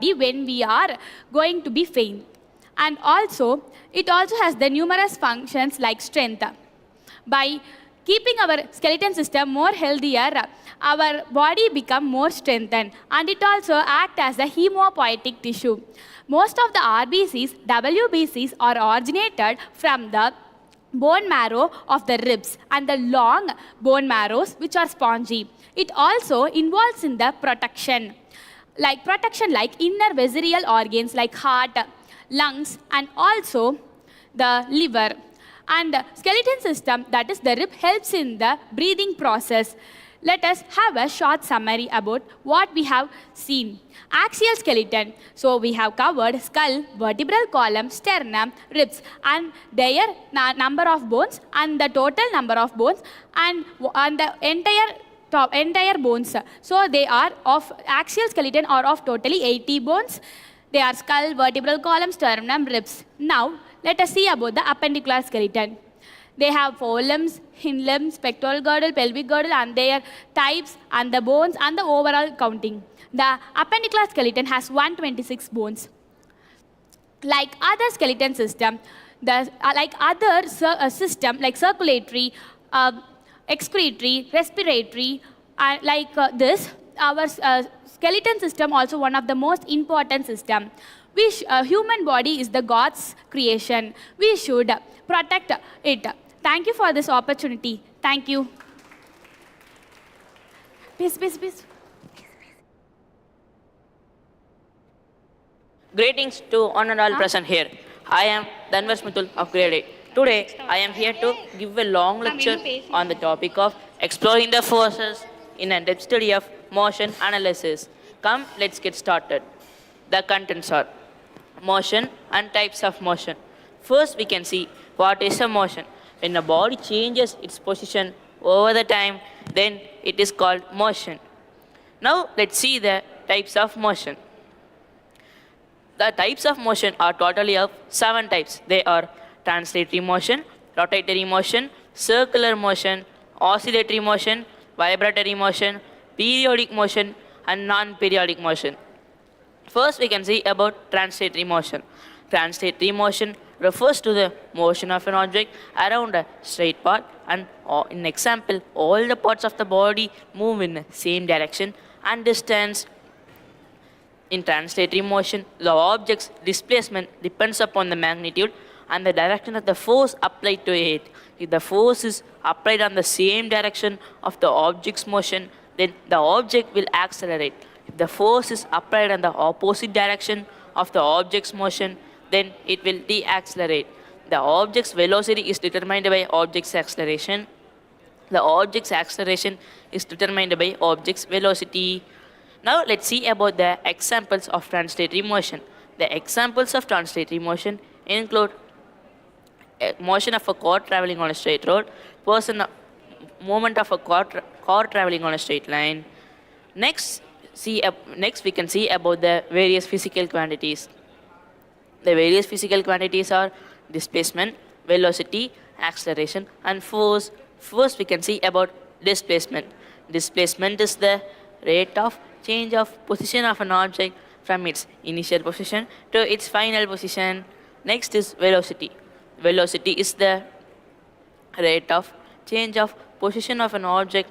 when we are going to be faint. And also, it also has the numerous functions like strength. By keeping our skeleton system more healthier, our body become more strengthened, and it also act as a hemopoietic tissue. Most of the RBCs, WBCs are originated from the bone marrow of the ribs and the long bone marrows which are spongy. It also involves in the protection like inner visceral organs like heart, lungs, and also the liver. And skeleton system, that is the rib, helps in the breathing process. Let us have a short summary about what we have seen. Axial skeleton. So we have covered skull, vertebral column, sternum, ribs, and their number of bones and the total number of bones and the entire bones. So they are of axial skeleton are of totally 80 bones. They are skull, vertebral column, sternum, ribs. Now let us see about the appendicular skeleton. They have forelimbs, hind limbs, pectoral girdle, pelvic girdle, and their types and the bones and the overall counting. The appendicular skeleton has 126 bones. Like other skeleton system, system like circulatory, excretory, respiratory, this, our skeleton system also one of the most important system. Human body is the God's creation. We should protect it. Thank you for this opportunity. Thank you. Peace. Greetings to one and all present here. I am Dhanvar Smithul of grade 8. Today, I am here to give a long lecture on the topic of exploring the forces in a depth study of motion analysis. Come, let's get started. The contents are motion and types of motion. First, we can see what is a motion. When a body changes its position over the time, then it is called motion. Now, let's see the types of motion. The types of motion are totally of 7 types. They are translatory motion, rotatory motion, circular motion, oscillatory motion, vibratory motion, periodic motion, and non-periodic motion. First, we can see about translatory motion. Translatory motion refers to the motion of an object around a straight path, and in example, all the parts of the body move in the same direction and distance. In translatory motion, the object's displacement depends upon the magnitude and the direction of the force applied to it. If the force is applied on the same direction of the object's motion, then the object will accelerate. If the force is applied on the opposite direction of the object's motion, then it will deaccelerate. The object's velocity is determined by object's acceleration. The object's acceleration is determined by object's velocity. Now let's see about the examples of translatory motion. The examples of translatory motion include motion of a car traveling on a straight road, movement of a car traveling on a straight line. Next, we can see about the various physical quantities. The various physical quantities are displacement, velocity, acceleration, and force. First, we can see about displacement. Displacement is the rate of change of position of an object from its initial position to its final position. Next is velocity. Velocity is the rate of change of position of an object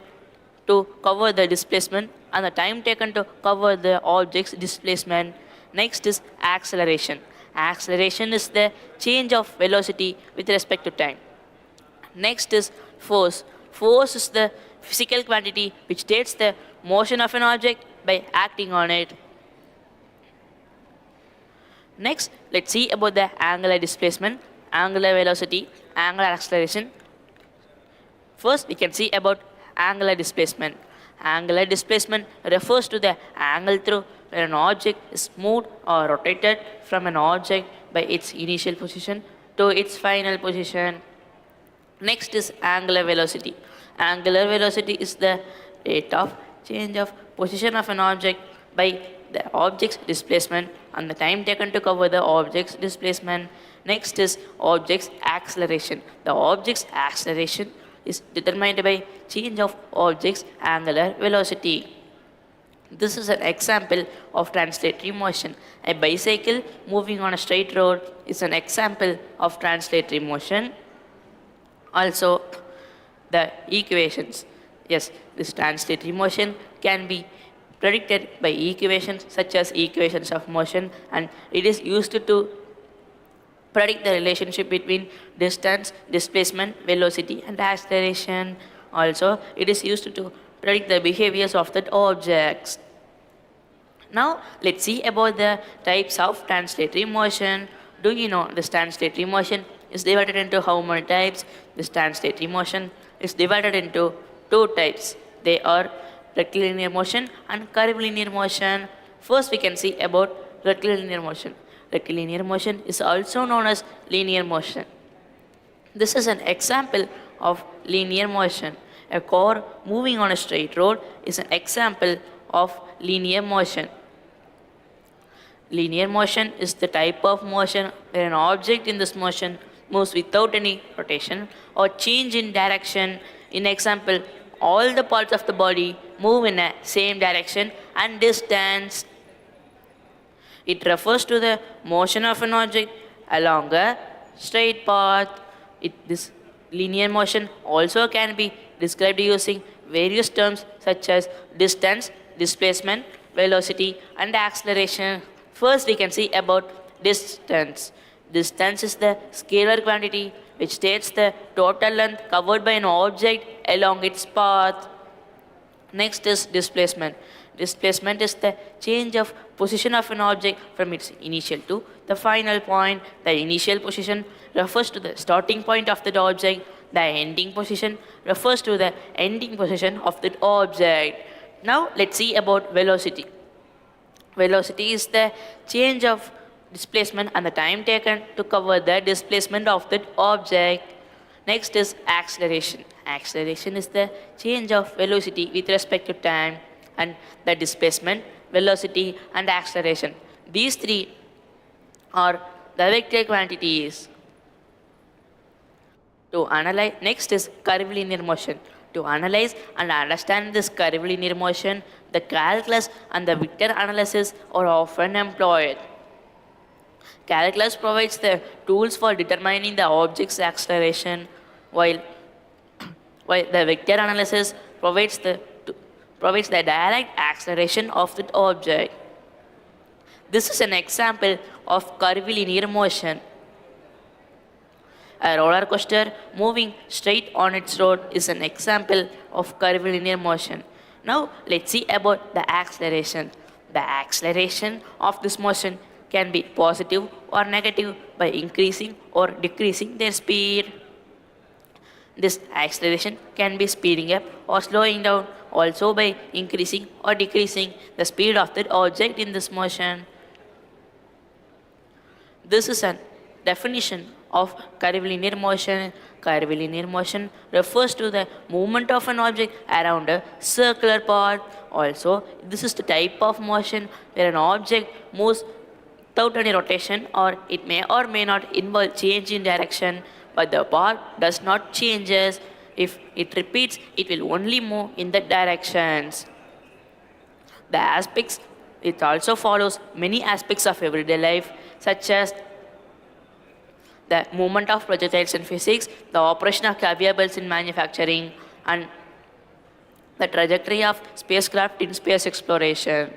to cover the displacement and the time taken to cover the object's displacement. Next is acceleration. Acceleration is the change of velocity with respect to time. Next is force. Force is the physical quantity which states the motion of an object by acting on it. Next, let's see about the angular displacement, angular velocity, angular acceleration. First, we can see about angular displacement. Angular displacement refers to the angle through where an object is moved or rotated from an object by its initial position to its final position. Next is angular velocity. Angular velocity is the rate of change of position of an object by the object's displacement and the time taken to cover the object's displacement. Next is object's acceleration. The object's acceleration is determined by change of object's angular velocity. This is an example of translatory motion. A bicycle moving on a straight road is an example of translatory motion. Also, the equations. Yes, this translatory motion can be predicted by equations such as equations of motion, and it is used to predict the relationship between distance, displacement, velocity, and acceleration. Also, it is used to predict the behaviors of the objects. Now, let's see about the types of translatory motion. Do you know this translatory motion is divided into how many types? This translatory motion is divided into two types. They are rectilinear motion and curvilinear motion. First, we can see about rectilinear motion. Rectilinear motion is also known as linear motion. This is an example of linear motion. A car moving on a straight road is an example of linear motion. Linear motion is the type of motion where an object in this motion moves without any rotation or change in direction. In example, all the parts of the body move in a same direction and distance. It refers to the motion of an object along a straight path. This linear motion also can be described using various terms such as distance, displacement, velocity, and acceleration. First, we can see about distance. Distance is the scalar quantity which states the total length covered by an object along its path. Next is displacement. Displacement is the change of position of an object from its initial to the final point. The initial position refers to the starting point of the object. The ending position refers to the ending position of the object. Now let's see about velocity. Velocity is the change of displacement and the time taken to cover the displacement of the object. Next is acceleration. Acceleration is the change of velocity with respect to time, and the displacement, velocity, and acceleration. These three are the vector quantities. To analyze, next is curvilinear motion. To analyze and understand this curvilinear motion, the calculus and the vector analysis are often employed. Calculus provides the tools for determining the object's acceleration, while the vector analysis provides the direct acceleration of the object. This is an example of curvilinear motion. A roller coaster moving straight on its road is an example of curvilinear motion. Now let's see about the acceleration. The acceleration of this motion can be positive or negative by increasing or decreasing their speed. This acceleration can be speeding up or slowing down also by increasing or decreasing the speed of the object in this motion. This is a definition of curvilinear motion. Curvilinear motion refers to the movement of an object around a circular path. Also, this is the type of motion where an object moves without any rotation, or it may or may not involve change in direction, but the path does not changes. If it repeats, it will only move in the directions. The aspects, it also follows many aspects of everyday life, such as the movement of projectiles in physics, the operation of caviables in manufacturing, and the trajectory of spacecraft in space exploration.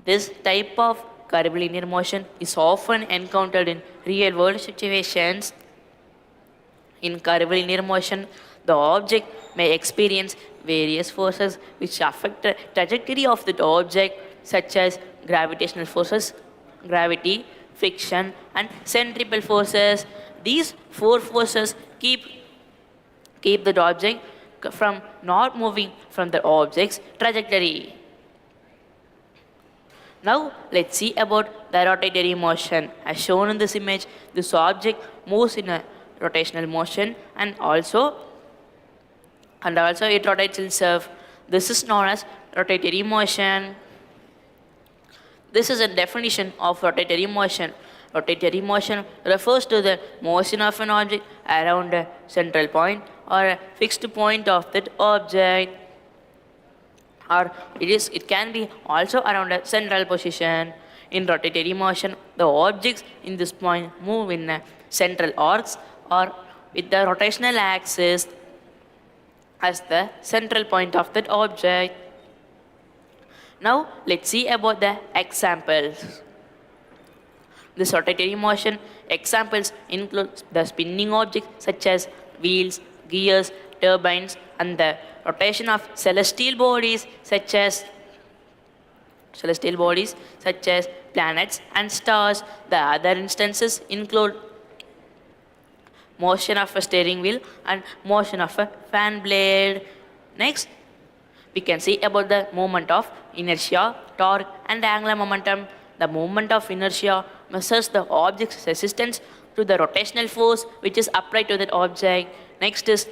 This type of curvilinear motion is often encountered in real-world situations. In curvilinear motion, the object may experience various forces which affect the trajectory of the object, such as gravitational forces, gravity, friction, and centripetal forces. These four forces keep the object from not moving from the object's trajectory. Now let's see about the rotatory motion. As shown in this image, this object moves in a rotational motion and also it rotates itself. This is known as rotatory motion. This is a definition of rotatory motion. Rotatory motion refers to the motion of an object around a central point or a fixed point of that object. or it can be also around a central position. In rotatory motion, the objects in this point move in a central arcs or with the rotational axis as the central point of that object. Now let's see about the examples. This rotatory motion examples include the spinning objects such as wheels, gears, turbines, and the rotation of celestial bodies such as planets and stars. The other instances include motion of a steering wheel and motion of a fan blade. Next, we can see about the movement of inertia, torque, and angular momentum. The movement of inertia measures the object's resistance to the rotational force which is applied to that object. Next is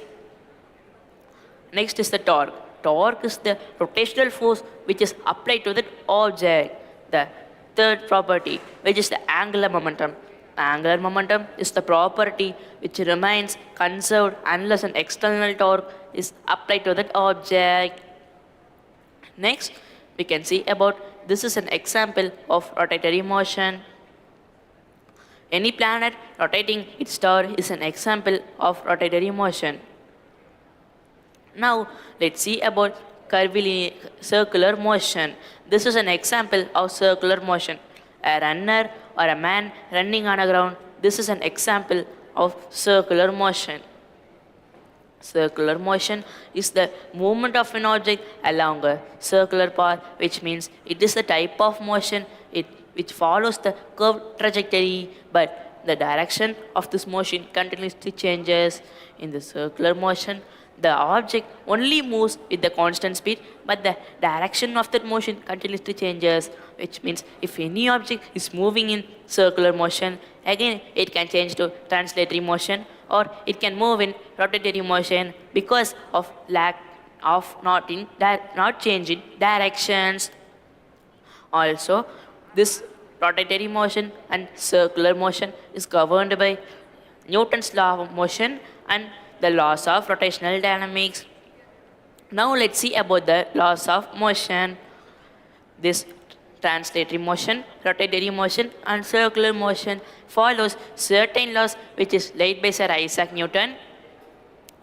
the torque. Torque is the rotational force which is applied to that object. The third property, which is the angular momentum. Angular momentum is the property which remains conserved unless an external torque is applied to that object. Next, we can see about this is an example of rotatory motion. Any planet rotating its star is an example of rotatory motion. Now, let's see about curvilinear circular motion. This is an example of circular motion. A runner or a man running on a ground. This is an example of circular motion. Circular motion is the movement of an object along a circular path, which means it is the type of motion which follows the curved trajectory, but the direction of this motion continuously changes. In the circular motion, the object only moves with the constant speed, but the direction of that motion continuously changes, which means if any object is moving in circular motion, again it can change to translatory motion, or it can move in rotatory motion because of lack of not changing directions. Also, this rotatory motion and circular motion is governed by Newton's law of motion and the laws of rotational dynamics. Now let's see about the laws of motion. This translatory motion, rotatory motion, and circular motion follows certain laws which is laid by Sir Isaac Newton.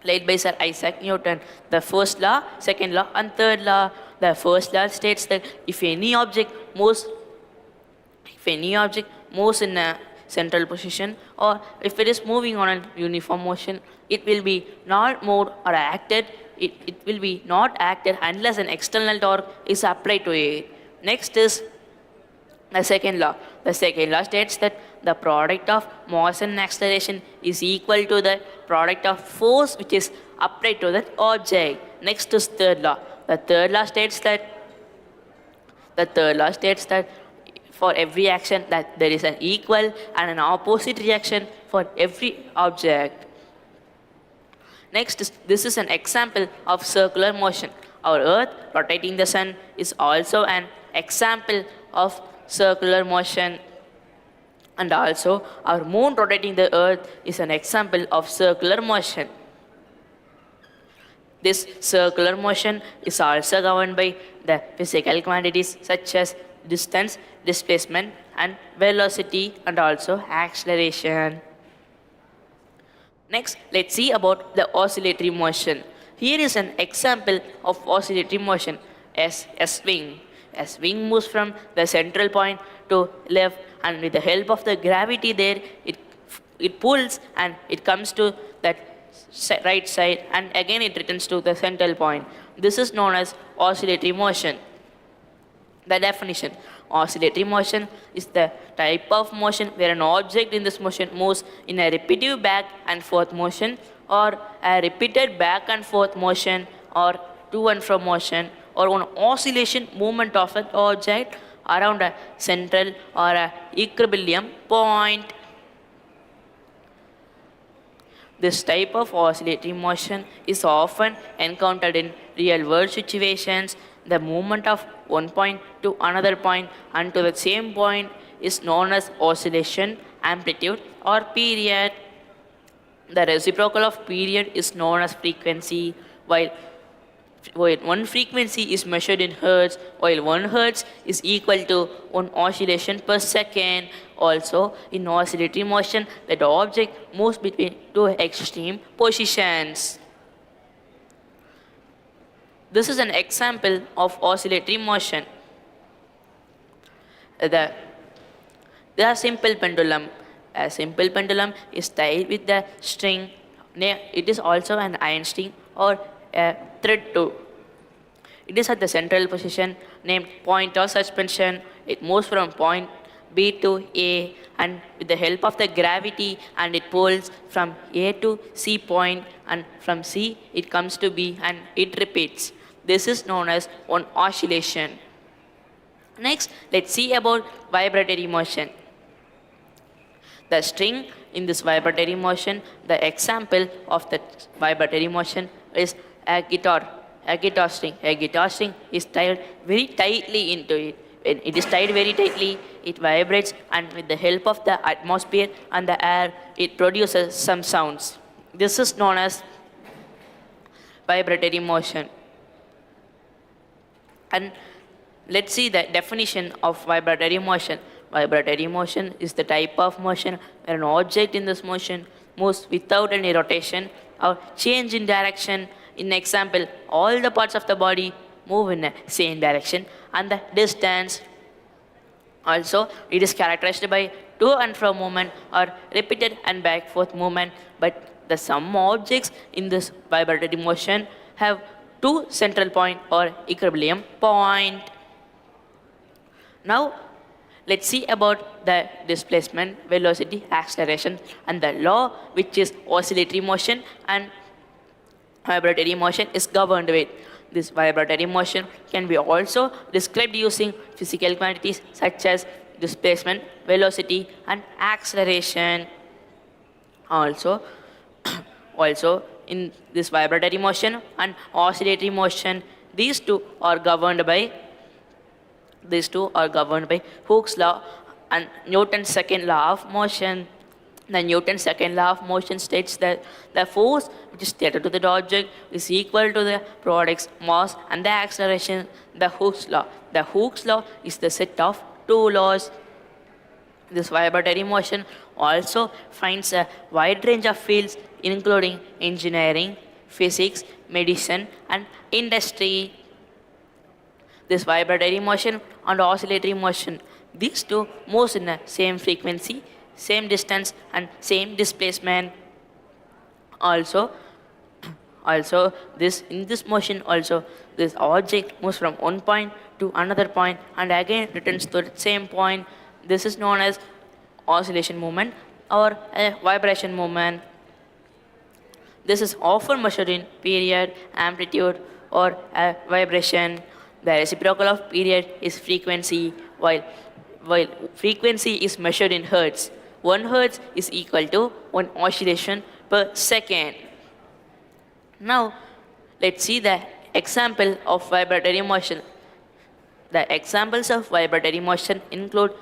The first law, second law, and third law. The first law states that if any object moves in a central position, or if it is moving on a uniform motion, it will be not moved or acted. It will be not acted unless an external torque is applied to it. Next is the second law. The second law states that the product of motion and acceleration is equal to the product of force which is applied to that object. Next is third law. The third law states that for every action that there is an equal and an opposite reaction for every object. Next, this is an example of circular motion. Our Earth rotating the Sun is also an example of circular motion. And also, our Moon rotating the Earth is an example of circular motion. This circular motion is also governed by the physical quantities such as distance, displacement, and velocity, and also acceleration. Next, let's see about the oscillatory motion. Here is an example of oscillatory motion as a swing. A swing moves from the central point to left, and with the help of the gravity there, it pulls and it comes to that right side, and again it returns to the central point. This is known as oscillatory motion. The definition: oscillatory motion is the type of motion where an object in this motion moves in a repetitive back and forth motion, or a repeated back and forth motion, or to and from motion, or an oscillation movement of an object around a central or a equilibrium point. This type of oscillatory motion is often encountered in real world situations. The movement of one point to another point and to the same point is known as oscillation, amplitude, or period. The reciprocal of period is known as frequency, while while one frequency is measured in hertz, while 1 hertz is equal to 1 oscillation per second. Also, in oscillatory motion, the object moves between two extreme positions. This is an example of oscillatory motion. The simple pendulum. A simple pendulum is tied with the string. It is also an iron string or a thread too. It is at the central position named point of suspension. It moves from point B to A, and with the help of the gravity, and it pulls from A to C point, and from C it comes to B and it repeats. This is known as one oscillation. Next, let's see about vibratory motion. The string in this vibratory motion, the example of the vibratory motion is a guitar string. A guitar string is tied very tightly into it. When it is tied very tightly, it vibrates, and with the help of the atmosphere and the air, it produces some sounds. This is known as vibratory motion. And let's see the definition of vibratory motion. Vibratory motion is the type of motion where an object in this motion moves without any rotation or change in direction. In example, all the parts of the body move in the same direction and the distance. Also, it is characterized by to and fro movement or repeated and back forth movement. But the some objects in this vibratory motion have two central point or equilibrium point. Now, let's see about the displacement, velocity, acceleration, and the law which is oscillatory motion and vibratory motion is governed with. This vibratory motion can be also described using physical quantities such as displacement, velocity, and acceleration. Also, in this vibratory motion and oscillatory motion, these two are governed by Hooke's law and Newton's second law of motion. The Newton's second law of motion states that the force which is theater to the object is equal to the product's mass and the acceleration. The Hooke's law. The Hooke's law is the set of two laws. This vibratory motion also finds a wide range of fields including engineering, physics, medicine, and industry. This vibratory motion and oscillatory motion, these two moves in the same frequency, same distance, and same displacement. Also, in this motion also, this object moves from one point to another point and again returns to the same point. This is known as oscillation movement or a vibration movement. This is often measured in period, amplitude, or a vibration. The reciprocal of period is frequency, while frequency is measured in hertz. 1 hertz is equal to 1 oscillation per second. Now, let's see the example of vibratory motion. The examples of vibratory motion include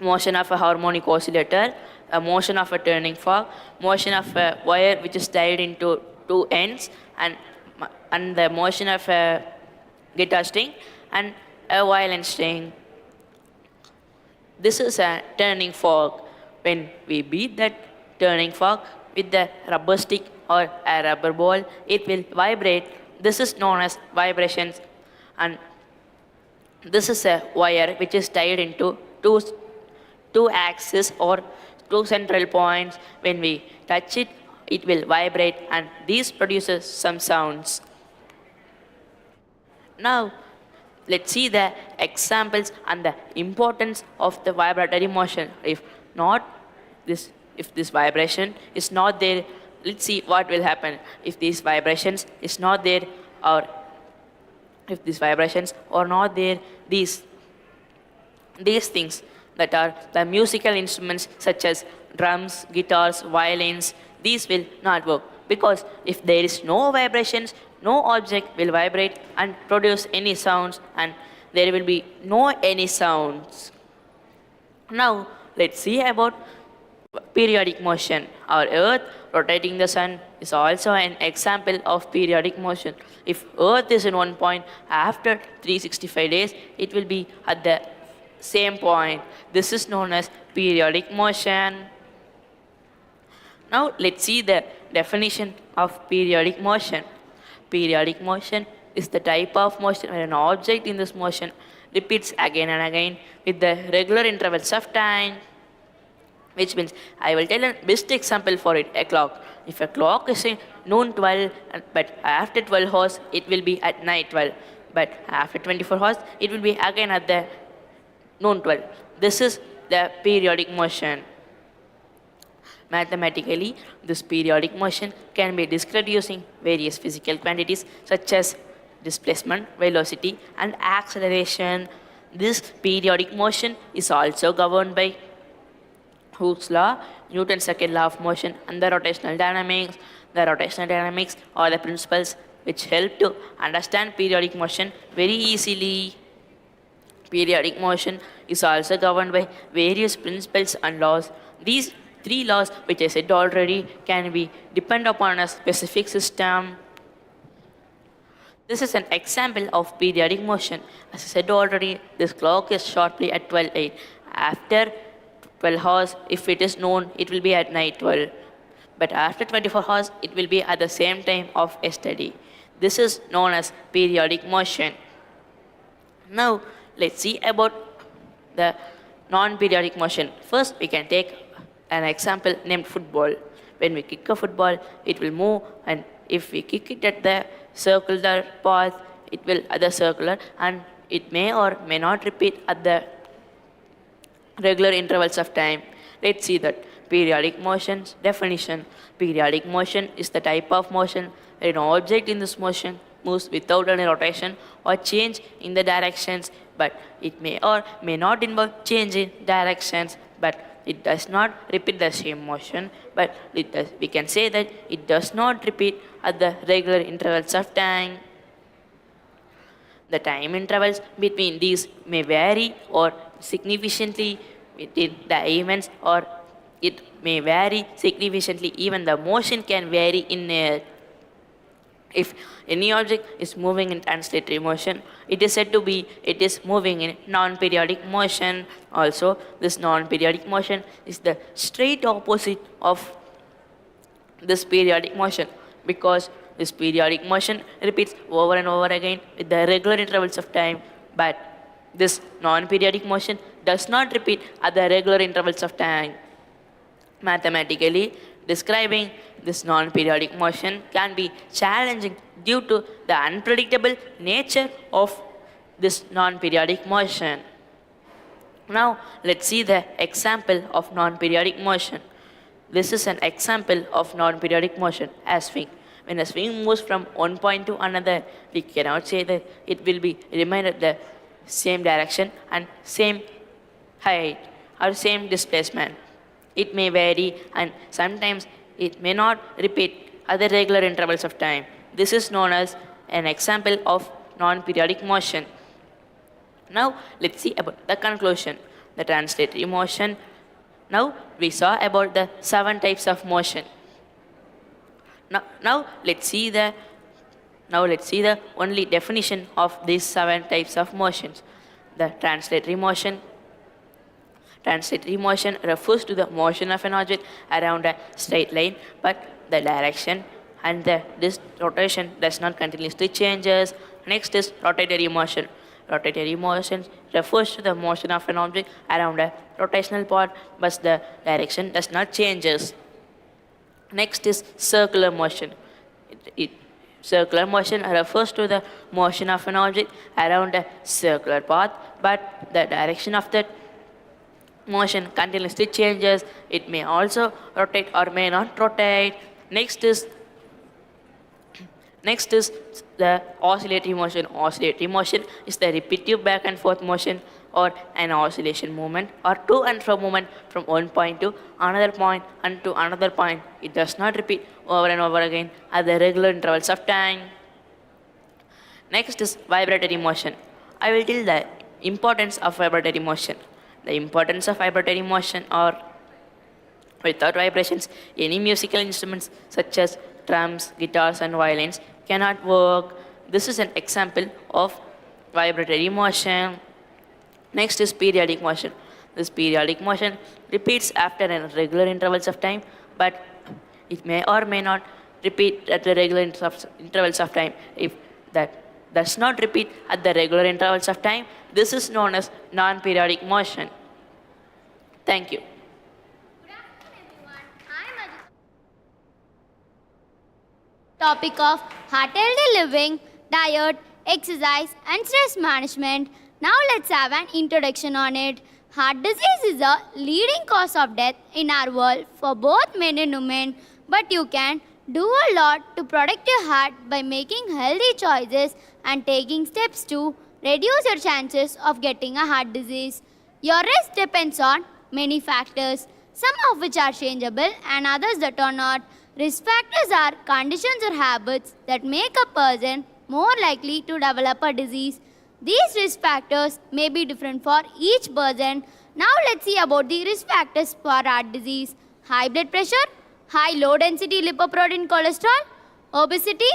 motion of a harmonic oscillator, a motion of a turning fork, motion of a wire which is tied into two ends, and the motion of a guitar string and a violin string. This is a turning fork. When we beat that turning fork with the rubber stick or a rubber ball, it will vibrate. This is known as vibrations. And this is a wire which is tied into two axes or two central points. When we touch it, it will vibrate, and this produces some sounds. Now, let's see the examples and the importance of the vibratory motion. If this vibration is not there, let's see what will happen. If these vibrations is not there, or if these vibrations are not there, these things that are the musical instruments such as drums, guitars, violins, these will not work, because if there is no vibrations, no object will vibrate and produce any sounds, and there will be no any sounds. Now, let's see about periodic motion. Our Earth Rotating the sun is also an example of periodic motion. If Earth is in one point, after 365 days, it will be at the same point. This is known as periodic motion. Now let's see the definition of periodic motion. Periodic motion is the type of motion where an object in this motion repeats again and again with the regular intervals of time. Which means I will tell a best example for it, a clock. If a clock is in noon 12, but after 12 hours, it will be at night 12. But after 24 hours, it will be again at the noon 12. This is the periodic motion. Mathematically, this periodic motion can be described using various physical quantities such as displacement, velocity, and acceleration. This periodic motion is also governed by Hooke's law, Newton's second law of motion, and the rotational dynamics. The rotational dynamics are the principles which help to understand periodic motion very easily. Periodic motion is also governed by various principles and laws. These three laws, which I said already, can be depend upon a specific system. This is an example of periodic motion. As I said already, this clock is sharply at 12:08. After 12 hours, if it is noon, it will be at night 12. But after 24 hours, it will be at the same time of yesterday. This is known as periodic motion. Now, let's see about the non-periodic motion. First, we can take an example named football. When we kick a football, it will move, and if we kick it at the circular path, it will at the circular, and it may or may not repeat at the regular intervals of time. Let's see that periodic motion's definition. Periodic motion is the type of motion where an object in this motion moves without any rotation or change in the directions, but it may or may not involve change in directions, but it does not repeat the same motion, but we can say that it does not repeat at the regular intervals of time. The time intervals between these may vary or significantly within the events, or it may vary significantly. Even the motion can vary in if any object is moving in translatory motion, it is said to be it is moving in non-periodic motion. Also, this non-periodic motion is the straight opposite of this periodic motion, because this periodic motion repeats over and over again with the regular intervals of time, but this non-periodic motion does not repeat at the regular intervals of time. Mathematically, describing this non-periodic motion can be challenging due to the unpredictable nature of this non-periodic motion. Now, let's see the example of non-periodic motion. This is an example of non-periodic motion, a swing. When a swing moves from one point to another, we cannot say that it will be remain at the same direction and same height or same displacement. It may vary, and sometimes it may not repeat at the regular intervals of time. This is known as an example of non-periodic motion. Now, let's see about the conclusion, the translatory motion. Now, we saw about the 7 types of motion. Now let's see the only definition of these 7 types of motions. The translatory motion. Translatory motion refers to the motion of an object around a straight line, but the direction and this rotation does not continuously changes. Next is rotatory motion. Rotatory motion refers to the motion of an object around a rotational path, but the direction does not changes. Next is circular motion. Circular motion refers to the motion of an object around a circular path, but the direction of that motion continuously changes. It may also rotate or may not rotate. Next is the oscillatory motion. Oscillatory motion is the repetitive back and forth motion or an oscillation movement or to and fro movement from one point to another point and to another point. It does not repeat over and over again at the regular intervals of time. Next is vibratory motion. I will tell the importance of vibratory motion. The importance of vibratory motion are Without vibrations, any musical instruments such as drums, guitars, and violins cannot work. This is an example of vibratory motion. Next is periodic motion. This periodic motion repeats after regular intervals of time, but it may or may not repeat at the regular intervals of time. If that does not repeat at the regular intervals of time, this is known as non-periodic motion. Thank you. Topic of heart healthy living, diet, exercise, and stress management. Now let's have an introduction on it. Heart disease is a leading cause of death in our world for both men and women, but you can do a lot to protect your heart by making healthy choices and taking steps to reduce your chances of getting a heart disease. Your risk depends on many factors, some of which are changeable and others that are not. Risk factors are conditions or habits that make a person more likely to develop a disease. These risk factors may be different for each person. Now let's see about the risk factors for heart disease. High blood pressure, high low density lipoprotein cholesterol, obesity,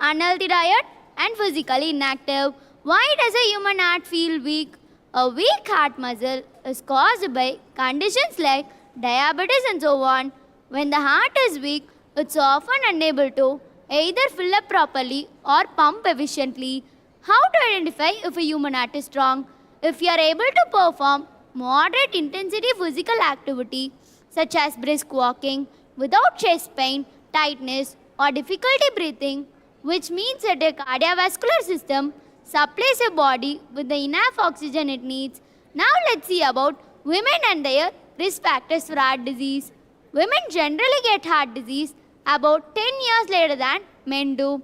unhealthy diet, and physically inactive. Why does a human heart feel weak? A weak heart muscle is caused by conditions like diabetes and so on. When the heart is weak, it's often unable to either fill up properly or pump efficiently. How to identify if a human heart is strong? If you are able to perform moderate intensity physical activity such as brisk walking without chest pain, tightness, or difficulty breathing, which means that your cardiovascular system supplies your body with the enough oxygen it needs. Now let's see about women and their risk factors for heart disease. Women generally get heart disease about 10 years later than men do.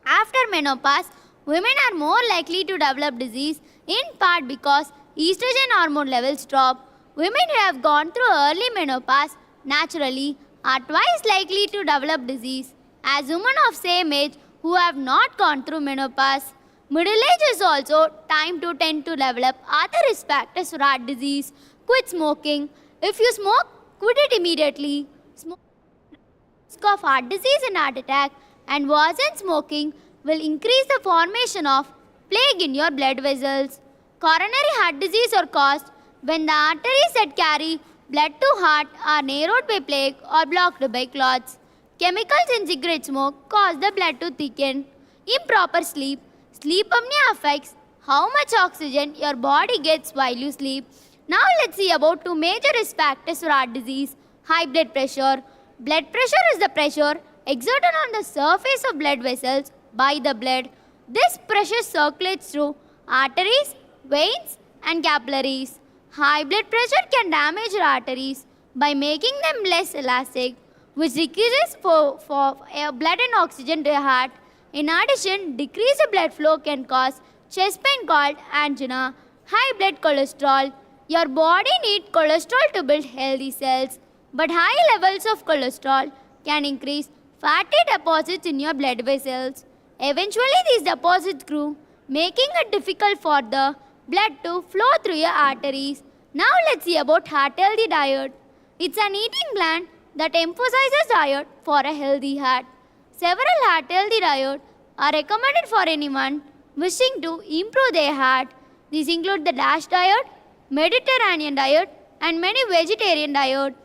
After menopause, women are more likely to develop disease in part because estrogen hormone levels drop. Women who have gone through early menopause naturally are twice likely to develop disease as women of same age who have not gone through menopause. Middle age is also time to tend to develop other risk factors for heart disease. Quit smoking. If you smoke, quit it immediately. Risk of heart disease and heart attack and worsen smoking will increase the formation of plaque in your blood vessels. Coronary heart disease are caused when the arteries that carry blood to heart are narrowed by plaque or blocked by clots. Chemicals in cigarette smoke cause the blood to thicken. Improper sleep. Sleep apnea affects how much oxygen your body gets while you sleep. Now let's see about two major risk factors for heart disease. High blood pressure. Blood pressure is the pressure exerted on the surface of blood vessels by the blood. This pressure circulates through arteries, veins, and capillaries. High blood pressure can damage your arteries by making them less elastic, which decreases for blood and oxygen to your heart. In addition, decreased blood flow can cause chest pain called angina. High blood cholesterol. Your body needs cholesterol to build healthy cells, but high levels of cholesterol can increase fatty deposits in your blood vessels. Eventually, these deposits grew, making it difficult for the blood to flow through your arteries. Now let's see about heart healthy diet. It's an eating plan that emphasizes diet for a healthy heart. Several heart healthy diets are recommended for anyone wishing to improve their heart. These include the DASH diet, Mediterranean diet, and many vegetarian diets.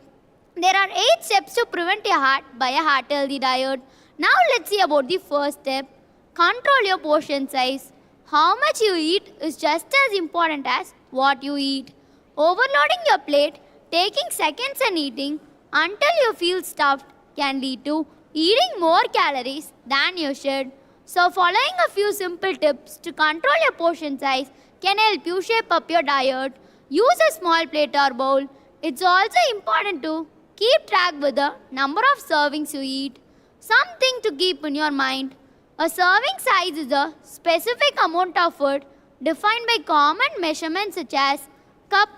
There are 8 steps to prevent your heart by a heart healthy diet. Now let's see about the first step. Control your portion size. How much you eat is just as important as what you eat. Overloading your plate, taking seconds and eating until you feel stuffed can lead to eating more calories than you should. So following a few simple tips to control your portion size can help you shape up your diet. Use a small plate or bowl. It's also important to keep track with the number of servings you eat. Something to keep in your mind. A serving size is a specific amount of food defined by common measurements such as cup,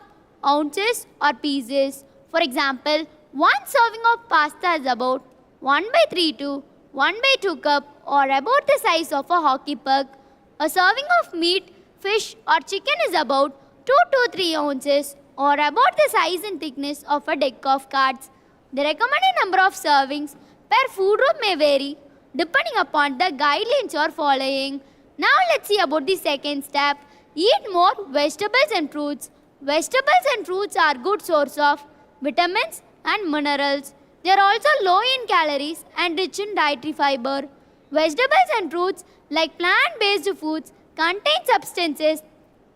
ounces, or pieces. For example, one serving of pasta is about 1/3 to 1/2 cup or about the size of a hockey puck. A serving of meat, fish, or chicken is about 2 to 3 ounces or about the size and thickness of a deck of cards. The recommended number of servings per food group may vary depending upon the guidelines you are following. Now let's see about the second step. Eat more vegetables and fruits. Vegetables and fruits are good source of vitamins and minerals. They are also low in calories and rich in dietary fiber. Vegetables and fruits like plant-based foods contain substances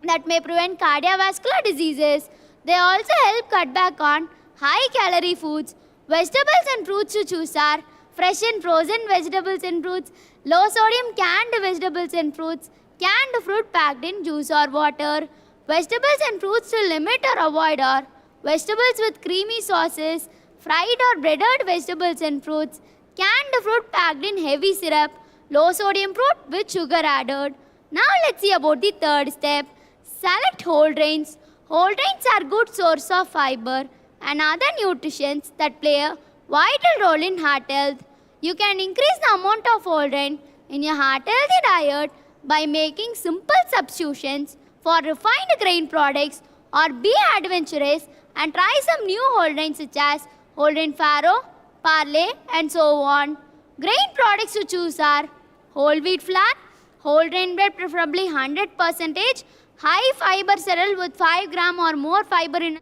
that may prevent cardiovascular diseases. They also help cut back on high-calorie foods. Vegetables and fruits to choose are fresh and frozen vegetables and fruits, low-sodium canned vegetables and fruits, canned fruit packed in juice or water. Vegetables and fruits to limit or avoid are vegetables with creamy sauces, fried or breaded vegetables and fruits, canned fruit packed in heavy syrup, low-sodium fruit with sugar added. Now let's see about the third step. Select whole grains. Whole grains are good source of fiber and other nutrients that play a vital role in heart health. You can increase the amount of whole grain in your heart healthy diet by making simple substitutions for refined grain products, or be adventurous and try some new whole grains such as whole grain farro, parley and so on. Grain products to choose are whole wheat flour, whole grain bread preferably 100%, high fiber cereal with 5 gram or more fiber in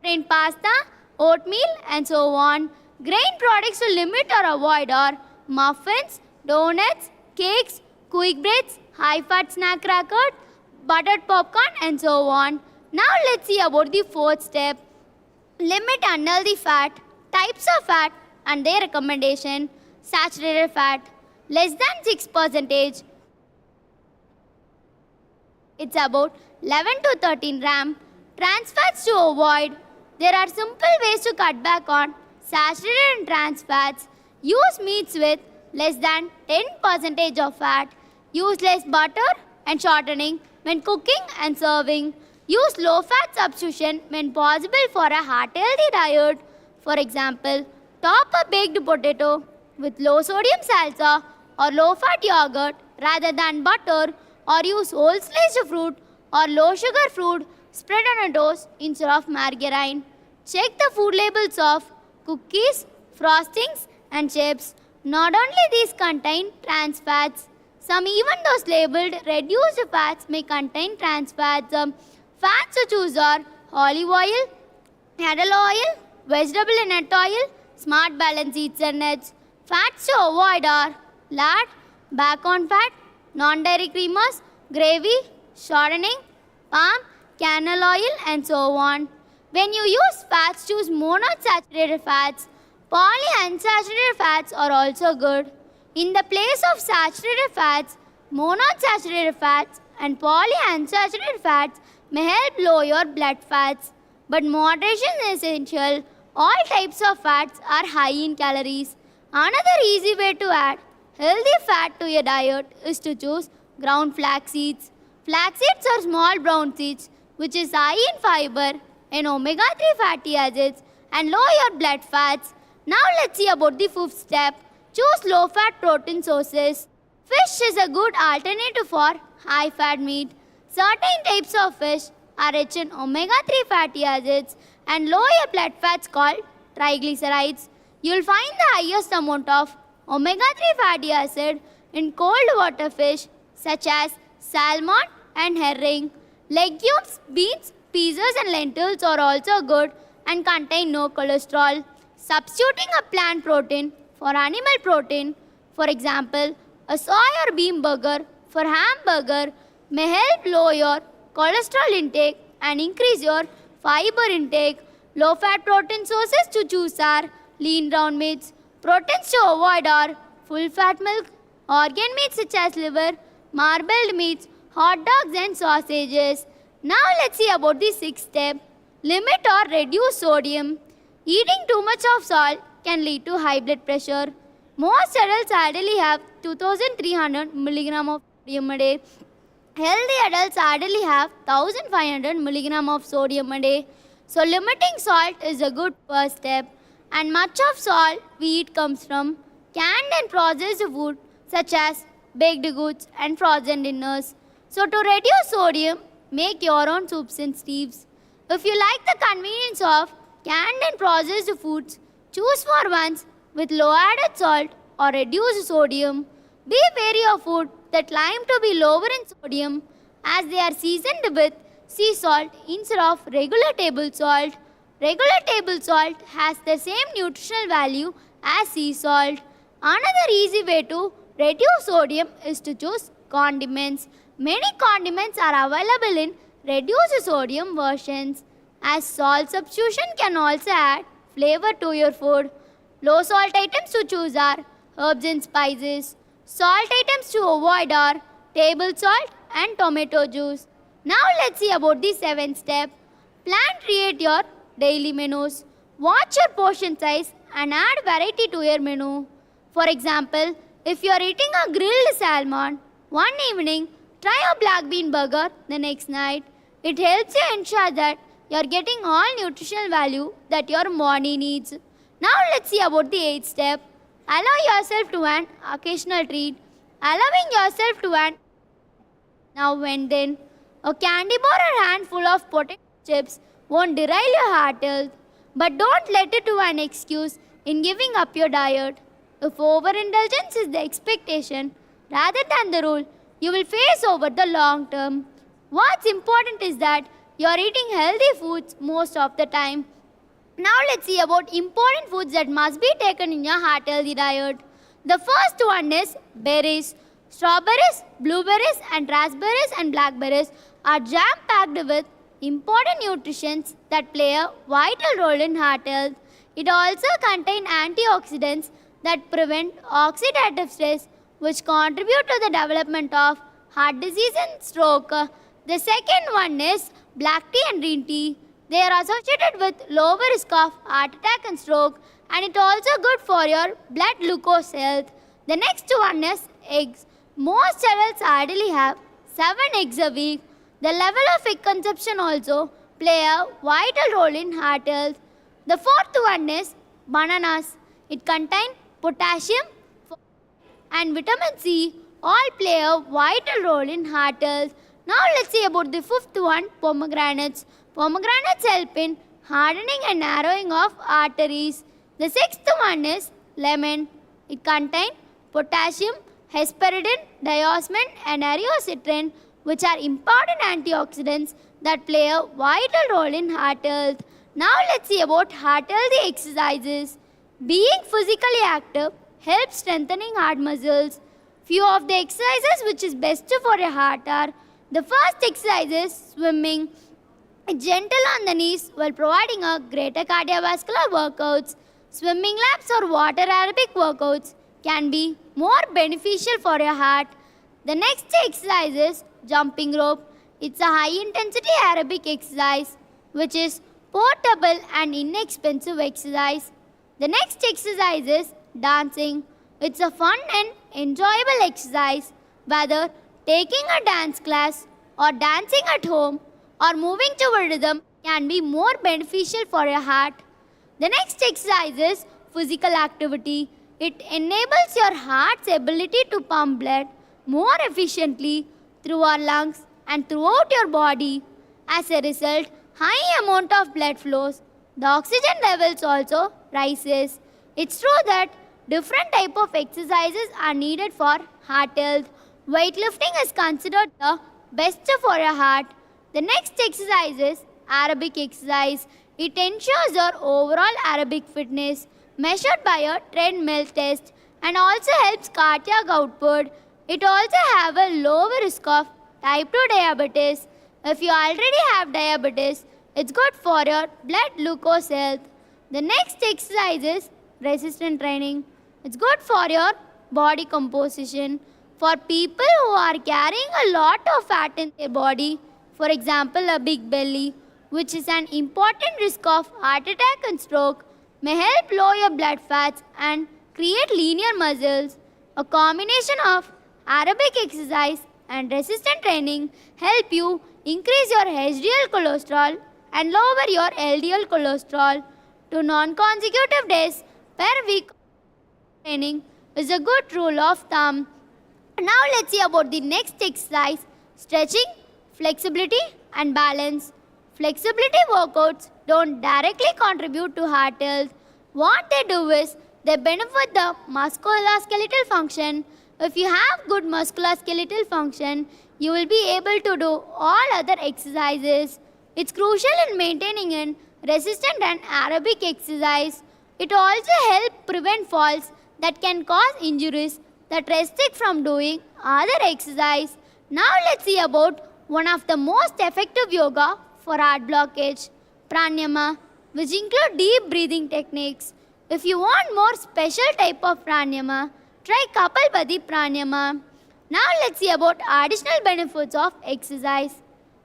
grain pasta, oatmeal and so on. Grain products to limit or avoid are muffins, donuts, cakes, quick breads, high-fat snack crackers, buttered popcorn and so on. Now let's see about the fourth step. Limit unhealthy fat, types of fat and their recommendation. Saturated fat, less than 6%. It's about 11 to 13 gram. Trans fats to avoid. There are simple ways to cut back on saturated and trans fats. Use meats with less than 10% of fat. Use less butter and shortening when cooking and serving. Use low-fat substitution when possible for a heart-healthy diet. For example, top a baked potato with low-sodium salsa or low-fat yogurt rather than butter, or use whole-sliced fruit or low-sugar fruit spread on a toast instead of margarine. Check the food labels of cookies, frostings and chips. Not only these contain trans fats, some even those labeled reduced fats may contain trans fats. Fats to choose are olive oil, edible oil, vegetable and nut oil, smart balance seeds and nuts. Fats to avoid are lard, bacon fat, non-dairy creamers, gravy, shortening, palm, canola oil and so on. When you use fats, choose monounsaturated fats. Polyunsaturated fats are also good. In the place of saturated fats, monounsaturated fats and polyunsaturated fats may help lower your blood fats. But moderation is essential. All types of fats are high in calories. Another easy way to add healthy fat to your diet is to choose ground flax seeds. Flax seeds are small brown seeds which is high in fiber and omega-3 fatty acids and lower your blood fats. Now let's see about the fifth step. Choose low-fat protein sources. Fish is a good alternative for high-fat meat. Certain types of fish are rich in omega-3 fatty acids and lower your blood fats called triglycerides. You'll find the highest amount of omega-3 fatty acid in cold water fish such as salmon and herring. Legumes, beans, peas and lentils are also good and contain no cholesterol. Substituting a plant protein for animal protein, for example, a soy or bean burger for hamburger, may help lower your cholesterol intake and increase your fiber intake. Low-fat protein sources to choose are lean ground meats. Proteins to avoid are full-fat milk, organ meats such as liver, marbled meats, hot dogs and sausages. Now let's see about the sixth step. Limit or reduce sodium. Eating too much of salt can lead to high blood pressure. Most adults ideally have 2300 mg of sodium a day. Healthy adults ideally have 1500 mg of sodium a day. So limiting salt is a good first step. And much of salt we eat comes from canned and processed food such as baked goods and frozen dinners. So to reduce sodium, make your own soups and stews. If you like the convenience of canned and processed foods, choose for ones with low added salt or reduced sodium. Be wary of food that claim to be lower in sodium as they are seasoned with sea salt instead of regular table salt. Regular table salt has the same nutritional value as sea salt. Another easy way to reduce sodium is to choose condiments. Many condiments are available in reduced sodium versions, as salt substitution can also add flavor to your food. Low salt items to choose are herbs and spices. Salt items to avoid are table salt and tomato juice. Now let's see about the 7th step. Plan create your daily menus. Watch your portion size and add variety to your menu. For example, if you are eating a grilled salmon one evening, try a black bean burger the next night. It helps you ensure that you are getting all nutritional value that your body needs. Now let's see about the 8th step. Allow yourself to an occasional treat. Allowing yourself to an now and then. A candy bar or handful of potato chips won't derail your heart health, but don't let it to an excuse in giving up your diet. If overindulgence is the expectation rather than the rule, you will face over the long term. What's important is that you are eating healthy foods most of the time. Now let's see about important foods that must be taken in your heart healthy diet. The first one is berries. Strawberries, blueberries and raspberries and blackberries are jam-packed with important nutrients that play a vital role in heart health. It also contains antioxidants that prevent oxidative stress, which contribute to the development of heart disease and stroke. The second one is black tea and green tea. They are associated with lower risk of heart attack and stroke, and it also good for your blood glucose health. The next one is eggs. Most adults ideally have 7 eggs a week. The level of egg consumption also play a vital role in heart health. The fourth one is bananas. It contains potassium and vitamin C, all play a vital role in heart health. Now let's see about the fifth one, pomegranates. Pomegranates help in hardening and narrowing of arteries. The sixth one is lemon. It contains potassium, hesperidin, diosmin and aerocitrin, which are important antioxidants that play a vital role in heart health. Now let's see about heart healthy exercises. Being physically active helps strengthening heart muscles. Few of the exercises which is best for your heart are: the first exercise is swimming. Gentle on the knees while providing a greater cardiovascular workouts. Swimming laps or water aerobic workouts can be more beneficial for your heart. The next exercise is jumping rope. It's a high intensity aerobic exercise which is portable and inexpensive exercise. The next exercise is dancing. It's a fun and enjoyable exercise. Whether taking a dance class or dancing at home or moving to a rhythm can be more beneficial for your heart. The next exercise is physical activity. It enables your heart's ability to pump blood more efficiently through our lungs and throughout your body. As a result, high amount of blood flows. The oxygen levels also rises. It's true that different type of exercises are needed for heart health. Weightlifting is considered the best for your heart. The next exercise is aerobic exercise. It ensures your overall aerobic fitness measured by a treadmill test and also helps cardiac output. It also have a lower risk of type 2 diabetes. If you already have diabetes, it's good for your blood glucose health. The next exercise is resistance training. It's good for your body composition. For people who are carrying a lot of fat in their body, for example a big belly, which is an important risk of heart attack and stroke, may help lower your blood fats and create linear muscles. A combination of aerobic exercise and resistance training help you increase your HDL cholesterol and lower your LDL cholesterol to non-consecutive days per week. Training is a good rule of thumb. Now let's see about the next exercise: stretching, flexibility and balance. Flexibility workouts don't directly contribute to heart health. What they do is they benefit the musculoskeletal function. If you have good musculoskeletal function, you will be able to do all other exercises. It's crucial in maintaining an resistant and aerobic exercise. It also helps prevent falls that can cause injuries that restrict from doing other exercise. Now let's see about one of the most effective yoga for heart blockage, pranayama, which include deep breathing techniques. If you want more special type of pranayama, try Kapalbhati pranayama. Now let's see about additional benefits of exercise.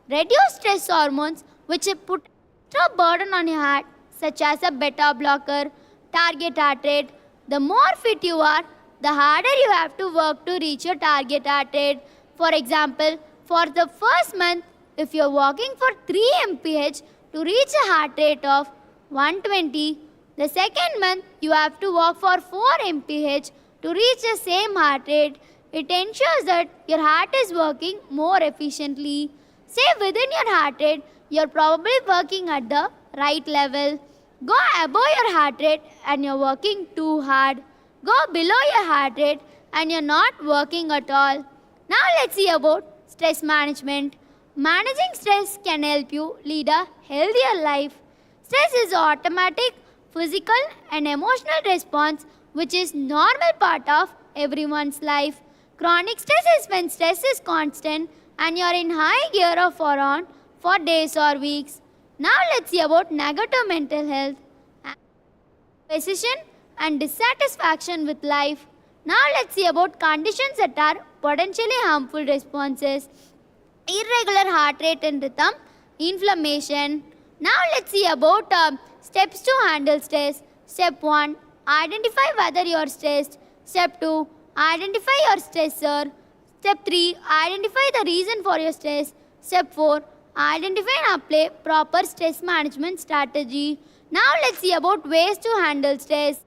Reduce stress hormones which put extra burden on your heart, such as a beta blocker, target heart rate. The more fit you are, the harder you have to work to reach your target heart rate. For example, for the first month, if you're walking for 3 mph to reach a heart rate of 120, the second month you have to walk for 4 mph to reach the same heart rate. It ensures that your heart is working more efficiently. Say within your heart rate, you're probably working at the right level. Go above your heart rate and you're working too hard. Go below your heart rate and you're not working at all. Now let's see about stress management. Managing stress can help you lead a healthier life. Stress is an automatic, physical and emotional response which is normal part of everyone's life. Chronic stress is when stress is constant and you're in high gear or on for days or weeks. Now let's see about negative mental health, decision and dissatisfaction with life. Now let's see about conditions that are potentially harmful responses. Irregular heart rate and rhythm, inflammation. Now let's see about steps to handle stress. Step 1. Identify whether you are stressed. Step 2. Identify your stressor. Step 3. Identify the reason for your stress. Step 4. Identify and apply proper stress management strategy. Now let's see about ways to handle stress.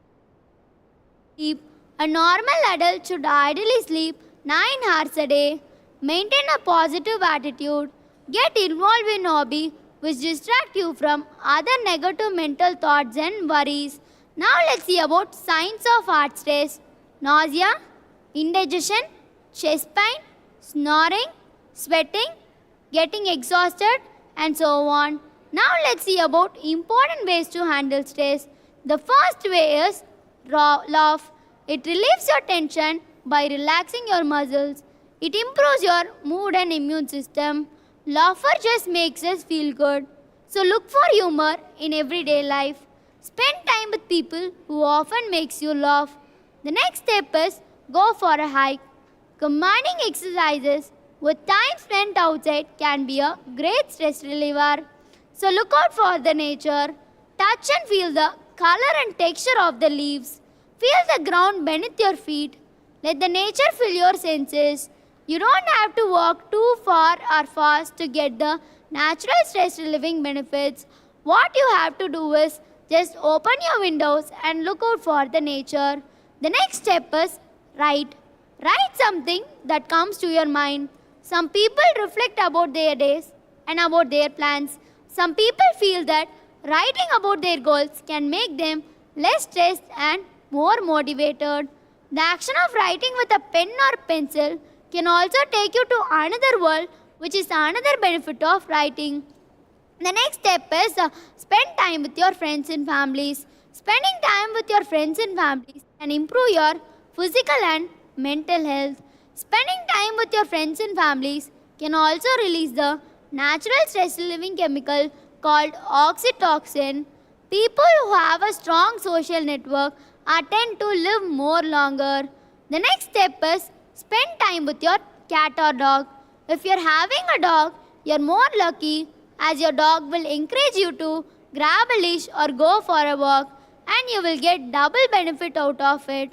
Sleep. A normal adult should ideally sleep 9 hours a day. Maintain a positive attitude. Get involved in hobby which distract you from other negative mental thoughts and worries. Now let's see about signs of heart stress. Nausea, indigestion, chest pain, snoring, sweating, getting exhausted and so on. Now let's see about important ways to handle stress. The first way is laugh. It relieves your tension by relaxing your muscles. It improves your mood and immune system. Laughter just makes us feel good. So look for humor in everyday life. Spend time with people who often makes you laugh. The next step is go for a hike. Combining exercises with time spent outside can be a great stress reliever. So look out for the nature. Touch and feel the color and texture of the leaves. Feel the ground beneath your feet. Let the nature fill your senses. You don't have to walk too far or fast to get the natural stress relieving benefits. What you have to do is just open your windows and look out for the nature. The next step is write. Write something that comes to your mind. Some people reflect about their days and about their plans. Some people feel that writing about their goals can make them less stressed and more motivated. The action of writing with a pen or pencil can also take you to another world, which is another benefit of writing. The next step is spend time with your friends and families. Spending time with your friends and families can improve your physical and mental health. Spending time with your friends and families can also release the natural stress relieving chemical called oxytocin. People who have a strong social network tend to live more longer. The next step is spend time with your cat or dog. If you're having a dog, you're more lucky as your dog will encourage you to grab a leash or go for a walk and you will get double benefit out of it.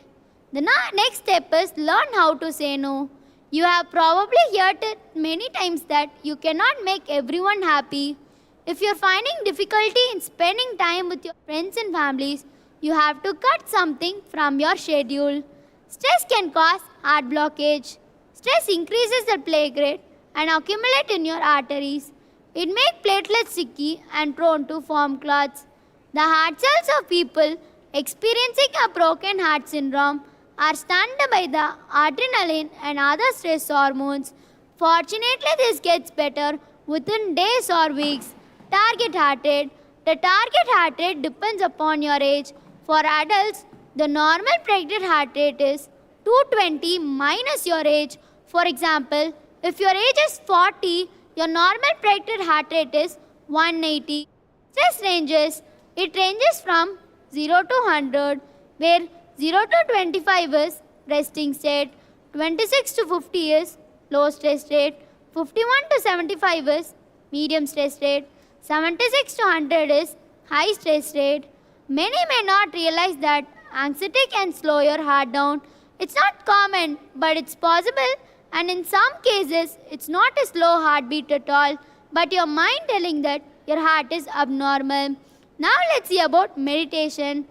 The next step is learn how to say no. You have probably heard it many times that you cannot make everyone happy. If you're finding difficulty in spending time with your friends and families, you have to cut something from your schedule. Stress can cause heart blockage. Stress increases the plaque rate and accumulate in your arteries. It makes platelets sticky and prone to form clots. The heart cells of people experiencing a broken heart syndrome are stunned by the adrenaline and other stress hormones. Fortunately, this gets better within days or weeks. Target heart rate. The target heart rate depends upon your age. For adults, the normal predicted heart rate is 220 minus your age. For example, if your age is 40, your normal predicted heart rate is 180. Stress ranges. It ranges from 0 to 100, where 0 to 25 is resting state, 26 to 50 is low stress rate, 51 to 75 is medium stress rate, 76 to 100 is high stress rate. Many may not realize that anxiety can slow your heart down. It's not common, but it's possible, and in some cases, it's not a slow heartbeat at all, but your mind telling that your heart is abnormal. Now let's see about meditation.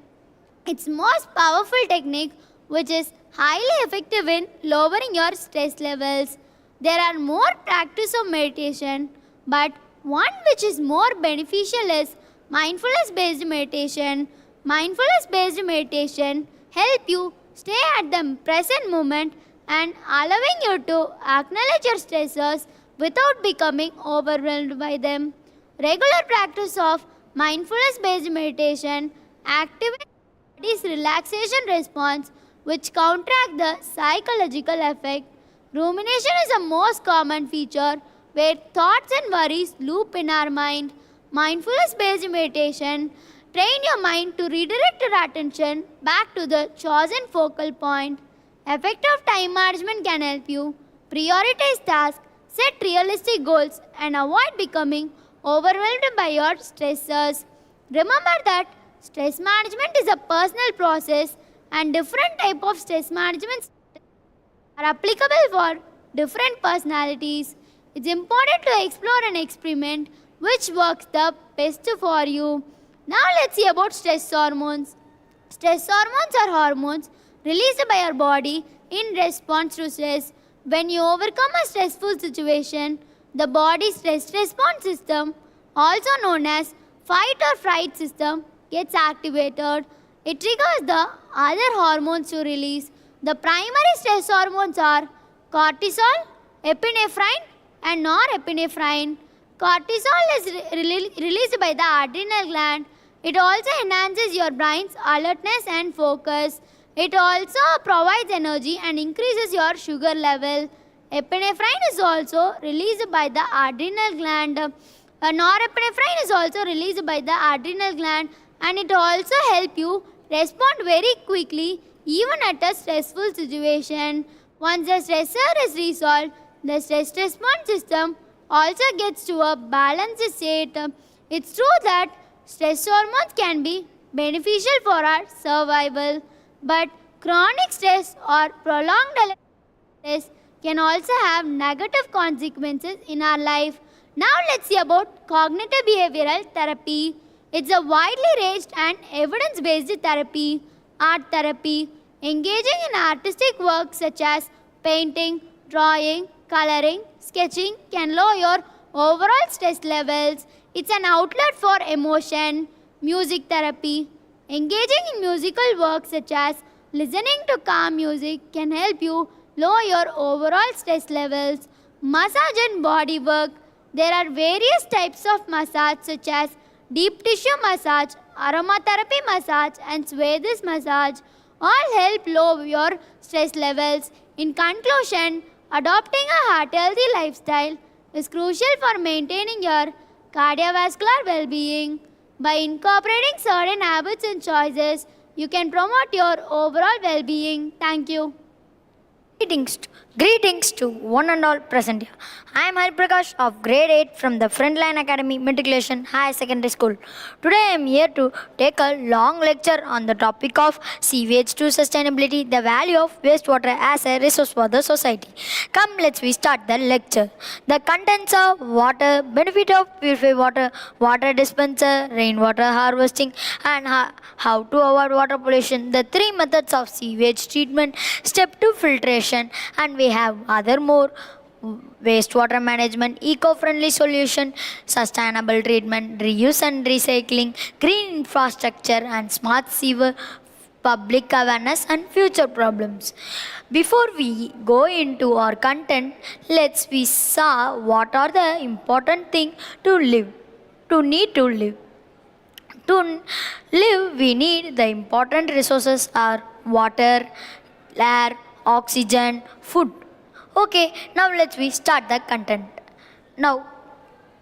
Its most powerful technique, which is highly effective in lowering your stress levels. There are more practice of meditation, but one which is more beneficial is mindfulness based meditation. Mindfulness based meditation help you stay at the present moment and allowing you to acknowledge your stressors without becoming overwhelmed by them. Regular practice of mindfulness based meditation activates the body's relaxation response, which counteract the psychological effect. Rumination is the most common feature where thoughts and worries loop in our mind. Mindfulness based meditation train your mind to redirect your attention back to the chosen focal point. Effective time management can help you prioritize tasks, set realistic goals, and avoid becoming overwhelmed by your stressors. Remember that stress management is a personal process and different type of stress management are applicable for different personalities. It's important to explore and experiment which works the best for you. Now let's see about stress hormones. Stress hormones are hormones released by our body in response to stress. When you overcome a stressful situation, the body's stress response system, also known as fight or flight system, gets activated. It triggers the other hormones to release. The primary stress hormones are cortisol, epinephrine, and norepinephrine. Cortisol is released by the adrenal gland. It also enhances your brain's alertness and focus. It also provides energy and increases your sugar level. Epinephrine is also released by the adrenal gland. Norepinephrine is also released by the adrenal gland, and it also helps you respond very quickly even at a stressful situation. Once the stressor is resolved, the stress response system also gets to a balanced state. It's true that stress hormones can be beneficial for our survival, but chronic stress or prolonged stress can also have negative consequences in our life. Now let's see about cognitive behavioral therapy. It's a widely ranged and evidence-based therapy. Art therapy, engaging in artistic work such as painting, drawing, coloring, sketching can lower your overall stress levels. It's an outlet for emotion. Music therapy, engaging in musical work such as listening to calm music can help you lower your overall stress levels. Massage and body work. There are various types of massage such as deep tissue massage, aromatherapy massage, and Swedish massage. All help lower your stress levels. In conclusion, adopting a heart-healthy lifestyle is crucial for maintaining your cardiovascular well-being. By incorporating certain habits and choices, you can promote your overall well-being. Thank you. Greetings to one and all present here. I am Hari Prakash of grade 8 from the Frontline Academy Matriculation Higher Secondary School. Today I am here to take a long lecture on the topic of sewage to sustainability, the value of wastewater as a resource for the society. Come, let's we start the lecture. The contents of water, benefit of purified water, water dispenser, rainwater harvesting, and how to avoid water pollution, the three methods of sewage treatment, step 2 filtration, and we have other more wastewater management, eco-friendly solution, sustainable treatment, reuse and recycling, green infrastructure and smart sewer, public awareness and future problems. Before we go into our content, let's we saw what are the important thing to live, to need to live. To live, we need the important resources are water, air, oxygen, food. Okay, now let's we start the content. Now,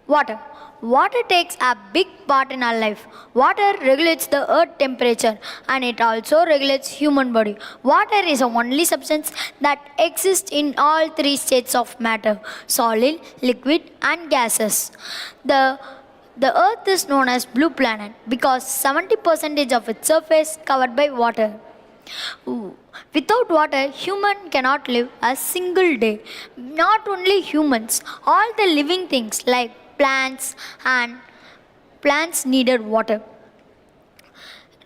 water. Water takes a big part in our life. Water regulates the earth temperature and it also regulates human body. Water is the only substance that exists in all three states of matter: solid, liquid and gases. The earth is known as blue planet because 70% of its surface covered by water. Without water, human cannot live a single day. Not only humans, all the living things like plants needed water.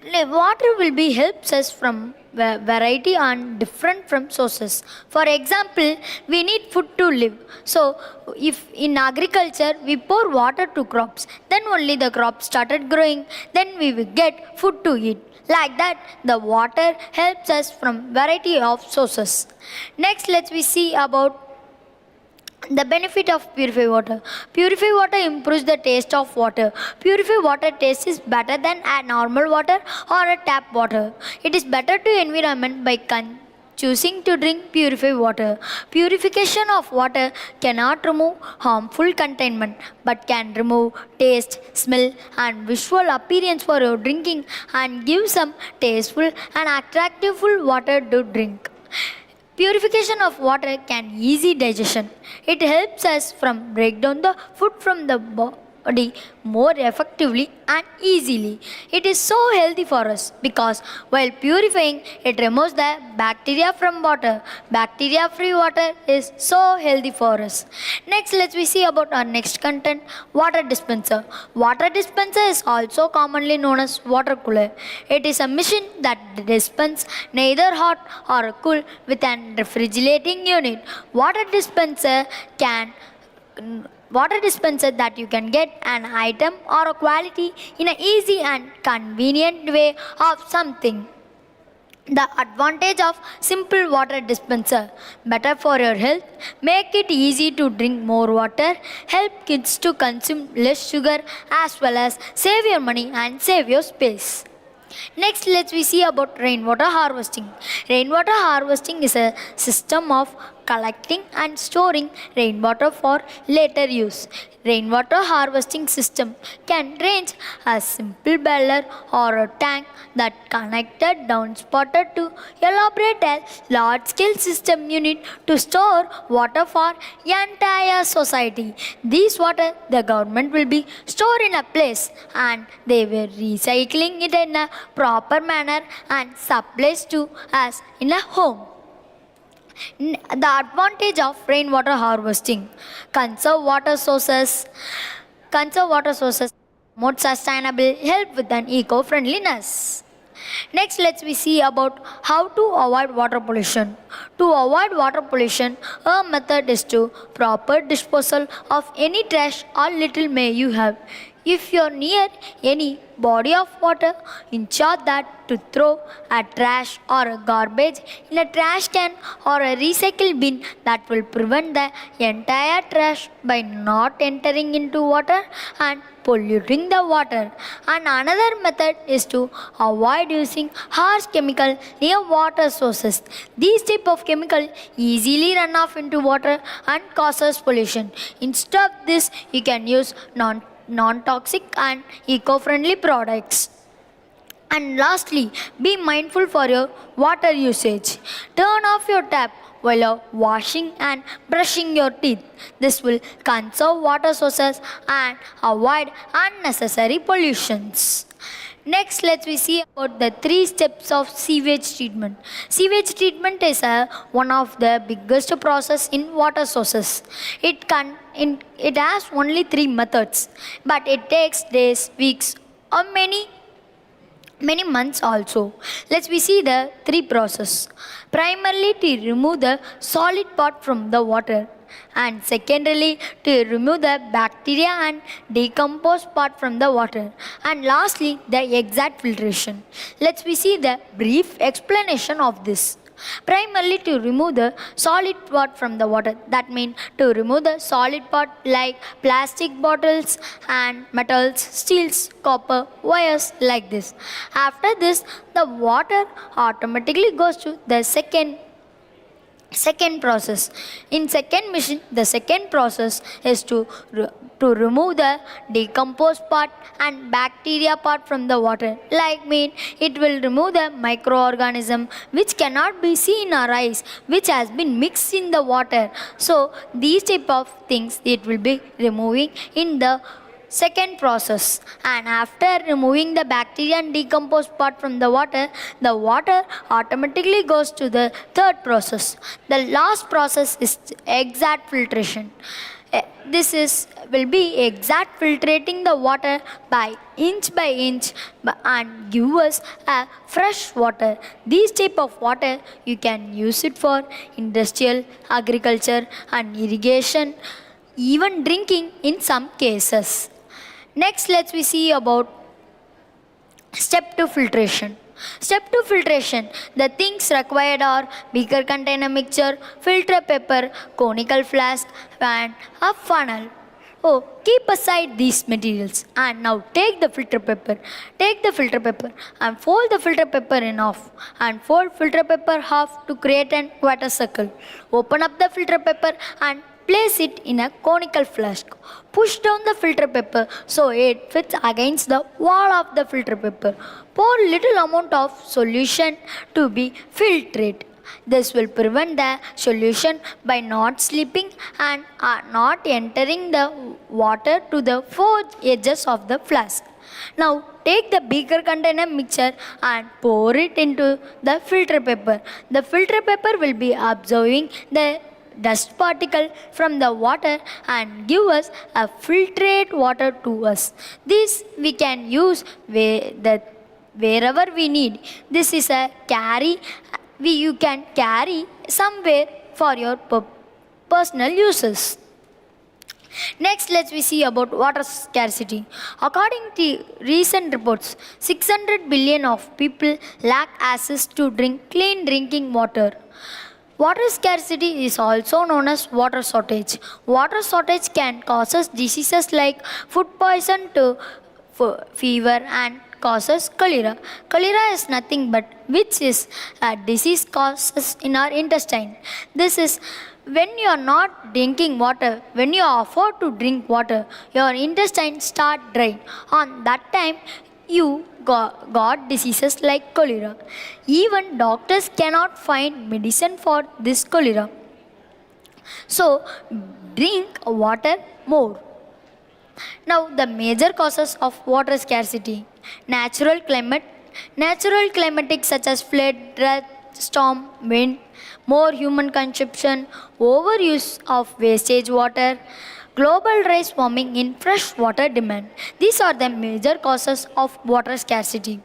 Water will be helps us from variety and different from sources. For example, we need food to live. So, if in agriculture we pour water to crops, then only the crops started growing. Then we will get food to eat. Like that, the water helps us from variety of sources. Next, let's we see about the benefit of purified water. Purified water improves the taste of water. Purified water taste is better than a normal water or a tap water. It is better to environment by choosing to drink purified water. Purification of water cannot remove harmful contaminant but can remove taste, smell and visual appearance for your drinking and give some tasteful and attractive water to drink. Purification of water can easy digestion. It helps us from break down the food from the body more effectively and easily. It is so healthy for us because while purifying, it removes the bacteria from water. Bacteria free water is so healthy for us. Next, let's we see about our next content, water dispenser. Water dispenser is also commonly known as water cooler. It is a machine that dispenses neither hot or cool with an refrigerating unit. Water dispenser that you can get an item or a quality in an easy and convenient way of something. The advantage of simple water dispenser: better for your health, make it easy to drink more water, help kids to consume less sugar, as well as save your money and save your space. Next, let's we see about rainwater harvesting. Rainwater harvesting is a system of collecting and storing rainwater for later use. Rainwater harvesting system can range a simple boiler or a tank that connected downspouter to elaborate a large-scale system unit to store water for entire society. This water the government will be stored in a place and they were recycling it in a proper manner and supplies to us in a home. The advantage of rainwater harvesting: conserve water sources. Conserve water sources, more sustainable, help with an eco-friendliness. Next, let's we see about how to avoid water pollution. To avoid water pollution, a method is to proper disposal of any trash or little may you have. If you're near any body of water, ensure that to throw a trash or a garbage in a trash can or a recycle bin that will prevent the entire trash by not entering into water and polluting the water. And another method is to avoid using harsh chemical near water sources. These type of chemical easily run off into water and causes pollution. Instead of this, you can use non-toxic and eco-friendly products. And lastly, be mindful for your water usage. Turn off your tap while you're washing and brushing your teeth. This will conserve water sources and avoid unnecessary pollutions. Next, let's we see about the 3 steps of sewage treatment. Sewage treatment is one of the biggest process in water sources. It has only 3 methods, but it takes days, weeks, or many months also. Let's we see the 3 process. Primarily to remove the solid part from the water. and secondarily to remove the bacteria and decomposed part from the water, and lastly the exact filtration. Let's we see the brief explanation of this. Primarily to remove the solid part from the water, that means to remove the solid part like plastic bottles and metals, steels, copper, wires like this. After this, the water automatically goes to the second process. In second machine, the second process is to remove the decomposed part and bacteria part from the water. Like mean it will remove the microorganism which cannot be seen in our eyes, which has been mixed in the water. So these type of things it will be removing in the second process. And after removing the bacteria and decomposed part from the water automatically goes to the third process. The last process is exact filtration. This will be exact filtrating the water by inch and give us a fresh water. These type of water you can use it for industrial, agriculture and irrigation, even drinking in some cases. Next, let's we see about step 2 filtration. Step 2 filtration. The things required are beaker container mixture, filter paper, conical flask and a funnel. Oh, keep aside these materials and now take the filter paper. Take the filter paper and fold the filter paper in half and fold filter paper half to create an quarter circle. Open up the filter paper and place it in a conical flask. Push down the filter paper so it fits against the wall of the filter paper. Pour little amount of solution to be filtrate. This will prevent the solution by not slipping and not entering the water to the four edges of the flask. Now take the beaker container mixture and pour it into the filter paper. The filter paper will be absorbing the dust particle from the water and give us a filtrate water to us. This we can use wherever we need. This is a carry. You can carry somewhere for your personal uses. Next, let's we see about water scarcity. According to recent reports, 600 billion of people lack access to clean drinking water. Water scarcity is also known as water shortage. Water shortage can cause diseases like food poison to fever and causes cholera. Cholera is nothing but which is a disease causes in our intestine. This is when you are not drinking water, when you afford to drink water, your intestine start drying. On that time, you got diseases like cholera. Even doctors cannot find medicine for this cholera. So, drink water more. Now, the major causes of water scarcity. Natural climatic such as flood, drought, storm, wind, more human consumption, overuse of wastage water, global rise warming in fresh water demand. These are the major causes of water scarcity.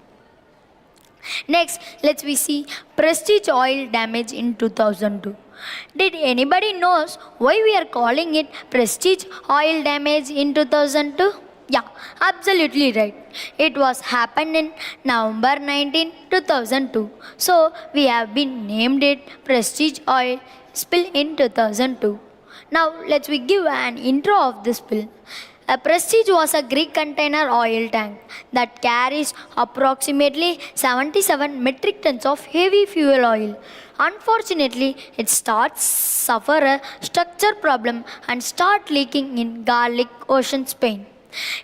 Next, let's we see Prestige oil damage in 2002. Did anybody knows why we are calling it Prestige oil damage in 2002? Yeah, absolutely right. It was happened in November 19, 2002. So we have been named it Prestige oil spill in 2002. Now let's we give an intro of this spill. A Prestige was a Greek container oil tank that carries approximately 77 metric tons of heavy fuel oil. Unfortunately, it starts suffer a structure problem and start leaking in Gallic Ocean, Spain.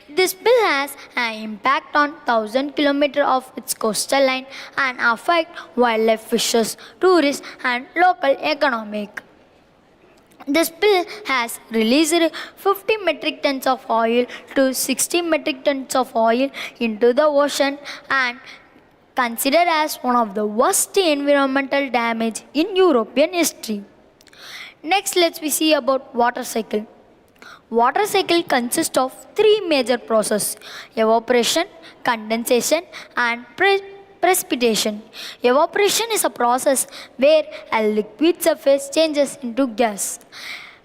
This spill has an impact on 1,000 kilometers of its coastal line and affect wildlife, fishes, tourists and local economic. The spill has released 50 metric tons of oil to 60 metric tons of oil into the ocean and considered as one of the worst environmental damage in European history. Next, let's we see about water cycle. Water cycle consists of three major processes: evaporation, condensation and precipitation. Evaporation is a process where a liquid surface changes into gas.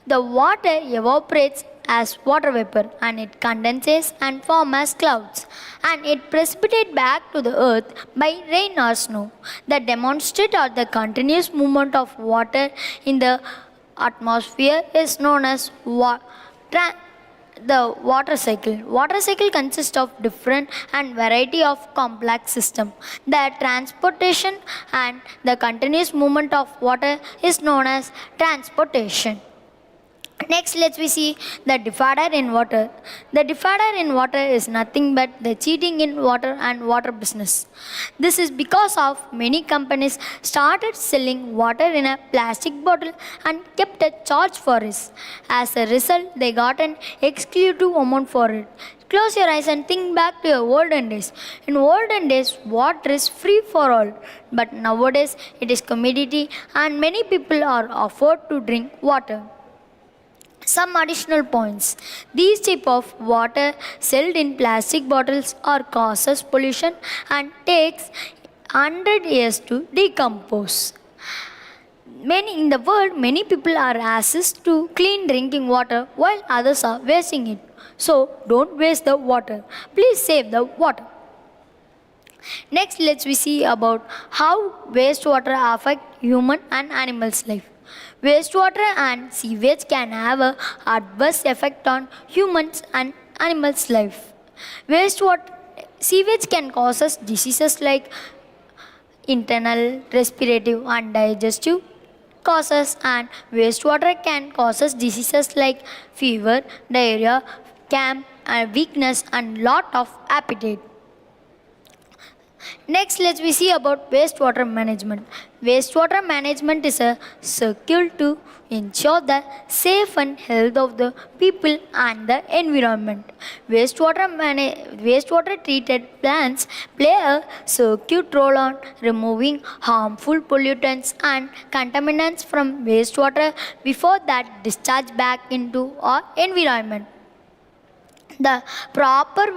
The water evaporates as water vapor and it condenses and forms as clouds and it precipitates back to the earth by rain or snow. The demonstrate or the continuous movement of water in the atmosphere is known as the water cycle. Water cycle consists of different and variety of complex system. The transportation and the continuous movement of water is known as transportation. Next, let's we see the divider in water. The divider in water is nothing but the cheating in water and water business. This is because of many companies started selling water in a plastic bottle and kept a charge for it. As a result, they got an exclusive amount for it. Close your eyes and think back to your olden days. In olden days, water is free for all. But nowadays, it is commodity and many people are afford to drink water. Some additional points. These type of water sold in plastic bottles or causes pollution and takes 100 years to decompose. In the world, many people are asked to clean drinking water while others are wasting it. So don't waste the water. Please save the water. Next, let's we see about how wastewater affect human and animals' life. Wastewater and sewage can have an adverse effect on humans and animals' life. Sewage can cause us diseases like internal, respiratory and digestive causes, and wastewater can cause us diseases like fever, diarrhea, cramp, and weakness and lot of appetite. Next, let's we see about wastewater management. Wastewater management is a circle to ensure the safe and health of the people and the environment. Wastewater treated plants play a circuit role on removing harmful pollutants and contaminants from wastewater before that discharge back into our environment. The proper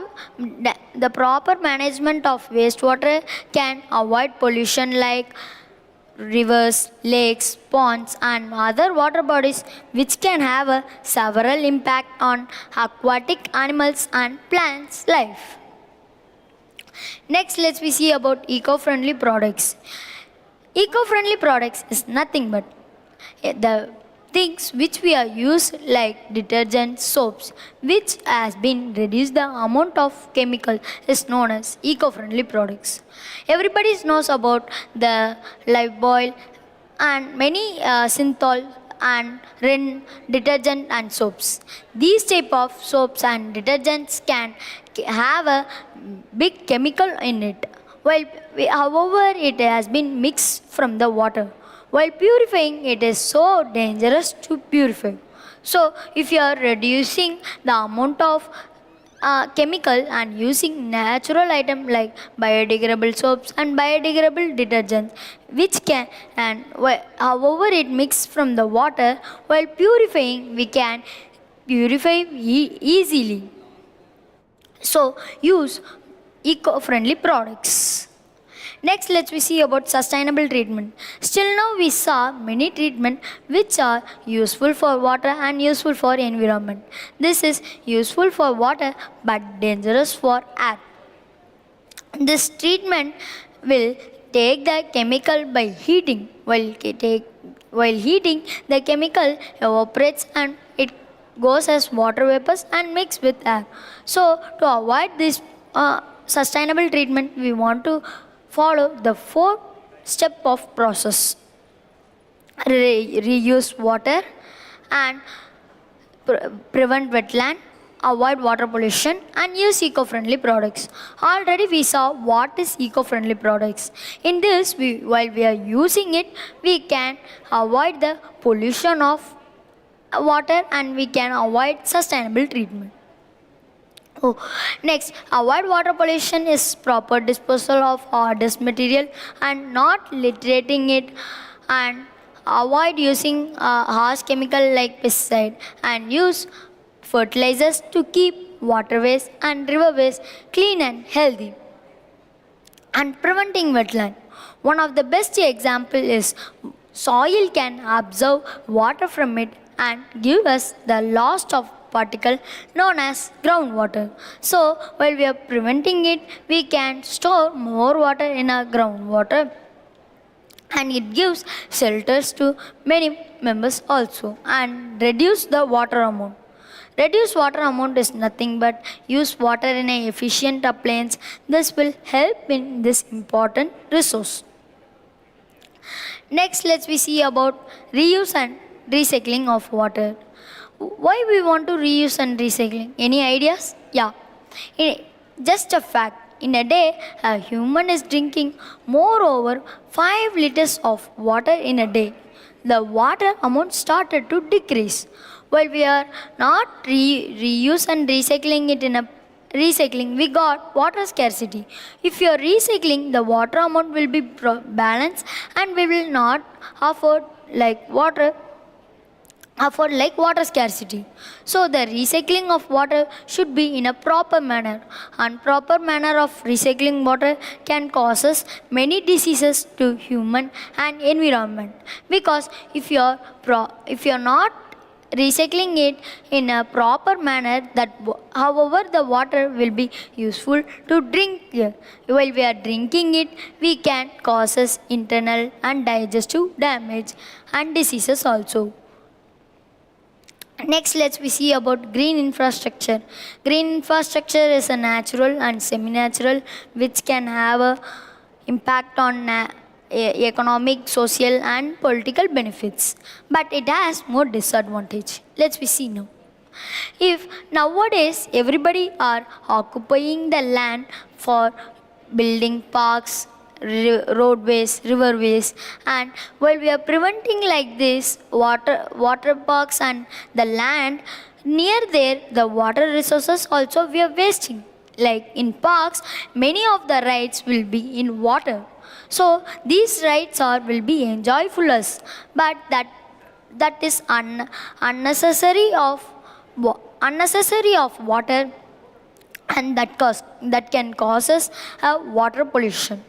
management of wastewater can avoid pollution like rivers, lakes, ponds and other water bodies which can have a several impact on aquatic animals and plants' life. Next, let's we see about eco-friendly products. Eco-friendly products is nothing but the things which we are used like detergent, soaps, which has been reduced the amount of chemical is known as eco-friendly products. Everybody knows about the Lifebuoy and many Synthol and Rin detergent and soaps. These type of soaps and detergents can have a big chemical in it. However, it has been mixed from the water. While purifying, it is so dangerous to purify. So, if you are reducing the amount of chemical and using natural item like biodegradable soaps and biodegradable detergents, which can however it mixes from the water, while purifying, we can purify easily. So, use eco-friendly products. Next, let's we see about sustainable treatment. Still now we saw many treatment which are useful for water and useful for environment. This is useful for water but dangerous for air. This treatment will take the chemical by heating. While heating, the chemical evaporates and it goes as water vapors and mix with air. So to avoid this sustainable treatment, we want to follow the 4-step of process. Reuse water and prevent wetland, avoid water pollution and use eco-friendly products. Already we saw what is eco-friendly products. In this, while we are using it, we can avoid the pollution of water and we can avoid sustainable treatment. Next, avoid water pollution is proper disposal of hazardous material and not littering it, and avoid using harsh chemical like pesticide and use fertilizers to keep waterways and riverways clean and healthy. And preventing wetland. One of the best example is soil can absorb water from it and give us the loss of particle known as groundwater. So, while we are preventing it, we can store more water in our groundwater, and it gives shelters to many members also and reduce the water amount. Reduce water amount is nothing but use water in an efficient appliance. This will help in this important resource. Next, let's we see about reuse and recycling of water. Why we want to reuse and recycling? Any ideas? Yeah. Just a fact. In a day, a human is drinking more over 5 liters of water in a day. The water amount started to decrease. While we are not reuse and recycling it in a recycling, we got water scarcity. If you are recycling, the water amount will be balanced, and we will not afford water scarcity. So the recycling of water should be in a proper manner. Improper manner of recycling water can cause us many diseases to human and environment, because if you are not recycling it in a proper manner, however the water will be useful to drink. While we are drinking it, we can cause us internal and digestive damage and diseases also. Next, let's we see about green infrastructure. Green infrastructure is a natural and semi-natural which can have a impact on economic, social and political benefits. But it has more disadvantage. Let's we see now. If nowadays everybody are occupying the land for building parks, roadways, riverways, and while we are preventing like this water parks and the land near there, the water resources also we are wasting. Like in parks, many of the rides will be in water. So these rides will be enjoyful, but that is unnecessary of water, and that can cause us water pollution.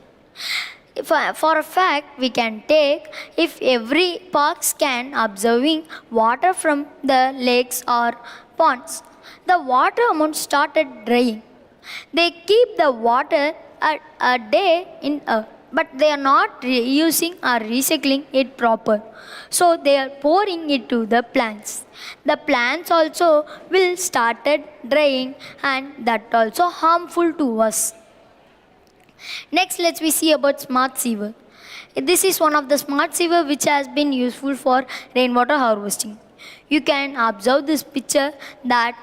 For a fact, we can take if every parks can observing water from the lakes or ponds, the water amount started drying. They keep the water a day but they are not reusing or recycling it proper. So they are pouring it to the plants. The plants also will started drying, and that also harmful to us. Next, let's we see about smart sewer. This is one of the smart sewer which has been useful for rainwater harvesting. You can observe this picture that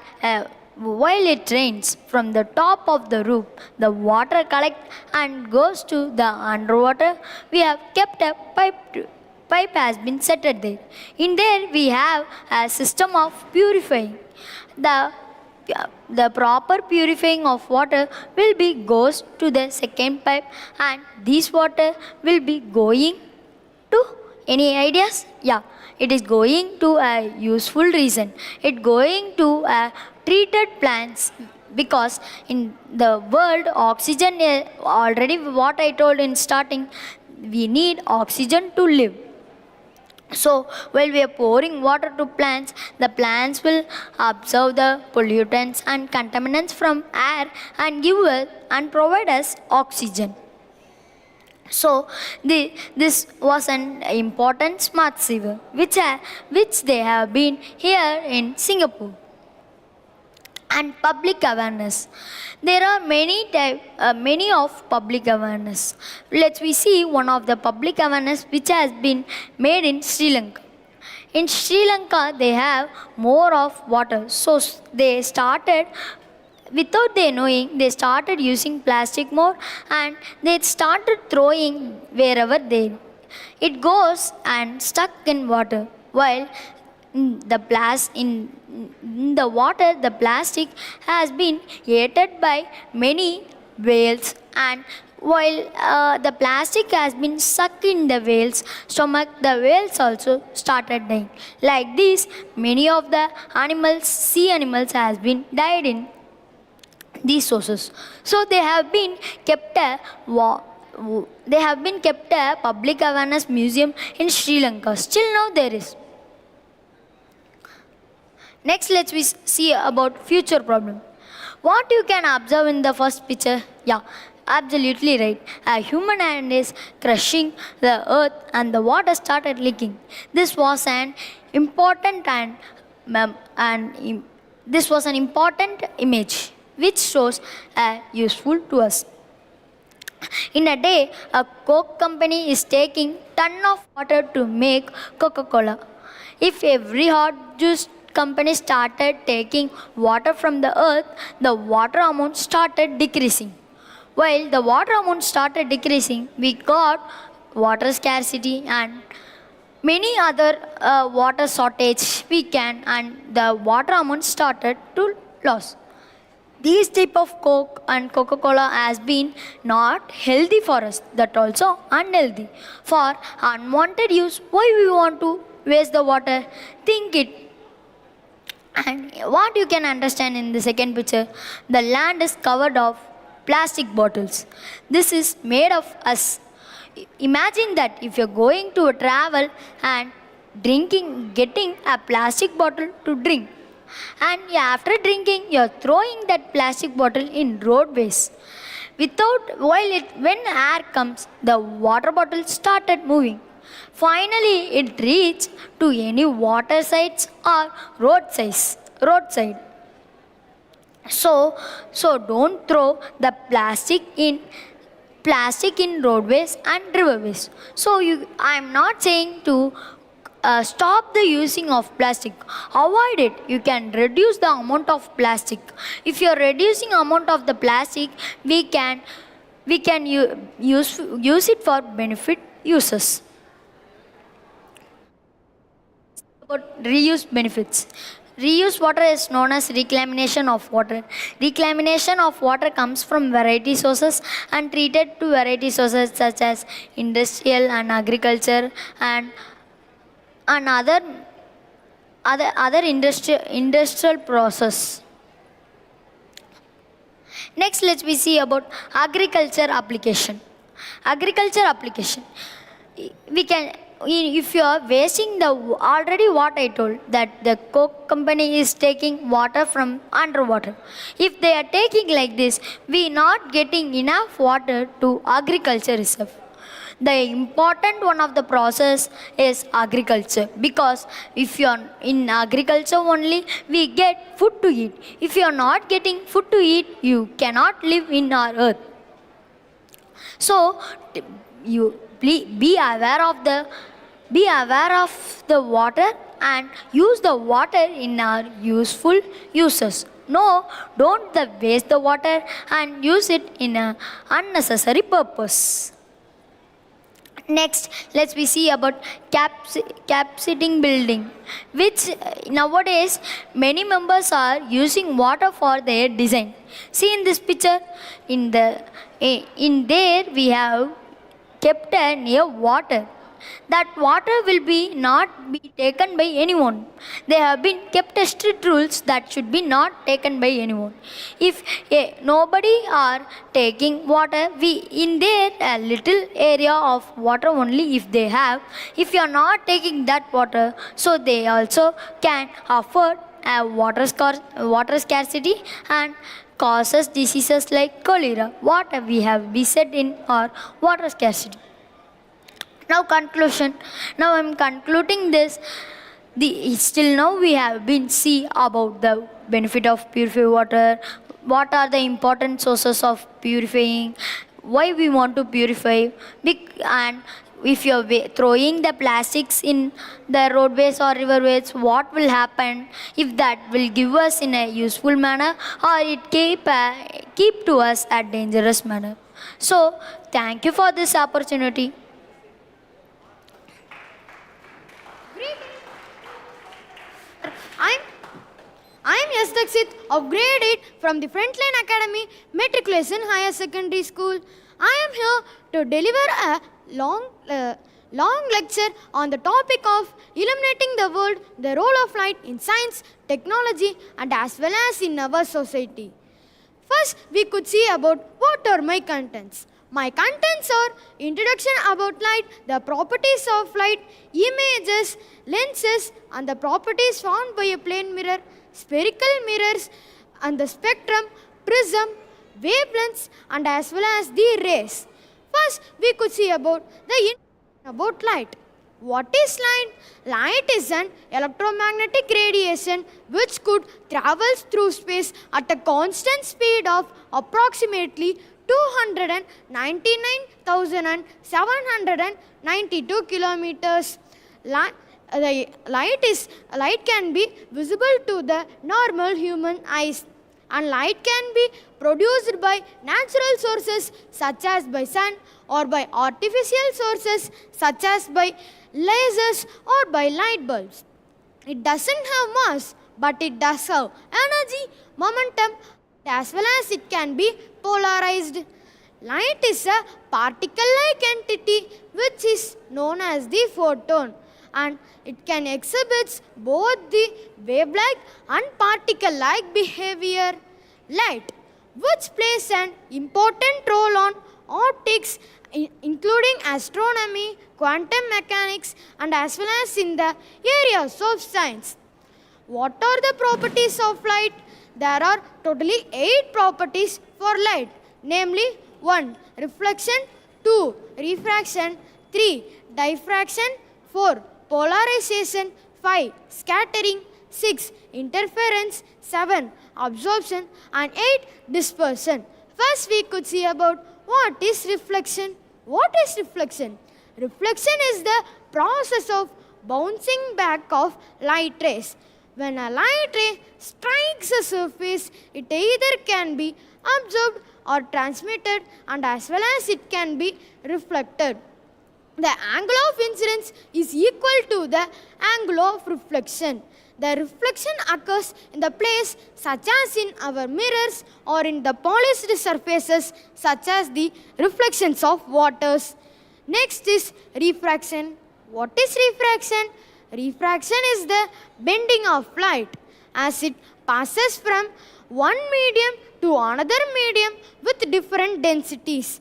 while it rains, from the top of the roof, the water collects and goes to the underwater. We have kept a pipe has been set there. In there, we have a system of purifying. The proper purifying of water will be goes to the second pipe, and this water will be going to any ideas? Yeah, it is going to a useful reason. It going to a treated plants, because in the world oxygen already what I told in starting, we need oxygen to live. So while we are pouring water to plants, the plants will absorb the pollutants and contaminants from air and give us and provide us oxygen. So this was an important smart sewer which they have been here in Singapore. And public awareness. There are many of public awareness. Let's we see one of the public awareness which has been made in Sri Lanka. In Sri Lanka, they have more of water. So they started, without they knowing, they started using plastic more, and they started throwing wherever it goes and stuck in water. While in the water, the plastic has been eaten by many whales, and while the plastic has been sucked in the whale's stomach, the whales also started dying. Like this, many of the animals, sea animals, has been died in these sources. So they have been kept a public awareness museum in Sri Lanka. Still now there is. Next, let's see about future problem. What you can observe in the first picture? Yeah, absolutely right. A human hand is crushing the earth and the water started leaking. This was an important this was an important image which shows useful to us. In a day, a Coke company is taking ton of water to make Coca-Cola. If every hot juice company started taking water from the earth, the water amount started decreasing. While the water amount started decreasing, we got water scarcity and many other water shortage and the water amount started to loss. These type of Coke and Coca-Cola has been not healthy for us, that also unhealthy. For unwanted use, why we want to waste the water? Think it. And what you can understand in the second picture, the land is covered of plastic bottles. This is made of us. Imagine that if you're going to a travel and getting a plastic bottle to drink. And after drinking, you're throwing that plastic bottle in roadways. When air comes, the water bottle started moving. Finally, it reached to any water sides or roadside. So don't throw the plastic in roadways and riverways. I am not saying to stop the using of plastic. Avoid it. You can reduce the amount of plastic. If you are reducing amount of the plastic, we can use it for benefit uses. About reuse benefits. Reuse water is known as reclamation of water. Reclamation of water comes from variety sources and treated to variety sources such as industrial and agriculture and other industrial process. Next, let's see about agriculture application. We can, if you are wasting already what I told, that the Coke company is taking water from underwater. If they are taking like this, we not getting enough water to agriculture itself. The important one of the process is agriculture, because if you are in agriculture only, we get food to eat. If you are not getting food to eat, you cannot live in our earth. So you be aware of the water and use the water in our useful uses. No, don't waste the water and use it in an unnecessary purpose. Next, let's see about capacity building, which nowadays many members are using water for their design. See in this picture, in there we have kept near water. That water will not be taken by anyone. There have been kept strict rules that should be not taken by anyone. If nobody are taking water, we in there a little area of water only if they have. If you are not taking that water, so they also can afford a water scarcity and causes diseases like cholera. What we have said in our water scarcity. Now conclusion. Now I am concluding this. Still now we have been see about the benefit of purified water. What are the important sources of purifying? Why we want to purify? And if you are throwing the plastics in the roadways or riverways, what will happen? If that will give us in a useful manner, or it keep to us a dangerous manner. So thank you for this opportunity. I'm S. Dakshit of grade 8 from the Frontline Academy Matriculation Higher Secondary School. I am here to deliver a long lecture on the topic of illuminating the world, the role of light in science, technology and as well as in our society. First, we could see about what are my contents. My contents are introduction about light, the properties of light, images, lenses, and the properties found by a plane mirror, spherical mirrors, and the spectrum, prism, wavelengths, and as well as the rays. First, we could see about about light. What is light? Light is an electromagnetic radiation which could travel through space at a constant speed of approximately 299,792 kilometers. Light can be visible to the normal human eyes, and light can be produced by natural sources such as by sun or by artificial sources such as by lasers or by light bulbs. It doesn't have mass, but it does have energy, momentum, as well as it can be polarized. Light is a particle-like entity which is known as the photon, and it can exhibit both the wave-like and particle-like behavior. Light, which plays an important role on optics, including astronomy, quantum mechanics, and as well as in the areas of science. What are the properties of light? There are totally 8 properties for light, namely 1. Reflection, 2. Refraction, 3. Diffraction, 4. Polarization, 5. Scattering, 6. Interference, 7. Absorption, and 8. Dispersion. First, we could see about what is reflection. What is reflection? Reflection is the process of bouncing back of light rays. When a light ray strikes a surface, it either can be absorbed or transmitted, and as well as it can be reflected. The angle of incidence is equal to the angle of reflection. The reflection occurs in the place such as in our mirrors or in the polished surfaces such as the reflections of waters. Next is refraction. What is refraction? Refraction is the bending of light as it passes from one medium to another medium with different densities.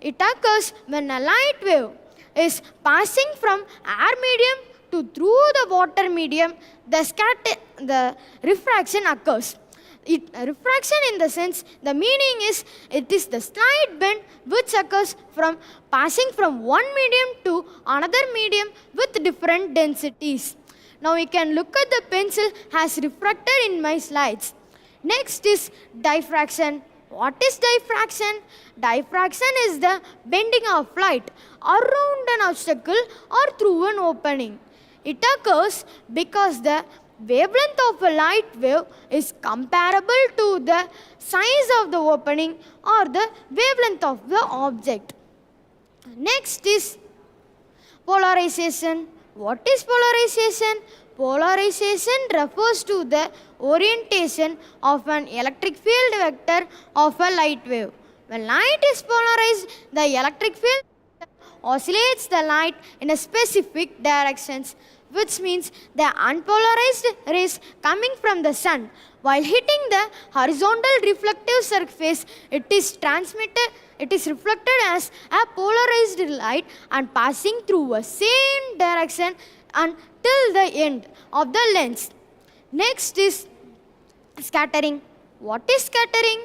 It occurs when a light wave is passing from air medium to through the water medium. The refraction occurs. Refraction in the sense, the meaning is it is the slight bend which occurs from passing from one medium to another medium with different densities. Now we can look at the pencil as refracted in my slides. Next is diffraction. What is diffraction? Diffraction is the bending of light around an obstacle or through an opening. It occurs because the wavelength of a light wave is comparable to the size of the opening or the wavelength of the object. Next is polarization. What is polarization? Polarization refers to the orientation of an electric field vector of a light wave. When light is polarized, the electric field oscillates the light in a specific directions, which means the unpolarized rays coming from the sun, while hitting the horizontal reflective surface, it is reflected as a polarized light and passing through a same direction until the end of the lens. Next is scattering. What is scattering?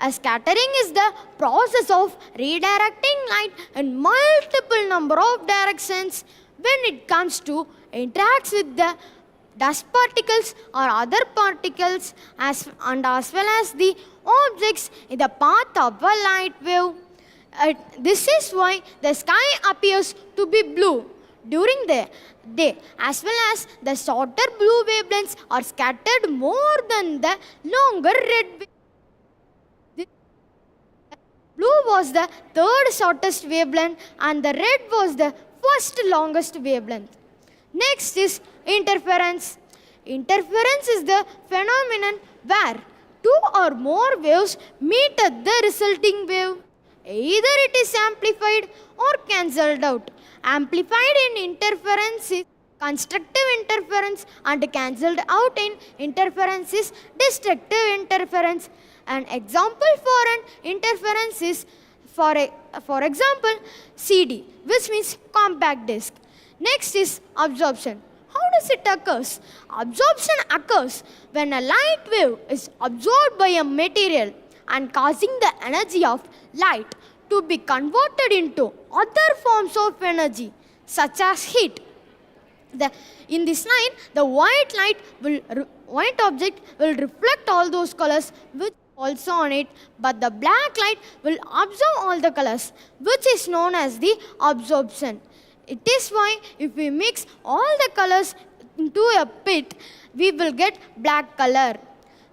A scattering is the process of redirecting light in multiple number of directions when it comes to interacts with the dust particles or other particles as well as the objects in the path of a light wave. This is why the sky appears to be blue during the day, as well as the shorter blue wavelengths are scattered more than the longer red wavelengths. Blue was the third shortest wavelength and the red was the first longest wavelength. Next is interference. Interference is the phenomenon where two or more waves meet at the resulting wave. Either it is amplified or cancelled out. Amplified in interference is constructive interference and cancelled out in interference is destructive interference. An example for an interference is, for example, CD, which means compact disc. Next is absorption. How does it occurs? Absorption occurs when a light wave is absorbed by a material and causing the energy of light to be converted into other forms of energy, such as heat. In this line, the white object will reflect all those colors which also on it, but the black light will absorb all the colors, which is known as the absorption. It is why if we mix all the colors into a pit, we will get black color.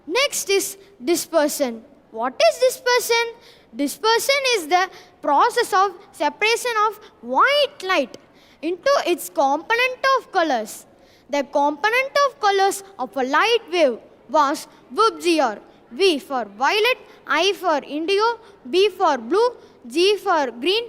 Next is dispersion. What is dispersion? Dispersion is the process of separation of white light into its component of colors. The component of colors of a light wave was VIBGYOR. V for violet, I for indigo, B for blue, G for green,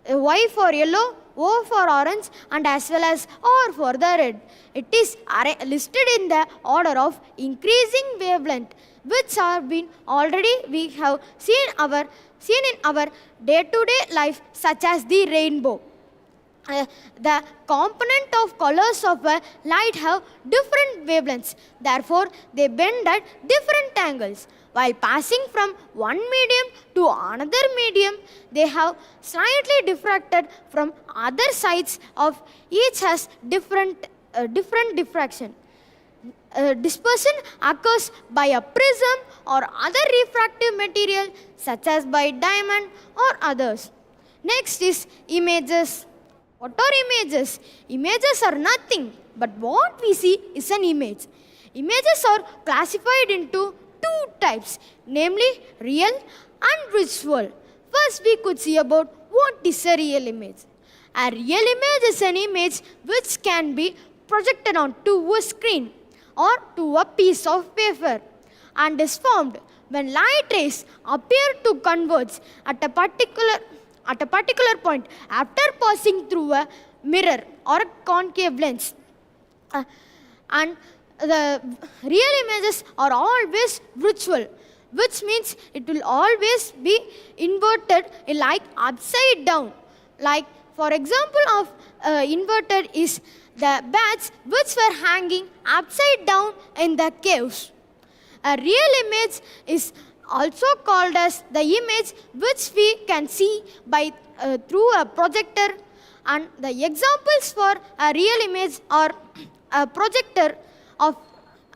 Y for yellow, O for orange, and as well as R for the red. It is listed in the order of increasing wavelength, which have been already we have seen in our day-to-day life, such as the rainbow. The component of colors of a light have different wavelengths. Therefore, they bend at different angles. While passing from one medium to another medium, they have slightly diffracted from other sides of each has different diffraction. Dispersion occurs by a prism or other refractive material such as by diamond or others. Next is images. What are images? Images are nothing, but what we see is an image. Images are classified into two types, namely real and virtual. First, we could see about what is a real image. A real image is an image which can be projected onto a screen or to a piece of paper and is formed when light rays appear to converge at a particular point after passing through a mirror or a concave lens. And the real images are always virtual, which means it will always be inverted like upside down. Like for example of inverted is the bats which were hanging upside down in the caves. A real image is also called as the image which we can see by through a projector, and the examples for a real image are a projector of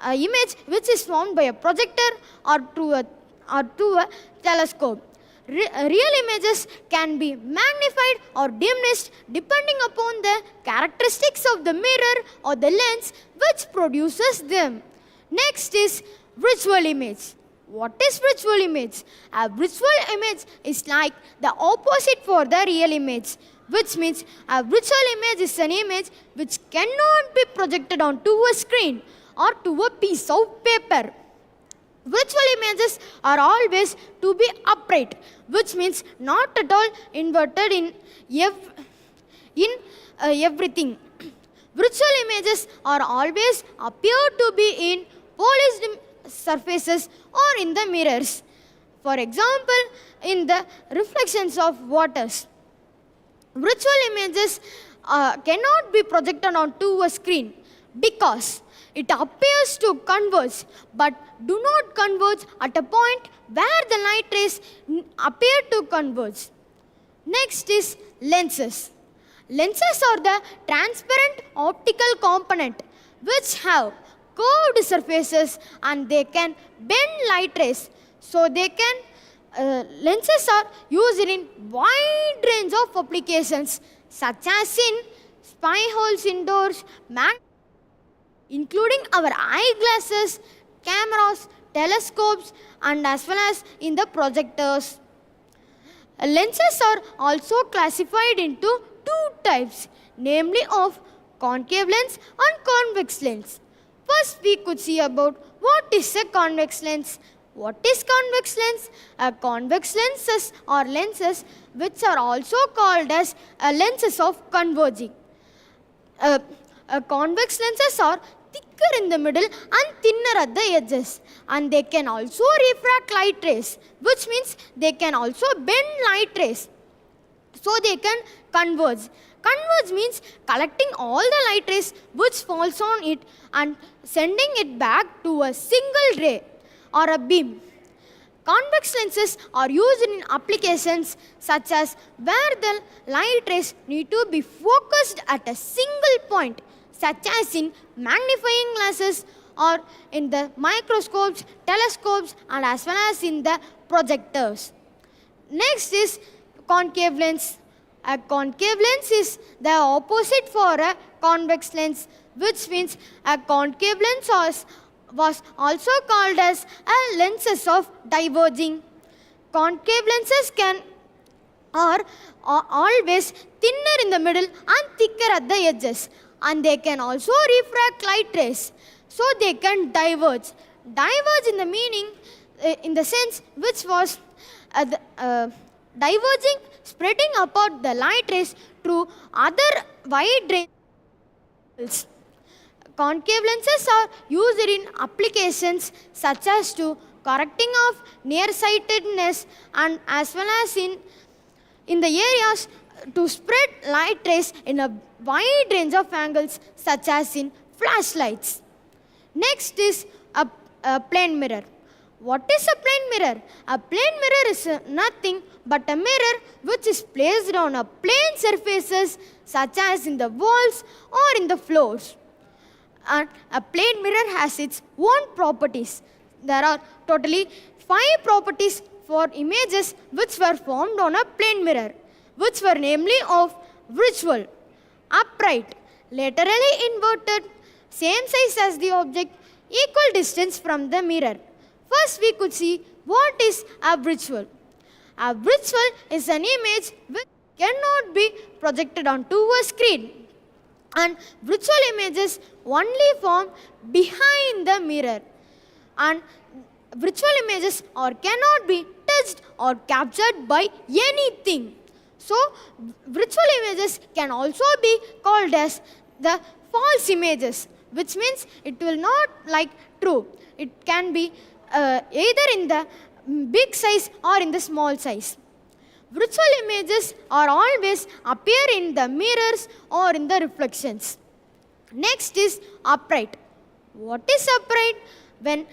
image which is formed by a projector or to a telescope. Real images can be magnified or diminished depending upon the characteristics of the mirror or the lens which produces them. Next is virtual image. What is virtual image? A virtual image is like the opposite for the real image, which means a virtual image is an image which cannot be projected onto a screen or to a piece of paper. Virtual images are always to be upright, which means not at all inverted in everything. Virtual images are always appear to be in polished surfaces or in the mirrors. For example, in the reflections of waters. Virtual images cannot be projected onto a screen because it appears to converge but do not converge at a point where the light rays appear to converge. Next is lenses. Lenses are the transparent optical component which have curved surfaces and they can bend light rays. So they can lenses are used in wide range of applications such as in spy holes indoors, including our eyeglasses, cameras, telescopes, and as well as in the projectors. Lenses are also classified into two types, namely of concave lens and convex lens. First, we could see about what is a convex lens. What is convex lens? Convex lenses are lenses which are also called as lenses of converging. Convex lenses are thicker in the middle and thinner at the edges. And they can also refract light rays, which means they can also bend light rays. So they can converge. Converge means collecting all the light rays which falls on it and sending it back to a single ray or a beam. Convex lenses are used in applications such as where the light rays need to be focused at a single point, such as in magnifying glasses or in the microscopes, telescopes, and as well as in the projectors. Next is concave lens. A concave lens is the opposite for a convex lens, which means a concave lens was also called as a lenses of diverging. Concave lenses are always thinner in the middle and thicker at the edges, and they can also refract light rays, so they can diverge. Diverge in the meaning, in the sense which was diverging, spreading apart the light rays through other wide range. Concave lenses are used in applications such as to correcting of nearsightedness and as well as in the areas to spread light rays in a wide range of angles such as in flashlights. Next is a plane mirror. What is a plane mirror? A plane mirror is nothing but a mirror which is placed on a plane surfaces such as in the walls or in the floors. And a plane mirror has its own properties. There are totally 5 properties for images which were formed on a plane mirror, which were namely of virtual, upright, laterally inverted, same size as the object, equal distance from the mirror. First we could see what is a virtual. A virtual is an image which cannot be projected onto a screen. And virtual images only form behind the mirror. And virtual images cannot be touched or captured by anything. So, virtual images can also be called as the false images, which means it will not like true. It can be either in the big size or in the small size. Virtual images are always appear in the mirrors or in the reflections. Next is upright. What is upright? When,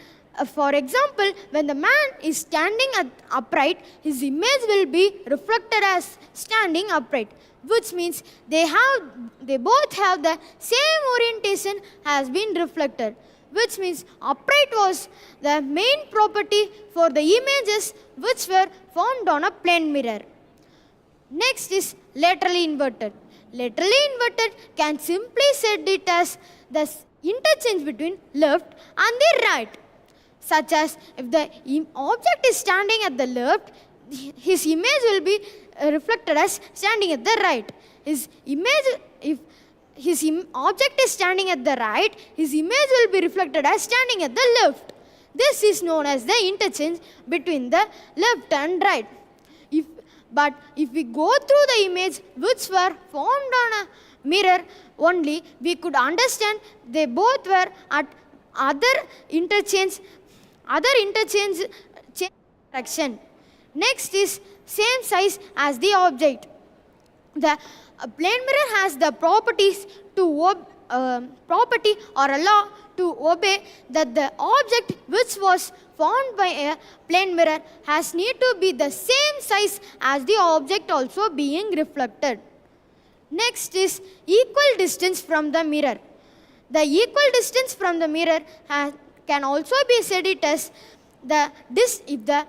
for example, when the man is standing upright, his image will be reflected as standing upright, which means they both have the same orientation has been reflected, which means upright was the main property for the images which were formed on a plane mirror. Next is laterally inverted. Laterally inverted can simply said it as the interchange between left and the right, such as if the object is standing at the left, his image will be reflected as standing at the right. If his object is standing at the right, his image will be reflected as standing at the left. This is known as the interchange between the left and right. But if we go through the image which were formed on a mirror only, we could understand they both were at other interchange direction. Next is same size as the object. The plane mirror has the property or a law to obey that the object which was formed by a plane mirror has need to be the same size as the object also being reflected. Next is equal distance from the mirror. The equal distance from the mirror can also be said it as if the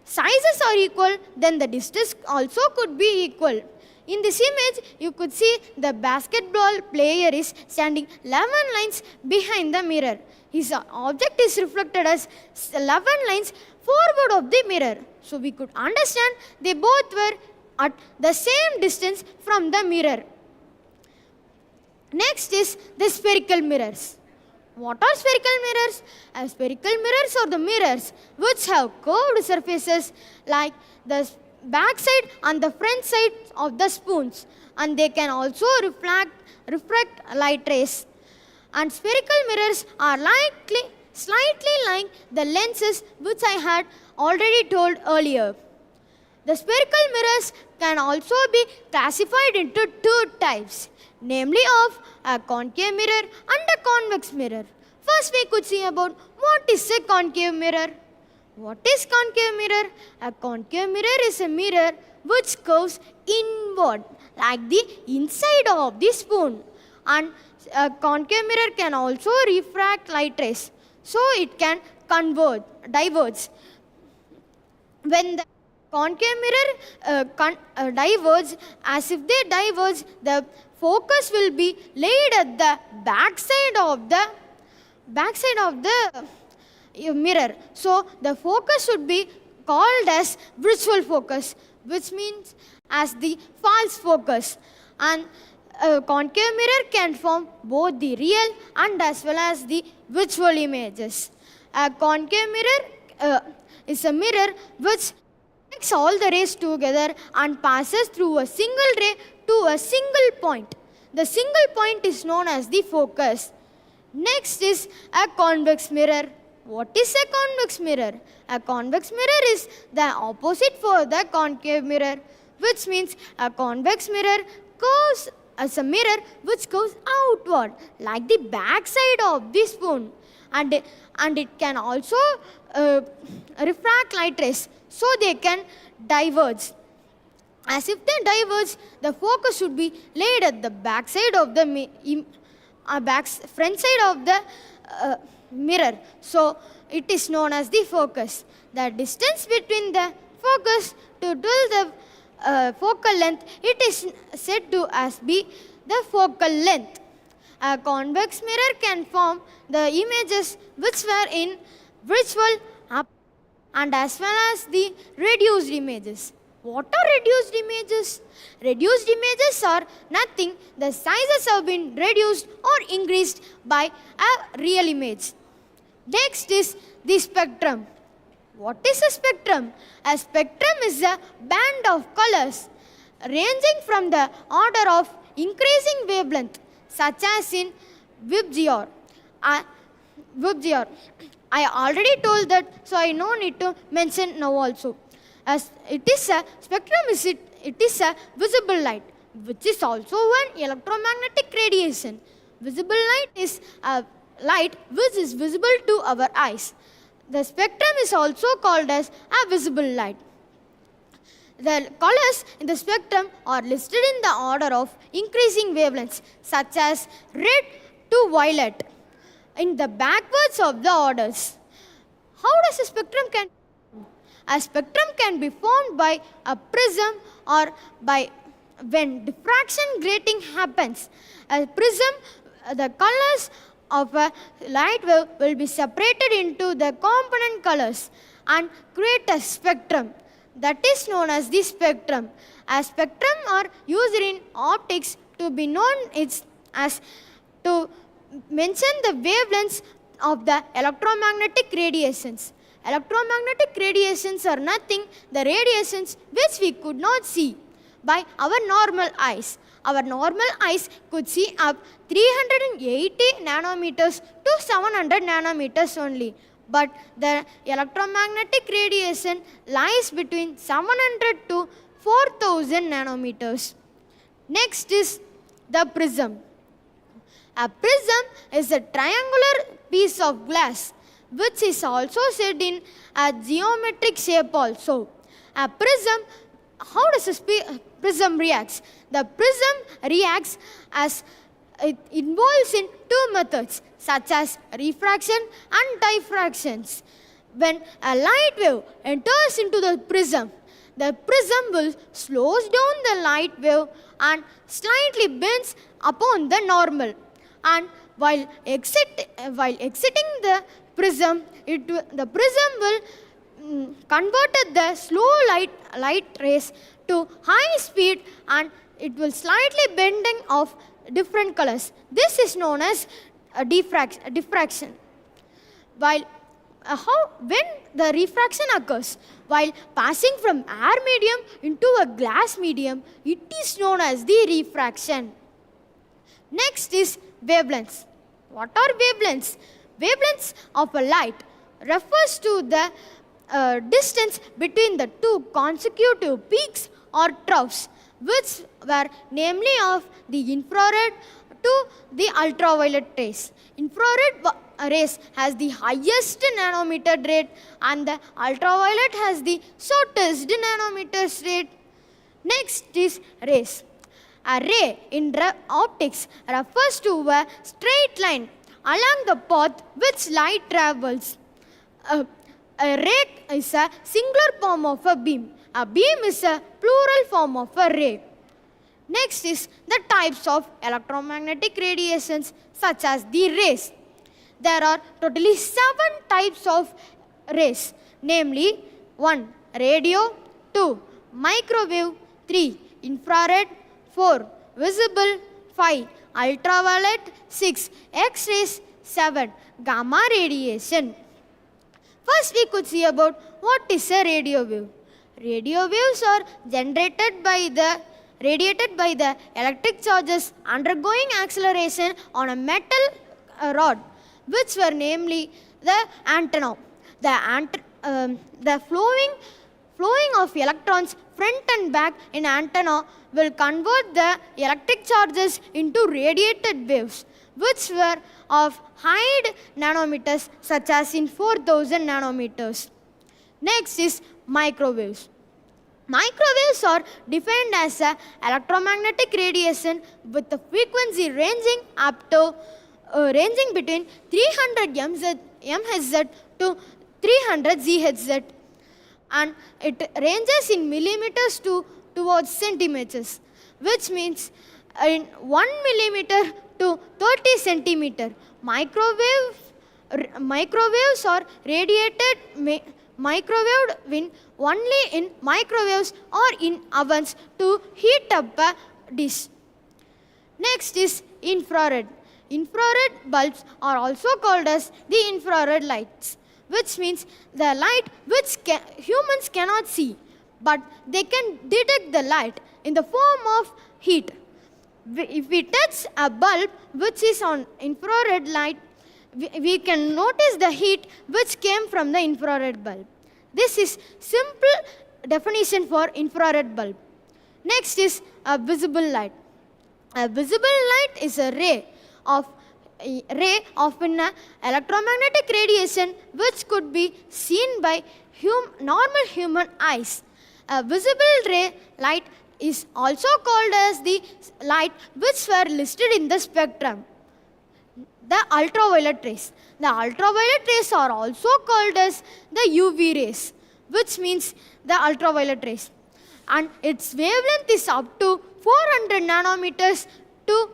sizes are equal, then the distance also could be equal. In this image, you could see the basketball player is standing 11 lines behind the mirror. His object is reflected as 11 lines forward of the mirror. So we could understand they both were at the same distance from the mirror. Next is the spherical mirrors. What are spherical mirrors? Spherical mirrors are the mirrors which have curved surfaces like the back side and the front side of the spoons, and they can also refract light rays. and spherical mirrors are slightly like the lenses which I had already told earlier. The spherical mirrors can also be classified into two types, namely of a concave mirror and a convex mirror. First, we could see about what is a concave mirror. What is concave mirror? A concave mirror is a mirror which curves inward like the inside of the spoon. And a concave mirror can also refract light rays, so it can diverge. When the concave mirror diverge, as if they diverge, the focus will be laid at the backside of the mirror. So the focus should be called as virtual focus, which means as the false focus. And a concave mirror can form both the real and as well as the virtual images. A concave mirror is a mirror which connects all the rays together and passes through a single ray to a single point. The single point is known as the focus. Next is a convex mirror. What is a convex mirror? A convex mirror is the opposite for the concave mirror, which means a convex mirror curves as a mirror which goes outward like the back side of the spoon, and it can also refract light rays, so they can diverge. As if they diverge, the focus should be laid at the back side of the front side of the mirror, so it is known as the focus. The distance between the focus to the focal length, it is said to as be the focal length. A convex mirror can form the images which were in virtual and as well as the reduced images. What are reduced images? Reduced images are nothing. The sizes have been reduced or increased by a real image. Next is the spectrum. What is a spectrum? A spectrum is a band of colors ranging from the order of increasing wavelength, such as in VIBGYOR. I already told that, so I no need to mention now also. As it is a spectrum, it is a visible light, which is also an electromagnetic radiation. Visible light is a light which is visible to our eyes. The spectrum is also called as a visible light. The colors in the spectrum are listed in the order of increasing wavelengths, such as red to violet, in the backwards of the orders. How does a spectrum can? A spectrum can be formed by a prism or by when diffraction grating happens. A prism, the colors of a light wave will be separated into the component colors and create a spectrum. That is known as the spectrum. A spectrum are used in optics to be known as to mention the wavelengths of the electromagnetic radiations. Electromagnetic radiations are nothing, the radiations which we could not see by our normal eyes. Our normal eyes could see up 380 nanometers to 700 nanometers only. But the electromagnetic radiation lies between 700 to 4000 nanometers. Next is the prism. A prism is a triangular piece of glass which is also set in a geometric shape also. A prism, how does a prism reacts? The prism reacts as it involves in two methods such as refraction and diffractions. When a light wave enters into the prism will slow down the light wave and slightly bends upon the normal. And while exiting the prism, the prism will convert the slow light rays to high speed and it will slightly bending of different colors. This is known as diffraction. When the refraction occurs while passing from air medium into a glass medium, it is known as the refraction. Next is wavelengths. What are wavelengths? Wavelengths of a light refers to the distance between the two consecutive peaks or troughs, which were namely of the infrared to the ultraviolet rays. Rays has the highest nanometer rate and the ultraviolet has the shortest nanometers rate. Next is rays. A ray in optics refers to a straight line along the path which light travels. A ray is a singular form of a beam. A beam is a plural form of a ray. Next is the types of electromagnetic radiations such as the rays. There are totally 7 types of rays, namely 1. Radio, 2. Microwave, 3. Infrared, 4. Visible, 5. Ultraviolet, 6. X-rays, 7. Gamma radiation. First we could see about what is a radio wave. Radio waves are radiated by the electric charges undergoing acceleration on a metal rod, which were namely the antenna. The flowing of electrons front and back in antenna will convert the electric charges into radiated waves, which were of high nanometers such as in 4000 nanometers. Next is microwaves. Microwaves are defined as a electromagnetic radiation with a frequency ranging between 300 MHz to 300 GHz, and it ranges in millimeters towards centimeters, which means in 1 millimeter to 30 centimeter. Microwaves are microwaved only in microwaves or in ovens to heat up a dish. Next is infrared. Infrared bulbs are also called as the infrared lights, which means the light which humans cannot see, but they can detect the light in the form of heat. If we touch a bulb which is on infrared light, we can notice the heat which came from the infrared bulb. This is simple definition for infrared bulb. Next is a visible light. A visible light is a ray of an electromagnetic radiation which could be seen by normal human eyes. A visible ray light is also called as the light which were listed in the spectrum. The ultraviolet rays. The ultraviolet rays are also called as the UV rays, which means the ultraviolet rays. And its wavelength is up to 400 nanometers to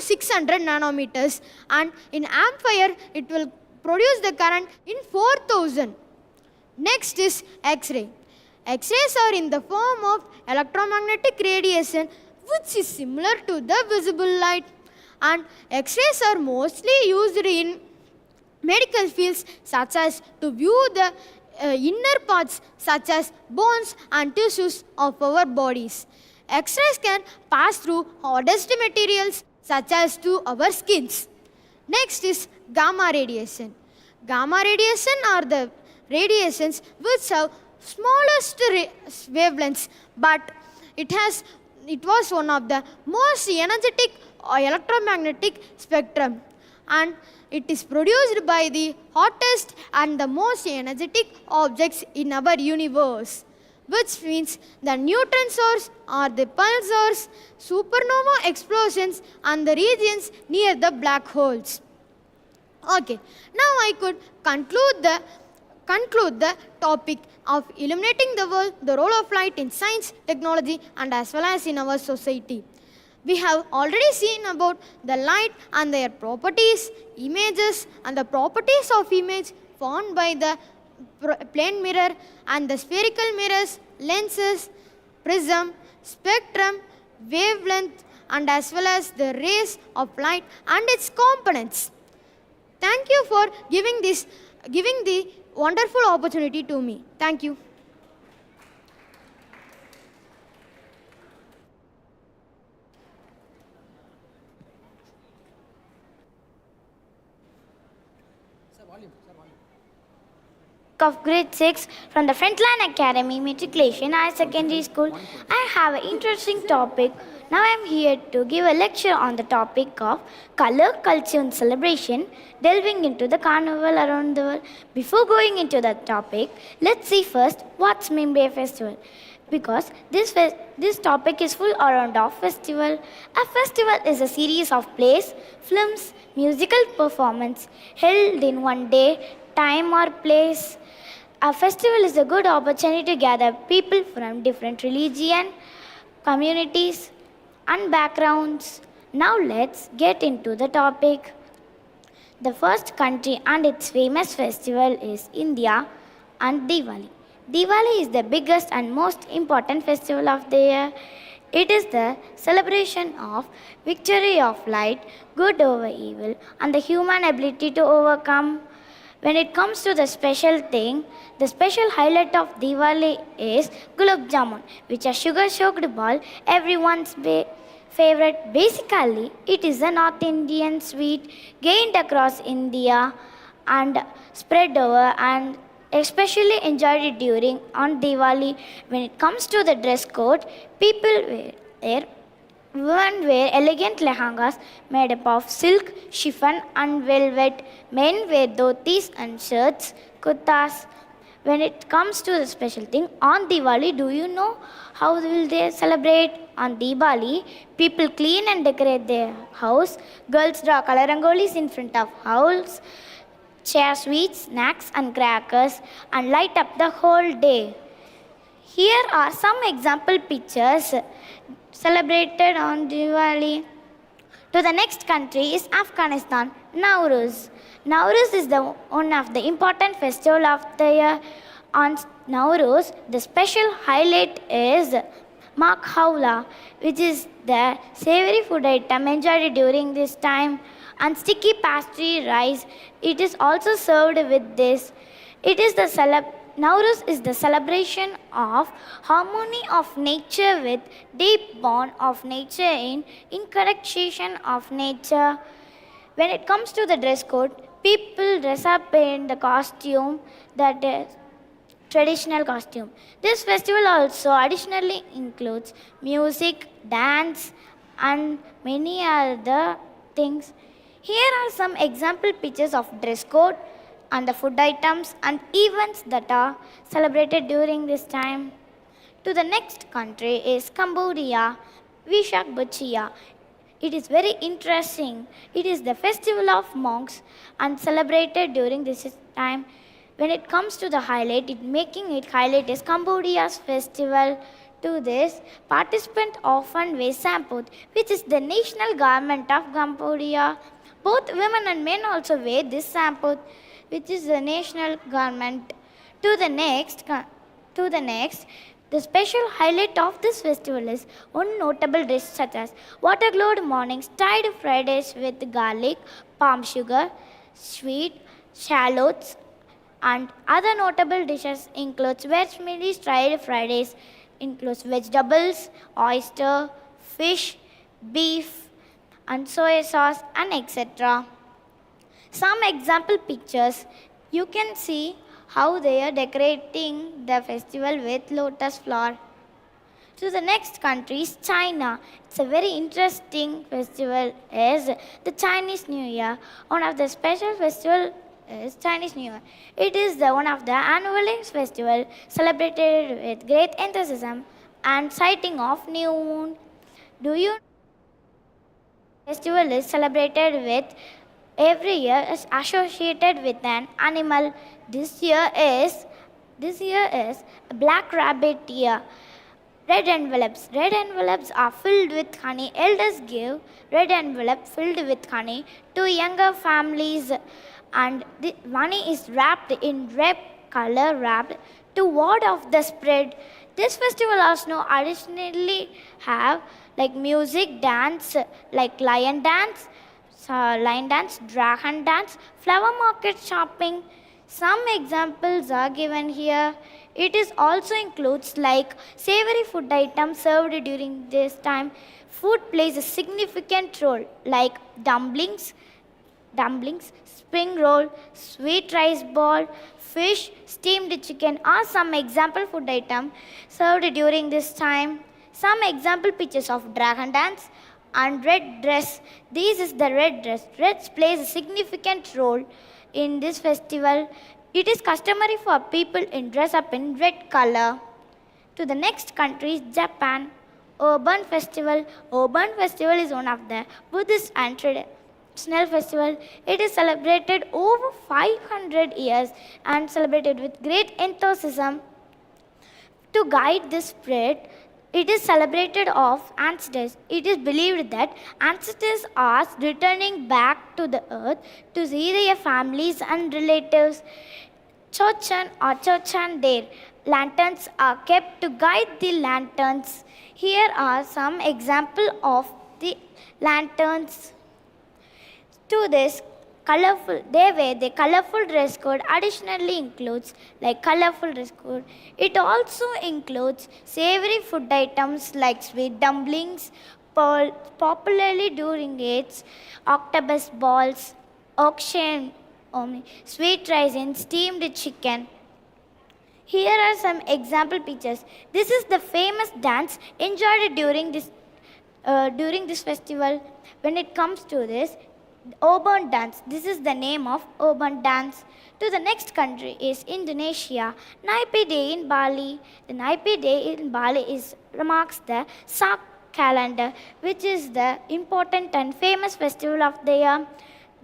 600 nanometers, and in ampere it will produce the current in 4000. Next is X-ray. X-rays are in the form of electromagnetic radiation which is similar to the visible light, and X-rays are mostly used in medical fields such as to view the inner parts such as bones and tissues of our bodies. X-rays can pass through hardest materials such as to our skins. Next is gamma radiation. Gamma radiation are the radiations which have smallest wavelengths, but it was one of the most energetic electromagnetic spectrum, and it is produced by the hottest and the most energetic objects in our universe, which means the neutron source or the pulsars, supernova explosions, and the regions near the black holes. Okay, now I could conclude the topic of illuminating the world, the role of light in science, technology, and as well as in our society. We have already seen about the light and their properties, images, and the properties of image formed by the plane mirror and the spherical mirrors, lenses, prism, spectrum, wavelength, and as well as the rays of light and its components. Thank you for giving the wonderful opportunity to me. Thank you. Of grade 6 from the Frontline Academy Matriculation Higher Secondary School. I have an interesting topic. Now I am here to give a lecture on the topic of color, culture and celebration, delving into the carnival around the world. Before going into that topic, let's see first what's meant by a festival. Because this topic is full around of festival. A festival is a series of plays, films, musical performance held in one day, time or place. A festival is a good opportunity to gather people from different religion, communities, and backgrounds. Now let's get into the topic. The first country and its famous festival is India and Diwali. Diwali is the biggest and most important festival of the year. It is the celebration of victory of light, good over evil, and the human ability to overcome. When it comes to the special thing, the special highlight of Diwali is Gulab Jamun, which is sugar-soaked ball, everyone's favorite. Basically, it is a North Indian sweet gained across India and spread over and especially enjoyed during on Diwali. When it comes to the dress code, women wear elegant lehengas made up of silk, chiffon and velvet. Men wear dhotis and shirts, kurtas. When it comes to the special thing, on Diwali, do you know how will they celebrate? On Diwali, people clean and decorate their house. Girls draw color rangolis in front of house, share sweets, snacks and crackers and light up the whole day. Here are some example pictures celebrated on Diwali. To the next country is Afghanistan, Nowruz. Nowruz is one of the important festival of the year. On Nowruz, the special highlight is Mak Haula, which is the savory food item enjoyed during this time, and sticky pastry rice. It is also served with this. Nowruz is the celebration of harmony of nature with deep bond of nature in incorrection of nature. When it comes to the dress code, people dress up in the costume that is traditional costume. This festival also additionally includes music, dance and many other things. Here are some example pictures of dress code and the food items and events that are celebrated during this time. To the next country is Cambodia, Vishak Bachia. It is very interesting. It is the festival of monks and celebrated during this time. When it comes to the highlight, making it highlight is Cambodia's festival. To this, participants often wear samput, which is the national garment of Cambodia. Both women and men also wear this samput, which is the national garment. To the next, the special highlight of this festival is one notable dish such as water-glowed mornings, tied fried rice with garlic, palm sugar, sweet, shallots, and other notable dishes includes veg fried rice, includes vegetables, oyster, fish, beef, and soy sauce, and etc. Some example pictures, you can see how they are decorating the festival with lotus flower. To the next country is China. It's a very interesting festival is the Chinese New Year. One of the special festival is Chinese New Year. It is one of the annual festival celebrated with great enthusiasm and sighting of new moon. Do you festival is celebrated with every year is associated with an animal. This year is Black Rabbit year. Red envelopes. Red envelopes are filled with honey. Elders give red envelope filled with honey to younger families, and the money is wrapped in red color wrapped to ward off the spread. This festival also additionally have like music, dance, like lion dance, dragon dance, flower market shopping. Some examples are given here. It is also includes like savory food items served during this time. Food plays a significant role like dumplings, dumplings, spring roll, sweet rice ball, fish, steamed chicken are some example food items served during this time. Some example pictures of dragon dance and red dress. This is the red dress. Red plays a significant role in this festival. It is customary for people to dress up in red color. To the next country is Japan. Urban Festival. Urban Festival is one of the Buddhist and traditional festival. It is celebrated over 500 years and celebrated with great enthusiasm. To guide this spirit, it is celebrated of ancestors. It is believed that ancestors are returning back to the earth to see their families and relatives. Chochan or Chochan Day. Lanterns are kept to guide the lanterns. Here are some examples of the lanterns. To this colorful, they wear the colorful dress code additionally includes like colorful dress code. It also includes savory food items like sweet dumplings, popularly during its octopus balls, auction, sweet rice and steamed chicken. Here are some example pictures. This is the famous dance enjoyed during this festival. When it comes to this, urban dance. This is the name of urban dance. To the next country is Indonesia. Nyepi Day in Bali. The Nyepi Day in Bali marks the Sak calendar, which is the important and famous festival of the year.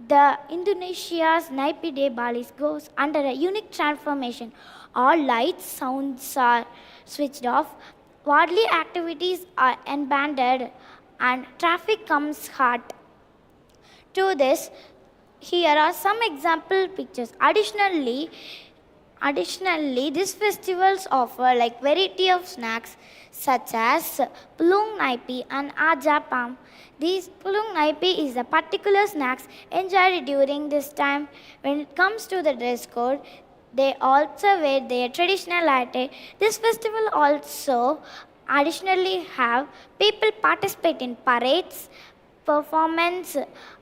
The Indonesia's Nyepi Day Bali goes under a unique transformation. All lights, sounds are switched off, worldly activities are abandoned, and traffic comes hard. To this, here are some example pictures. Additionally, these festivals offer like variety of snacks such as pulung naipi and ajapam. These pulung naipi is a particular snacks enjoyed during this time. When it comes to the dress code, they also wear their traditional attire. This festival also additionally have people participate in parades, performance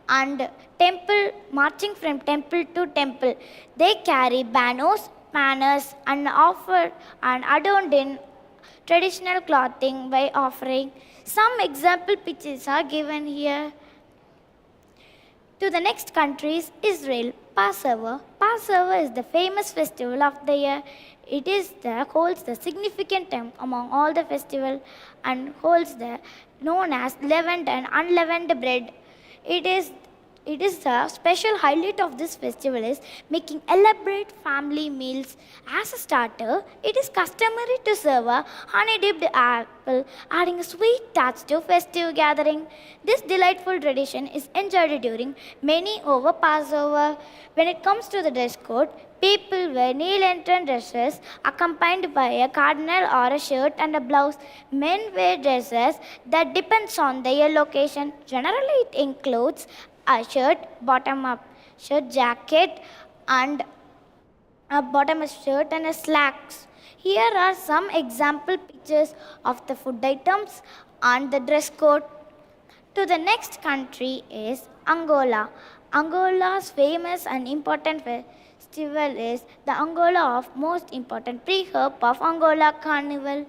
and temple marching from temple to temple. They carry banners and offer and adorned in traditional clothing by offering. Some example pictures are given here. To the next country is Israel. Passover. Passover is the famous festival of the year. It holds the significant time among all the festival and holds the known as leavened and unleavened bread. It is the special highlight of this festival is making elaborate family meals. As a starter, it is customary to serve a honey-dipped apple, adding a sweet touch to festive gathering. This delightful tradition is enjoyed during many over Passover. When it comes to the dress code, people wear knee-length dresses accompanied by a cardinal or a shirt and a blouse. Men wear dresses that depends on their location. Generally, it includes a shirt, bottom-up shirt, jacket, and a bottom-up shirt and a slacks. Here are some example pictures of the food items and the dress code. To the next country is Angola. Angola's famous and important festival is the Angola of most important pre-herb of Angola Carnival.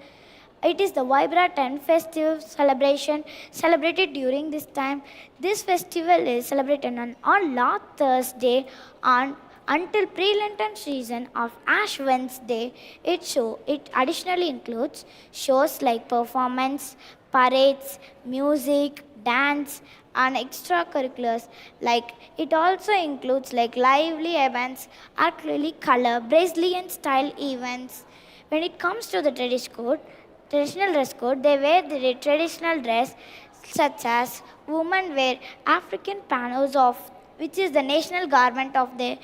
It is the vibrant and festive celebration celebrated during this time. This festival is celebrated on Lord Thursday until pre-Lenten season of Ash Wednesday. It additionally includes shows like performance, parades, music, dance, and extracurriculars. Like it also includes like lively events, acrylic color, Brazilian style events. When it comes to the traditional dress code, they wear the traditional dress such as women wear African panos of which is the national garment of the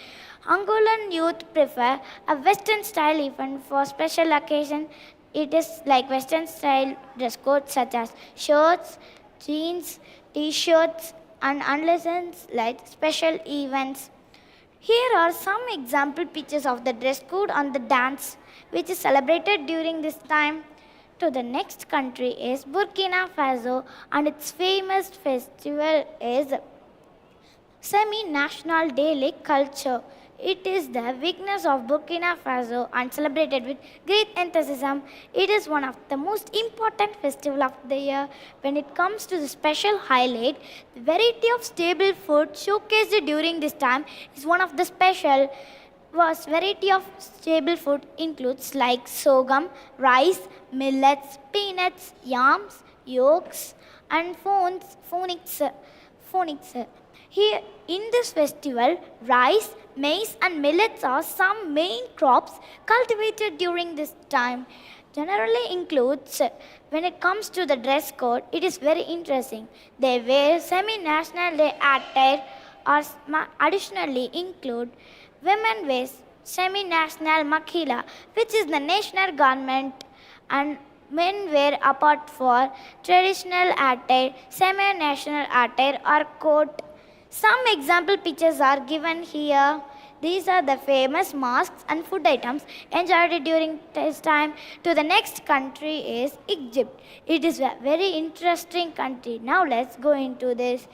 Angolan youth prefer a western style event for special occasion. It is like western style dress code such as shirts, jeans, t-shirts and unless like special events. Here are some example pictures of the dress code and the dance which is celebrated during this time. To the next country is Burkina Faso and its famous festival is Semi-national day like culture. It is the weakness of Burkina Faso and celebrated with great enthusiasm. It is one of the most important festival of the year. When it comes to the special highlight, the variety of stable food showcased during this time is one of the special. Was variety of stable food includes like sorghum, rice, millets, peanuts, yams, yolks, and phonics. Here in this festival, rice, maize, and millets are some main crops cultivated during this time. Generally includes when it comes to the dress code, it is very interesting. They wear semi-national day attire or additionally include women wear semi-national makhila, which is the national garment, and men wear apart for traditional attire, semi-national attire or coat. Some example pictures are given here. These are the famous masks and food items enjoyed during this time. To the next country is Egypt. It is a very interesting country. Now let's go into this.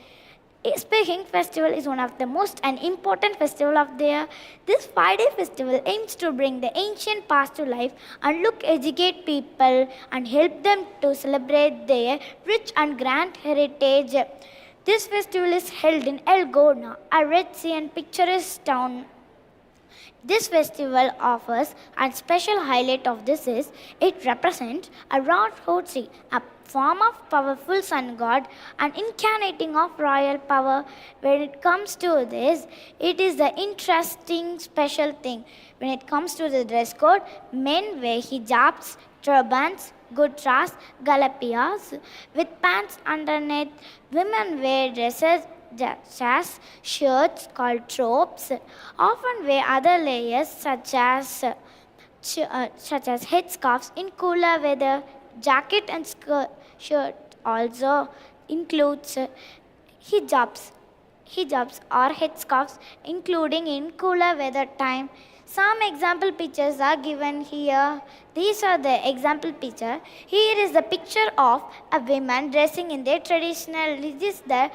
Speaking festival is one of the most and important festival of the year. This 5-day festival aims to bring the ancient past to life and educate people and help them to celebrate their rich and grand heritage. This festival is held in El Gorna, a red sea and picturesque town. This festival offers, and special highlight of this is, it represents a Rod Hotsi, a form of powerful sun god and incarnating of royal power. When it comes to this, it is the interesting special thing. When it comes to the dress code, men wear hijabs, turbans, gutras, galapias with pants underneath. Women wear dresses such as shirts called tropes, often wear other layers such as headscarves in cooler weather. Jacket and shirt also includes hijabs or headscarves, including in cooler weather time. Some example pictures are given here. These are the example picture. Here is the picture of a woman dressing in their traditional. This is the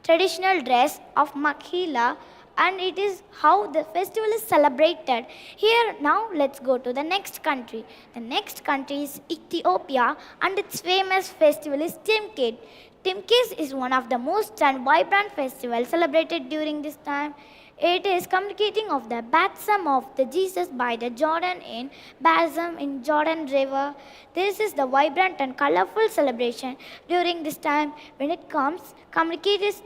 traditional dress of Makhila, and it is how the festival is celebrated. Here now let's go to the next country. The next country is Ethiopia, and its famous festival is Timkit. Timkit is one of the most and vibrant festivals celebrated during this time. It is communicating of the baptism of the Jesus by the Jordan in baptism in Jordan River. This is the vibrant and colorful celebration during this time. When it communicates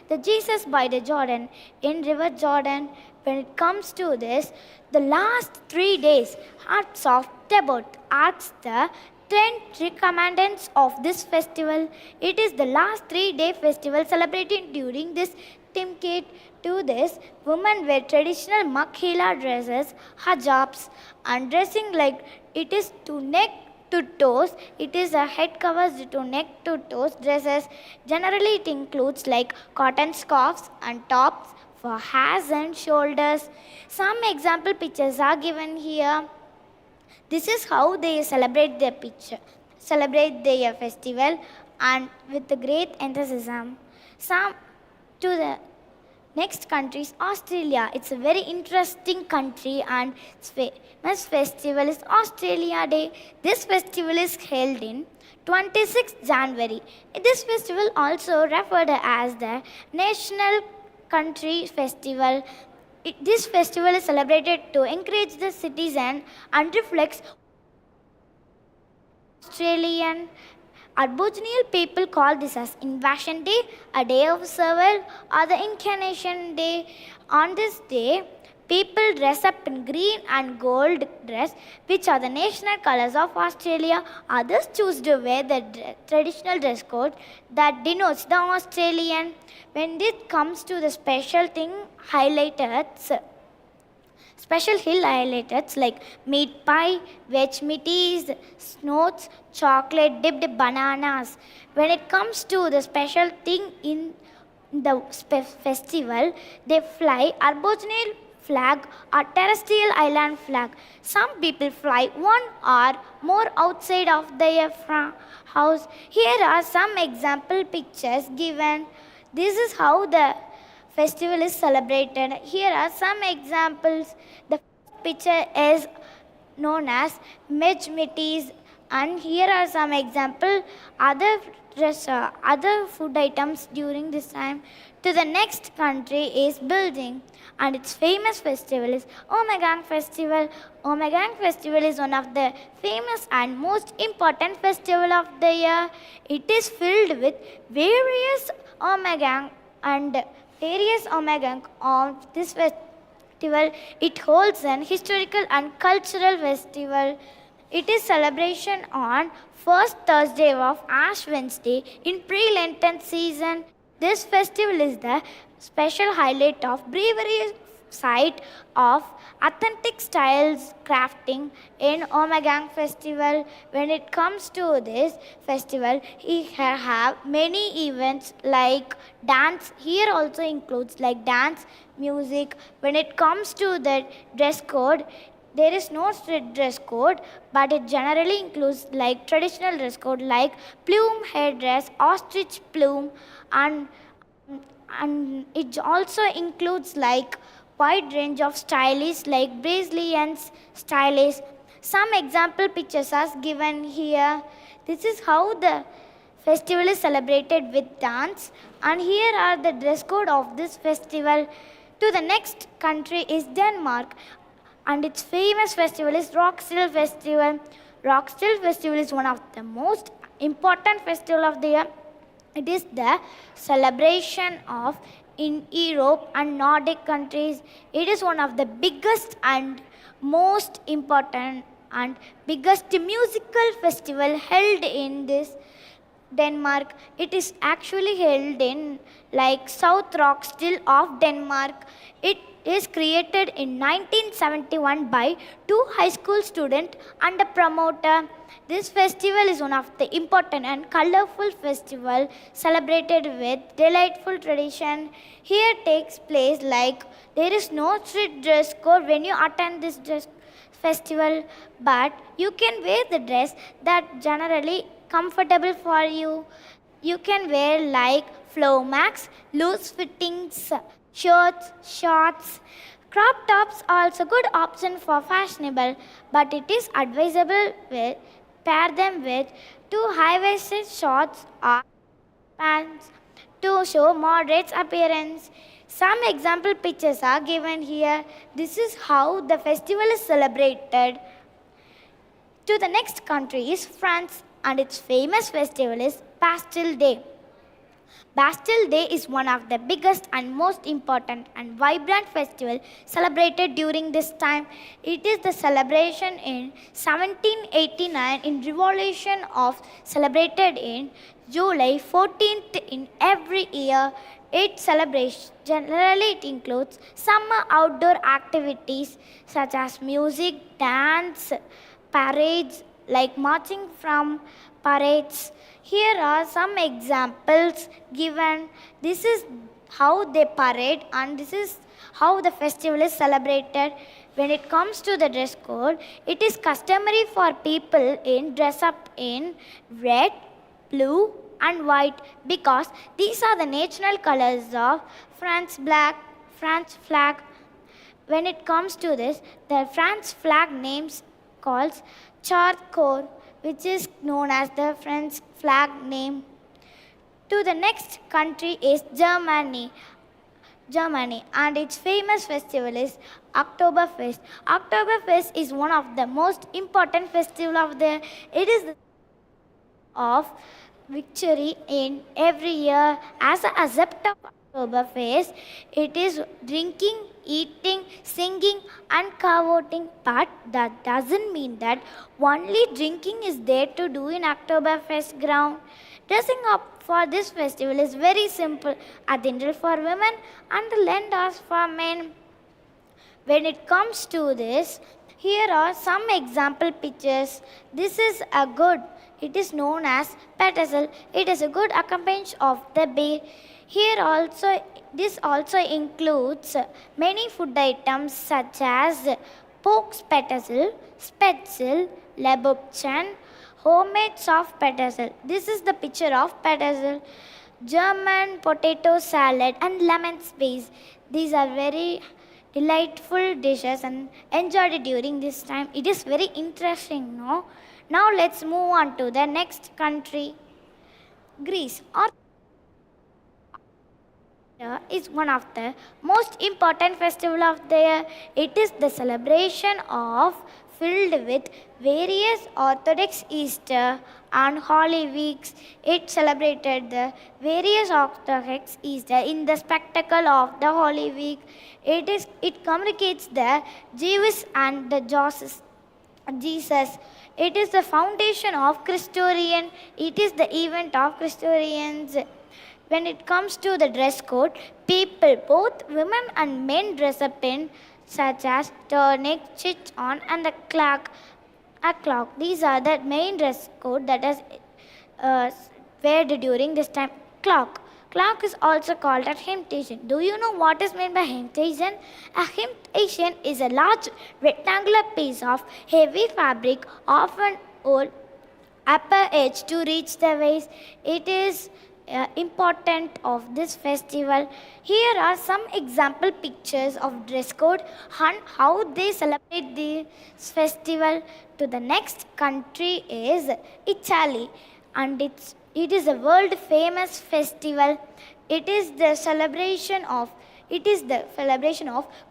the Jesus by the Jordan in River Jordan. When it comes to this, the last 3 days, Hearts of Tebet asks the 10 commandments of this festival. It is the last 3-day festival celebrated during this Timkit. To this, women wear traditional makhila dresses, hijabs, and dressing like it is to neck to toes. It is a head covers to neck to toes dresses. Generally, it includes like cotton scarves and tops for hairs and shoulders. Some example pictures are given here. This is how they celebrate their festival and with the great enthusiasm. To the next country is Australia. It's a very interesting country, and its famous festival is Australia Day. This festival is held in 26th January. This festival also referred as the National Country Festival. This festival is celebrated to encourage the citizen and reflects Australian. Aboriginal people call this as Invasion Day, a day of survival, or the Incarnation Day. On this day, people dress up in green and gold dress, which are the national colors of Australia. Others choose to wear the traditional dress code that denotes the Australian. When it comes to the special highlights like meat pie, veg meaties, snows, chocolate dipped bananas. When it comes to the special thing in the festival, they fly Aboriginal flag or terrestrial island flag. Some people fly one or more outside of their house. Here are some example pictures given. This is how the festival is celebrated. Here are some examples. The first picture is known as Mejmitis, and here are some example other food items during this time. To the next country is building, and its famous festival is Omegang Festival. Omegang Festival is one of the famous and most important festival of the year. It is filled with various Omegang and various Omegang of this festival. It holds an historical and cultural festival. It is celebration on first Thursday of Ash Wednesday in pre-Lenten season. This festival is the special highlight of bravery side of authentic styles crafting in Omegang festival. When it comes to this festival, we have many events like dance. Here also includes like dance, music. When it comes to the dress code, there is no strict dress code, but it generally includes like traditional dress code like plume headdress, ostrich plume, and it also includes like wide range of stylists like Brazilians stylists. Some example pictures are given here. This is how the festival is celebrated with dance, and here are the dress code of this festival. To the next country is Denmark, and its famous festival is Roskilde Festival. Roskilde Festival is one of the most important festival of the year. It is the celebration of in Europe and Nordic countries. It is one of the biggest and most important and biggest musical festival held in this Denmark. It is actually held in like South Roskilde of Denmark. It is created in 1971 by two high school students and a promoter. This festival is one of the important and colorful festival celebrated with delightful tradition. Here takes place like there is no strict dress code when you attend this dress festival, but you can wear the dress that generally comfortable for you. You can wear like flomax, loose fittings, shirts, shorts. Crop tops are also good option for fashionable, but it is advisable with pair them with two high-waisted shorts or pants to show moderate appearance. Some example pictures are given here. This is how the festival is celebrated. To the next country is France, and its famous festival is Bastille Day. Bastille Day is one of the biggest and most important and vibrant festival celebrated during this time. It is the celebration in 1789 in Revolution of celebrated in July 14th in every year. Its celebration generally it includes summer outdoor activities such as music, dance, parades like marching from parades. Here are some examples given. This is how they parade and this is how the festival is celebrated. When it comes to the dress code, it is customary for people in dress up in red, blue and white because these are the national colors of France flag. When it comes to this, the France flag names calls charcoal, which is known as the French flag name. To the next country is Germany, and its famous festival is Oktoberfest. Oktoberfest is one of the most important festival of the year. It is the of victory in every year. As a accept of Oktoberfest, it is drinking, eating, singing and cavorting, but that doesn't mean that only drinking is there to do in Oktoberfest ground. Dressing up for this festival is very simple, a dindle for women and a lendas for men. When it comes to this, here are some example pictures. This is a good, it is known as pedestal. It is a good accompaniment of the beer. Here also, this also includes many food items such as pork pedestal, spetzel, lebubchen, homemade soft pedestal. This is the picture of pedestal. German potato salad, and lemon spice. These are very delightful dishes and enjoyed during this time. It is very interesting, no? Now let's move on to the next country, Greece. Is one of the most important festival of the year. It is the celebration of filled with various Orthodox Easter and Holy Weeks. It celebrated the various Orthodox Easter in the spectacle of the Holy Week. It communicates the Jews and the Jesus. It is the foundation of Christorian. It is the event of Christorians. When it comes to the dress code, people, both women and men, dress up in such as tunic, chiton, and the cloak. A cloak. These are the main dress code that is worn during this time. Cloak. Cloak is also called a hemtation. Do you know what is meant by hemtation? A hemtation is a large rectangular piece of heavy fabric, often worn upper edge to reach the waist. It is important of this festival. Here are some example pictures of dress code and how they celebrate this festival. To the next country is Italy, and it is a world famous festival. It is the celebration of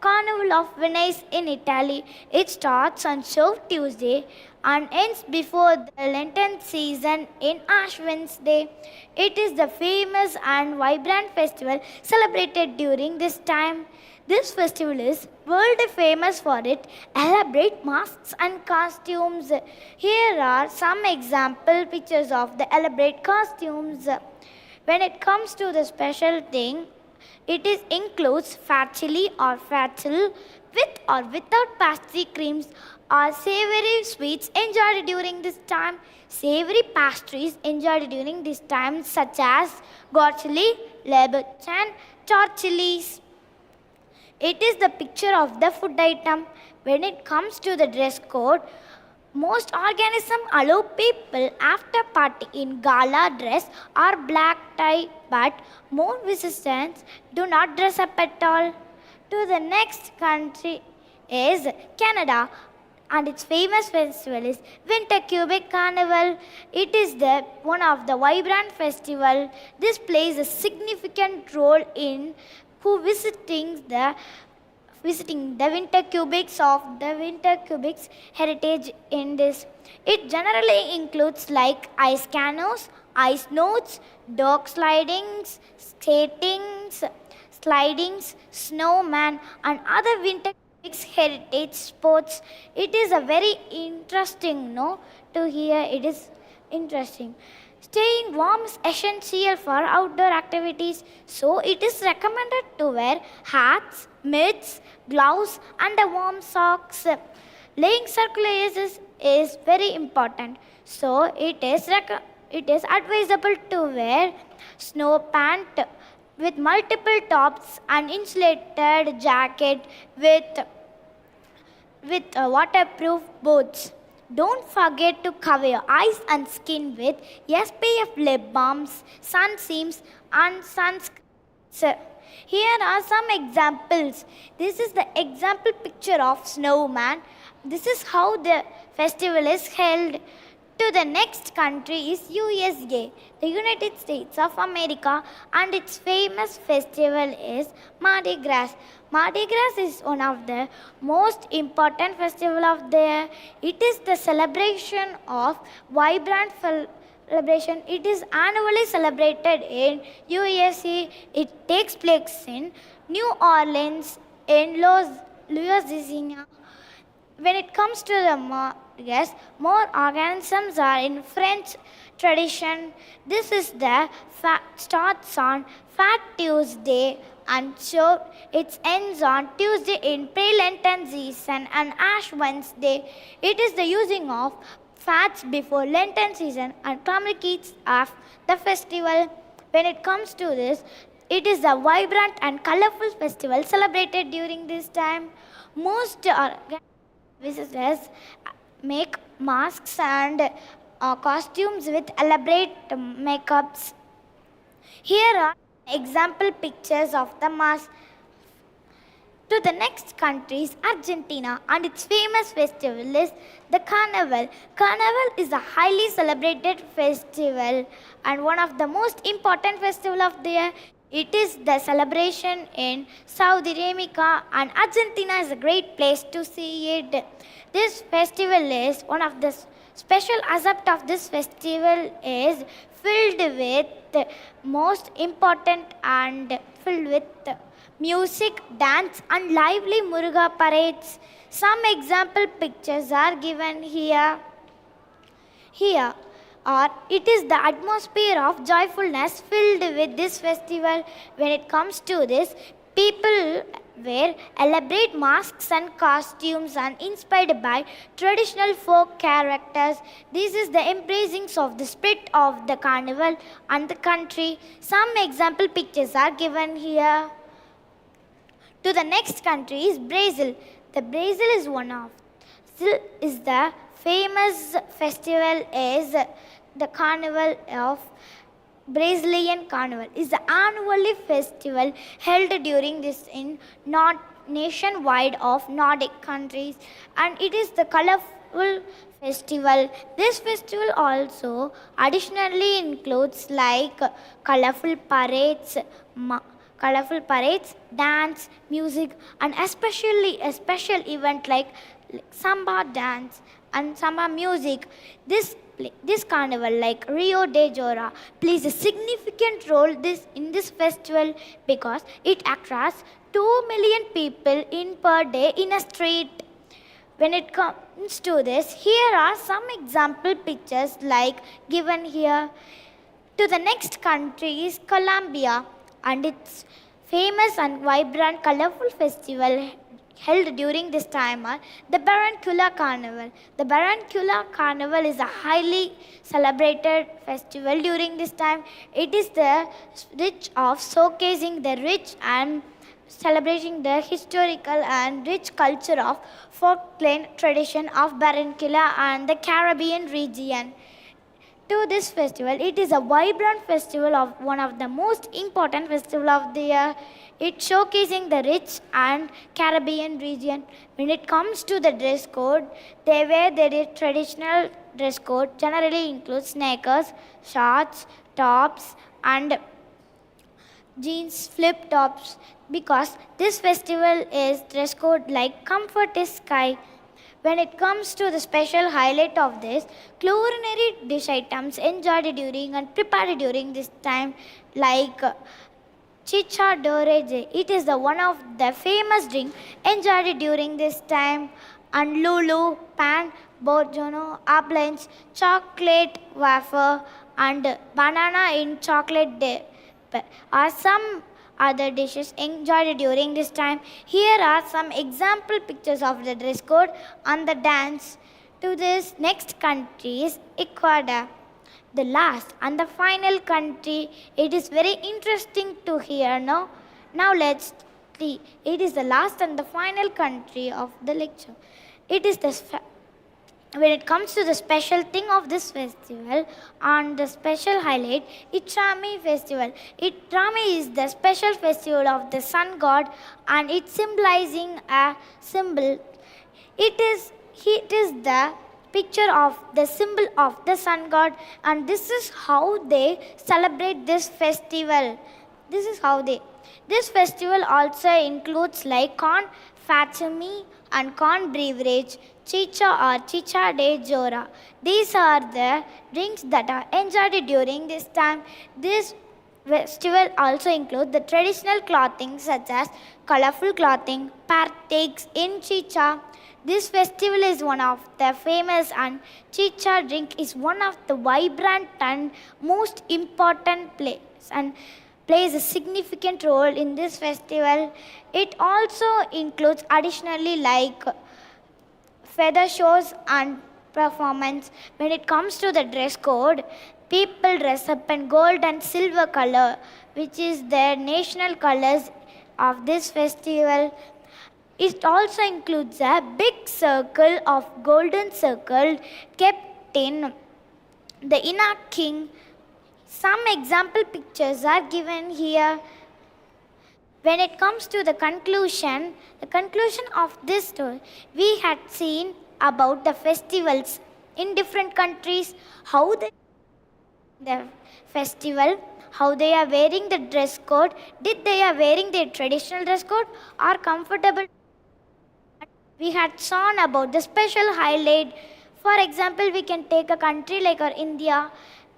Carnival of Venice in Italy. It starts on Shrove Tuesday and ends before the Lenten season in Ash Wednesday. It is the famous and vibrant festival celebrated during this time. This festival is world famous for its elaborate masks and costumes. Here are some example pictures of the elaborate costumes. When it comes to the special thing, includes fat chili or fatal with or without pastry creams or savory sweets enjoyed during this time. Savory pastries enjoyed during this time such as gorchili, lebuchan, tortillis. It is the picture of the food item. When it comes to the dress code, most organisms allow people after party in gala dress or black tie, but more visitors do not dress up at all. To the next country is Canada, and its famous festival is Winter Quebec Carnival. It is one of the vibrant festival. This plays a significant role in who visiting the Winter Quebecs of the Winter Quebecs heritage in this. It generally includes like ice canoes, ice notes, dog slidings, slidings, snowman, and other Winter Quebecs heritage sports. It is a very interesting, to hear. It is interesting. Staying warm is essential for outdoor activities, so it is recommended to wear hats, mitts, gloves, and warm socks. Laying circulations is very important, so it is advisable to wear snow pant with multiple tops and insulated jacket with waterproof boots. Don't forget to cover your eyes and skin with SPF lip balms, sunscreens, and sunscreens. Here are some examples. This is the example picture of snowman. This is how the festival is held. To the next country is USA, the United States of America, and its famous festival is Mardi Gras. Mardi Gras is one of the most important festival of the year. It is the celebration of vibrant celebration. It is annually celebrated in USA. It takes place in New Orleans in Louisiana. When it comes to the Mardi Gras, more organisms are in French tradition. This is the starts on Fat Tuesday and it ends on Tuesday in pre-Lenten season and Ash Wednesday. It is the using of fats before Lenten season and communicates of the festival. When it comes to this, it is a vibrant and colorful festival celebrated during this time. Most visitors make masks and costumes with elaborate makeups. Here are example pictures of the mask. To the next country is Argentina, and its famous festival is the Carnival. Carnival is a highly celebrated festival and one of the most important festival of the year. It is the celebration in South America, and Argentina is a great place to see it. This festival is one of the special aspect of this festival is filled with most important and filled with music, dance, and lively Muruga parades. Some example pictures are given here. Here are it is the atmosphere of joyfulness filled with this festival. When it comes to this, people wear elaborate masks and costumes and inspired by traditional folk characters. This is the embracing of the spirit of the carnival and the country. Some example pictures are given here. To the next country is Brazil. The Brazil is one of is the famous festival is the carnival of Brazilian carnival is the annually festival held during this in not nationwide of Nordic countries, and it is the colorful festival. This festival also additionally includes like colorful parades, dance, music, and especially a special event like samba dance and samba music. This carnival, like Rio de Janeiro, plays a significant role in this festival because it attracts 2 million people in per day in a street. When it comes to this, here are some example pictures like given here. To the next country is Colombia, and its famous and vibrant colorful festival held during this time are the Barranquilla Carnival. The Barranquilla Carnival is a highly celebrated festival during this time. It is the rich of showcasing the rich and celebrating the historical and rich culture of folklore tradition of Barranquilla and the Caribbean region. To this festival, it is a vibrant festival of one of the most important festival of the year. It showcasing the rich and Caribbean region. When it comes to the dress code, they wear their traditional dress code generally includes sneakers, shorts, tops, and jeans, flip tops. Because this festival is dress code like comfort is sky. When it comes to the special highlight of this, culinary dish items enjoyed during and prepared during this time like chicha doreje. It is the one of the famous drink enjoyed during this time, and lulu, pan, borjono, avalanche, chocolate wafer, and banana in chocolate dip are some other dishes enjoyed during this time. Here are some example pictures of the dress code and the dance. To this next country is Ecuador, the last and the final country. It is very interesting to hear now. Now let's see. It is the last and the final country of the lecture. It is when it comes to the special thing of this festival and the special highlight, Itrami festival. Itrami is the special festival of the sun god, and it's symbolizing a symbol. It is the picture of the symbol of the sun god, and this is how they celebrate this festival. This festival also includes like corn fatumi and corn beverage, chicha or chicha de jora. These are the drinks that are enjoyed during this time. This festival also includes the traditional clothing such as colorful clothing, partakes in chicha. This festival is one of the famous, and chicha drink is one of the vibrant and most important place and plays a significant role in this festival. It also includes additionally like feather shows and performance. When it comes to the dress code, people dress up in gold and silver color, which is their national colors of this festival. It also includes a big circle of golden circle kept in the inner king Some example pictures are given here. When it comes to the conclusion of this story, we had seen about the festivals in different countries, how the festival, how they are wearing the dress code, did they are wearing their traditional dress code or comfortable. We had shown about the special highlight. For example, we can take a country like our India.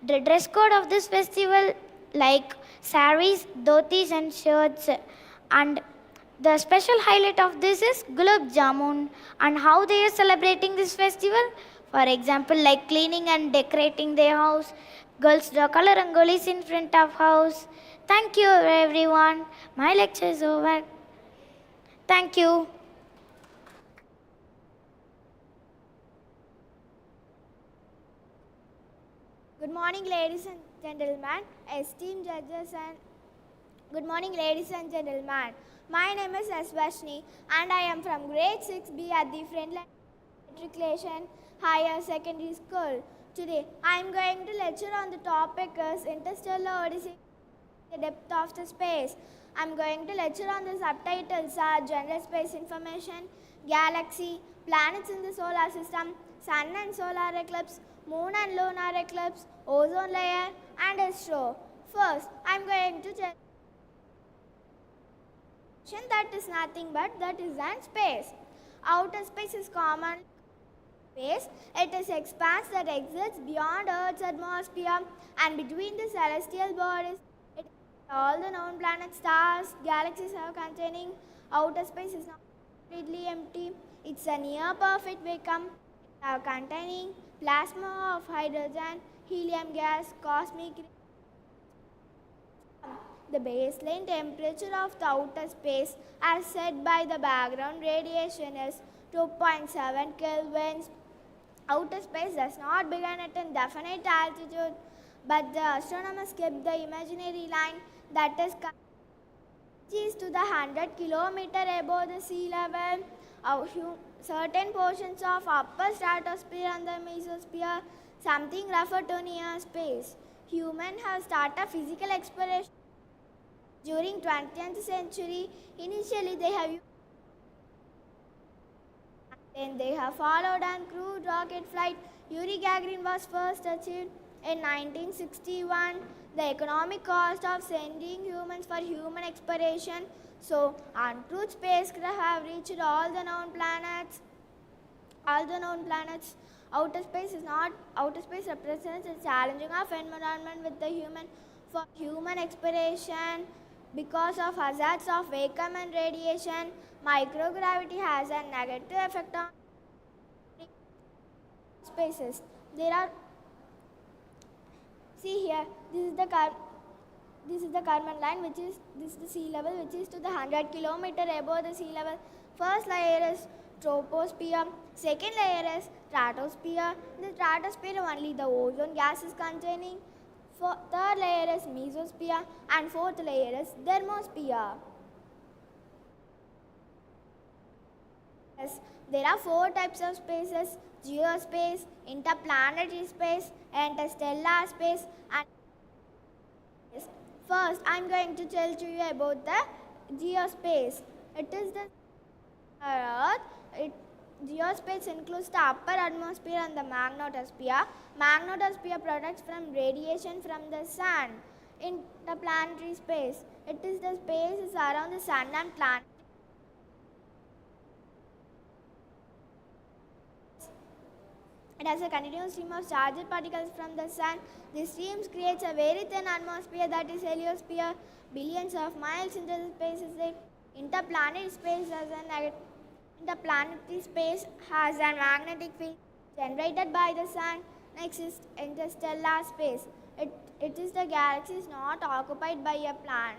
The dress code of this festival like saris, dhotis and shirts. And the special highlight of this is Gulab Jamun. And how they are celebrating this festival? For example, like cleaning and decorating their house. Girls draw color rangolis in front of house. Thank you everyone. My lecture is over. Thank you. Good morning, ladies and gentlemen, esteemed judges, and good morning, ladies and gentlemen. My name is Aswashni, and I am from grade 6B at the Friendline Matriculation Higher Secondary School. Today, I am going to lecture on the topic is Interstellar Odyssey, the depth of the space. I am going to lecture on the subtitles are general space information, galaxy, planets in the solar system, sun and solar eclipse, moon and lunar eclipse, ozone layer and astro. First, I am going to tell that is nothing but that is an space. Outer space is common space. It is expanse that exists beyond Earth's atmosphere and between the celestial bodies. All the known planets, stars, galaxies are containing. Outer space is not completely empty. It's a near perfect vacuum containing plasma of hydrogen, helium gas, cosmic rays. The baseline temperature of the outer space, as set by the background radiation, is 2.7 kelvins. Outer space does not begin at a definite altitude, but the astronomers kept the imaginary line that is to the 100 kilometer above the sea level. Certain portions of upper stratosphere and the mesosphere, something referred to near space. Humans have started physical exploration during 20th century. Initially, they have used then they have followed and crewed rocket flight. Yuri Gagarin was first achieved in 1961. The economic cost of sending humans for human exploration. So, uncrewed spacecraft have reached all the known planets. Outer space represents a challenging of environment with the human exploration. Because of hazards of vacuum and radiation, microgravity has a negative effect on spaces. See here, this is the Kármán line, this is the sea level, which is to the 100 kilometer above the sea level. First layer is troposphere, second layer is stratosphere. In the stratosphere only the ozone gas is containing. Third layer is mesosphere and fourth layer is thermosphere. Yes, there are four types of spaces: geospace, interplanetary space, interstellar space, and first I am going to tell to you about the geospace. It is the Earth. Geospace includes the upper atmosphere and the magnetosphere. Magnetosphere protects from radiation from the sun. Interplanetary space. It is the space around the sun and planet. It has a continuous stream of charged particles from the sun. This stream creates a very thin atmosphere, that is heliosphere. Billions of miles into the space is the interplanetary space. Interplanetary space has a magnetic field generated by the sun. Next is interstellar space. It is the galaxy is not occupied by a planet.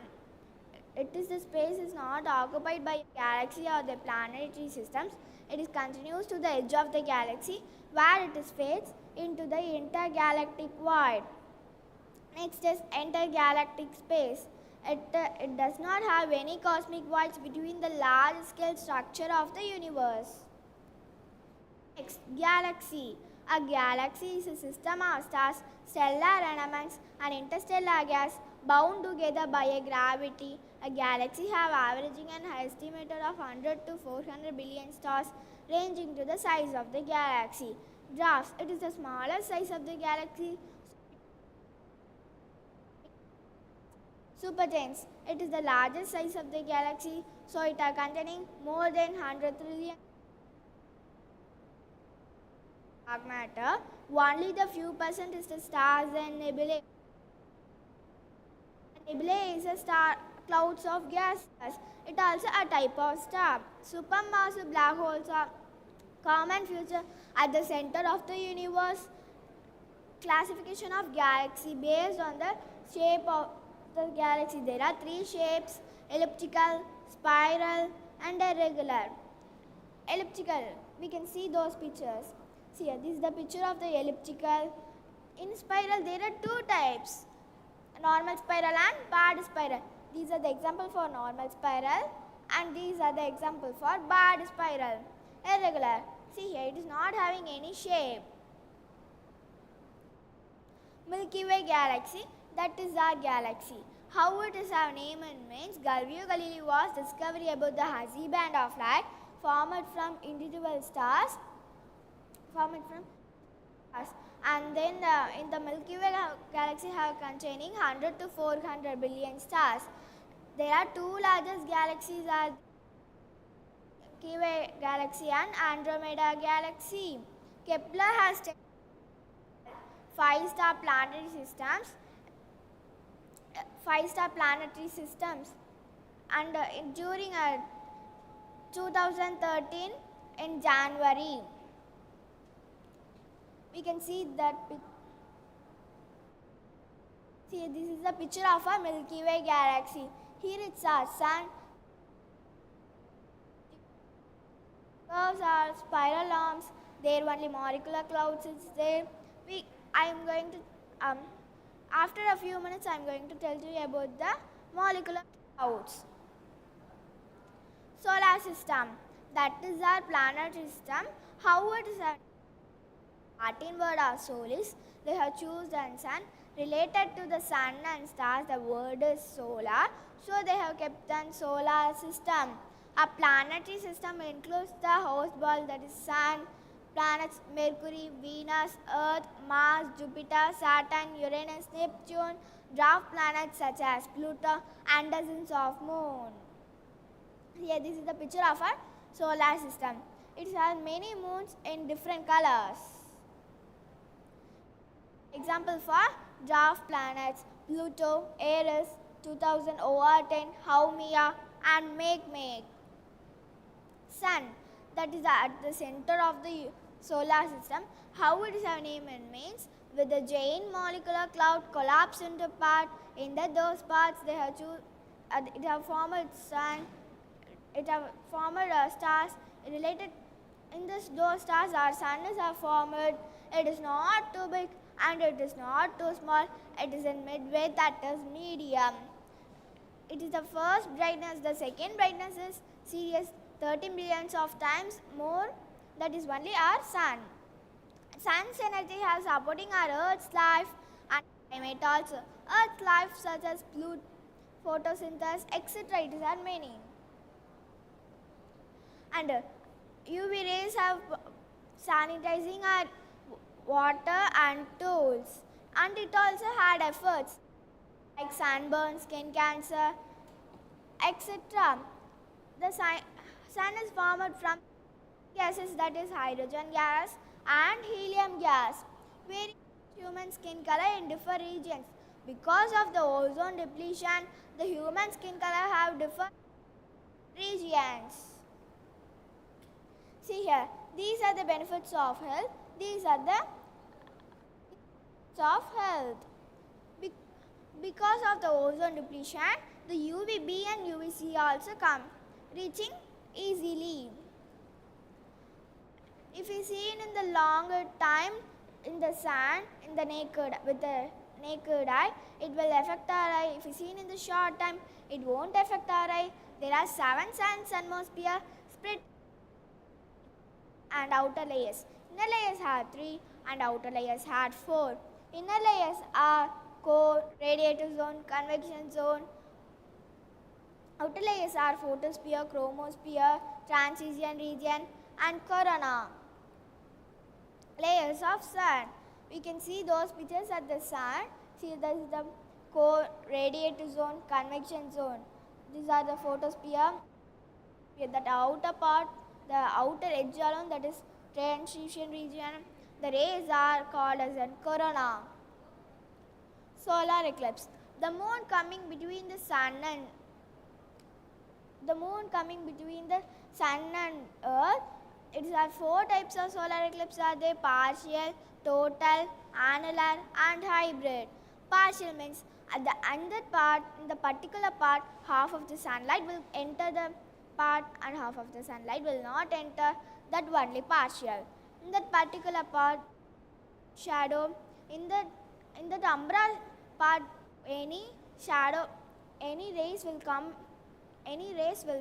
It is the space is not occupied by a galaxy or the planetary systems. It is continuous to the edge of the galaxy, where it is fades into the intergalactic void. Next is intergalactic space. It does not have any cosmic voids between the large-scale structure of the universe. Next, galaxy. A galaxy is a system of stars, stellar elements, and interstellar gas bound together by a gravity. A galaxy have averaging an estimated of 100 to 400 billion stars, ranging to the size of the galaxy. Dwarfs. It is the smallest size of the galaxy. Supergiants. It is the largest size of the galaxy, so it are containing more than 100 trillion dark matter. Only the few percent is the stars and nebulae. Nebulae is a star clouds of gases. It also a type of star. Supermassive black holes are common feature at the center of the universe. Classification of galaxy based on the shape of the galaxy. There are three shapes: elliptical, spiral, and irregular. Elliptical, we can see those pictures. See here, this is the picture of the elliptical. In spiral, there are two types: normal spiral and barred spiral. These are the example for normal spiral, and these are the example for barred spiral. Irregular, see here, it is not having any shape. Milky Way galaxy, that is our galaxy. How it is our name and means, Galileo Galilei was discovery about the hazy band of light formed from individual stars. And then in the Milky Way galaxy have containing 100 to 400 billion stars. There are two largest galaxies are Milky Way galaxy and Andromeda galaxy. Kepler has 5-star planetary systems. 5-star planetary systems, and during 2013 in January, we can see that. See, this is a picture of a Milky Way galaxy. Here it's our sun. Curves are spiral arms. There only molecular clouds is there. After a few minutes, I am going to tell you about the molecular clouds. Solar system, that is our planetary system. How it is a Latin word of solis, they have chosen sun. Related to the sun and stars, the word is solar, so they have kept an solar system. A planetary system includes the host ball, that is sun, planets Mercury, Venus, Earth, Mars, Jupiter, Saturn, Uranus, Neptune, dwarf planets such as Pluto, and dozens of moons. Here, this is the picture of our solar system. It has many moons in different colors. Example for dwarf planets: Pluto, Eris, 2000 OR10, Haumea, and Makemake. Sun, that is at the center of the solar system. How it is our name and means, with the giant molecular cloud collapse into part. In those parts, they have it have formed sun. It have formed stars related. In those stars, our sun is formed. It is not too big and it is not too small. It is in midway, that is medium. It is the first brightness. The second brightness is Sirius, 13 billions of times more. That is only our sun. Sun's energy has supporting our Earth's life and climate also. Earth's life such as photosynthesis, etc. It is our many. And UV rays have sanitizing our water and tools. And it also had efforts like sunburn, skin cancer, etc. The sun is formed from gases, that is hydrogen gas and helium gas, varying human skin color in different regions. Because of the ozone depletion, the human skin color have different regions. See here, these are the benefits of health. These are the of health. Because of the ozone depletion, the UVB and UVC also come, reaching easily. If we see in the longer time in the sun, with the naked eye, it will affect our eye. If we see in the short time, it won't affect our eye. There are 7 sun's atmosphere split and outer layers. Inner layers have 3 and outer layers had 4. Inner layers are core, radiative zone, convection zone. Outer layers are photosphere, chromosphere, transition region, and corona. Layers of sun. We can see those pictures at the sun. See, this is the core, radiative zone, convection zone. These are the photosphere. With that outer part, the outer edge alone, that is transition region. The rays are called as a corona. Solar eclipse. The moon coming between the sun and earth. It are 4 types of solar eclipse are they: partial, total, annular, and hybrid. Partial means at the under part, in the particular part, half of the sunlight will enter the part and half of the sunlight will not enter. That only partial. In that particular part, shadow. In the umbra part, any shadow, any rays will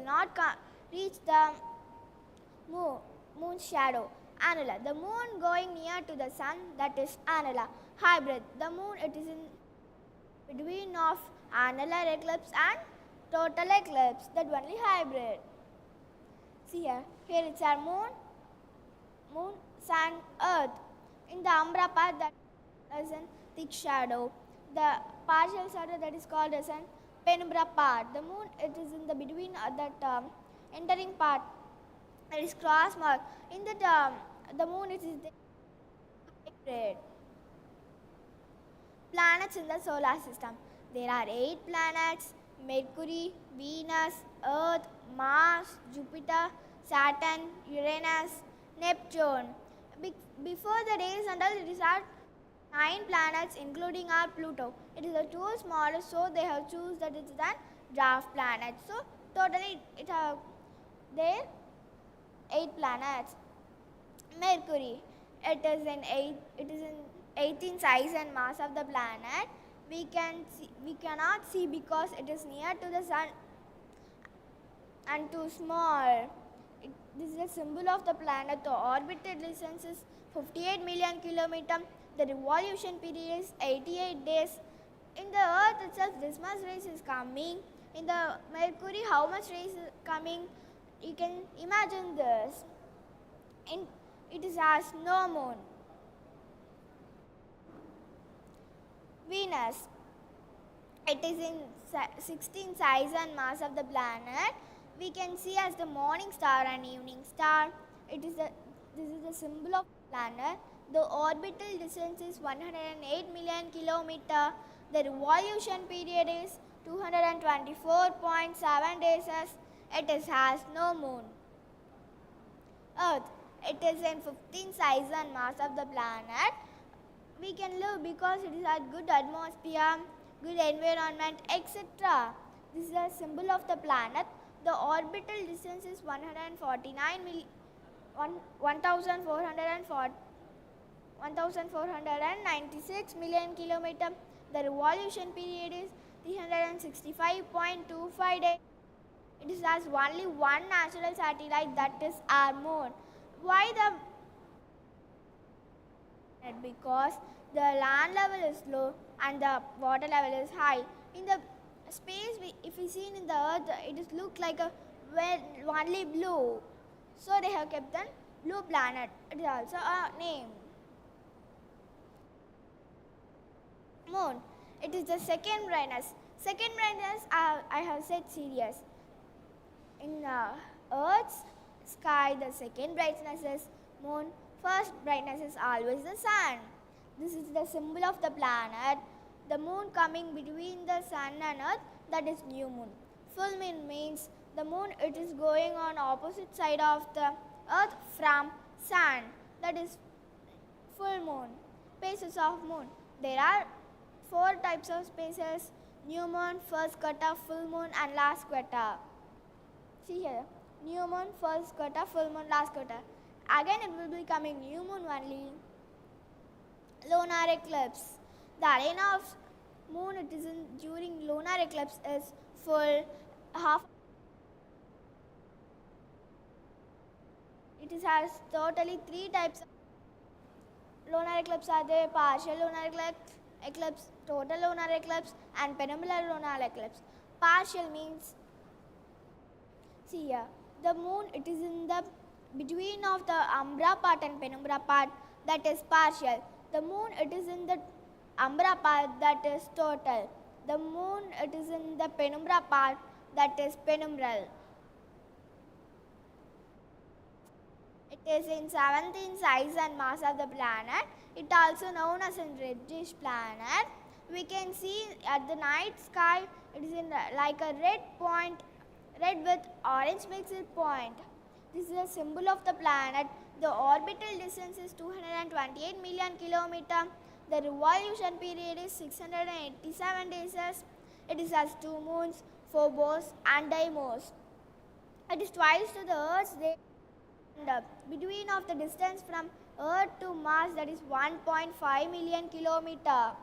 not reach the moon's shadow. Annular. The moon going near to the sun, that is annular. Hybrid. The moon, it is in between of annular eclipse and total eclipse. That only hybrid. See here it's our moon, sun, earth. In the umbra part, that is a thick shadow. The partial shadow, that is called as an penumbra part. The moon, it is in the between that entering part, that is cross mark. In that the moon, it is the hybrid. Planets in the solar system. There are 8 planets: Mercury, Venus, Earth, Mars, Jupiter, Saturn, Uranus, Neptune. Before the rays and all, it is our 9 planets, including our Pluto. It is the 2 smallest, so they have choose that it's the dwarf planet. So totally it have there 8 planets. Mercury, it is in 8th in size and mass of the planet. We cannot see because it is near to the sun and too small. This is a symbol of the planet. The orbital distance is 58 million kilometers. The revolution period is 88 days. In the Earth itself, this much rays is coming. In the Mercury, how much rays is coming? You can imagine this. It is as no moon. Venus. It is in 16 size and mass of the planet. We can see as the morning star and evening star. This is the symbol of planet. The orbital distance is 108 million kilometers. The revolution period is 224.7 days. It has no moon. Earth. It is in 15 size and mass of the planet. We can live because it is a good atmosphere, good environment, etc. This is a symbol of the planet. The orbital distance is 1,496 million kilometers. The revolution period is 365.25 days. It is has only one natural satellite, that is our moon. Why the? Because the land level is low and the water level is high. In the space, if we see in the earth, it is look like a only blue. So they have kept the blue planet. It is also a name. Moon. It is the second brightness. Second brightness, I have said Sirius. In Earth's sky, the second brightness is moon. First brightness is always the sun. This is the symbol of the planet. The moon coming between the sun and earth, that is new moon. Full moon means the moon, it is going on opposite side of the earth from sun. That is full moon. Phases of moon. There are 4 types of phases: new moon, first quarter, full moon, and last quarter. See here, new moon, first quarter, full moon, last quarter. Again it will be coming new moon only. Lunar eclipse. The arena of moon, it is in during lunar eclipse is full, half. It has totally 3 types. lunar eclipse are there: partial lunar eclipse, total lunar eclipse, and penumbral lunar eclipse. Partial means, see here, the moon, it is in the between of the umbra part and penumbra part, that is partial. The moon, it is in the umbra part, that is total. The moon, it is in the penumbra part, that is penumbral. It is in 7th in size and mass of the planet. It also known as a reddish planet. We can see at the night sky, it is in like a red point, red with orange mixed point. This is a symbol of the planet. The orbital distance is 228 million kilometers. The revolution period is 687 days. It has 2 moons, Phobos and Deimos. It is twice to the Earth's day. And between of the distance from Earth to Mars, that is 1.5 million kilometers.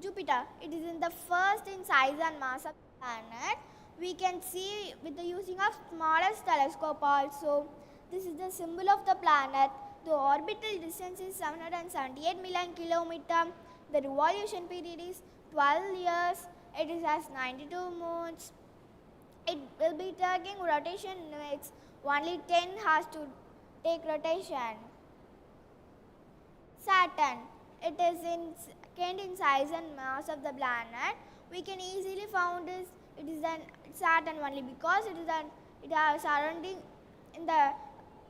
Jupiter, it is in the first in size and mass of the planet. We can see with the using of smallest telescope also. This is the symbol of the planet. The orbital distance is 778 million kilometers. The revolution period is 12 years. It has 92 moons. It will be taking rotation next. Only 10 has to take rotation. Saturn, it is in second in size and mass of the planet. We can easily found this. It is an Saturn only because it is surrounding in the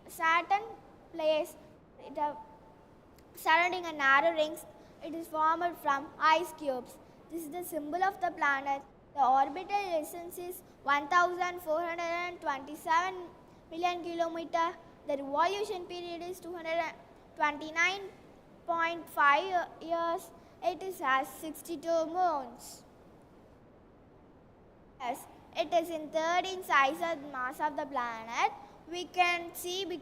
Saturn place. It surrounding a narrow rings. It is formed from ice cubes. This is the symbol of the planet. The orbital distance is 1,427 million kilometers. The revolution period is 229.5 years. It has 62 moons. Yes, it is in third in size and mass of the planet. We can see with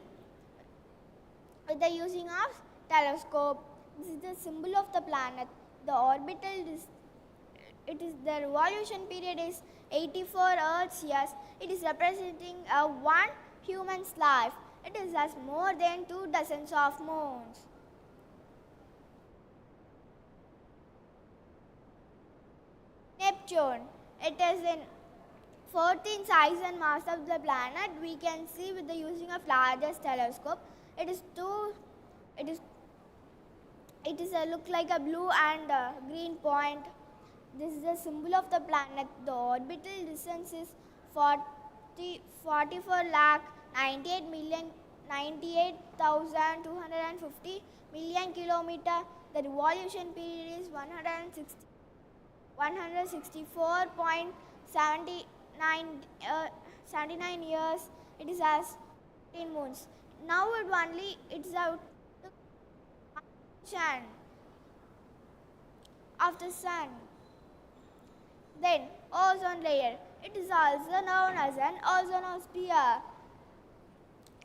the using of telescope. This is the symbol of the planet. The orbital the revolution period is 84 Earth years. It is representing one human's life. It has more than 2 dozens of moons. Neptune, it is in 4th in size and mass of the planet. We can see with the using of largest telescope. It is look like a blue and green point. This is the symbol of the planet. The orbital distance is 44 lakh 98,250 million kilometers. The revolution period is 164.79 years. It has 10 moons. Now it's out of the sun. Then ozone layer. It is also known as an ozonosphere.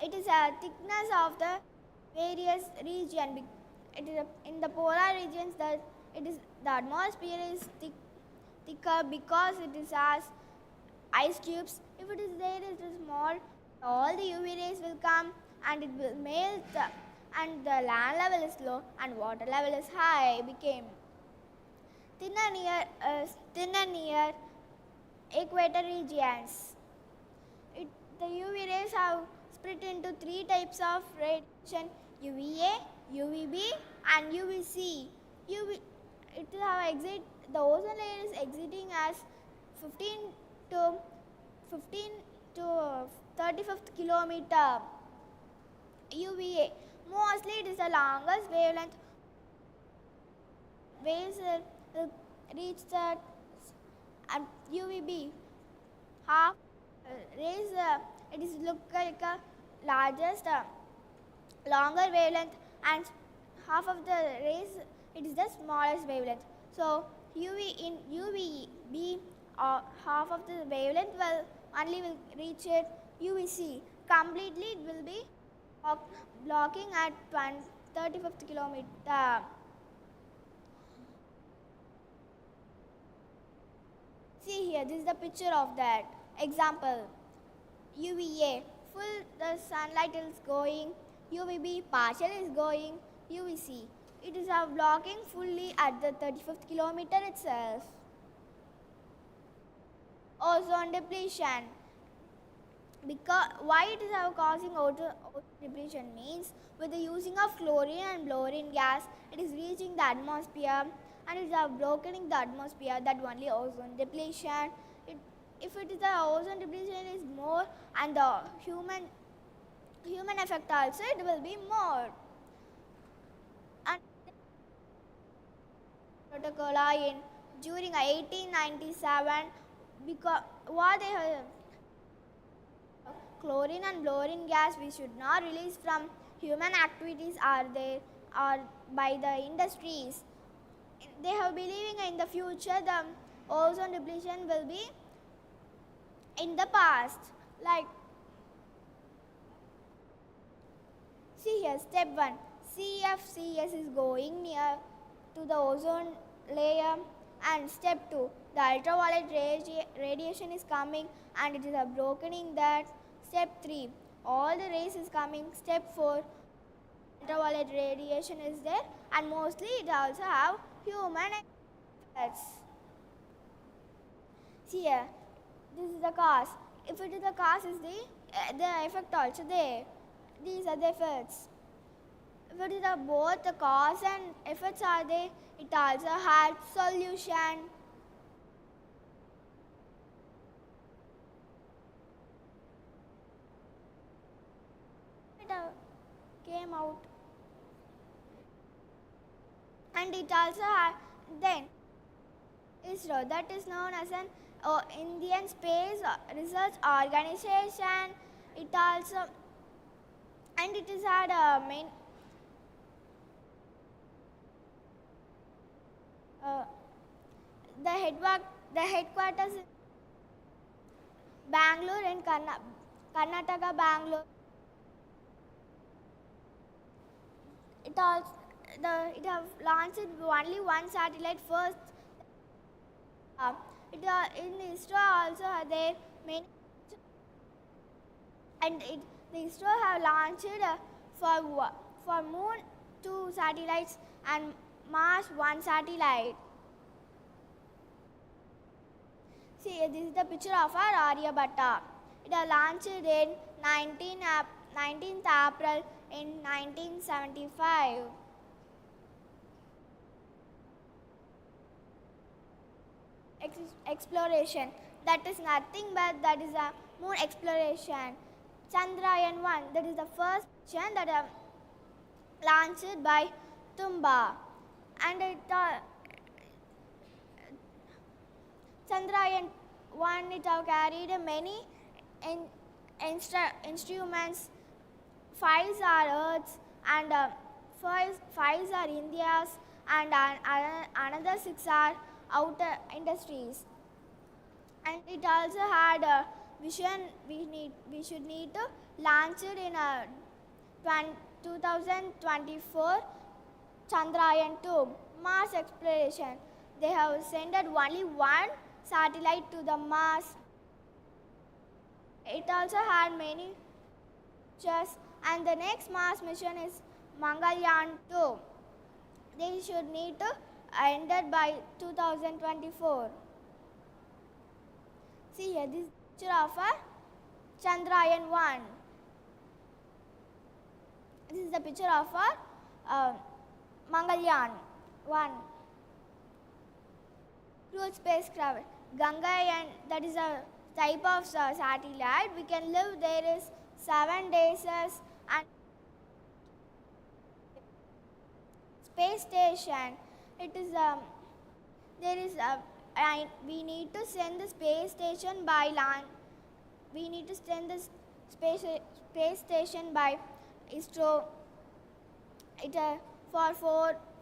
It is a thickness of the various regions. It is in the polar regions that the atmosphere is thicker because it has ice cubes. If it is there, it is small. All the UV rays will come and it will melt, and the land level is low and water level is high. Became thinner near equator regions. The UV rays have split into 3 types of radiation: UVA, UVB, and UVC. The ozone layer is exiting as 15 to 35th kilometer. UVA, mostly it is the longest wavelength. Waves will reach that. And UVB, half rays, it is look like a largest, longer wavelength, and half of the rays, it is the smallest wavelength. So UVB, half of the wavelength will reach it. UVC, completely it will be blocking at 35th kilometer. See here, this is the picture of that. Example, UVA, full the sunlight is going UVB partial is going UVC. It is blocking fully at the 35th kilometer itself. Ozone depletion. Because why it is causing ozone depletion means with the using of chlorine and fluorine gas, it is reaching the atmosphere and it is brokening the atmosphere. That only ozone depletion. If it is the ozone depletion is more and the human effect also, it will be more. And protocol in during 1897, because what they have chlorine and fluorine gas we should not release from human activities are there or by the industries. They have believing in the future the ozone depletion will be in the past. Like see here, step 1, CFCS is going near to the ozone layer, and step 2, the ultraviolet radiation is coming and it is brokening that. Step 3, all the rays is coming. Step 4, ultraviolet radiation is there and mostly it also have human effects. See here, this is the cause. If it is the cause is the effect also there. These are the effects. If it is both the cause and effects are there, it also has solution. It came out. And it also had then ISRO, that is known as an Indian Space Research Organization. It also and it is had a main the headquarters in Bangalore in Karnataka, Bangalore. It have launched only one satellite first. In ISRO also there many, and the ISRO have launched for Moon 2 satellites and Mars 1 satellite. See, this is the picture of our Aryabhatta. It was launched in 19th April in 1975. Exploration, that is nothing but that is a moon exploration. Chandrayaan-1, that is the first mission that launched by Tumba, and Chandrayaan-1 it have carried many instruments. 5 are Earth's and 5 are India's, and another 6 are outer industries. And it also had a vision we should need to launch it in 2024 Chandrayaan-2 Mars exploration. They have sent only one satellite to the Mars. It also had many features, and the next Mars mission is Mangalyaan-2. They should need to end it by 2024. See here, this picture of a Chandrayaan-1. This is the picture of a Mangalyaan-1 cruise spacecraft. Gangayaan, that is a type of satellite. We can live there is 7 days, and space station. It is there is we need to send the space station by land. We need to send the space station by ISRO. It for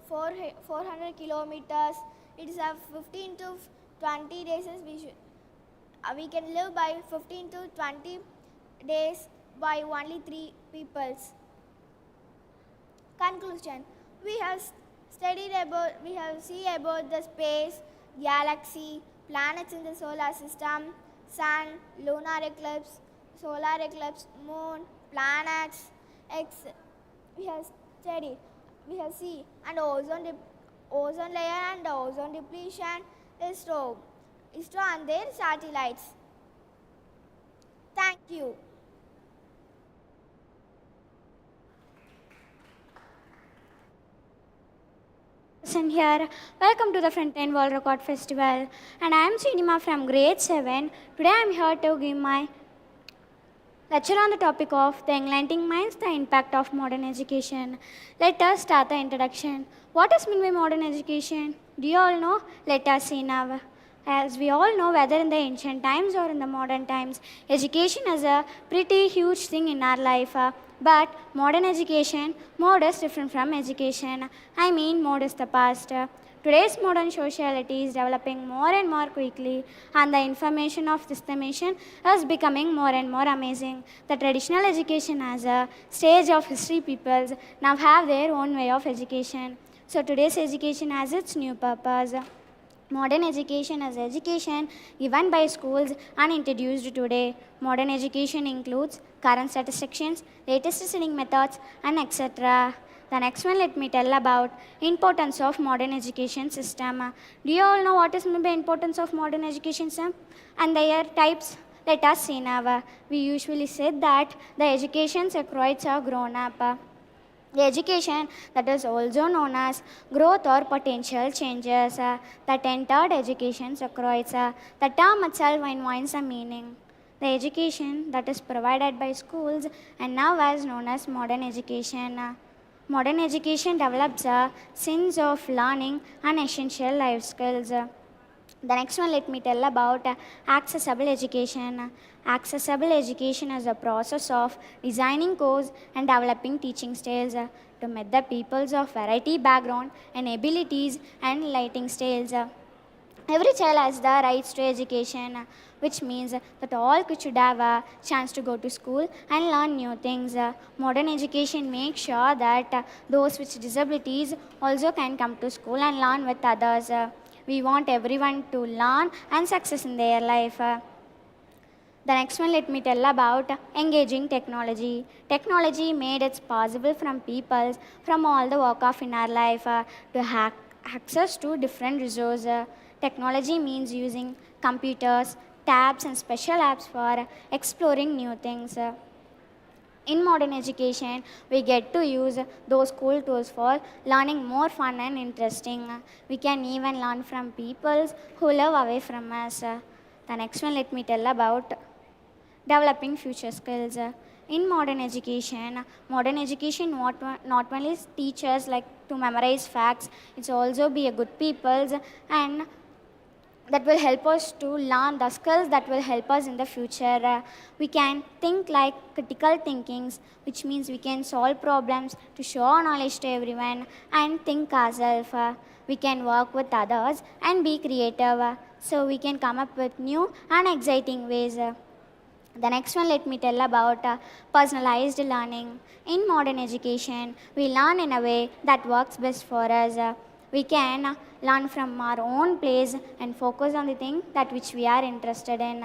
400 kilometers. It is 15 to 20 days. We can live by 15 to 20 days by only 3 peoples. Conclusion: we have seen about the space, galaxy, planets in the solar system, sun, lunar eclipse, solar eclipse, moon, planets, we have studied, we have seen, and ozone layer and ozone depletion, ISRO and their satellites. Thank you. Present here. Welcome to the Frontline World Record Festival. And I am Cinema from grade 7. Today I am here to give my lecture on the topic of the enlightening minds, the impact of modern education. Let us start the introduction. What is meant by modern education? Do you all know? Let us see now. As we all know, whether in the ancient times or in the modern times, education is a pretty huge thing in our life. But modern education, mode is different from education. I mean, mode is the past. Today's modern sociality is developing more and more quickly, and the information of dissemination is becoming more and more amazing. The traditional education as a stage of history peoples now have their own way of education. So today's education has its new purpose. Modern education is education given by schools and introduced today. Modern education includes current statistics, latest studying methods, and etc. The next one, let me tell about importance of modern education system. Do you all know what is the importance of modern education system and their types? Let us see now. We usually said that the education requires a grown up. The education that is also known as growth or potential changes that entered education requires the term itself unwinds a meaning. The education that is provided by schools and now is known as modern education. Modern education develops a sense of learning and essential life skills. The next one, let me tell about accessible education. Accessible education is a process of designing course and developing teaching styles to meet the peoples of variety background and abilities and lighting styles. Every child has the rights to education, which means that all kids should have a chance to go to school and learn new things. Modern education makes sure that those with disabilities also can come to school and learn with others. We want everyone to learn and success in their life. The next one, let me tell about engaging technology. Technology made it possible from people from all the walk of in our life to have access to different resources. Technology means using computers, tabs, and special apps for exploring new things. In modern education, we get to use those cool tools for learning more fun and interesting. We can even learn from people who live away from us. The next one, let me tell about developing future skills. In modern education not only teaches like to memorize facts, it's also be a good peoples and that will help us to learn the skills that will help us in the future. We can think like critical thinkings, which means we can solve problems to show our knowledge to everyone and think ourselves. We can work with others and be creative, so we can come up with new and exciting ways. The next one, let me tell about personalized learning. In modern education, we learn in a way that works best for us. We can learn from our own place and focus on the thing that which we are interested in.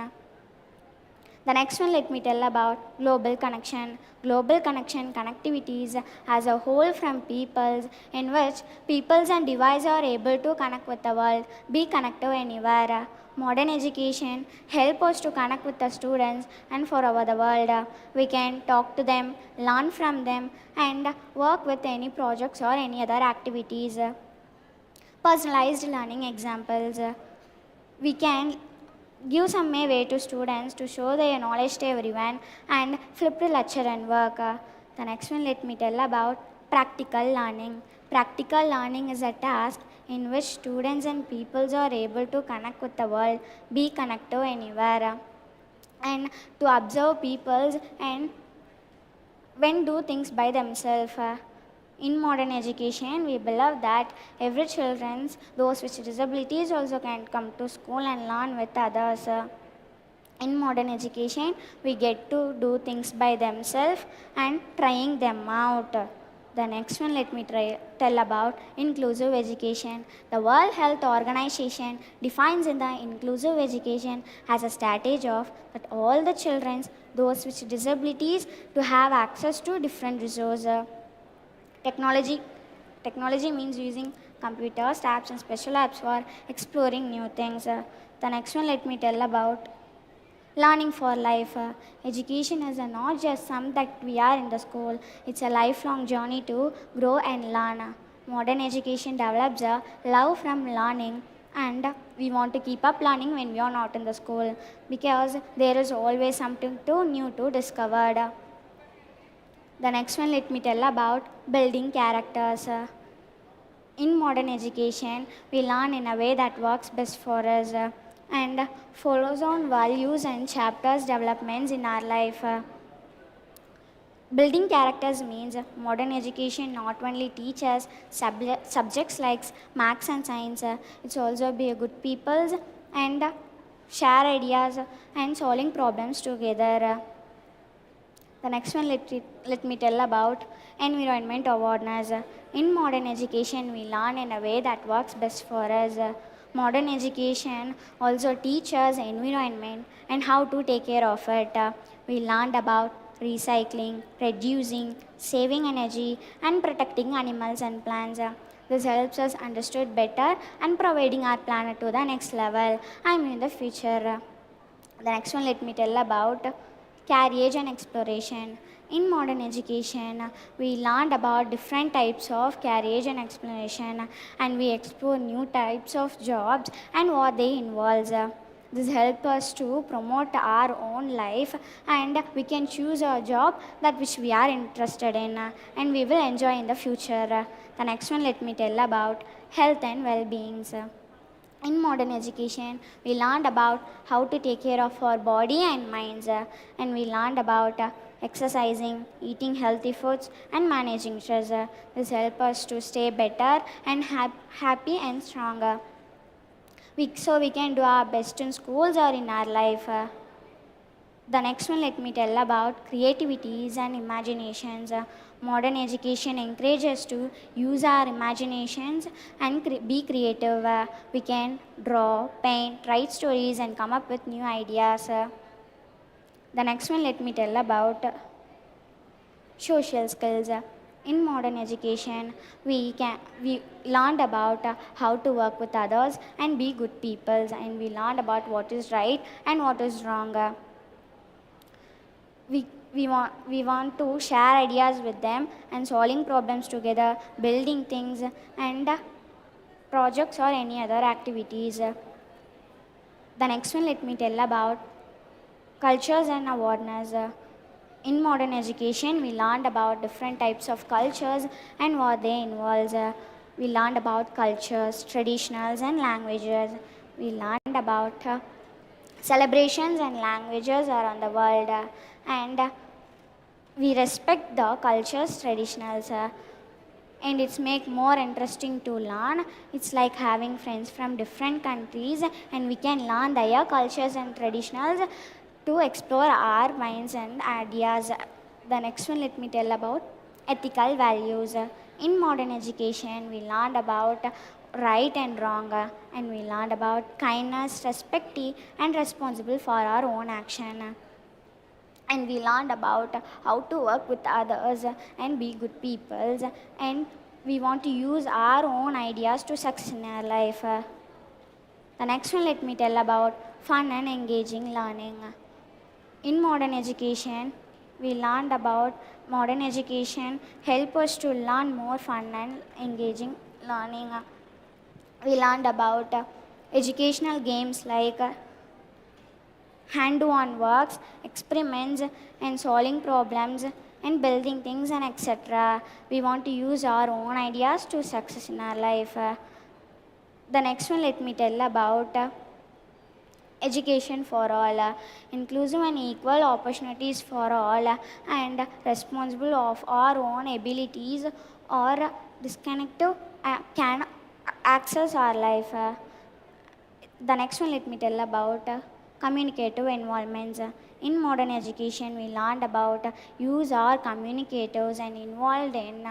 The next one, let me tell about global connection. Global connection connectivities as a whole from peoples, in which peoples and devices are able to connect with the world, be connected anywhere. Modern education help us to connect with the students and for over the world. We can talk to them, learn from them, and work with any projects or any other activities. Personalized learning examples. We can give some way to students to show their knowledge to everyone and flip to lecture and work. The next one, let me tell about practical learning. Practical learning is a task in which students and peoples are able to connect with the world, be connected anywhere, and to observe peoples and when do things by themselves. In modern education, we believe that every children, those with disabilities also can come to school and learn with others. In modern education, we get to do things by themselves and trying them out. The next one, let me tell about inclusive education. The World Health Organization defines in the inclusive education as a strategy of that all the children, those with disabilities, to have access to different resources. Technology Technology means using computers, tabs, and special apps for exploring new things. The next one, let me tell about learning for life. Education is not just something that we are in the school, it's a lifelong journey to grow and learn. Modern education develops a love from learning, and we want to keep up learning when we are not in the school because there is always something new to discover. The next one, let me tell about building characters. In modern education, we learn in a way that works best for us and follows on values and chapters developments in our life. Building characters means modern education not only teaches subjects like maths and science, it's also be a good peoples and share ideas and solving problems together. The next one, let me tell about environment awareness. In modern education, we learn in a way that works best for us. Modern education also teaches environment and how to take care of it. We learned about recycling, reducing, saving energy, and protecting animals and plants. This helps us understand better and providing our planet to the next level and in the future. The next one, let me tell about carriage and exploration. In modern education, we learned about different types of carriage and exploration, and we explore new types of jobs and what they involve. This helps us to promote our own life, and we can choose a job that which we are interested in, and we will enjoy in the future. The next one, let me tell about health and well-beings. In modern education, we learned about how to take care of our body and minds, and we learned about exercising, eating healthy foods, and managing stress. This helps us to stay better and happy and stronger. So we can do our best in schools or in our life. The next one, let me tell about creativities and imaginations. Modern education encourages to use our imaginations and be creative. We can draw, paint, write stories, and come up with new ideas. The next one, let me tell about social skills. In modern education, we learned about how to work with others and be good people, and we learned about what is right and what is wrong. We want to share ideas with them and solving problems together, building things and projects or any other activities. The next one, let me tell about cultures and awareness. In modern education, we learned about different types of cultures and what they involve. We learned about cultures, traditionals, and languages. We learned about celebrations and languages around the world, and we respect the cultures, traditionals, and it's make more interesting to learn. It's like having friends from different countries, and we can learn their cultures and traditionals to explore our minds and ideas. The next one, let me tell about ethical values. In modern education, we learned about right and wrong, and we learned about kindness, respect, and responsible for our own action. And we learned about how to work with others and be good peoples, and we want to use our own ideas to succeed in our life. The next one, let me tell about fun and engaging learning. In modern education, we learned about modern education help us to learn more fun and engaging learning. We learned about educational games like hand-on works, experiments, and solving problems and building things and etc. We want to use our own ideas to success in our life. The next one, let me tell about education for all, inclusive and equal opportunities for all, and responsible of our own abilities or disconnected can access our life. The next one, let me tell about communicative environments. In modern education, we learned about use our communicators and involved in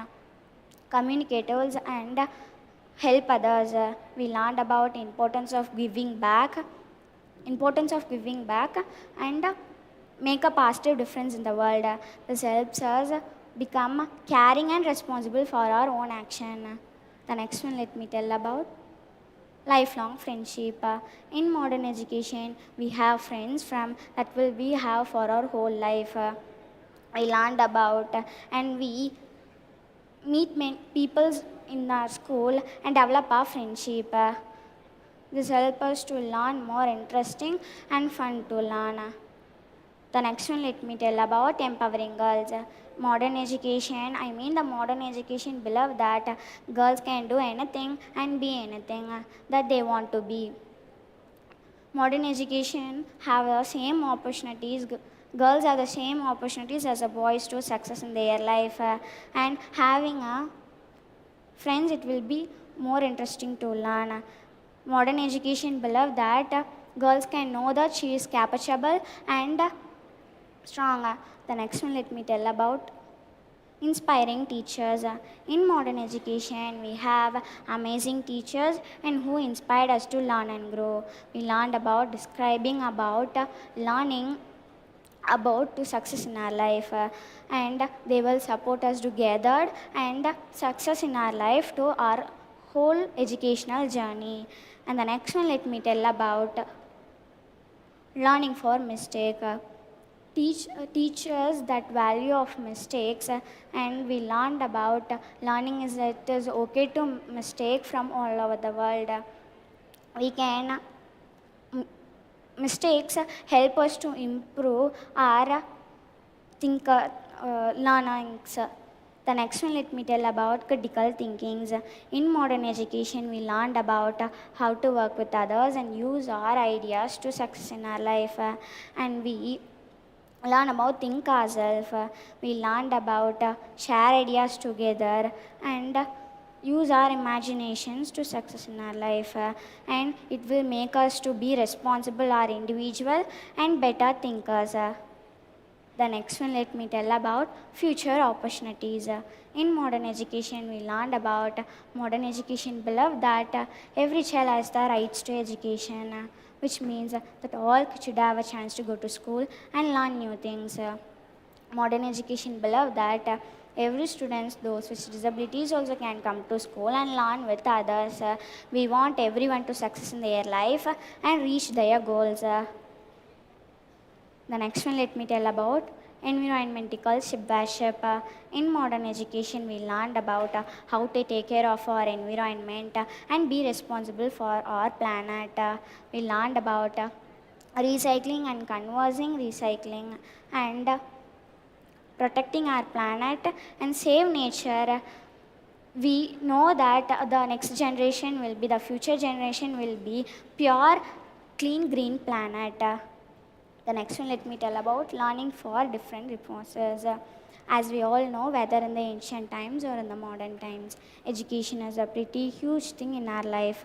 communicators and help others. We learned about importance of giving back and make a positive difference in the world. This helps us become caring and responsible for our own action. The next one, let me tell about lifelong friendship. In modern education, we have friends from that will we have for our whole life. I learned about and we meet people in our school and develop our friendship. This helps us to learn more interesting and fun to learn. The next one, let me tell about empowering girls. Modern education, I mean the modern education believe that girls can do anything and be anything that they want to be. Modern education have the same opportunities. Girls have the same opportunities as the boys to success in their life. And having friends, it will be more interesting to learn. Modern education believe that girls can know that she is capable and strong. The next one, let me tell about inspiring teachers. In modern education, we have amazing teachers and who inspired us to learn and grow. We learned about describing about learning about to success in our life and they will support us together and success in our life to our whole educational journey. And the next one, let me tell about learning for mistake. Teach us that value of mistakes and we learned about learning is that it is okay to mistake from all over the world. We can mistakes help us to improve our learnings. The next one, let me tell about critical thinkings. In modern education, we learned about how to work with others and use our ideas to success in our life. And we learn about think ourselves. We learned about share ideas together and use our imaginations to success in our life. And it will make us to be responsible, our individual and better thinkers. The next one, let me tell about future opportunities. In modern education, we learned about modern education believe that every child has the rights to education, which means that all kids should have a chance to go to school and learn new things. Modern education believe that every student, those with disabilities also can come to school and learn with others. We want everyone to success in their life and reach their goals. The next one, let me tell about environmental stewardship. In modern education, we learned about how to take care of our environment and be responsible for our planet. We learned about recycling and conversing recycling and protecting our planet and save nature. We know that the next generation will be, the future generation will be pure, clean, green planet. The next one, let me tell about learning for different resources. As we all know, whether in the ancient times or in the modern times, education is a pretty huge thing in our life.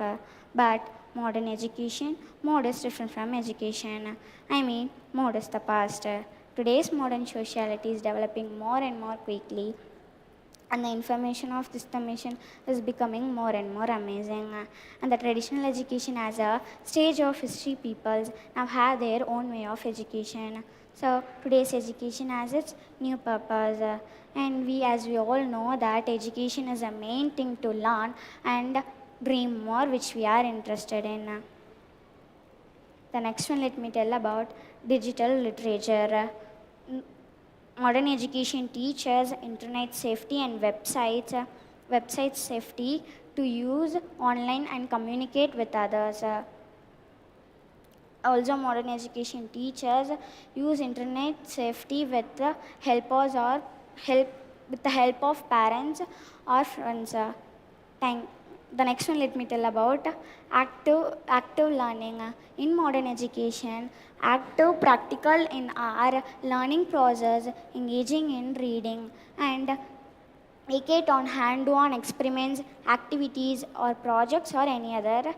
But modern education, mode is different from education. I mean, mode is the past. Today's modern sociality is developing more and more quickly, and the information of this dimension is becoming more and more amazing. And the traditional education as a stage of history, peoples now have their own way of education. So today's education has its new purpose. And we, as we all know, that education is a main thing to learn and dream more, which we are interested in. The next one, let me tell about digital literature. Modern education teaches internet safety and website safety to use online and communicate with others. Also, modern education teaches use internet safety with the help of parents or friends. The next one, let me tell about active learning. In modern education, active practical in our learning process, engaging in reading and make it on hand-on experiments, activities or projects or any other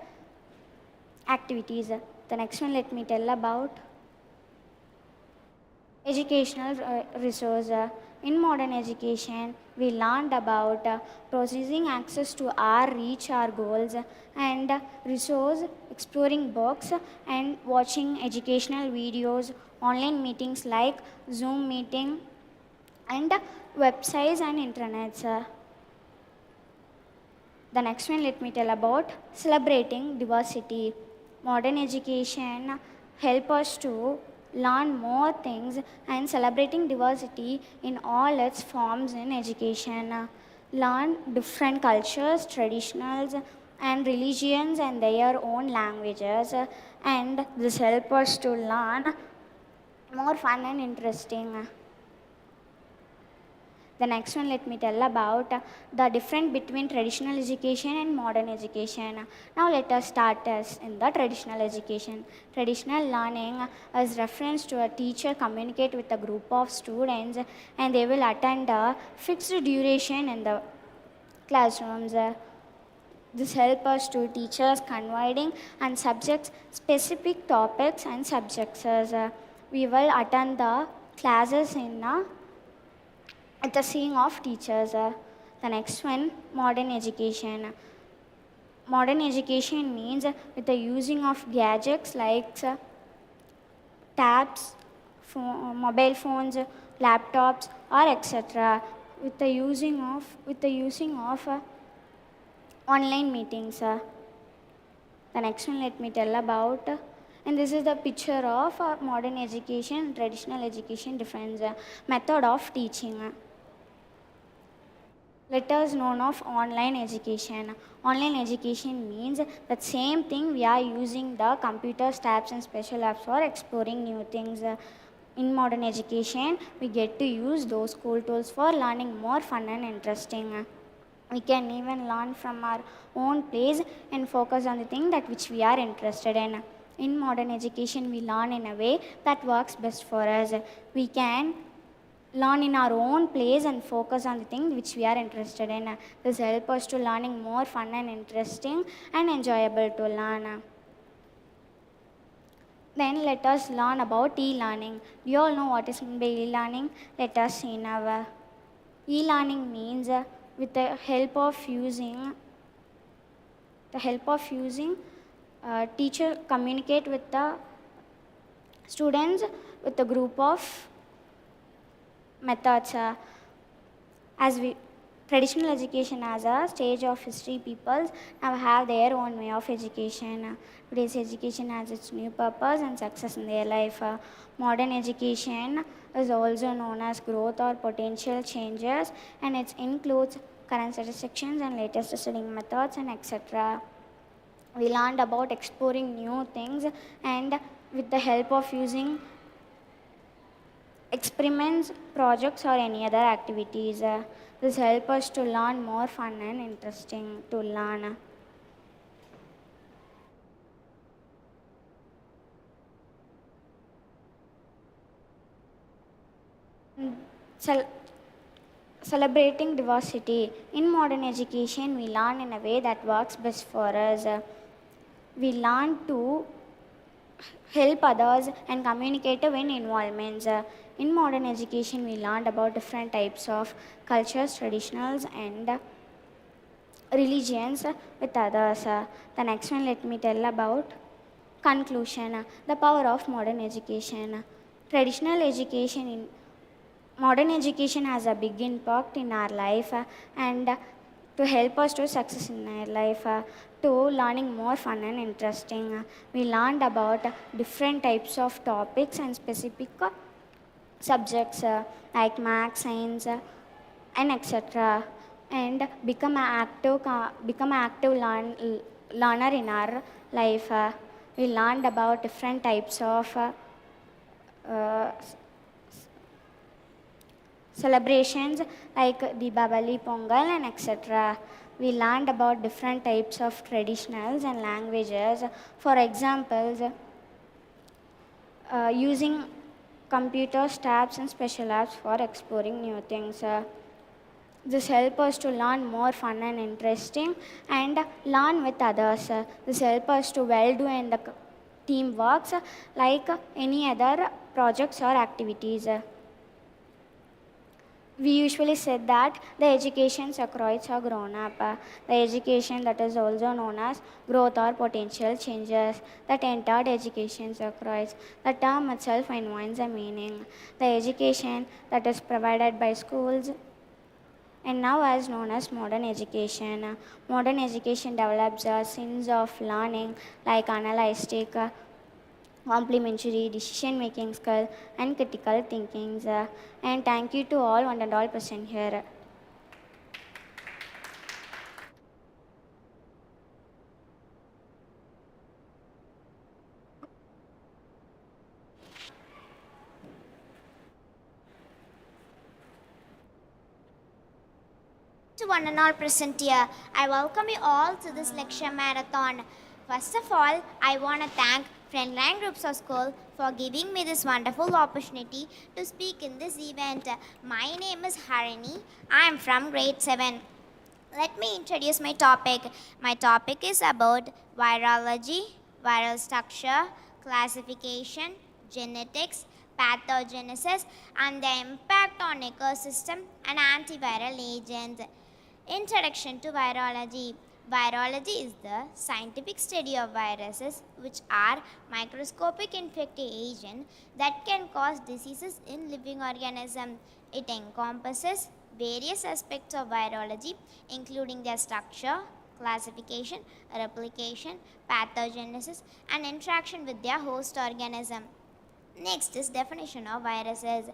activities. The next one, let me tell about educational resource. In modern education, we learned about processing access to our reach our goals and resource, exploring books and watching educational videos, online meetings like Zoom meeting and websites and intranets. The next one, let me tell about celebrating diversity. Modern education help us to learn more things and celebrating diversity in all its forms in education. Learn different cultures, traditionals, and religions and their own languages, and this help us to learn more fun and interesting. The next one, let me tell about the difference between traditional education and modern education. Now let us start us in the traditional education. Traditional learning is reference to a teacher communicate with a group of students and they will attend a fixed duration in the classrooms. This helps us to teachers conveying and subjects specific topics and subjects. We will attend the classes in at the seeing of teachers. The next one, modern education. Modern education means with the using of gadgets like tabs, mobile phones, laptops, or etc. With the using of online meetings. The next one, let me tell about. And this is the picture of modern education and traditional education difference. Method of teaching. Let us know of online education. Online education means the same thing we are using the computers, tabs and special apps for exploring new things. In modern education, we get to use those school tools for learning more fun and interesting. We can even learn from our own place and focus on the thing that which we are interested in. In modern education, we learn in a way that works best for us. We can learn in our own place and focus on the thing which we are interested in. This helps us to learning more fun and interesting and enjoyable to learn. Then let us learn about e-learning. You all know what is meant by e-learning? Let us see now. E-learning means with the help of using teacher communicate with the students with a group of methods. As we traditional education as a stage of history, people now have their own way of education. Today's education has its new purpose and success in their life. Modern education is also known as growth or potential changes, and it includes current statistics and latest studying methods and etc. We learned about exploring new things and with the help of using experiments, projects or any other activities. This helps us to learn more fun and interesting to learn. Celebrating diversity. In modern education, we learn in a way that works best for us. We learn to help others and communicate in involvements. In modern education, we learned about different types of cultures, traditionals, and religions with others. The next one, let me tell about conclusion. The power of modern education. Traditional education in modern education has a big impact in our life and to help us to success in our life, to learning more fun and interesting. We learned about different types of topics and specific subjects like math, science, and etc. And become an active learner in our life. We learned about different types of celebrations like Deepavali, Pongal and etc. We learned about different types of traditionals and languages. For examples, using computers, tabs and special apps for exploring new things. This helps us to learn more fun and interesting and learn with others. This helps us to well do in the team works like any other projects or activities. We usually said that the education across are grown up. The education that is also known as growth or potential changes that entered education across. The term itself invites a meaning. The education that is provided by schools, and now as known as modern education. Modern education develops a sense of learning like analytic, complementary decision-making skill, and critical thinking. And thank you to all one and all present here. To one and all present here, I welcome you all to this lecture marathon. First of all, I want to thank Friendline Groups of School for giving me this wonderful opportunity to speak in this event. My name is Harini. I am from grade 7. Let me introduce my topic. My topic is about virology, viral structure, classification, genetics, pathogenesis, and the impact on ecosystem and antiviral agents. Introduction to virology. Virology is the scientific study of viruses, which are microscopic infective agents that can cause diseases in living organisms. It encompasses various aspects of virology, including their structure, classification, replication, pathogenesis, and interaction with their host organism. Next is definition of viruses.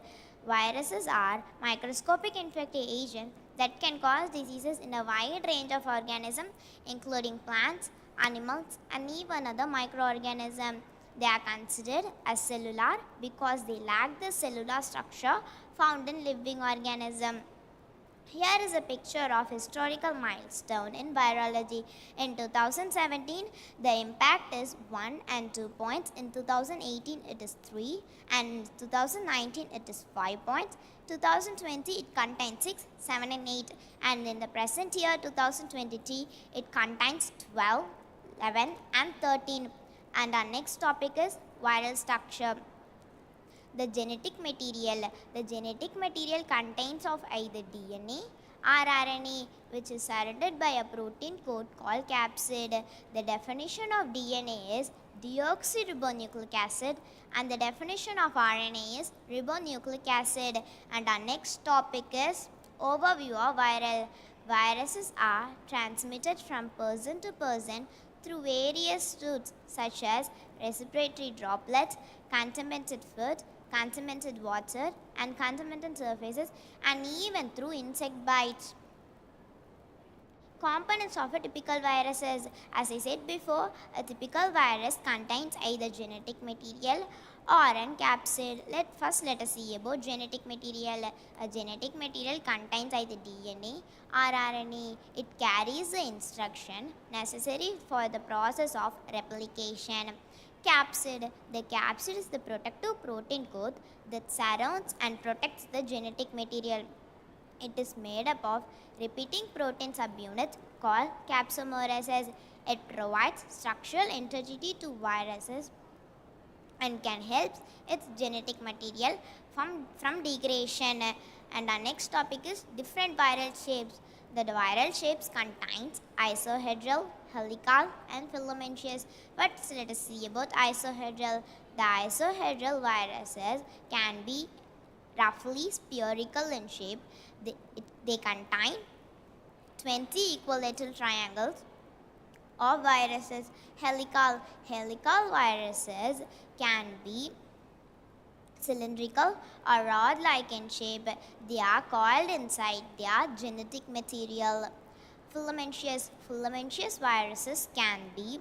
Viruses are microscopic infective agents that can cause diseases in a wide range of organisms, including plants, animals, and even other microorganisms. They are considered as cellular because they lack the cellular structure found in living organisms. Here is a picture of historical milestone in virology. In 2017, the impact is 1 and 2 points. In 2018, it is 3. And in 2019, it is 5 points. 2020, it contains 6, 7 and 8. And in the present year, 2023, it contains 12, 11 and 13. And our next topic is viral structure. The genetic material. The genetic material contains of either DNA or RNA, which is surrounded by a protein coat called capsid. The definition of DNA is deoxyribonucleic acid, and the definition of RNA is ribonucleic acid. And our next topic is overview of viral. Viruses are transmitted from person to person through various routes such as respiratory droplets, contaminated food, contaminated water, and contaminated surfaces, and even through insect bites. Components of a typical virus is, as I said before, a typical virus contains either genetic material or an capsid. First let us see about genetic material. A genetic material contains either DNA or RNA. It carries the instruction necessary for the process of replication. Capsid. The capsid is the protective protein coat that surrounds and protects the genetic material. It is made up of repeating protein subunits called capsomeres. It provides structural integrity to viruses and can help its genetic material from degradation. And our next topic is different viral shapes. The viral shapes contains isohedral, helical, and filamentous. But let us see about isohedral. The isohedral viruses can be roughly spherical in shape. They contain 20 equilateral triangles of viruses. Helical viruses can be cylindrical or rod-like in shape. They are coiled inside their genetic material. Filamentous viruses can be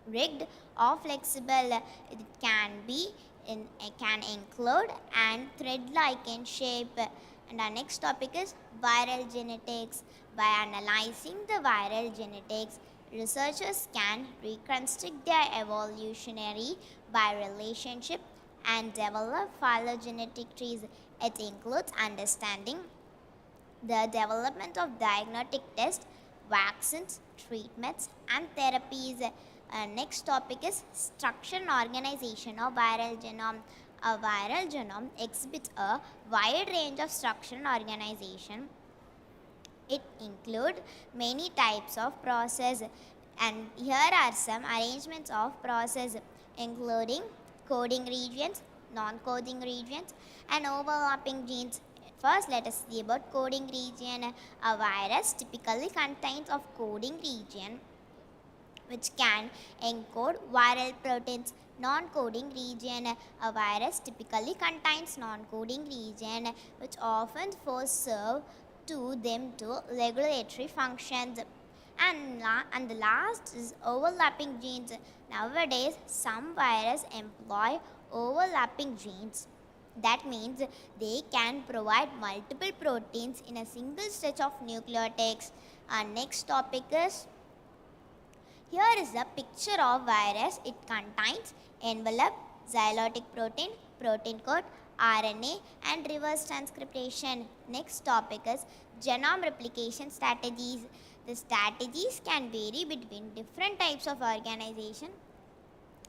rigged or flexible. It can include and thread-like in shape. And our next topic is viral genetics. By analyzing the viral genetics, researchers can reconstruct their evolutionary by relationship and develop phylogenetic trees. It includes understanding the development of diagnostic tests, vaccines, treatments, and therapies. Next topic is structure and organization of viral genome. A viral genome exhibits a wide range of structure and organization. It includes many types of process, and here are some arrangements of process, including coding regions, non-coding regions, and overlapping genes. First, let us see about coding region. A virus typically contains of coding region which can encode viral proteins. Non-coding region. A virus typically contains non-coding region which often serve to them to regulatory functions. And the last is overlapping genes. Nowadays, some viruses employ overlapping genes. That means they can provide multiple proteins in a single stretch of nucleotides. Our next topic is, here is a picture of virus. It contains envelope, xylotic protein, protein coat, RNA and reverse transcription. Next topic is genome replication strategies. The strategies can vary between different types of organization,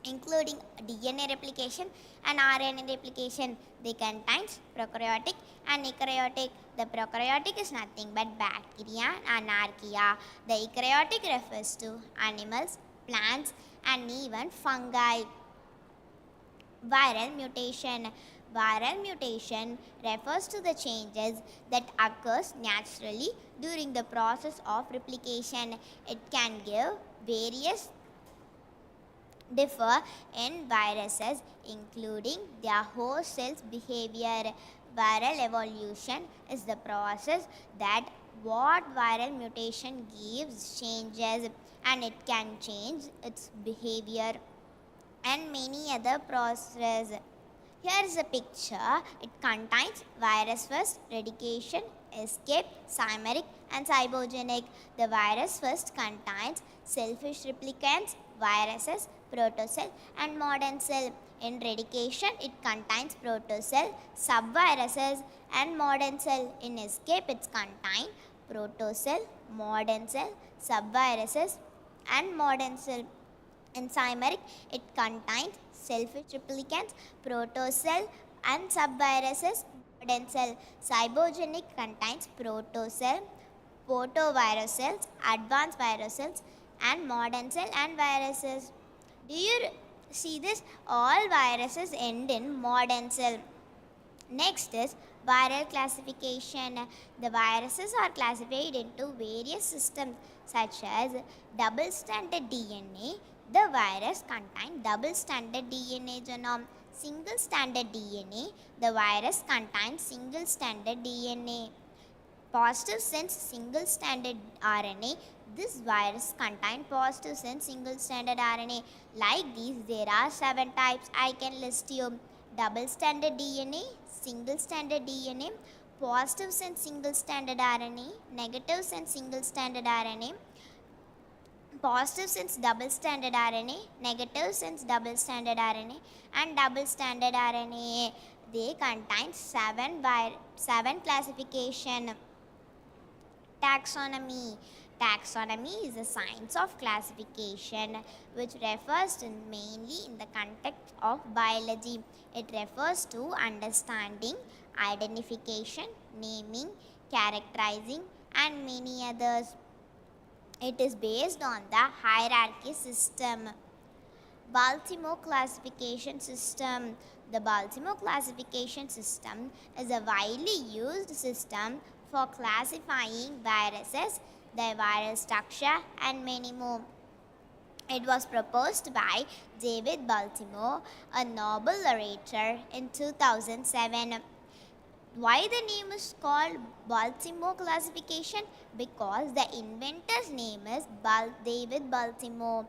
including DNA replication and RNA replication. They contain prokaryotic and eukaryotic. The prokaryotic is nothing but bacteria and archaea. The eukaryotic refers to animals, plants and even fungi. Viral mutation. Viral mutation refers to the changes that occurs naturally during the process of replication. It can give various differ in viruses, including their host cell's behavior. Viral evolution is the process that what viral mutation gives changes, and it can change its behavior and many other processes. Here is a picture. It contains virus first, radication, escape, chimeric and cybogenic. The virus first contains selfish replicants, viruses, protocell and modern cell. In radication, it contains protocell, subviruses and modern cell. In escape, it contains protocell, modern cell, subviruses and modern cell. In chimeric, it contains selfish replicants, protocell and subviruses, modern cell. Cybogenic contains protocell, photovirus cells, advanced virus cells and modern cell and viruses. Do you see this? All viruses end in modern cell. Next is viral classification. The viruses are classified into various systems such as double-stranded DNA. The virus contains double-stranded DNA genome. Single-stranded DNA. The virus contains single-stranded DNA. Positive sense single-stranded RNA. This virus contains positive sense single-stranded RNA. Like these, there are 7 types. I can list you: double-stranded DNA, single-stranded DNA, positive sense single-stranded RNA, negative sense single-stranded RNA, positive sense double-stranded RNA, negative sense double-stranded RNA, and double-stranded RNA. They contain 7 classification. Taxonomy. Taxonomy is a science of classification which refers to mainly in the context of biology. It refers to understanding, identification, naming, characterizing and many others. It is based on the hierarchy system. Baltimore classification system. The Baltimore classification system is a widely used system for classifying viruses, their viral structure and many more. It was proposed by David Baltimore, a Nobel laureate, in 2007. Why the name is called Baltimore classification? Because the inventor's name is David Baltimore.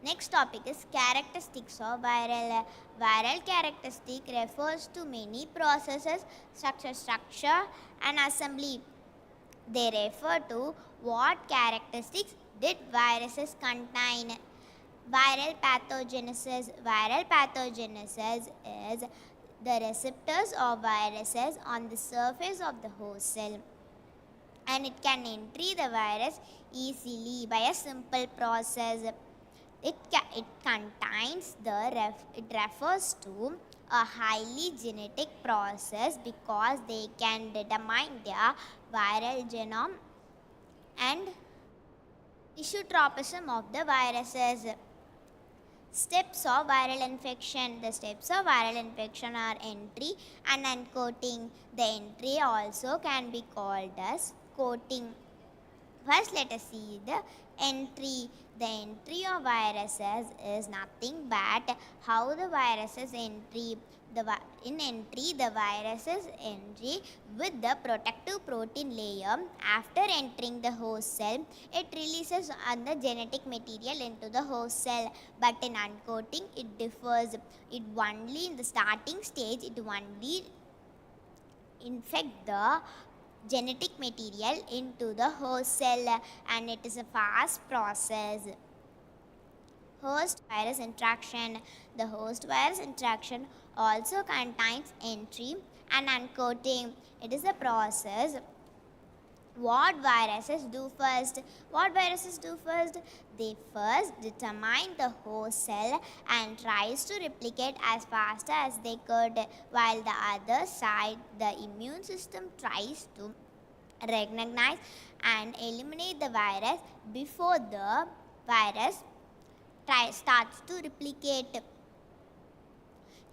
Next topic is characteristics of viral. Viral characteristic refers to many processes such as structure and assembly. They refer to what characteristics did viruses contain. Viral pathogenesis. Viral pathogenesis is the receptors of viruses on the surface of the host cell, and it can enter the virus easily by a simple process. It refers to a highly genetic process because they can determine their viral genome and tissue tropism of the viruses. Steps of viral infection. The steps of viral infection are entry and uncoating. The entry also can be called as coating. First, let us see the entry. The entry of viruses is nothing but how the viruses entry. In entry, the viruses entry with the protective protein layer. After entering the host cell, it releases on the genetic material into the host cell. But in uncoating, it differs. It only in the starting stage, it only infect the genetic material into the host cell, and it is a fast process. Host virus interaction. The host virus interaction also contains entry and uncoating. It is a process. What viruses do first? What viruses do first? They first determine the host cell and tries to replicate as fast as they could, while the other side, the immune system tries to recognize and eliminate the virus before the virus starts to replicate.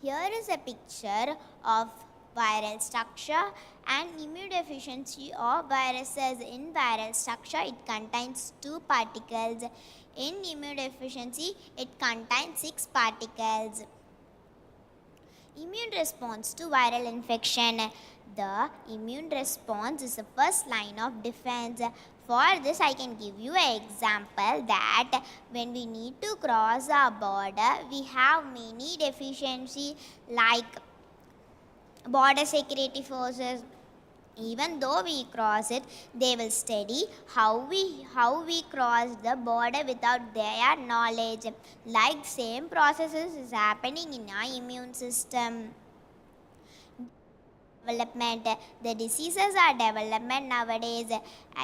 Here is a picture of viral structure and immunodeficiency of viruses. In viral structure, it contains 2 particles. In immunodeficiency, it contains 6 particles. Immune response to viral infection. The immune response is the first line of defense. For this, I can give you an example that when we need to cross our border, we have many deficiencies like border security forces. Even though we cross it, they will study how we cross the border without their knowledge. Like same processes is happening in our immune system. Development. The diseases are development nowadays.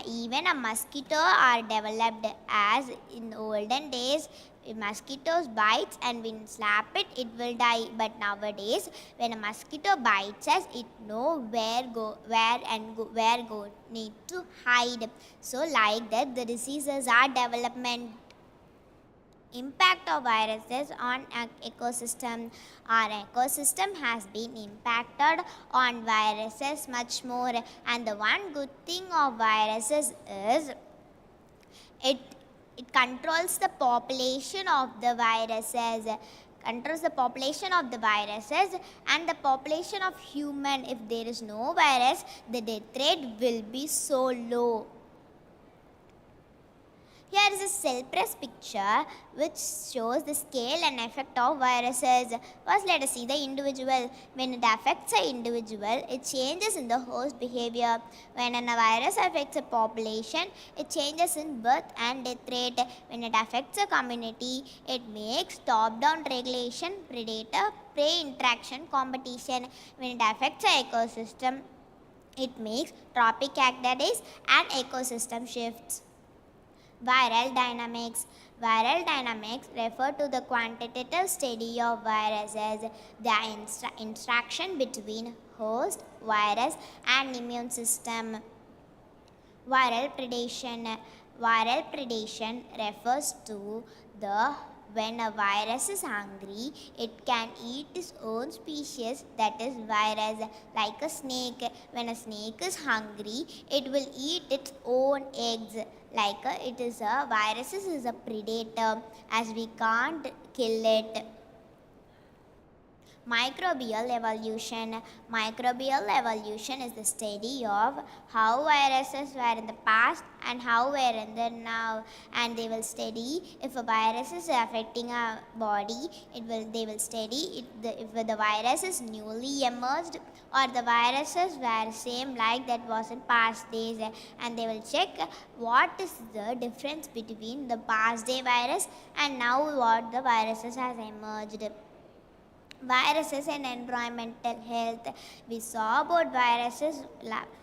Even a mosquito are developed, as in olden days mosquitoes bites and when slap it, it will die. But nowadays when a mosquito bites us, it know where need to hide. So like that, the diseases are development. Impact of viruses on an ecosystem. Our ecosystem has been impacted on viruses much more, and the one good thing of viruses is it controls the population of the viruses. Controls the population of the viruses and the population of human. If there is no virus, the death rate will be so low. Here is a cell press picture which shows the scale and effect of viruses. First, let us see the individual. When it affects an individual, it changes in the host behavior. When a virus affects a population, it changes in birth and death rate. When it affects a community, it makes top-down regulation, predator-prey interaction, competition. When it affects an ecosystem, it makes trophic activities and ecosystem shifts. Viral dynamics. Viral dynamics refer to the quantitative study of viruses, the interaction between host, virus, and immune system. Viral predation. Viral predation refers to when a virus is hungry, it can eat its own species, that is virus. Like a snake, when a snake is hungry, it will eat its own eggs. Like virus is a predator, as we can't kill it. Microbial evolution. Microbial evolution is the study of how viruses were in the past and how were in the now, and they will study if a virus is affecting a body. They will study if the virus is newly emerged or the viruses were same like that was in past days, and they will check what is the difference between the past day virus and now what the viruses has emerged. Viruses and environmental health. We saw about viruses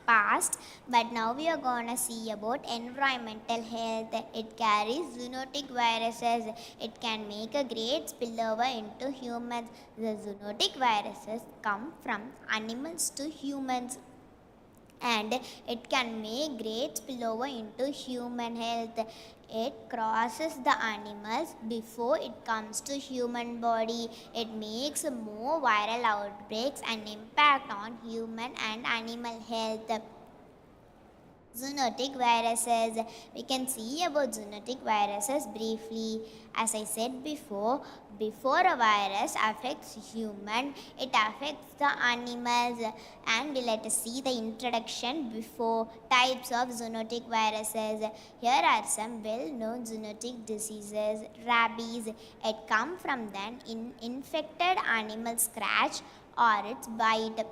past, but now we are gonna see about environmental health. It carries zoonotic viruses. It can make a great spillover into humans. The zoonotic viruses come from animals to humans. and it can make great spillover into human health. It crosses the animals before it comes to human body. It makes more viral outbreaks and impact on human and animal health. Zoonotic viruses. We can see about zoonotic viruses briefly. As I said before a virus affects human, it affects the animals. And let us see the introduction before types of zoonotic viruses. Here are some well-known zoonotic diseases. Rabies. It comes from an infected animal scratch or its bite.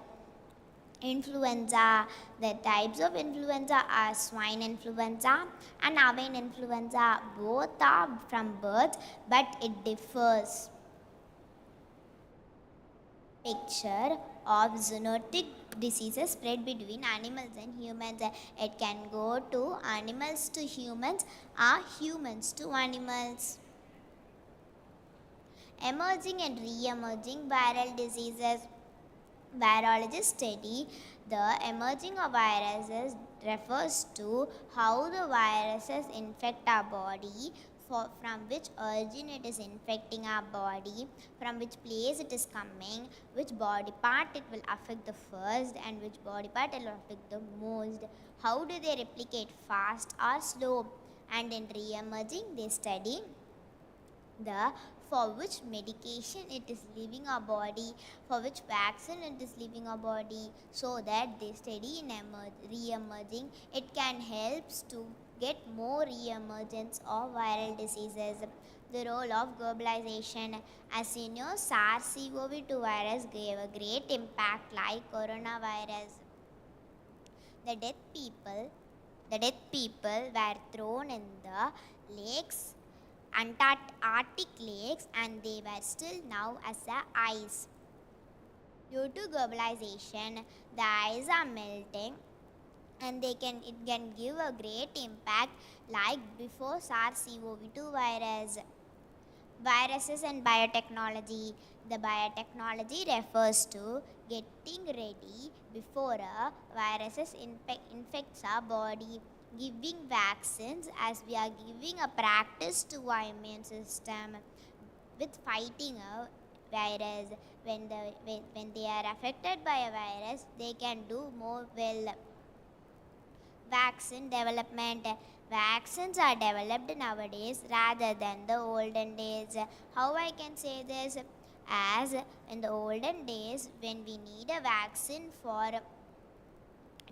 Influenza. The types of influenza are swine influenza and avian influenza. Both are from birds, but it differs. Picture of zoonotic diseases spread between animals and humans. It can go to animals to humans or humans to animals. Emerging and re-emerging viral diseases. Virologists study the emerging of viruses refers to how the viruses infect our body, from which origin it is infecting our body, from which place it is coming, which body part it will affect the first, and which body part it will affect the most. How do they replicate, fast or slow? And in re-emerging, they study the for which medication it is leaving our body, for which vaccine it is leaving our body, so that they study in re-emerging. It can help to get more re-emergence of viral diseases. The role of globalization. As you know, SARS-CoV-2 virus gave a great impact like coronavirus. The dead people were thrown in the lakes, Arctic lakes, and they were still now as the ice. Due to globalization, the ice are melting, and it can give a great impact like before SARS-CoV-2 virus. Viruses and biotechnology. The biotechnology refers to getting ready before a virus infects our body. Giving vaccines, as we are giving a practice to our immune system with fighting a virus. When they are affected by a virus, they can do more well. Vaccine development. Vaccines are developed nowadays rather than the olden days. How I can say this? As in the olden days, when we need a vaccine for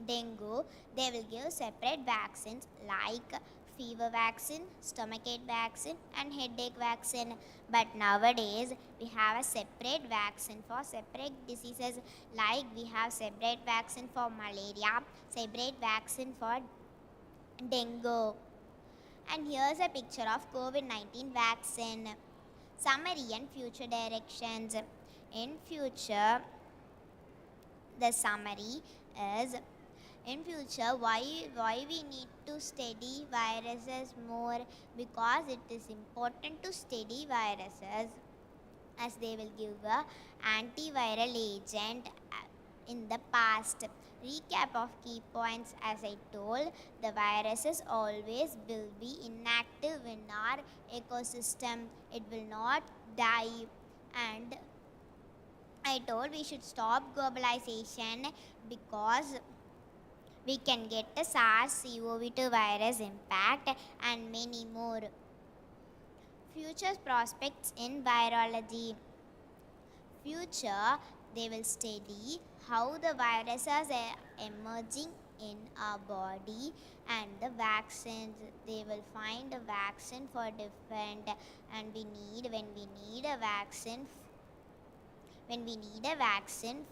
dengue, they will give separate vaccines like fever vaccine, stomachache vaccine, and headache vaccine. But nowadays, we have a separate vaccine for separate diseases, like we have separate vaccine for malaria, separate vaccine for dengue. And here's a picture of COVID-19 vaccine. Summary and future directions. In future, the summary is, in future, why we need to study viruses more? Because it is important to study viruses, as they will give a antiviral agent in the past. Recap of key points. As I told, the viruses always will be inactive in our ecosystem. It will not die. And I told we should stop globalization because we can get the SARS-CoV-2 virus impact and many more. Future prospects in virology. Future, they will study how the viruses are emerging in our body, and the vaccines. They will find a vaccine for different, and when we need a vaccine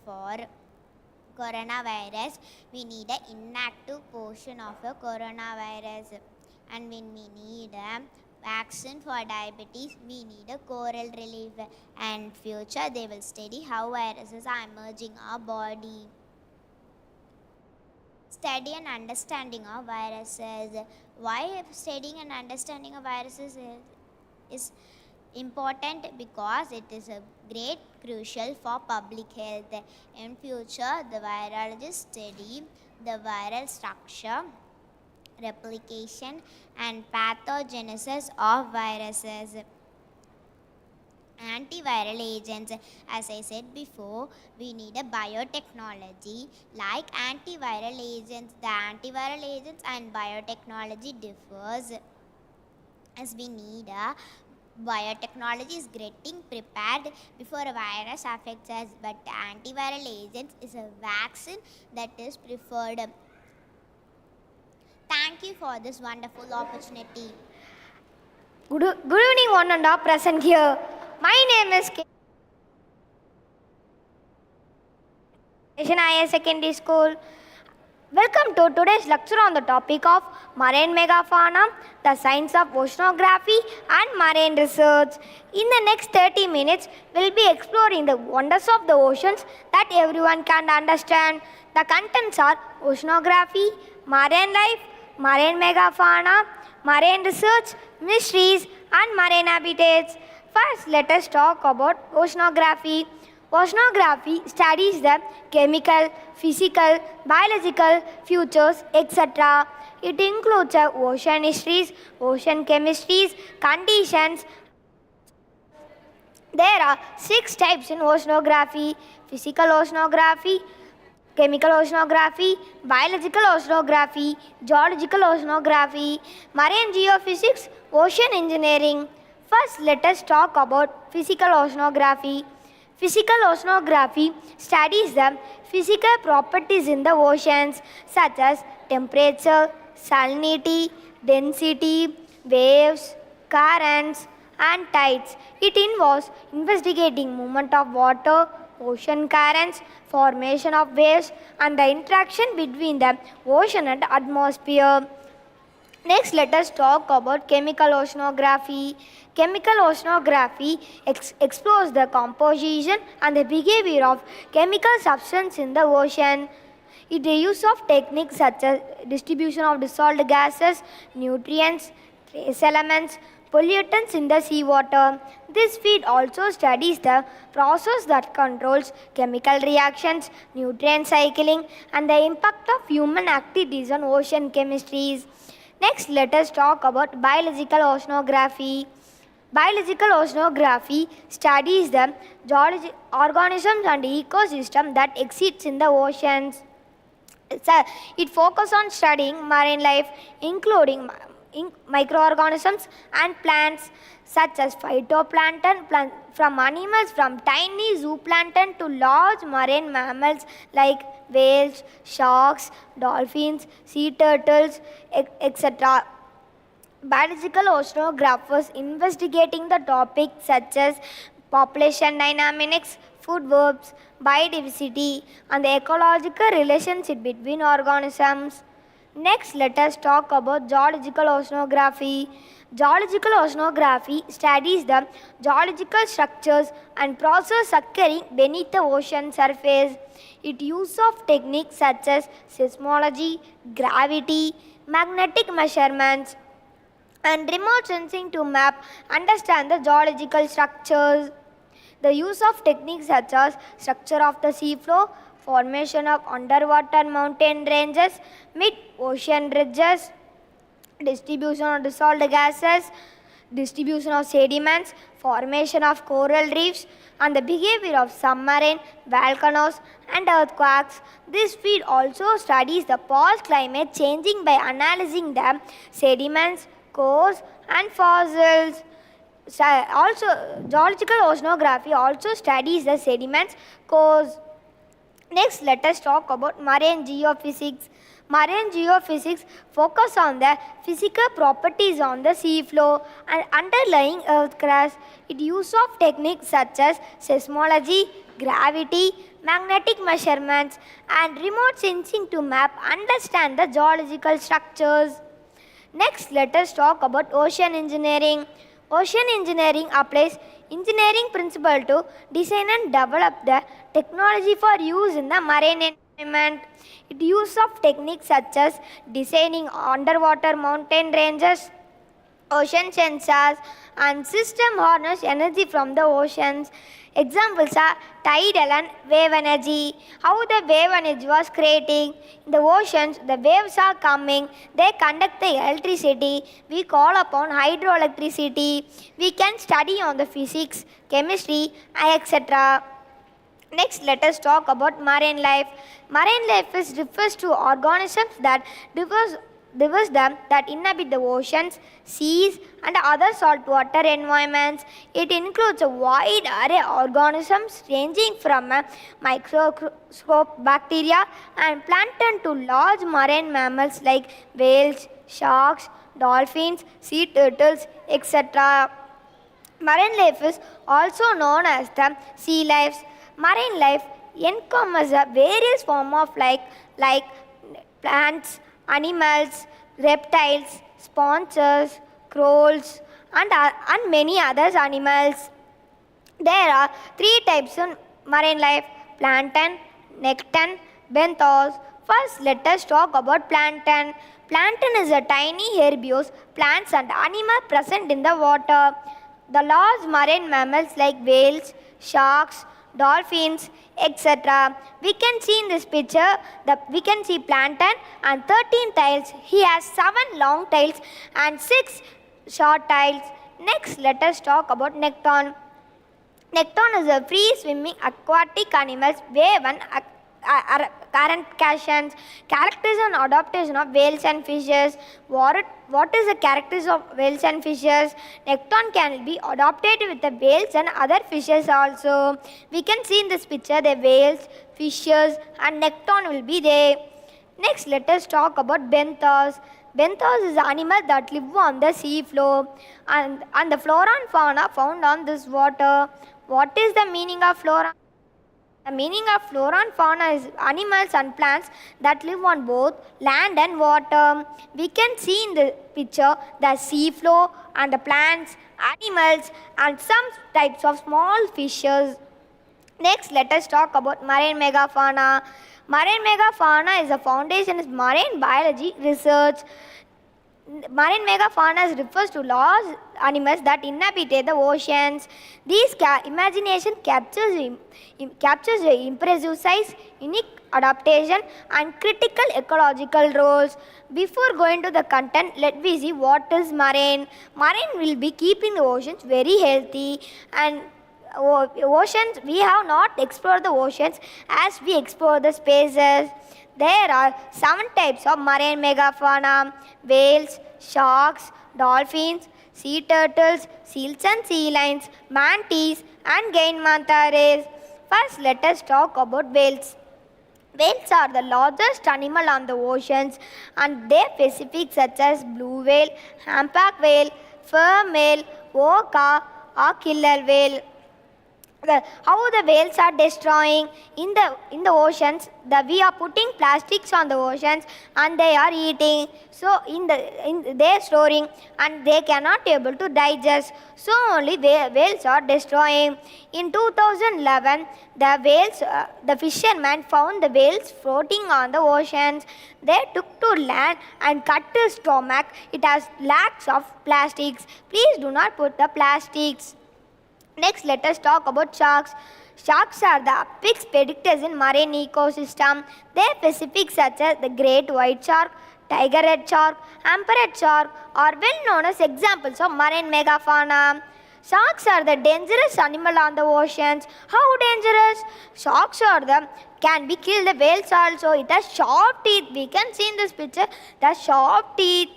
for coronavirus, we need an inactive portion of a coronavirus. And when we need a vaccine for diabetes, we need a coral relief. And future, they will study how viruses are emerging our body. Study and understanding of viruses. Why studying and understanding of viruses is Important because it is a great crucial for public health. In future, the virologists study the viral structure, replication, and pathogenesis of viruses. Antiviral agents, as I said before, we need a biotechnology like antiviral agents. The antiviral agents and biotechnology differs, as we need a biotechnology is getting prepared before a virus affects us, but antiviral agents is a vaccine that is preferred. Thank you for this wonderful opportunity. Good evening, one and all present here. My name is Higher Secondary School. Welcome to today's lecture on the topic of marine megafauna, the science of oceanography and marine research. In the next 30 minutes, we'll be exploring the wonders of the oceans that everyone can understand. The contents are oceanography, marine life, marine megafauna, marine research, mysteries, and marine habitats. First, let us talk about oceanography. Oceanography studies the chemical, physical, biological features, etc. It includes ocean histories, ocean chemistries, conditions. There are 6 types in oceanography: physical oceanography, chemical oceanography, biological oceanography, geological oceanography, marine geophysics, ocean engineering. First, let us talk about physical oceanography. Physical oceanography studies the physical properties in the oceans such as temperature, salinity, density, waves, currents, and tides. It involves investigating movement of water, ocean currents, formation of waves, and the interaction between the ocean and atmosphere. Next, let us talk about chemical oceanography. Chemical oceanography explores the composition and the behavior of chemical substances in the ocean. It use of techniques such as distribution of dissolved gases, nutrients, trace elements, pollutants in the seawater. This field also studies the process that controls chemical reactions, nutrient cycling, and the impact of human activities on ocean chemistries. Next, let us talk about biological oceanography. Biological oceanography studies the organisms and ecosystems that exist in the oceans. It focuses on studying marine life, including microorganisms and plants such as phytoplankton, from animals from tiny zooplankton to large marine mammals like whales, sharks, dolphins, sea turtles, etc. Biological oceanographers investigating the topics such as population dynamics, food webs, biodiversity, and the ecological relationship between organisms. Next, let us talk about geological oceanography. Geological oceanography studies the geological structures and processes occurring beneath the ocean surface. It uses of techniques such as seismology, gravity, magnetic measurements, and remote sensing to map, understand the geological structures. The use of techniques such as structure of the seafloor, formation of underwater mountain ranges, mid-ocean ridges, distribution of dissolved gases, distribution of sediments, formation of coral reefs, and the behavior of submarine, volcanoes, and earthquakes. This field also studies the past climate changing by analyzing the sediments, cores, and fossils. Also, geological oceanography also studies the sediments, cores. Next, let us talk about marine geophysics. Marine geophysics focus on the physical properties on the seafloor and underlying earth crust. It uses of techniques such as seismology, gravity, magnetic measurements, and remote sensing to map, understand the geological structures. Next, let us talk about ocean engineering. Ocean engineering applies engineering principle to design and develop the technology for use in the marine environment. It uses of techniques such as designing underwater mountain ranges, ocean sensors, and system harness energy from the oceans. Examples are tidal and wave energy. How the wave energy was creating. In the oceans, the waves are coming, they conduct the electricity. We call upon hydroelectricity. We can study on the physics, chemistry, etc. Next, let us talk about marine life. Marine life refers to organisms that diverse them that inhabit the oceans, seas, and other saltwater environments. It includes a wide array of organisms ranging from microscopic bacteria and plankton to large marine mammals like whales, sharks, dolphins, sea turtles, etc. Marine life is also known as the sea life. Marine life encompasses various forms of like plants, animals, reptiles, sponges, corals, and many other animals. There are three types of marine life: plankton, nekton, benthos. First, let us talk about plankton. Plankton is a tiny herbivorous plants and animals present in the water. The large marine mammals like whales, sharks, dolphins, etc. We can see in this picture we can see plankton and 13 tails. He has 7 long tails and 6 short tails. Next, let us talk about nekton. Nekton is a free swimming aquatic animals, wave and current castions. Characters and adaptation of whales and fishes. What is the characters of whales and fishes? Nekton can be adopted with the whales and other fishes also. We can see in this picture the whales, fishes, and nekton will be there. Next, let us talk about benthos. Benthos is an animal that live on the sea floor and the flora and fauna found on this water. What is the meaning of flora? The meaning of flora and fauna is animals and plants that live on both land and water. We can see in the picture the sea floor and the plants, animals, and some types of small fishes. Next, let us talk about marine megafauna. Marine megafauna is a foundation of marine biology research. Marine megafauna refers to large animals that inhabit the oceans. These imagination captures the impressive size, unique adaptation, and critical ecological roles. Before going to the content, let me see what is marine. Marine will be keeping the oceans very healthy, and oceans, we have not explored the oceans as we explore the spaces. There are 7 types of marine megafauna: whales, sharks, dolphins, sea turtles, seals and sea lions, manatees, and giant manta rays. First, let us talk about whales. Whales are the largest animal on the oceans, and their specifics such as blue whale, humpback whale, sperm whale, orca, or killer whale. How the whales are destroying in the oceans. We are putting plastics on the oceans and they are eating. So they are storing and they cannot able to digest. So only whales are destroying. In 2011, the fishermen found the whales floating on the oceans. They took to land and cut the stomach. It has lakhs of plastics. Please do not put the plastics. Next, let us talk about sharks. Sharks are the apex predators in marine ecosystem. Their specifics such as the great white shark, tiger head shark, emperor shark are well known as examples of marine megafauna. Sharks are the dangerous animal on the oceans. How dangerous? Sharks can be killed. The whales also. It has sharp teeth. We can see in this picture the sharp teeth.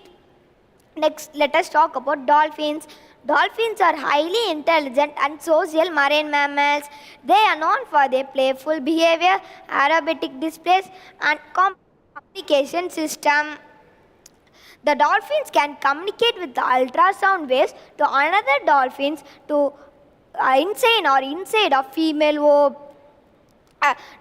Next, let us talk about dolphins. Dolphins are highly intelligent and social marine mammals. They are known for their playful behavior, aerobatic displays, and communication system. The dolphins can communicate with the ultrasound waves to another dolphins to inside of female orb.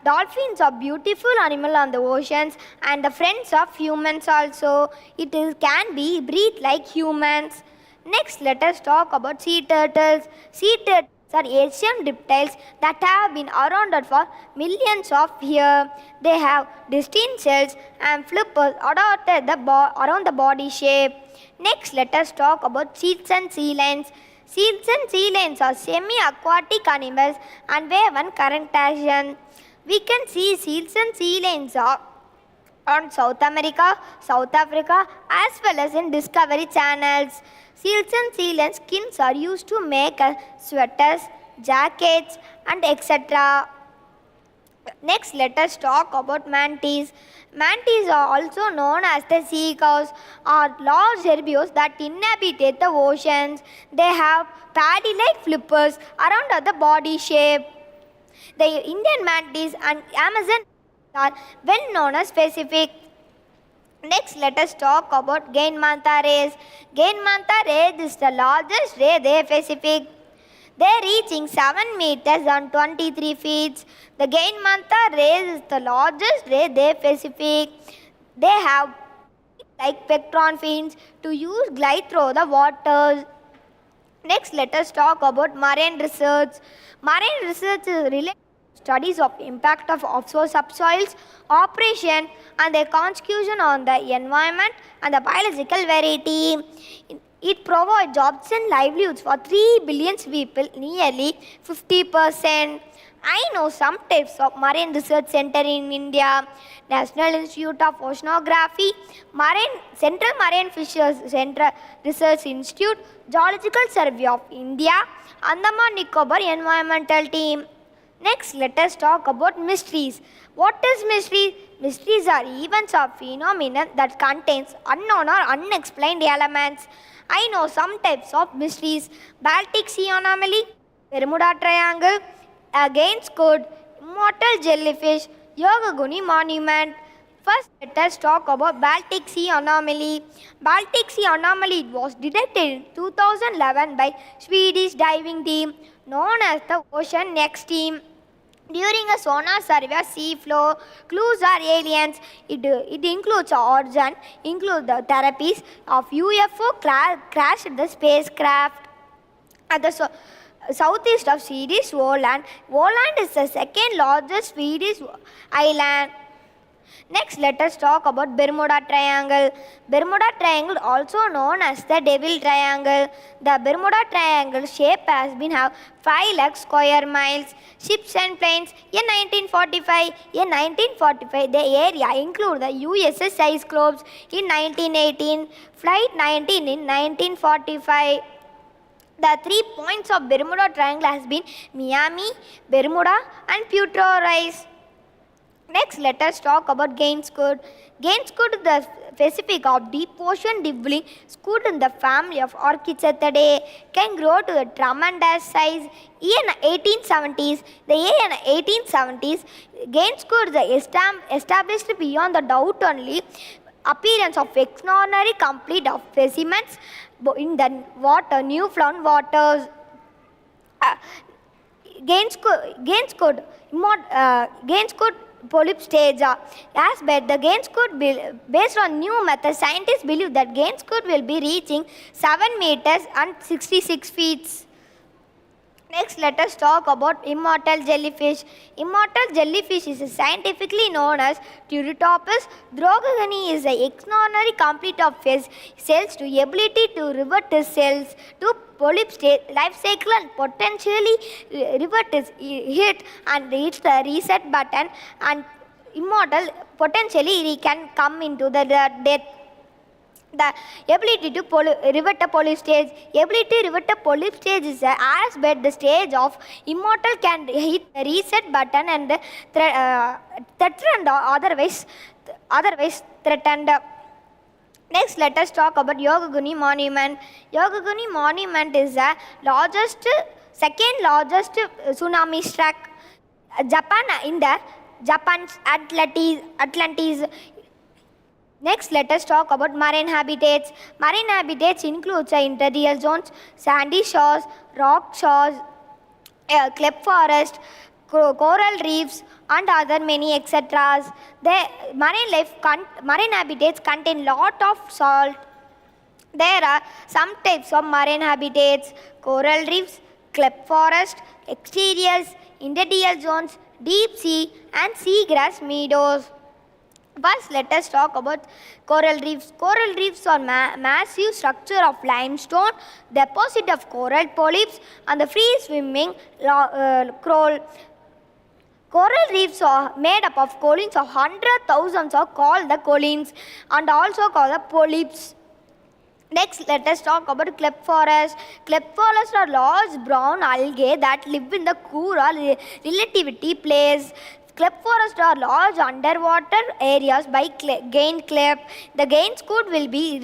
Dolphins are beautiful animal on the oceans and the friends of humans also. Can breathe like humans. Next, let us talk about sea turtles. Sea turtles are ancient reptiles that have been around for millions of years. They have distinct shells and flippers adapted around the body shape. Next, let us talk about seals and sea lions. Seals and sea lions are semi-aquatic animals and have one current action. We can see seals and sea lions on South America, South Africa, as well as in Discovery channels. Seals and sea lion skins are used to make sweaters, jackets, and etc. Next, let us talk about manatees. Manatees are also known as the sea cows, are large herbivores that inhabit the oceans. They have paddy-like flippers around the body shape. The Indian manatees and Amazon are well known as specific. Next, let us talk about Gain Manta rays. Gain Manta rays is the largest ray they Pacific. They are reaching 7 meters and 23 feet. The Gain Manta rays is the largest ray they Pacific. They have like pectron fins to use glide through the waters. Next, let us talk about marine research. Marine research is related to studies of impact of offshore subsoils, operation, and their contribution on the environment and the biological variety. It provides jobs and livelihoods for 3 billion people, nearly 50%. I know some types of marine research center in India: National Institute of Oceanography, Central Marine Fisheries Central Research Institute, Geological Survey of India, Andaman Nicobar Environmental Team. Next, let us talk about mysteries. What is mysteries? Mysteries are events or phenomena that contains unknown or unexplained elements. I know some types of mysteries: Baltic Sea anomaly, Bermuda Triangle, Against Code, Immortal Jellyfish, Yogaguni Monument. First, let us talk about Baltic Sea anomaly. Baltic Sea anomaly was detected in 2011 by Swedish diving team known as the Ocean X team. During a sonar survey of sea floor, clues are aliens. It includes origin, includes the therapies of UFO crashed the spacecraft at the southeast of Swedish Åland. Åland is the second largest Swedish island. Next, let us talk about Bermuda Triangle. Bermuda Triangle, also known as the Devil Triangle. The Bermuda Triangle shape has been 5 lakh square miles. Ships and planes. In 1945, the area include the USS Cyclops in 1918, Flight 19 in 1945. The 3 points of Bermuda Triangle has been Miami, Bermuda, and Puerto Rico. Next, let us talk about Gain squid. Gain squid is the specific of deep ocean dwelling squid in the family of Orchidceteridae, can grow to a tremendous size. In 1870s, Gain squid is established beyond the doubt only appearance of extraordinary complete of specimens in the Newfoundland waters. Gain squid polyp stage. As bet the Gain squid based on new methods, scientists believe that Gain squid will be reaching 7 meters and 66 feet. Next, let us talk about immortal jellyfish. Immortal jellyfish is scientifically known as Turritopus drogagani. Is an extraordinary complete of cells to ability to revert its cells to polyp state life cycle and potentially revert its hit and reach the reset button, and immortal potentially he can come into the death. The ability to revert a polyp stage. Ability to revert a polyp stage is as bad the stage of immortal can hit the reset button and threatened otherwise threatened. Next, let us talk about Yogaguni Monument. Yogaguni Monument is the second largest tsunami struck Japan in the Japan's Atlantis. Next, let us talk about marine habitats. Marine habitats include interreal zones, sandy shores, rock shores, cleft forest, coral reefs, and other many etc. The marine habitats contain lot of salt. There are some types of marine habitats: coral reefs, cleft forest, exteriors, intertidal zones, deep sea, and seagrass meadows. First, let us talk about coral reefs. Coral reefs are massive structure of limestone, deposit of coral polyps, and the free-swimming coral. Coral reefs are made up of collins of hundred thousands are called the collins and also called the polyps. Next, let us talk about cleft forest. Cleft forests are large brown algae that live in the coral relativity place. Cleft forests are large underwater areas by gain cleft. The gain scoot will be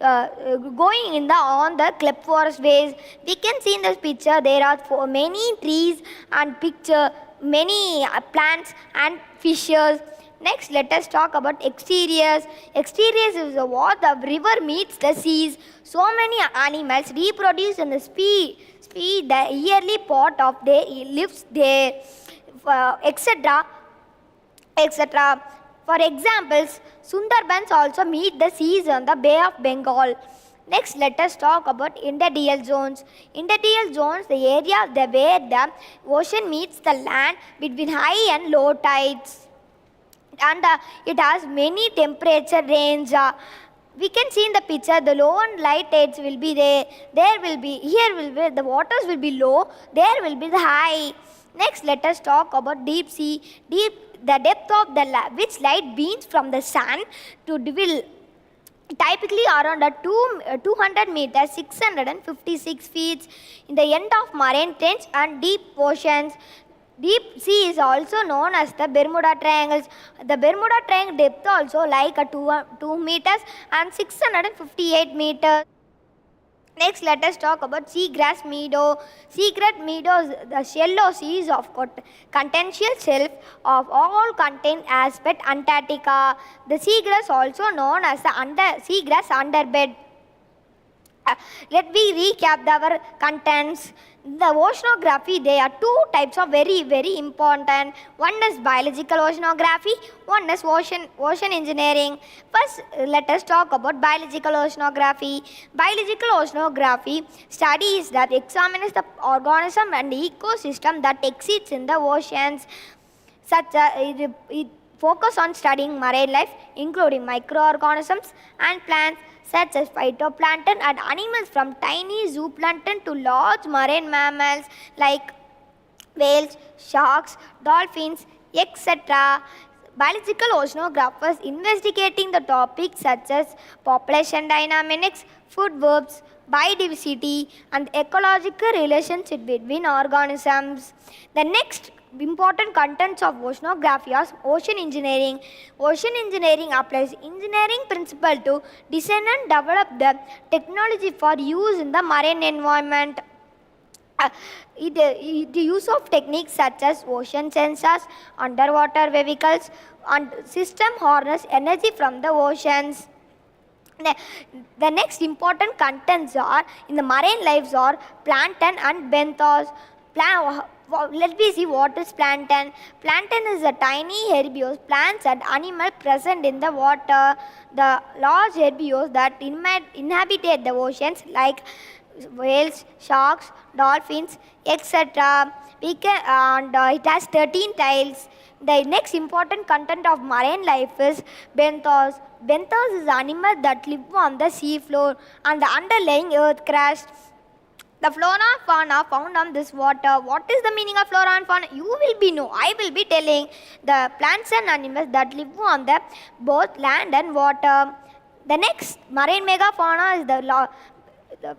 going in on the cleft forest ways. We can see in this picture there are many trees and picture many plants and fishes. Next, let us talk about exteriors. Exteriors is what the river meets the seas. So many animals reproduce in the speed the yearly part of their lives there, etc. etc. For examples, Sundarbans also meet the seas on the Bay of Bengal. Next, let us talk about intertidal zones. Intertidal zones, the area where the ocean meets the land between high and low tides. And it has many temperature range. We can see in the picture the low and light tides will be there. There will be, here will be, the waters will be low, there will be the high. Next, let us talk about deep sea. The depth of which light beams from the sun to will typically around 200 meters, 656 feet in the end of marine trench and deep oceans. Deep sea is also known as the Bermuda Triangles. The Bermuda Triangle depth also like 2 meters and 658 meters. Next, let us talk about seagrass meadow. Seagrass meadows, the shallow seas of continental shelf of all contain aspect Antarctica. The seagrass also known as the seagrass underbed. Let me recap our contents. The oceanography, there are two types of very important. One is biological oceanography, one is ocean engineering. First, let us talk about biological oceanography. Biological oceanography studies that examines the organism and ecosystem that exists in the oceans. It focus on studying marine life, including microorganisms and plants, such as phytoplankton and animals from tiny zooplankton to large marine mammals like whales, sharks, dolphins, etc. Biological oceanographers investigating the topics such as population dynamics, food webs, biodiversity, and ecological relationship between organisms. The next important contents of oceanography are ocean engineering. Ocean engineering applies engineering principle to design and develop the technology for use in the marine environment. The use of techniques such as ocean sensors, underwater vehicles, and system harness energy from the oceans. The next important contents are in the marine lives are plankton and benthos. Let me see what is plankton. Plankton is a tiny herbivorous plants and animals present in the water. The large herbivores that inhabited the oceans like whales, sharks, dolphins, etc. It has 13 tails. The next important content of marine life is benthos. Benthos is animals that live on the seafloor and the underlying earth crust. The flora and fauna found on this water. What is the meaning of flora and fauna? You will be know. I will be telling the plants and animals that live on the both land and water. The next marine megafauna is the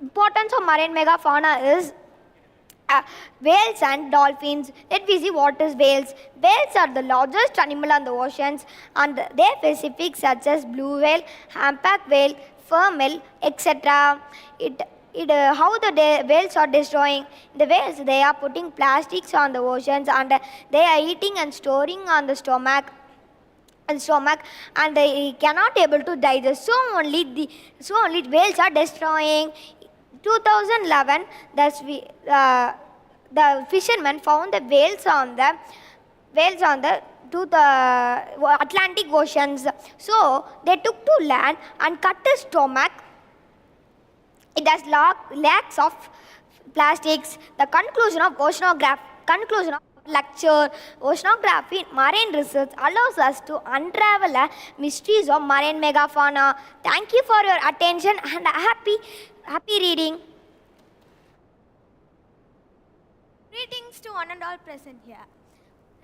importance of marine megafauna is whales and dolphins. Let me see what is whales. Whales are the largest animal on the oceans and their specifics such as blue whale, humpback whale, sperm whale, etc. How the whales are destroying the whales, they are putting plastics on the oceans and they are eating and storing on the stomach and they cannot able to digest, so only whales are destroying. 2011 the fishermen found the whales on the Atlantic Oceans, so they took to land and cut the stomach. It has lacks of plastics, the conclusion of lecture, oceanography, marine research allows us to unravel the mysteries of marine megafauna. Thank you for your attention and happy reading. Greetings to one and all present here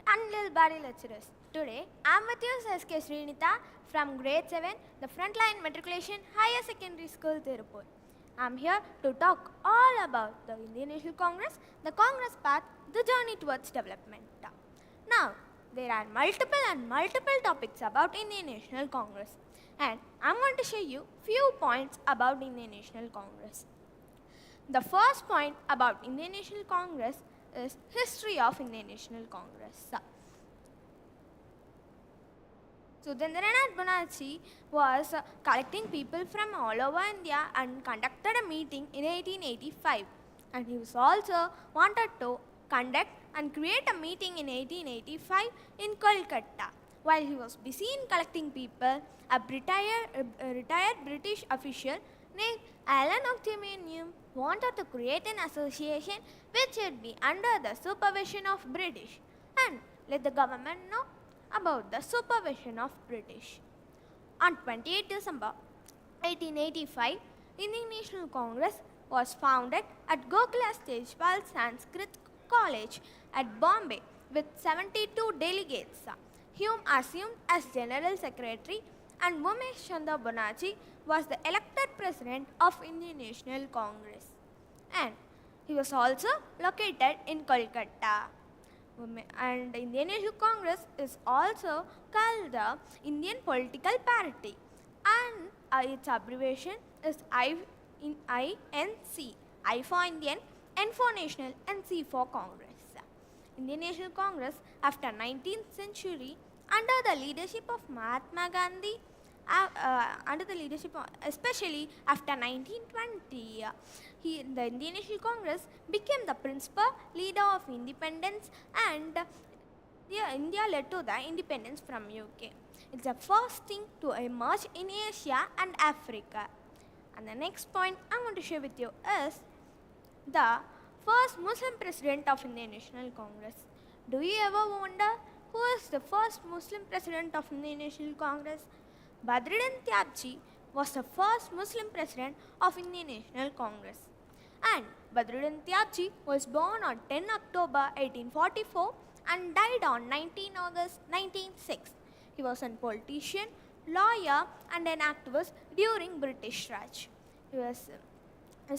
and little body lecturers. Today, I am with you SK Srinitha from grade 7, the Frontline Matriculation Higher Secondary School, Tirupur. I am here to talk all about the Indian National Congress, the Congress path, the journey towards development. Now, there are multiple topics about Indian National Congress, and I am going to show you few points about Indian National Congress. The first point about Indian National Congress is history of Indian National Congress. Surendranath Banerjee was collecting people from all over India and conducted a meeting in 1885. And he was also wanted to conduct and create a meeting in 1885 in Kolkata. While he was busy in collecting people, a retired British official named Alan of Germanium wanted to create an association which would be under the supervision of British and let the government know about the supervision of British. On 28 December 1885, Indian National Congress was founded at Gokulas Tejpal Sanskrit College at Bombay with 72 delegates. Hume assumed as General Secretary and Umesh Chandra Banerjee was the elected President of Indian National Congress. And he was also located in Kolkata. And Indian National Congress is also called the Indian Political Party, and its abbreviation is INC. I for Indian, N for National, and C for Congress. Indian National Congress after 19th century under the leadership of Mahatma Gandhi, especially after 1920, the Indian National Congress became the principal leader of independence, and India led to the independence from UK. It's the first thing to emerge in Asia and Africa. And the next point I'm going to share with you is the first Muslim president of Indian National Congress. Do you ever wonder who is the first Muslim president of Indian National Congress? Badruddin Tyabji was the first Muslim president of Indian National Congress. And Badruddin Tyabji was born on 10 October 1844 and died on 19 August 1906. He was a politician, lawyer, and an activist during British Raj. He was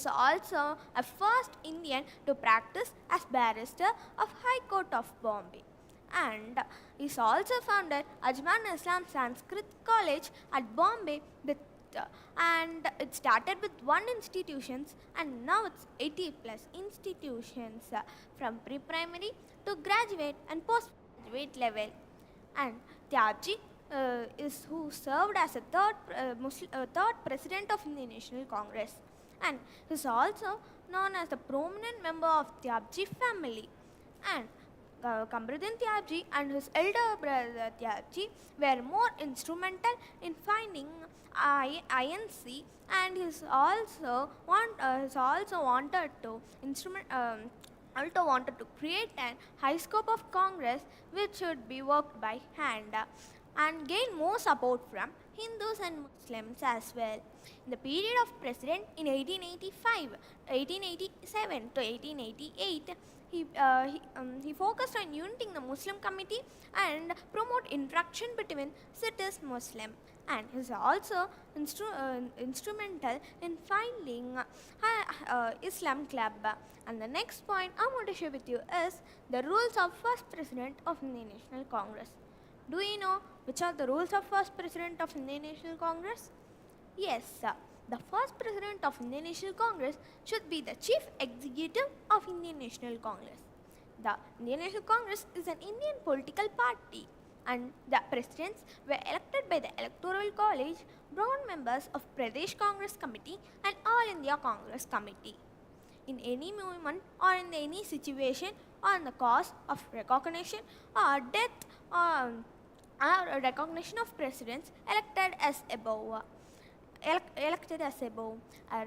also a first Indian to practice as barrister of High Court of Bombay. And he also founded Ajman Islam Sanskrit College at Bombay and it started with 1 institution and now it's 80 plus institutions from pre-primary to graduate and postgraduate level. And Tyabji is who served as a third president of Indian National Congress, and is also known as the prominent member of Tyabji family. And Kamruddin Tyabji and his elder brother Tyabji were more instrumental in finding INC, and he's also wanted to create an high scope of Congress which should be worked by hand and gain more support from Hindus and Muslims as well. In the period of president in 1887 to 1888, he focused on uniting the Muslim community and promote interaction between cities Muslim, and he is also instrumental in finding Islam Club. And the next point I want to share with you is the rules of first president of Indian National Congress. Do you know which are the rules of first president of Indian National Congress? Yes, sir. The first president of Indian National Congress should be the chief executive of Indian National Congress. The Indian National Congress is an Indian political party, and the presidents were elected by the Electoral College, broad members of Pradesh Congress Committee and All India Congress Committee. In any movement or in any situation on the cause of recognition or death or recognition of presidents elected as above. elected as above. A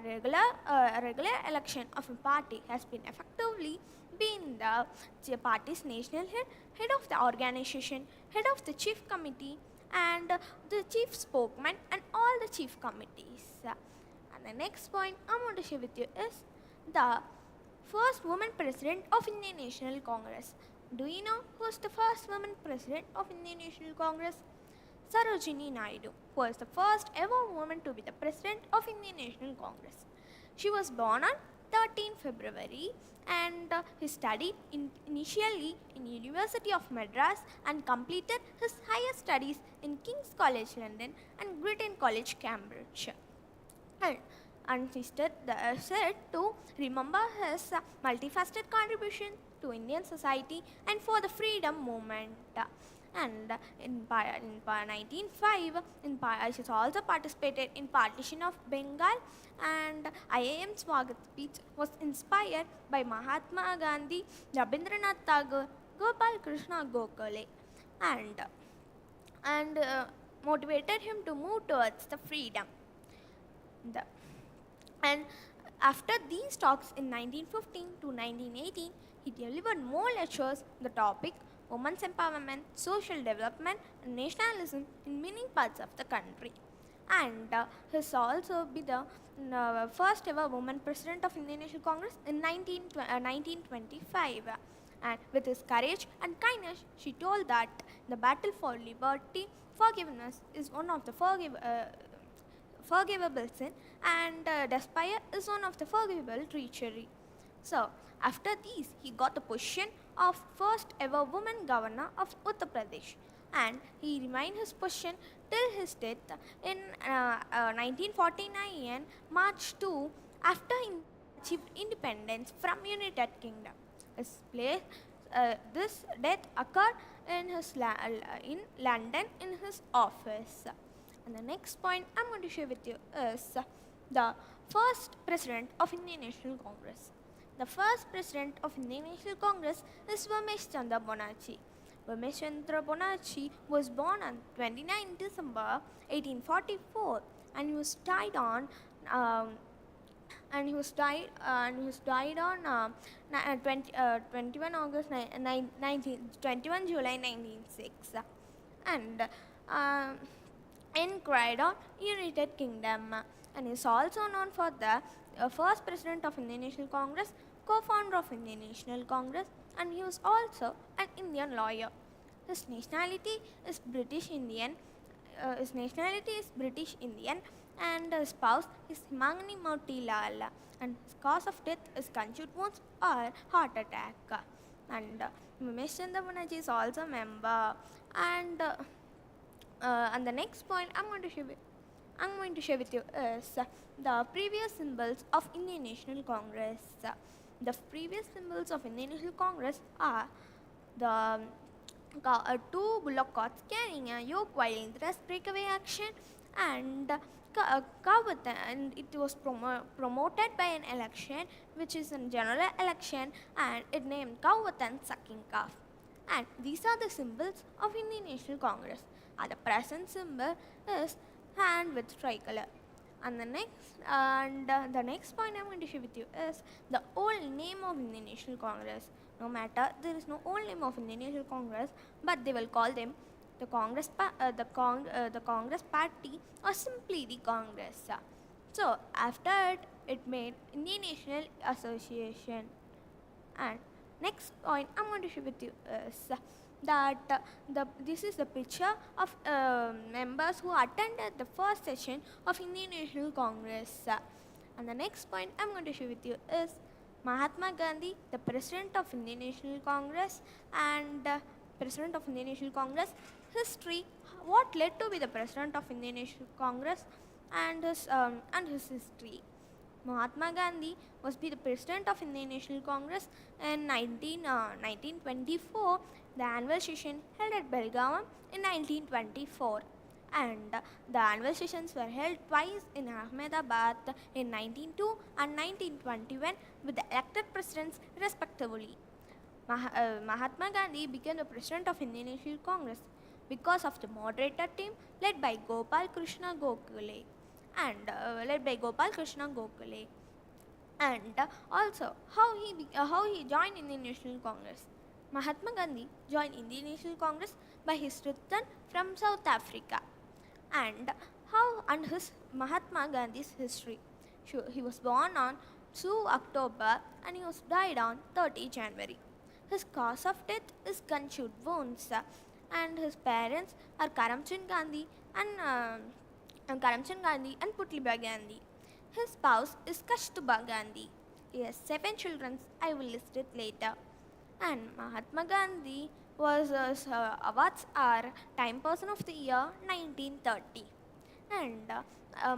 regular election of a party has been effectively been the party's national head of the organization, head of the chief committee, and the chief spokesman, and all the chief committees. And the next point I want to share with you is the first woman president of Indian National Congress. Do you know who is the first woman president of Indian National Congress? Sarojini Naidu, who was the first ever woman to be the president of Indian National Congress. She was born on 13 February and he studied initially in University of Madras and completed his higher studies in King's College London and Girton College Cambridge. And he said to remember his multifaceted contribution to Indian society and for the freedom movement. And in 1905, she also participated in partition of Bengal, and IIM Swagat speech was inspired by Mahatma Gandhi, Rabindranath Tagore, Gopal Krishna Gokhale, and motivated him to move towards the freedom. And after these talks in 1915 to 1918, he delivered more lectures on the topic women's empowerment, social development, and nationalism in many parts of the country. And he's also be the first ever woman president of Indian National Congress in 1925. And with his courage and kindness, she told that the battle for liberty, forgiveness is one of the forgivable sin, and despair is one of the forgivable treachery. So, after these, he got the position of first ever woman governor of Uttar Pradesh, and he remained his position till his death in 1949 March 2, after he achieved independence from United Kingdom. This death occurred in in London in his office. And the next point I'm going to share with you is the first president of Indian National Congress. The first president of Indian National Congress is Ramesh Chandra Bonacci. Ramesh Chandra Bonacci was born on 29 December 1844, and he was died on 21 July 1906, and in Croydon, United Kingdom, and is also known for the first president of Indian National Congress, co-founder of Indian National Congress, and he was also an Indian lawyer. His nationality is British Indian. And his spouse is Himangani Motilal, and his cause of death is gunshot wounds or heart attack. And Ramesh Chandra Bonacci is also a member. And the next point I'm going to share with you is the previous symbols of Indian National Congress. The previous symbols of Indian National Congress are the two bullock carts carrying a yoke while in the breakaway action, and and it was promoted by an election, which is a general election, and it named Kawatan sucking calf. And these are the symbols of Indian National Congress. And the present symbol is hand with tricolor. And the next point I'm going to share with you is the old name of Indian National Congress. No matter, there is no old name of Indian National Congress, but they will call them the Congress Party, or simply the Congress. So after it made Indian National Association. And next point I'm going to share with you is that this is the picture of members who attended the first session of Indian National Congress. And the next point I'm going to share with you is Mahatma Gandhi, the President of Indian National Congress, and President of Indian National Congress, history, what led to be the President of Indian National Congress, and his history. Mahatma Gandhi was the President of Indian National Congress in 1924, the annual session held at Belgaum in 1924. And the annual sessions were held twice in Ahmedabad in 1902 and 1921 with the elected presidents respectively. Mahatma Gandhi became the President of Indian National Congress because of the moderator team led by Gopal Krishna Gokhale. and led by Gopal Krishna Gokhale. And also how he joined Indian National Congress. Mahatma Gandhi joined Indian National Congress by his return from South Africa. And his Mahatma Gandhi's history. He was born on 2 October and he was died on 30 January. His cause of death is gunshot wounds, and his parents are Karamchand Gandhi and Putliba Gandhi. His spouse is Kastubha Gandhi. He has 7 children. I will list it later. And Mahatma Gandhi was awards are Time Person of the Year 1930. And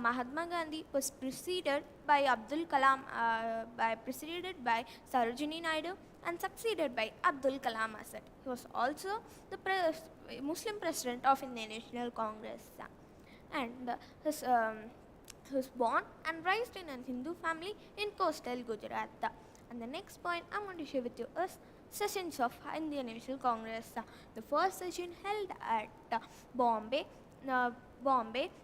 Mahatma Gandhi was preceded by Abdul Kalam, preceded by Sarojini Naidu, and succeeded by Abdul Kalam Azad. He was also the Muslim president of Indian National Congress. And he was born and raised in a Hindu family in coastal Gujarat. And the next point I'm going to share with you is sessions of Indian National Congress. The first session held at Bombay. The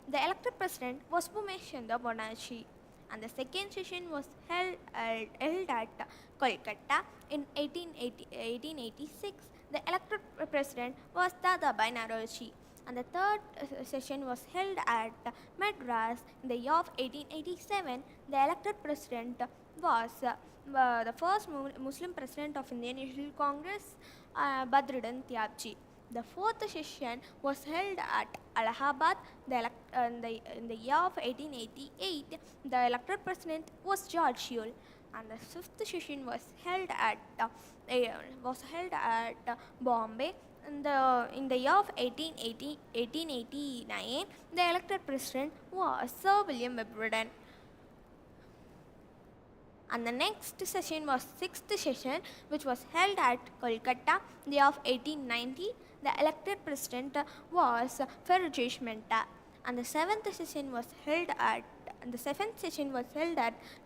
elected president was Bhumesh Chandra Bonnerjee, and the second session was held at Kolkata in 1886. The elected president was Dadabhai Naoroji, and the third session was held at Madras in the year of 1887. The elected president was the first Muslim president of Indian National Congress, Badruddin Tyabji. The fourth session was held at Allahabad in the year of 1888. The elected president was George Shule, and the fifth session was held at Bombay in the year of 1889. The elected president was Sir William Wimbledon. And the next session was sixth session, which was held at Kolkata in the year of 1890. The elected president was Ferozesh Mehta. And the seventh session was held at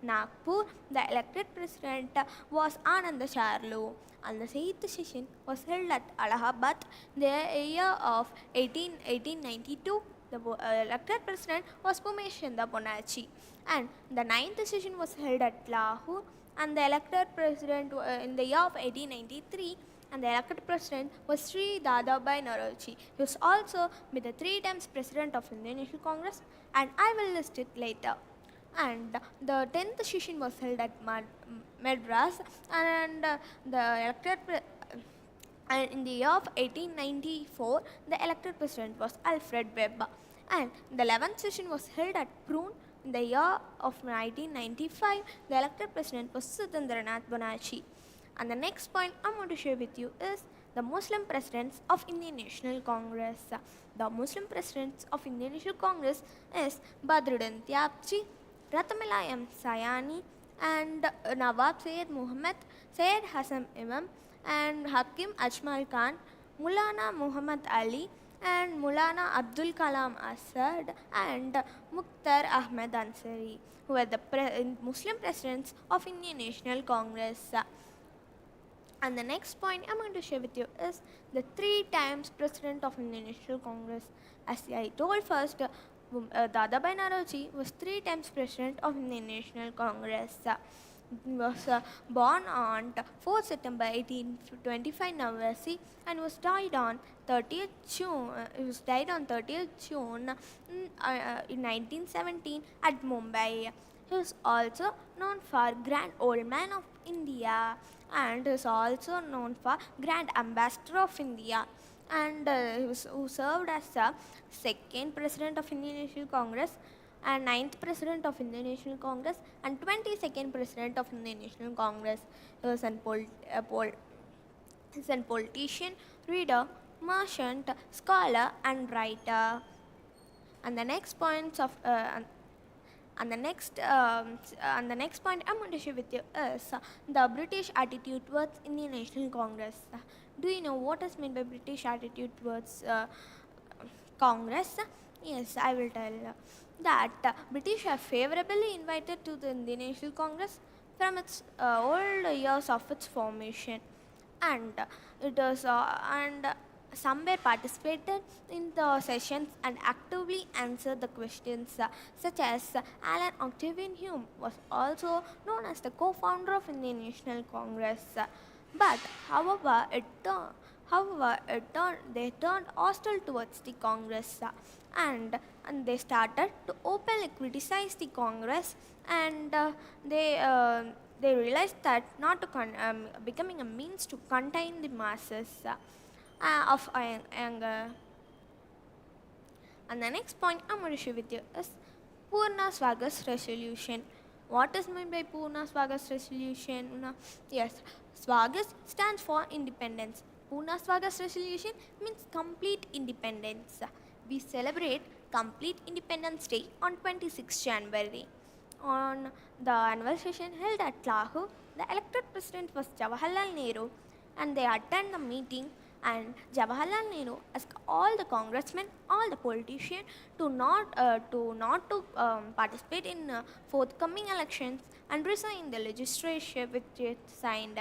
Nagpur. The elected president was Anand Charlu. And the eighth session was held at Allahabad in the year of 1892. The elected president was Bhumesh Chandra Bonnerjee. And the ninth session was held at Lahore, and the elected president in the year of 1893, and the elected president was Sri Dadabhai Naoroji. He was also the 3 times president of Indian National Congress, and I will list it later. And the 10th session was held at Madras, and and in the year of 1894, the elected president was Alfred Webb. And the 11th session was held at Pune. In the year of 1995, the elected president was Surendranath Banerjee. And the next point I'm going to share with you is the Muslim presidents of Indian National Congress. The Muslim presidents of Indian National Congress is Badruddin Tyabji, Rathamila M. Sayani, and Nawab Syed Muhammad, Syed Hassan Imam, and Hakim Ajmal Khan, Mulana Muhammad Ali, and Mulana Abdul Kalam Azad, and Mukhtar Ahmed Ansari, who were the Muslim presidents of Indian National Congress. And the next point I'm going to share with you is the 3 times president of Indian National Congress. As I told first, Dadabhai Naoroji was 3 times president of Indian National Congress. He was born on 4 September 1825 in Navasi, and was died on 30th June. He was died on 30th June in 1917 at Mumbai. He is also known for Grand Old Man of India, and is also known for Grand Ambassador of India. And who served as the 2nd President of Indian National Congress, and 9th President of Indian National Congress, and 22nd President of Indian National Congress. He was a politician, reader, merchant, scholar, and writer. And the next points of and the next point I'm going to share with you is the British attitude towards Indian National Congress. Do you know what is meant by British attitude towards Congress? Yes, I will tell that British are favorably invited to the Indian National Congress from its old years of its formation, and it is some were participated in the sessions and actively answered the questions, such as Alan Octavian Hume was also known as the co-founder of Indian National Congress. But however, they turned hostile towards the Congress, and they started to openly criticize the Congress, and they realized that not to becoming a means to contain the masses of anger. And the next point I'm going to share with you is Purna Swagas resolution. What is meant by Purna Swagas resolution? Yes, Swagas stands for independence. Purna Swagas resolution means complete independence. We celebrate complete Independence Day on 26 January. On the annual session held at Lahore, the elected president was Jawaharlal Nehru, and they attended the meeting, and Jawaharlal Nehru asked all the congressmen, all the politicians to not participate in forthcoming elections and resign the legislature which it signed.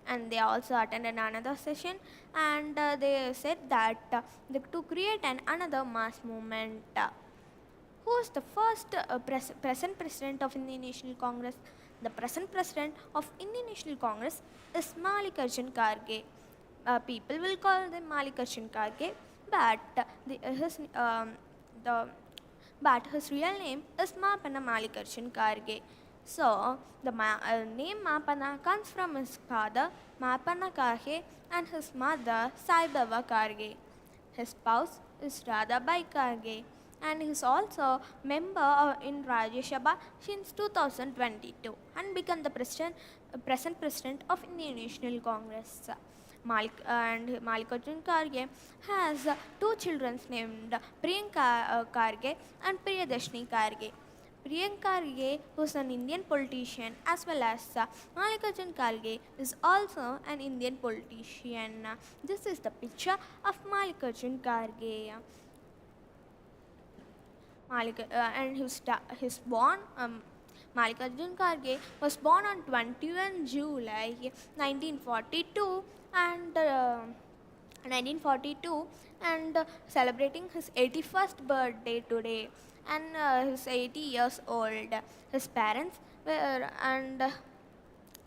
And they also attended another session, and they said that to create another mass movement. Who is the first present president of Indian National Congress? The present president of Indian National Congress is Mallikarjun Kharge. People will call them Mallikarjun Kharge, but his real name is Mapanna Mallikarjun Kharge. So the name Mapanna comes from his father Mapanna Kharge and his mother Saibaba Kharge. His spouse is Radhabai Kharge, and he is also member in Rajya Sabha since 2022 and become the present president of Indian National Congress. Mallikarjun Kharge has two children named Priyanka Kharge and Priyadarshini Kharge. Priyanka Kharge, who is an Indian politician, as well as Mallikarjun Kharge is also an Indian politician. This is the picture of Mallikarjun Kharge. Mallikarjun Kharge was born on 21 July 1942 and celebrating his 81st birthday today, and he's 80 years old. His parents were and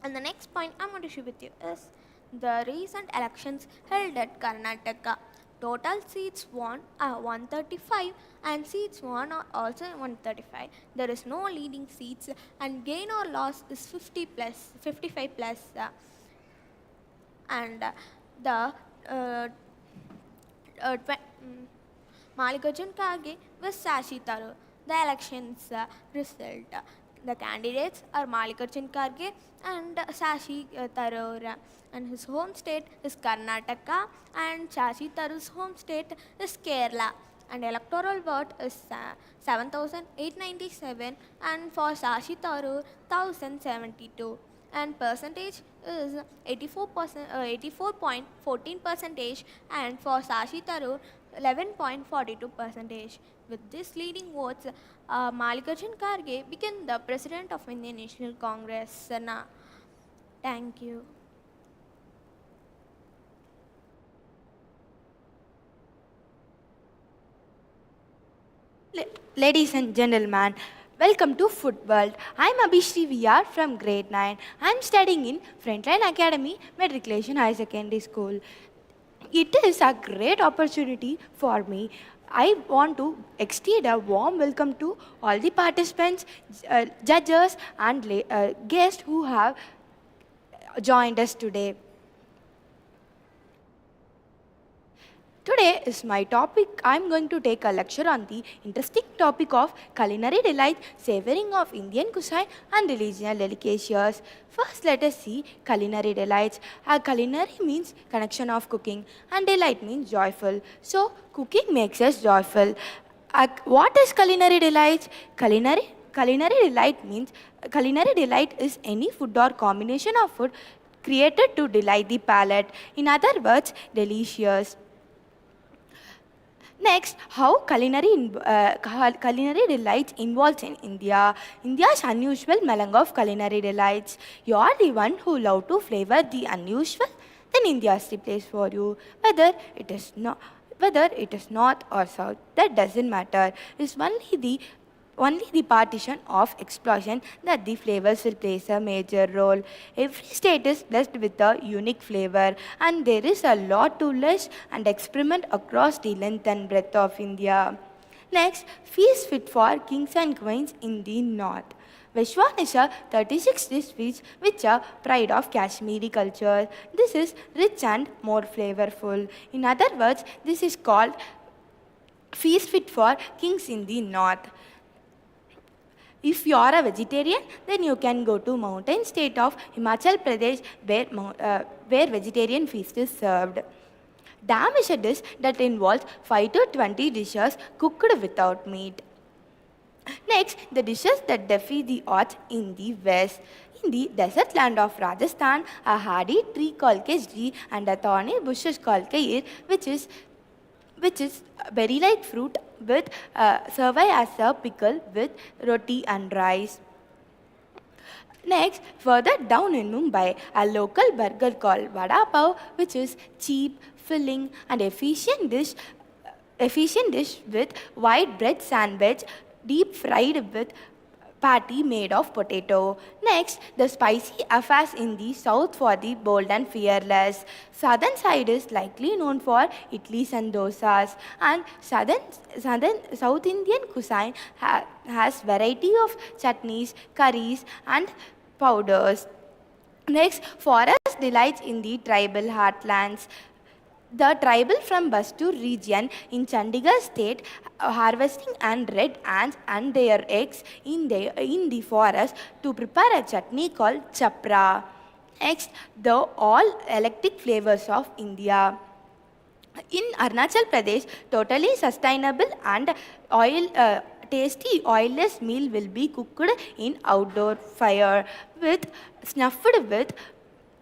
the next point I'm going to share with you is the recent elections held at Karnataka. Total seats won are 135 and seats won are also 135. There is no leading seats and gain or loss is 55 plus. Mallikarjun Kharge vs Shashi Tharoor. The elections result. The candidates are Mallikarjun Kharge and Shashi Tharoor, and his home state is Karnataka, and Shashi Tharoor's home state is Kerala. And electoral vote is 7,897, and for Shashi Tharoor 1,072. And percentage is 84.14%, and for Shashi Tharoor 11.42%. With this leading votes, Mallikarjun Kharge became the president of Indian National Congress. Thank you. Ladies and gentlemen, welcome to Food World. I'm Abhishri VR from grade 9. I'm studying in Frontline Academy Matriculation High Secondary School. It is a great opportunity for me. I want to extend a warm welcome to all the participants, judges and guests who have joined us today. Today is my topic. I'm going to take a lecture on the interesting topic of culinary delight, savoring of Indian cuisine and regional delicacies. First, let us see culinary delights. Culinary means connection of cooking and delight means joyful. So, cooking makes us joyful. What is culinary delights? Culinary delight means culinary delight is any food or combination of food created to delight the palate. In other words, delicious. Next, how culinary delights involves in India. India's unusual melange of culinary delights. You are the one who love to flavor the unusual. then India is the place for you. Whether it is north or south, that doesn't matter. It's only the partition of explosion that the flavors will play a major role. Every state is blessed with a unique flavor, and there is a lot to learn and experiment across the length and breadth of India. Next, feast fit for kings and queens in the north. Vishwan is a 36-dish feast which are pride of Kashmiri culture. This is rich and more flavorful. In other words, this is called feast fit for kings in the north. If you are a vegetarian, then you can go to mountain state of Himachal Pradesh where vegetarian feast is served. Dam is a dish that involves 5 to 20 dishes cooked without meat. Next, the dishes that defy the odds in the west. In the desert land of Rajasthan, a hardy tree called kejri and a thorny bush is called kair, which is berry-like fruit with served as a pickle with roti and rice. Next, further down in Mumbai, a local burger called vada pav, which is cheap, filling, and efficient dish with white bread sandwich, deep fried with patty made of potato. Next, the spicy affairs in the south for the bold and fearless. Southern side is likely known for idlis and dosas, and South Indian cuisine has variety of chutneys, curries, and powders. Next, forest delights in the tribal heartlands. The tribal from Bastur region in Chandigarh state harvesting and red ants and their eggs in the forest to prepare a chutney called chapra. Next, the all electric flavors of India. In Arunachal Pradesh, totally sustainable and tasty oilless meal will be cooked in outdoor fire snuffed with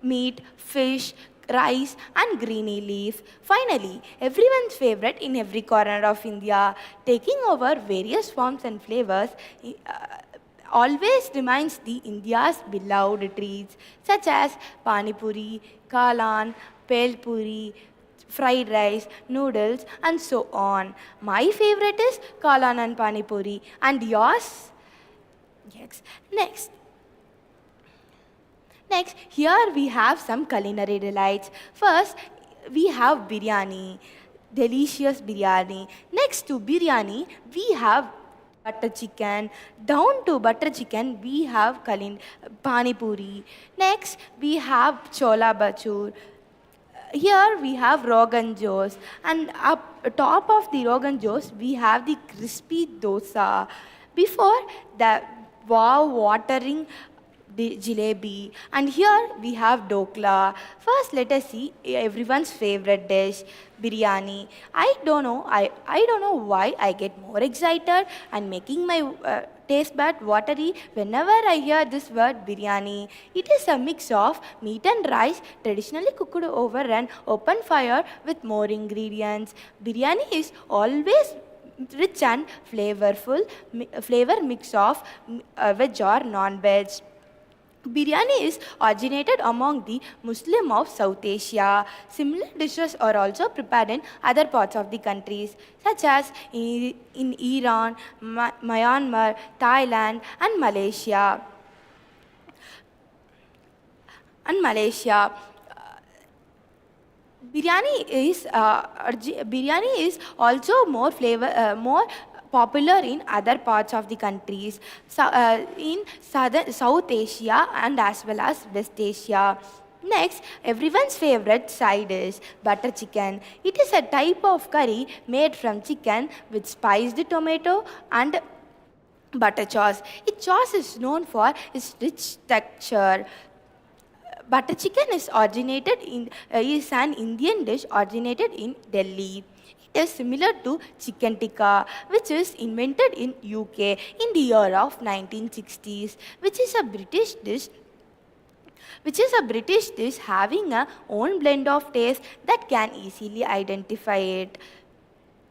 meat, fish, rice and greeny leaf. Finally, everyone's favorite in every corner of India, taking over various forms and flavors, always remains the India's beloved treats such as pani puri, kalan, pel puri, fried rice, noodles and so on. My favorite is kalan and pani puri, and yours? Yes. Next, here we have some culinary delights. First, we have biryani, delicious biryani. Next to biryani, we have butter chicken. Down to butter chicken, we have pani puri. Next, we have chola bhatur. Here we have Rogan Josh, and up top of the Rogan Josh, we have the crispy dosa. Before the watering the jalebi, and here we have dokla. First, let us see everyone's favorite dish, biryani. I don't know why I get more excited and making my taste bud watery whenever I hear this word biryani. It is a mix of meat and rice traditionally cooked over an open fire with more ingredients. Biryani is always rich and flavorful, flavor mix of veg or non-veg. Biryani is originated among the Muslim of South Asia. Similar dishes are also prepared in other parts of the countries, such as in Iran, Myanmar, Thailand, and Malaysia. Biryani is also more popular in other parts of the countries, in South Asia and as well as West Asia. Next, everyone's favorite side is butter chicken. It is a type of curry made from chicken with spiced tomato and butter sauce. Its sauce is known for its rich texture. Butter chicken is an Indian dish originated in Delhi. It is similar to chicken tikka, which is invented in UK in the year of 1960s, which is a British dish having a own blend of taste that can easily identify it.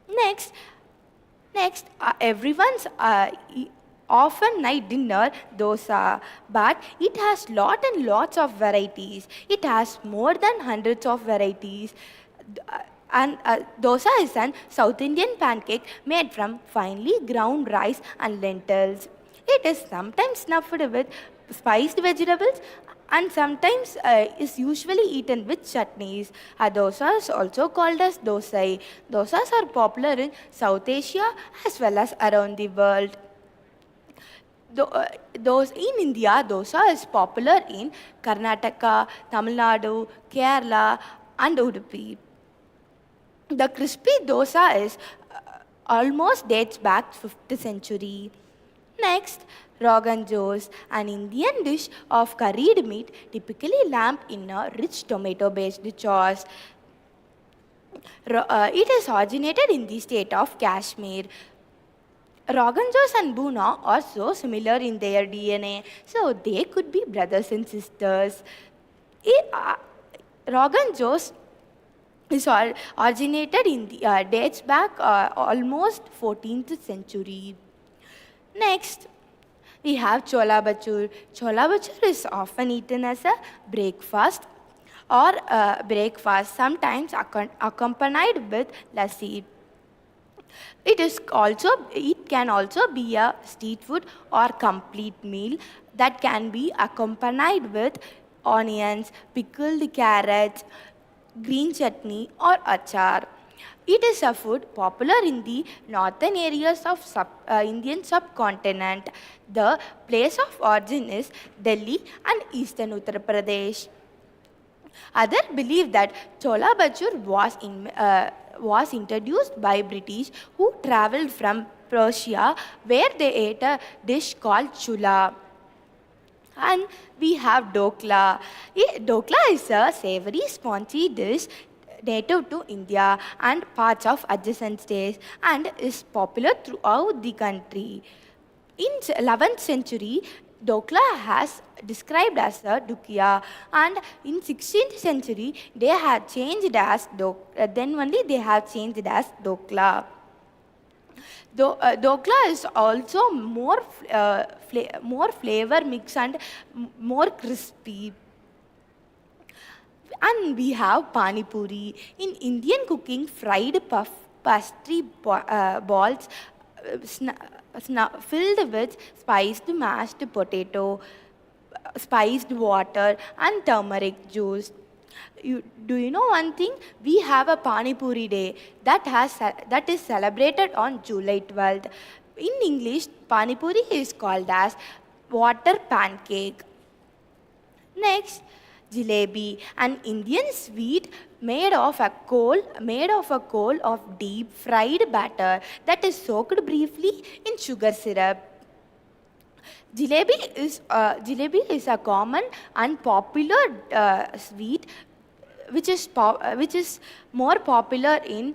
Next, everyone's often night dinner dosa, but it has lot and lots of varieties. It has more than hundreds of varieties. And dosa is an South Indian pancake made from finely ground rice and lentils. It is sometimes stuffed with spiced vegetables and sometimes is usually eaten with chutneys. A dosa is also called as dosai. Dosas are popular in South Asia as well as around the world. Those in India, dosa is popular in Karnataka, Tamil Nadu, Kerala, and Udupi. The crispy dosa is almost dates back 5th century. Next, Rogan Josh, an Indian dish of curried meat, typically lamb in a rich tomato-based sauce. It is originated in the state of Kashmir. Rogan Josh and Buna are so similar in their DNA, so they could be brothers and sisters. Rogan Josh is originated in the dates back almost 14th century. Next, we have chola bhatur. Chola bhatur is often eaten as a breakfast or sometimes accompanied with lassi. It can also be a street food or complete meal that can be accompanied with onions, pickled carrots, green chutney or achar. It is a food popular in the northern areas of Indian subcontinent. The place of origin is Delhi and eastern Uttar Pradesh. Others believe that chola bhatur was introduced by British who travelled from Persia, where they ate a dish called chula. And we have dokla. Dokla is a savory, spongy dish native to India and parts of adjacent states and is popular throughout the country. In 11th century, dokla has described as a dukia, and in 16th century they have changed as then only they have changed as dokla. Dokla is also more flavor mix and more crispy. And we have pani puri. In Indian cooking, fried pastry balls filled with spiced mashed potato, spiced water, and turmeric juice. Do you know one thing? We have a Pani Puri day that is celebrated on July 12th. In English, Pani Puri is called as water pancake. Next, jalebi, an Indian sweet made of a coal of deep fried batter that is soaked briefly in sugar syrup. Jalebi is a common and popular sweet which is more popular in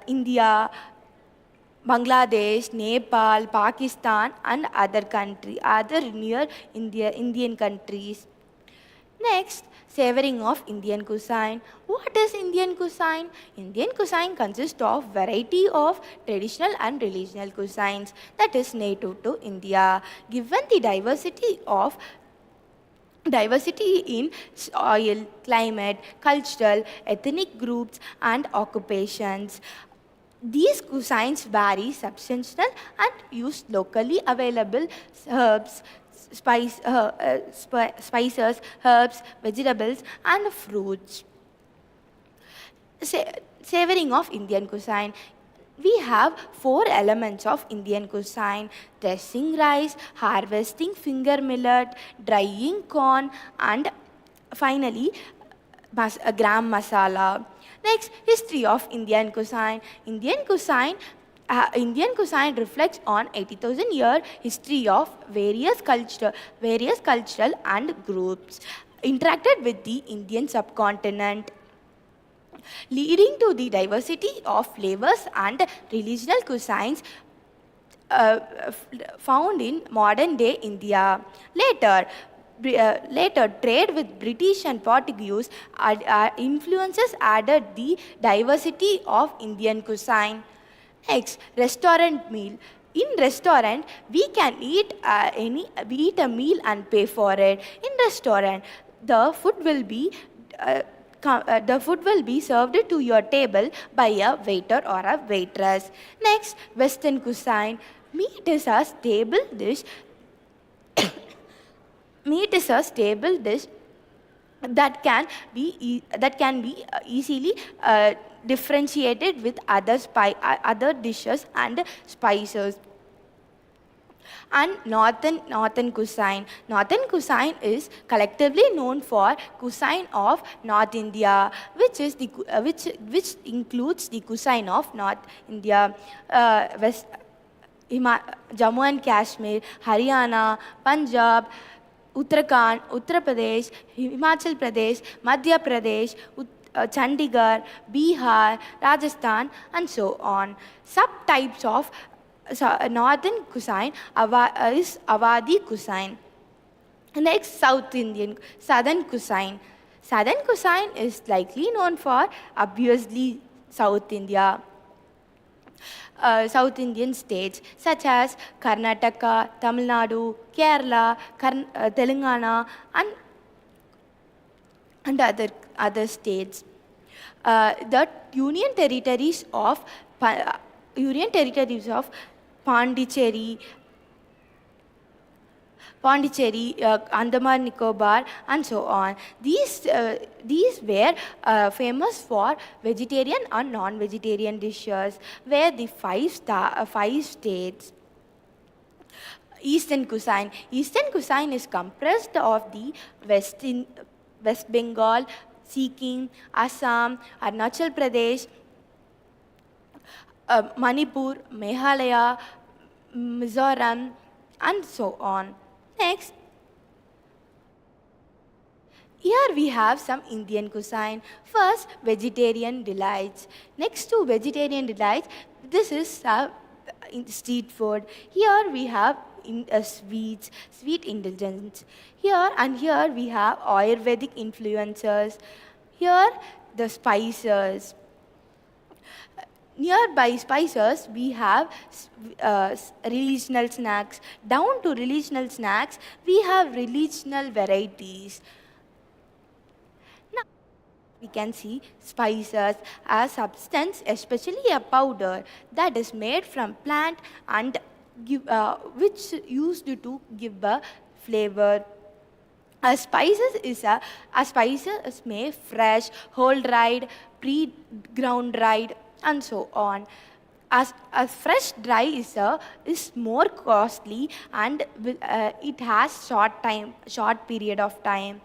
India, Bangladesh, Nepal, Pakistan, and other near Indian countries. Next, savoring of Indian cuisine. What is Indian cuisine? Indian cuisine consists of variety of traditional and regional cuisines that is native to India. Given the diversity in soil, climate, cultural, ethnic groups, and occupations, these cuisines vary substantial and use locally available herbs, spices, herbs, vegetables, and fruits. Savoring of Indian cuisine. We have 4 elements of Indian cuisine: dressing rice, harvesting finger millet, drying corn, and finally gram masala. Next, history of Indian cuisine. Indian cuisine reflects on 80,000 year history of various cultural and groups interacted with the Indian subcontinent, leading to the diversity of flavors and regional cuisines found in modern day India. Later, trade with British and Portuguese influences added the diversity of Indian cuisine. Next, restaurant meal. In restaurant, we can eat we eat a meal and pay for it. In restaurant, the food will be the food will be served to your table by a waiter or a waitress. Next, Western cuisine. Meat is a stable dish. Meat is a stable dish that can be easily differentiated with other dishes and spices. And northern cuisine. Northern cuisine is collectively known for cuisine of North India, which includes the cuisine of North India, Jammu and Kashmir, Haryana, Punjab, Uttarakhand, Uttar Pradesh, Himachal Pradesh, Madhya Pradesh, Chandigarh, Bihar, Rajasthan, and so on. Subtypes of northern cuisine is Awadhi cuisine. Next, southern cuisine. Southern cuisine is likely known for obviously South India. South Indian states such as Karnataka, Tamil Nadu, Kerala, Telangana, and other states. The union territories of Pondicherry, Andaman Nicobar, and so on. These were famous for vegetarian and non-vegetarian dishes, where the five states. Eastern cuisine. Eastern cuisine is comprised of the West Bengal, Sikkim, Assam, Arunachal Pradesh, Manipur, Meghalaya, Mizoram, and so on. Next, here we have some Indian cuisine. First, vegetarian delights. Next to vegetarian delights, this is street food. Here we have sweet indulgence. Here we have Ayurvedic influences. Here, the spices. Nearby spices, we have regional snacks. Down to regional snacks, we have regional varieties. Now, we can see spices as substance, especially a powder that is made from plant and which used to give a flavor. Spices is made fresh, whole dried, pre-ground dried, and so on. As fresh dry is more costly, and it has short period of time.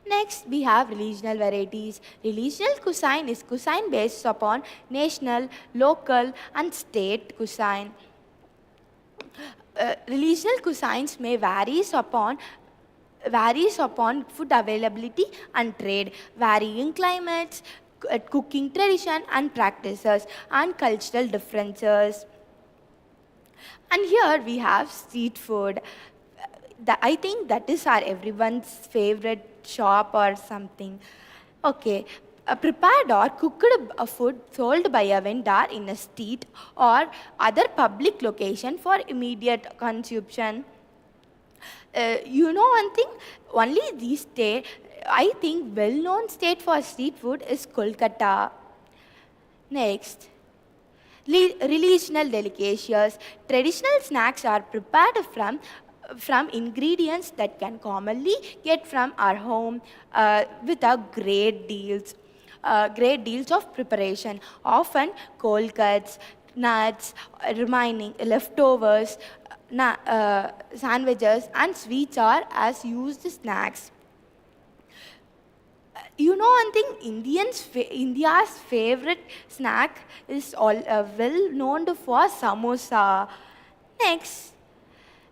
Next, we have regional varieties. Regional cuisine is cuisine based upon national, local, and state cuisine. Regional cuisines may varies upon food availability and trade, varying climates, cooking tradition and practices, and cultural differences. And here we have street food. I think that is everyone's favorite shop or something. Okay, prepared or cooked food sold by a vendor in a street or other public location for immediate consumption. You know one thing, only these days, I think well-known state for street food is Kolkata. Next, regional delicacies. Traditional snacks are prepared from ingredients that can commonly get from our home with a great deals of preparation. Often cold cuts, nuts, remaining leftovers, sandwiches, and sweets are as used snacks. You know one thing, India's favorite snack is well known for samosa. Next,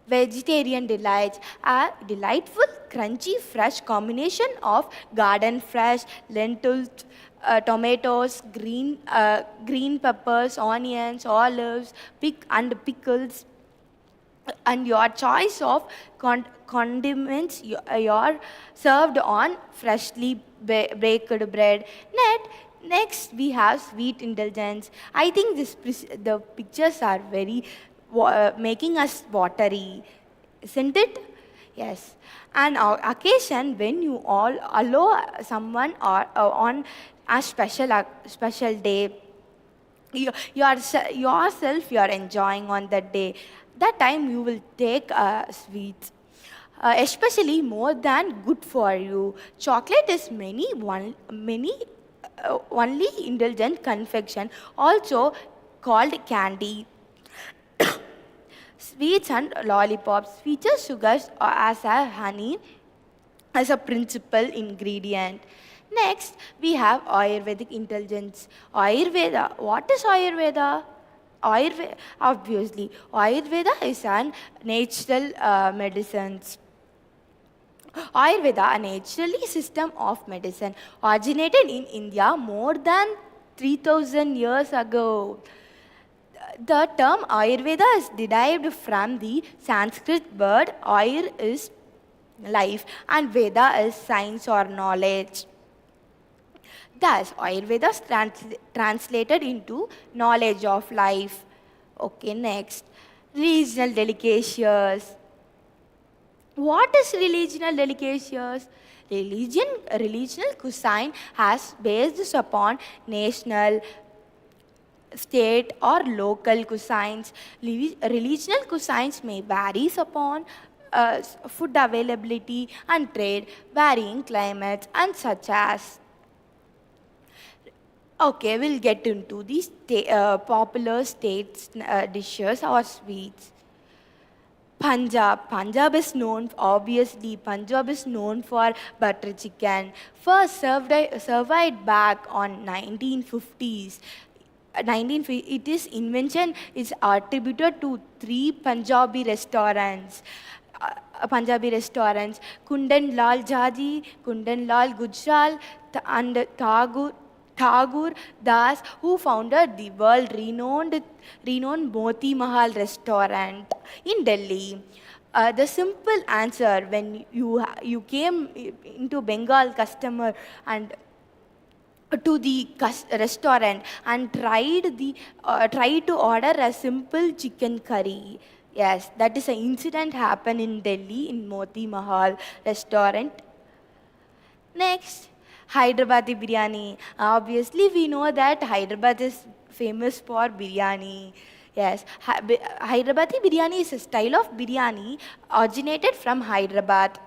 vegetarian delights. A delightful, crunchy, fresh combination of garden fresh, lentils, tomatoes, green peppers, onions, olives, and pickles, and your choice of condiments you're served on freshly baked bread. Next, we have sweet indulgence. I think the pictures are very making us watery, isn't it? Yes. An occasion when you all allow someone or on a special day, yourself you are enjoying on that day. That time you will take sweets. Especially more than good for you. Chocolate is many only indulgent confection, also called candy. Sweets and lollipops feature sugars as a honey as a principal ingredient. Next, we have Ayurvedic intelligence. Ayurveda. What is Ayurveda? Obviously, Ayurveda is an natural medicines. Ayurveda, a naturally system of medicine, originated in India more than 3000 years ago. The term Ayurveda is derived from the Sanskrit word Ayur is life and Veda is science or knowledge. Thus, Ayurveda is translated into knowledge of life. Okay, next. Regional delicacies. What is regional delicacies? Regional cuisine has based upon national, state or local cuisines. Regional cuisines may vary upon food availability and trade, varying climates and such as. Okay, we'll get into these popular states dishes or sweets. Punjab is known, obviously, Punjab is known for butter chicken. First survived back on 1950s. Its invention is attributed to three Punjabi restaurants. Kundan Lal Jaji, Kundan Lal Gujral, and Thakur Das, who founded the world-renowned Moti Mahal restaurant in Delhi. The simple answer when you came into Bengal customer and to the restaurant and tried to order a simple chicken curry. Yes, that is an incident happened in Delhi in Moti Mahal restaurant. Next, Hyderabadi biryani. Obviously, we know that Hyderabad is famous for biryani. Yes, Hyderabadi biryani is a style of biryani originated from Hyderabad.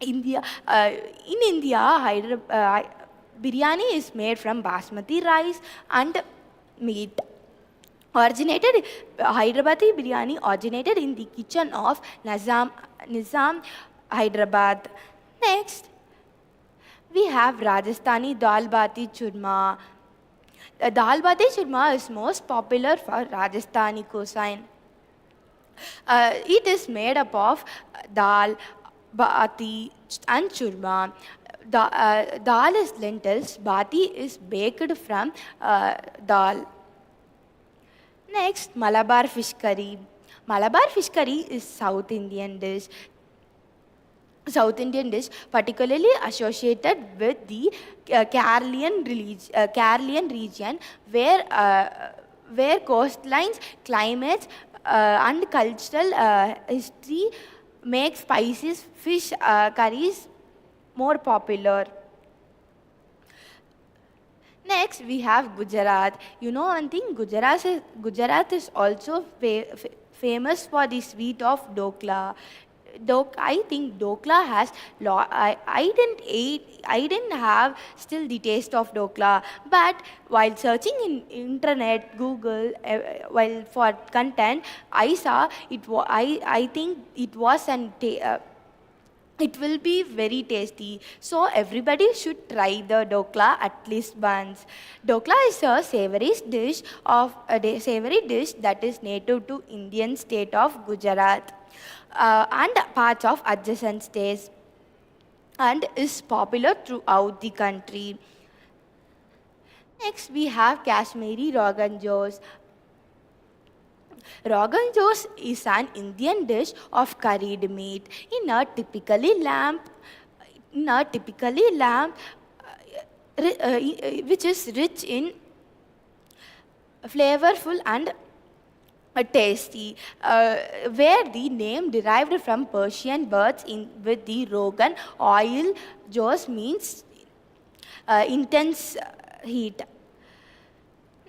In India, biryani is made from basmati rice and meat. Hyderabadi biryani originated in the kitchen of Nizam Hyderabad. Next, we have Rajasthani dal bati churma. The dal bati churma is most popular for Rajasthani cuisine. It is made up of dal, bati and churma. Dal is lentils, bati is baked from dal. Next, Malabar fish curry. Malabar fish curry is South Indian dish, particularly associated with the Karelian region, where coastlines, climates, and cultural history make spicy fish curries more popular. Next, we have Gujarat. You know one thing, Gujarat is also famous for the sweet of dokla. I think dokla has I didn't have still the taste of dokla, but while searching in internet, Google, while for content, I saw it. I think it was it will be very tasty. So everybody should try the dokla at least once. Dokla is a savory dish that is native to Indian state of Gujarat and parts of adjacent states and is popular throughout the country. Next, we have Kashmiri Rogan Josh. Rogan Josh is an Indian dish of curried meat in a typically lamb, which is rich in flavorful and tasty, where the name derived from Persian words with the Rogan oil, Jos means intense heat.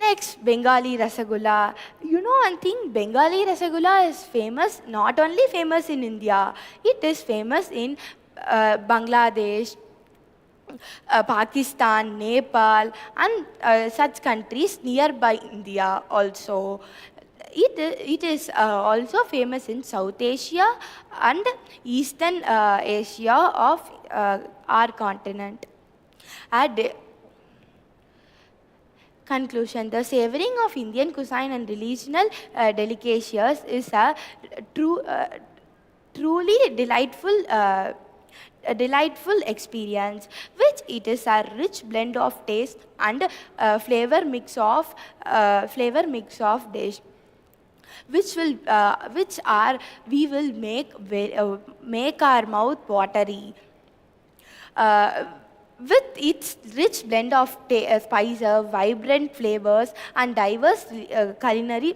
Next, Bengali Rasagulla. You know one thing, Bengali Rasagulla is famous, not only famous in India, it is famous in Bangladesh, Pakistan, Nepal, and such countries nearby India also. It is also famous in South Asia and Eastern Asia of our continent. At conclusion, the savoring of Indian cuisine and regional delicacies is a truly delightful experience, which it is a rich blend of taste and flavor mix of dish, which we will make our mouth watery. With its rich blend of spices, vibrant flavors, and diverse culinary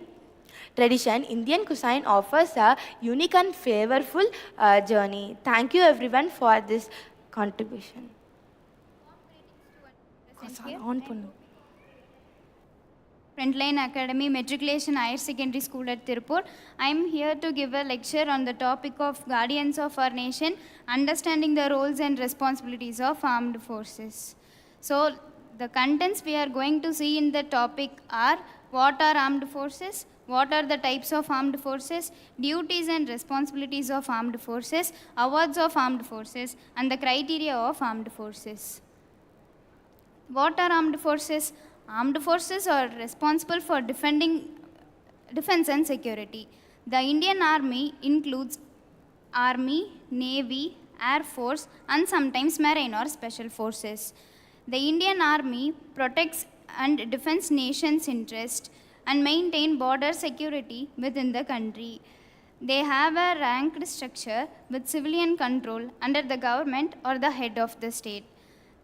tradition, Indian cuisine offers a unique and flavorful journey. Thank you everyone for this contribution. Frontline Academy Matriculation Higher Secondary School at Tirupur. I am here to give a lecture on the topic of Guardians of our Nation, understanding the roles and responsibilities of armed forces. So, the contents we are going to see in the topic are: what are armed forces, what are the types of armed forces, duties and responsibilities of armed forces, awards of armed forces, and the criteria of armed forces. What are armed forces? Armed forces are responsible for defense and security. The Indian Army includes Army, Navy, Air Force, and sometimes Marine or Special Forces. The Indian Army protects and defends nation's interest and maintain border security within the country. They have a ranked structure with civilian control under the government or the head of the state.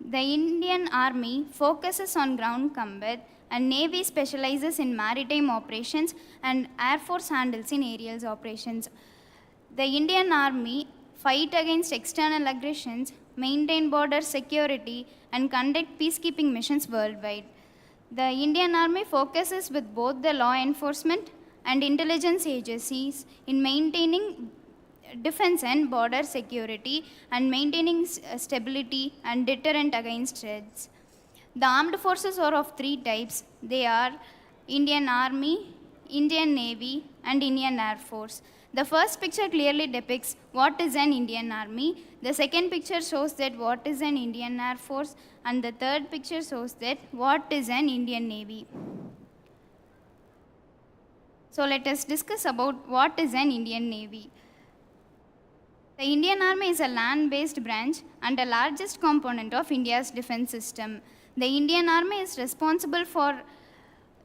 The Indian Army focuses on ground combat, and Navy specializes in maritime operations, and Air Force handles in aerial operations. The Indian Army fight against external aggressions, maintain border security, and conduct peacekeeping missions worldwide. The Indian Army focuses with both the law enforcement and intelligence agencies in maintaining defense and border security and maintaining stability and deterrent against threats. The armed forces are of three types. They are Indian Army, Indian Navy, and Indian Air Force. The first picture clearly depicts what is an Indian Army. The second picture shows that what is an Indian Air Force, and the third picture shows that what is an Indian Navy. So let us discuss about what is an Indian Navy. The Indian Army is a land-based branch and the largest component of India's defense system. The Indian Army is responsible for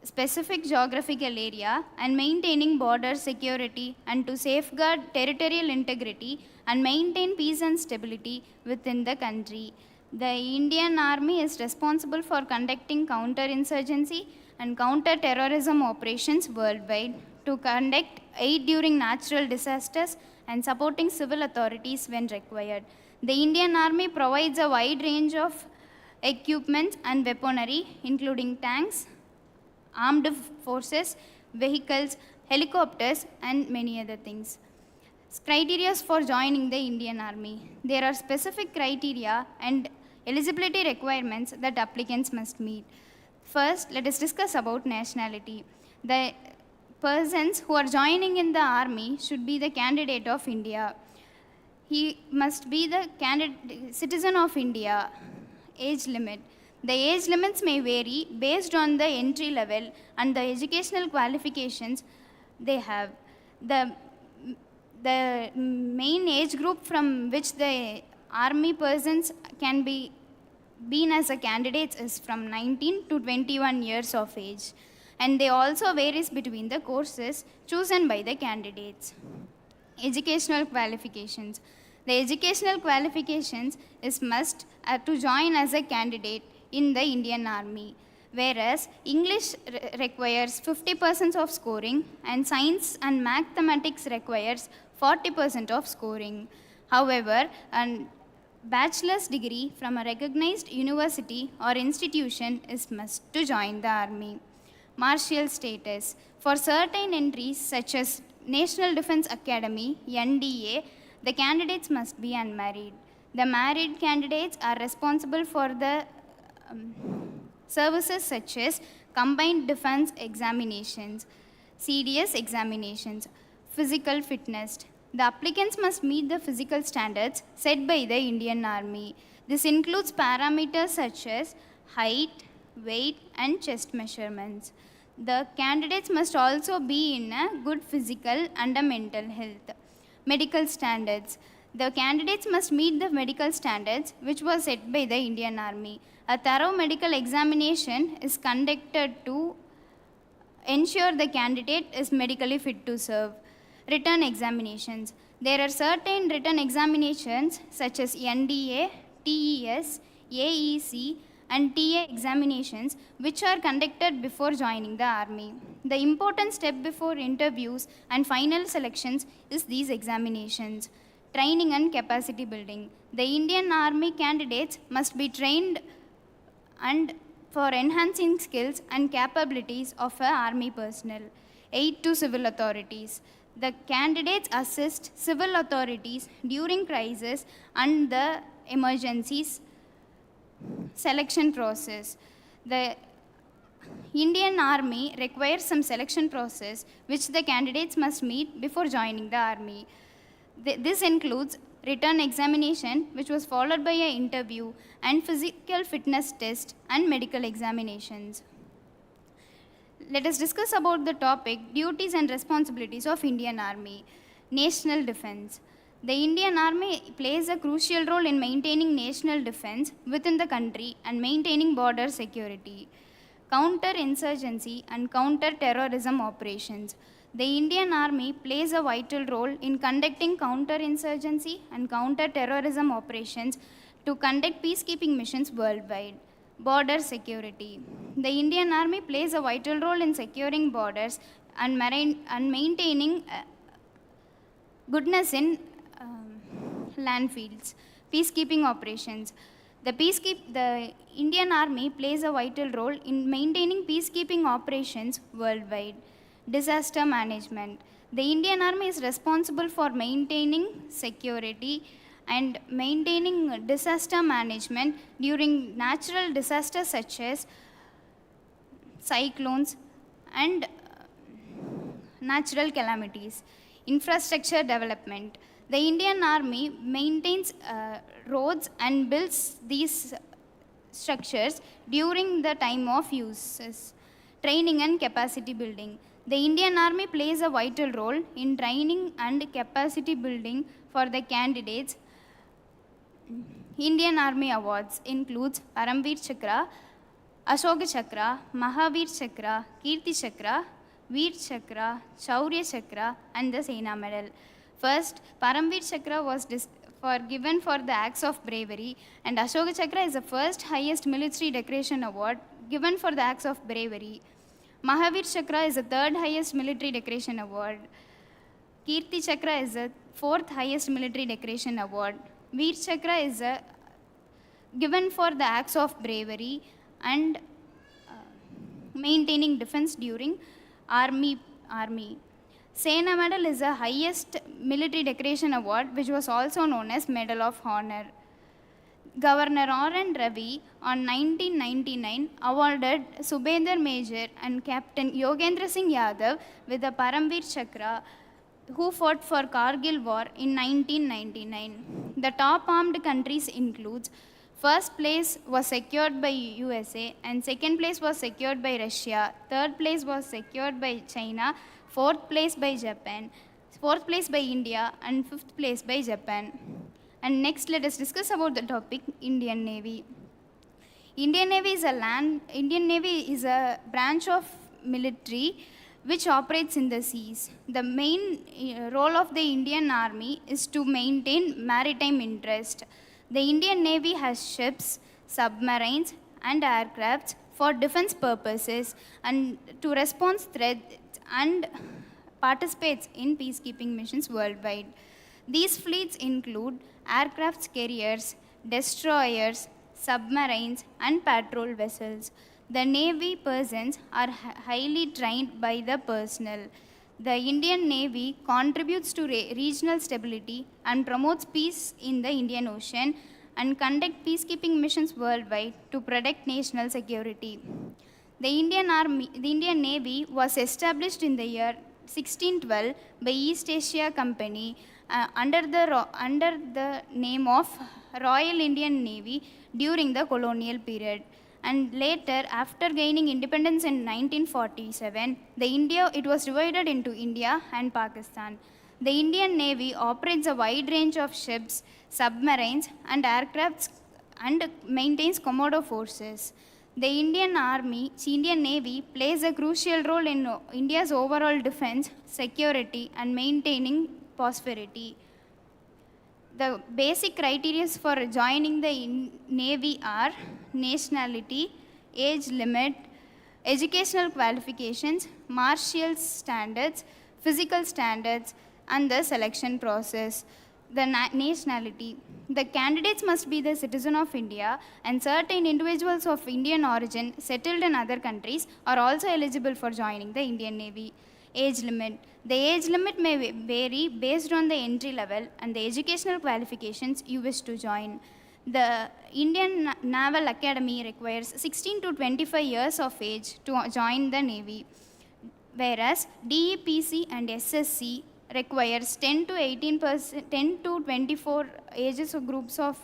specific geographical area and maintaining border security and to safeguard territorial integrity and maintain peace and stability within the country. The Indian Army is responsible for conducting counter-insurgency and counter-terrorism operations worldwide, to conduct aid during natural disasters and supporting civil authorities when required. The Indian Army provides a wide range of equipment and weaponry, including tanks, armed forces, vehicles, helicopters, and many other things. Criteria for joining the Indian Army. There are specific criteria and eligibility requirements that applicants must meet. First, let us discuss about nationality. The persons who are joining in the army should be the candidate of India. He must be the citizen of India. Age limit. The age limits may vary based on the entry level and the educational qualifications they have. The main age group from which the army persons can be as a candidates is from 19 to 21 years of age, and they also varies between the courses chosen by the candidates. Educational qualifications. The educational qualifications is must to join as a candidate in the Indian Army. whereas English requires 50% of scoring and science and mathematics requires 40% of scoring. However, a bachelor's degree from a recognized university or institution is must to join the army. Martial status. For certain entries such as National Defense Academy, NDA, the candidates must be unmarried. The married candidates are responsible for the services such as Combined Defense Examinations, CDS examinations, physical fitness. The applicants must meet the physical standards set by the Indian Army. This includes parameters such as height, weight, and chest measurements. The candidates must also be in a good physical and a mental health. Medical standards. The candidates must meet the medical standards which was set by the Indian Army. A thorough medical examination is conducted to ensure the candidate is medically fit to serve. Written examinations. There are certain written examinations such as NDA, TES, AEC, and TA examinations which are conducted before joining the army. The important step before interviews and final selections is these examinations. Training and capacity building. The Indian Army candidates must be trained and for enhancing skills and capabilities of army personnel. Aid to civil authorities. The candidates assist civil authorities during crisis and the emergencies selection process. The Indian Army requires some selection process which the candidates must meet before joining the army. This includes written examination which was followed by an interview and physical fitness test and medical examinations. Let us discuss about the topic duties and responsibilities of Indian Army. National defense. The Indian Army plays a crucial role in maintaining national defense within the country and maintaining border security. Counter-insurgency and counter-terrorism operations. The Indian Army plays a vital role in conducting counter-insurgency and counter-terrorism operations to conduct peacekeeping missions worldwide. Border security. The Indian Army plays a vital role in securing borders and maintaining goodness in landfields. Peacekeeping operations. The Indian Army plays a vital role in maintaining peacekeeping operations worldwide. Disaster management. The Indian Army is responsible for maintaining security and maintaining disaster management during natural disasters such as cyclones and natural calamities. Infrastructure development. The Indian Army maintains roads and builds these structures during the time of uses. Training and capacity building. The Indian Army plays a vital role in training and capacity building for the candidates. Indian Army awards includes Paramveer Chakra, Ashoka Chakra, Mahavir Chakra, Kirti Chakra, Veer Chakra, Shaurya Chakra, and the Sena Medal. First, Paramveer Chakra was given for the acts of bravery, and Ashoka Chakra is the first highest military decoration award given for the acts of bravery. Mahavir Chakra is the third highest military decoration award. Kirti Chakra is the fourth highest military decoration award. Veer Chakra is given for the acts of bravery and maintaining defense during army. Sena Medal is the highest military decoration award which was also known as Medal of Honor. Governor R.N. Ravi on 1999 awarded Subedar Major and Captain Yogendra Singh Yadav with the Paramveer Chakra who fought for Kargil War in 1999. The top armed countries includes first place was secured by USA and second place was secured by Russia, third place was secured by China, fourth place by Japan, fourth place by India and fifth place by Japan. And next let us discuss about the topic Indian Navy. Indian Navy is a branch of military which operates in the seas. The main role of the Indian Army is to maintain maritime interest. The Indian Navy has ships, submarines and aircrafts for defense purposes and to respond threats and participates in peacekeeping missions worldwide. These fleets include aircraft carriers, destroyers, submarines, and patrol vessels. The Navy persons are highly trained by the personnel. The Indian Navy contributes to regional stability and promotes peace in the Indian Ocean and conduct peacekeeping missions worldwide to protect national security. The Indian Navy was established in the year 1612 by East Asia Company under the name of Royal Indian Navy during the colonial period. And later, after gaining independence in 1947, it was divided into India and Pakistan. The Indian Navy operates a wide range of ships, submarines, and aircrafts and maintains commando forces. The Indian Navy plays a crucial role in India's overall defense, security, and maintaining prosperity. The basic criteria for joining the Navy are nationality, age limit, educational qualifications, martial standards, physical standards, and the selection process. The nationality. The candidates must be the citizen of India, and certain individuals of Indian origin settled in other countries are also eligible for joining the Indian Navy. Age limit. The age limit may vary based on the entry level and the educational qualifications you wish to join. The Indian Naval Academy requires 16 to 25 years of age to join the Navy, whereas DEPC and SSC requires 10 to 18%, 10 to 24 ages of groups of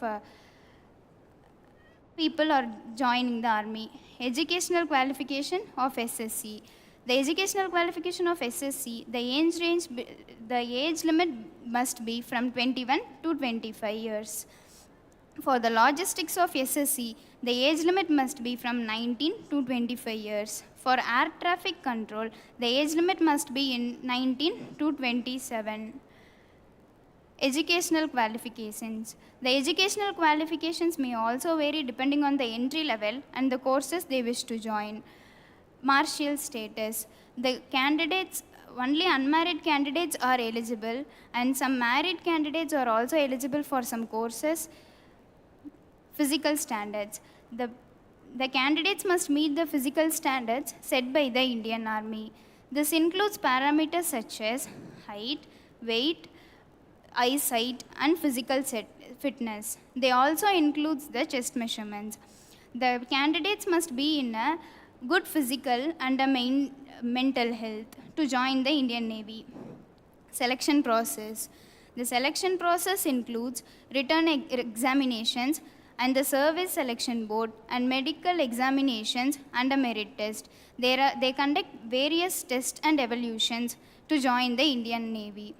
people are joining the army. Educational qualification of SSC. The educational qualification of SSC, the age limit must be from 21 to 25 years. For the logistics of SSC, the age limit must be from 19 to 25 years. For air traffic control, the age limit must be in 19 to 27. Educational qualifications. The educational qualifications may also vary depending on the entry level and the courses they wish to join. Martial status. The candidates, only unmarried candidates are eligible, and some married candidates are also eligible for some courses. Physical standards. The candidates must meet the physical standards set by the Indian Army. This includes parameters such as height, weight, eyesight, and physical fitness. They also includes the chest measurements. The candidates must be in a good physical and a mental health to join the Indian Navy. Selection process. The selection process includes written examinations and the service selection board and medical examinations and a merit test. They conduct various tests and evaluations to join the Indian Navy.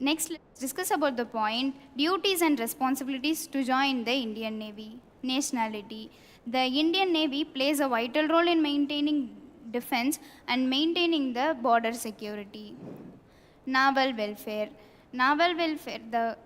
Next, let's discuss about the point duties and responsibilities to join the Indian Navy. Nationality. The Indian Navy plays a vital role in maintaining defense and maintaining the border security. Naval welfare. The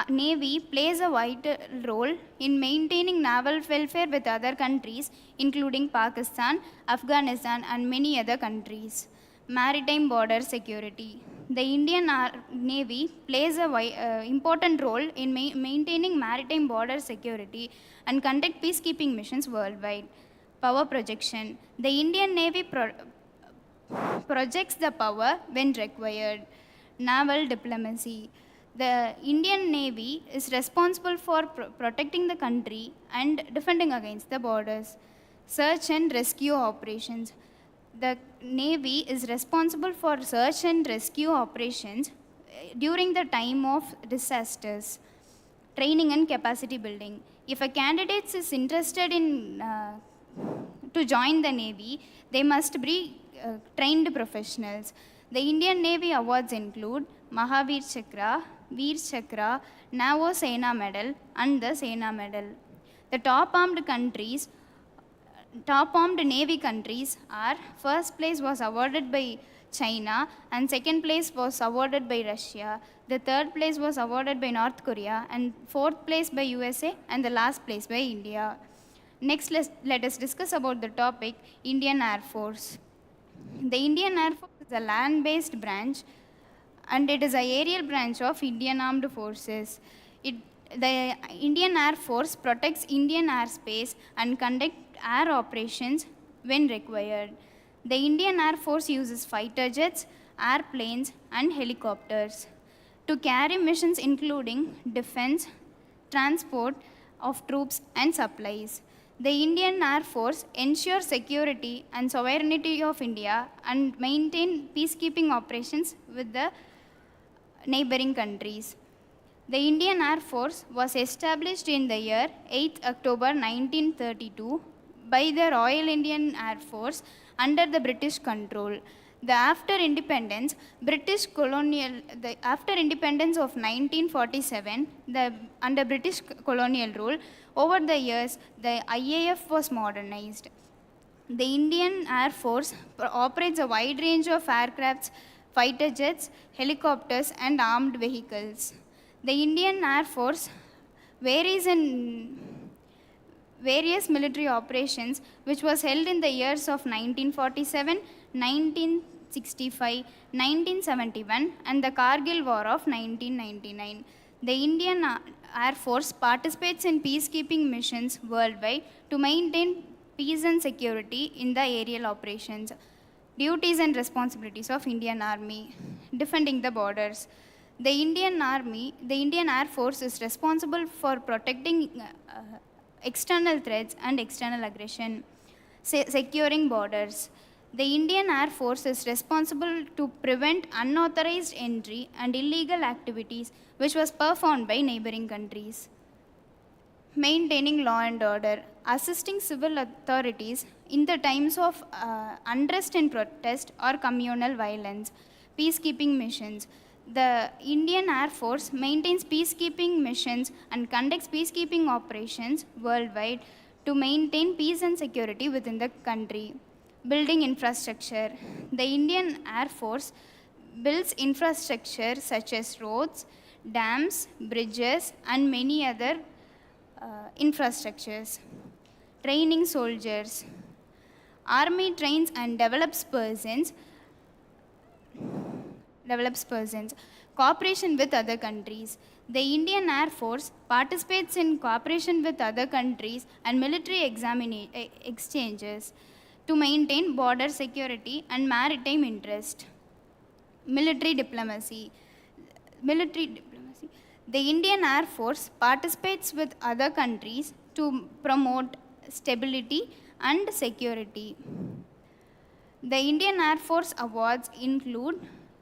Navy plays a vital role in maintaining naval welfare with other countries, including Pakistan, Afghanistan, and many other countries. Maritime border security. The Indian Navy plays an important role in maintaining maritime border security and conduct peacekeeping missions worldwide. Power projection. The Indian Navy projects the power when required. Naval diplomacy. The Indian Navy is responsible for protecting the country and defending against the borders. Search and rescue operations. The Navy is responsible for search and rescue operations during the time of disasters. Training and capacity building. If a candidate is interested in to join the Navy, they must be trained professionals. The Indian Navy awards include Mahavir Chakra, Veer Chakra, Navo Sena Medal, and the Sena Medal. The top armed Navy countries are: first place was awarded by China, and second place was awarded by Russia. The third place was awarded by North Korea, and fourth place by USA, and the last place by India. Next, let us discuss about the topic Indian Air Force. The Indian Air Force is a land-based branch and it is a aerial branch of Indian Armed Forces. The Indian Air Force protects Indian airspace and conducts air operations when required. The Indian Air Force uses fighter jets, airplanes, and helicopters to carry missions including defense, transport of troops, and supplies. The Indian Air Force ensures security and sovereignty of India and maintain peacekeeping operations with the neighboring countries. The Indian Air Force was established in the year 8th October 1932 by the Royal Indian Air Force under the British control. After independence of 1947, under British colonial rule, over the years, the IAF was modernized. The Indian Air Force operates a wide range of aircrafts, fighter jets, helicopters, and armed vehicles. The Indian Air Force varies in various military operations which was held in the years of 1947, 1965, 1971 and the Kargil War of 1999. The Indian Air Force participates in peacekeeping missions worldwide to maintain peace and security in the aerial operations. Duties and responsibilities of Indian Army. Defending the borders. The Indian Air Force is responsible for protecting external threats and external aggression. Securing borders. The Indian Air Force is responsible to prevent unauthorized entry and illegal activities which was performed by neighboring countries. Maintaining law and order, assisting civil authorities in the times of unrest and protest or communal violence. Peacekeeping missions. The Indian Air Force maintains peacekeeping missions and conducts peacekeeping operations worldwide to maintain peace and security within the country. Building infrastructure. The Indian Air Force builds infrastructure such as roads, dams, bridges, and many other infrastructures. Training soldiers. Army trains and develops persons. Cooperation with other countries. The Indian Air Force participates in cooperation with other countries and military exchanges to maintain border security and maritime interest. Military diplomacy. The Indian Air Force participates with other countries to promote stability and security. The Indian Air Force awards include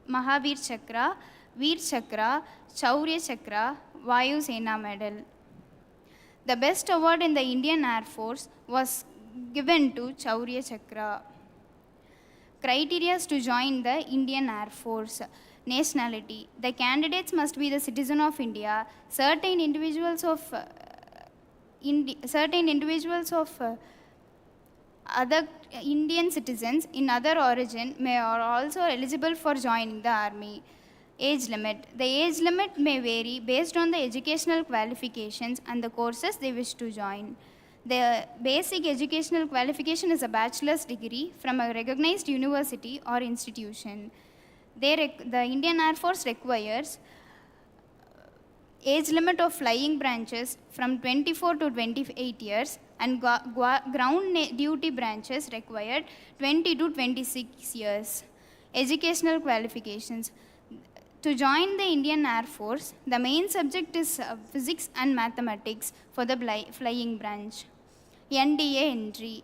Mahavir Chakra, Veer Chakra, Shaurya Chakra, Vayu Sena Medal. The best award in the Indian Air Force was given to Shaurya Chakra. Criteria to join the Indian Air Force. Nationality. The candidates must be the citizen of India. Certain individuals of other Indian citizens in other origin are also eligible for joining the army. Age limit. The age limit may vary based on the educational qualifications and the courses they wish to join. The basic educational qualification is a bachelor's degree from a recognized university or institution. The Indian Air Force requires age limit of flying branches from 24 to 28 years and ground duty branches required 20 to 26 years. Educational qualifications. To join the Indian Air Force, the main subject is physics and mathematics for the flying branch. NDA entry.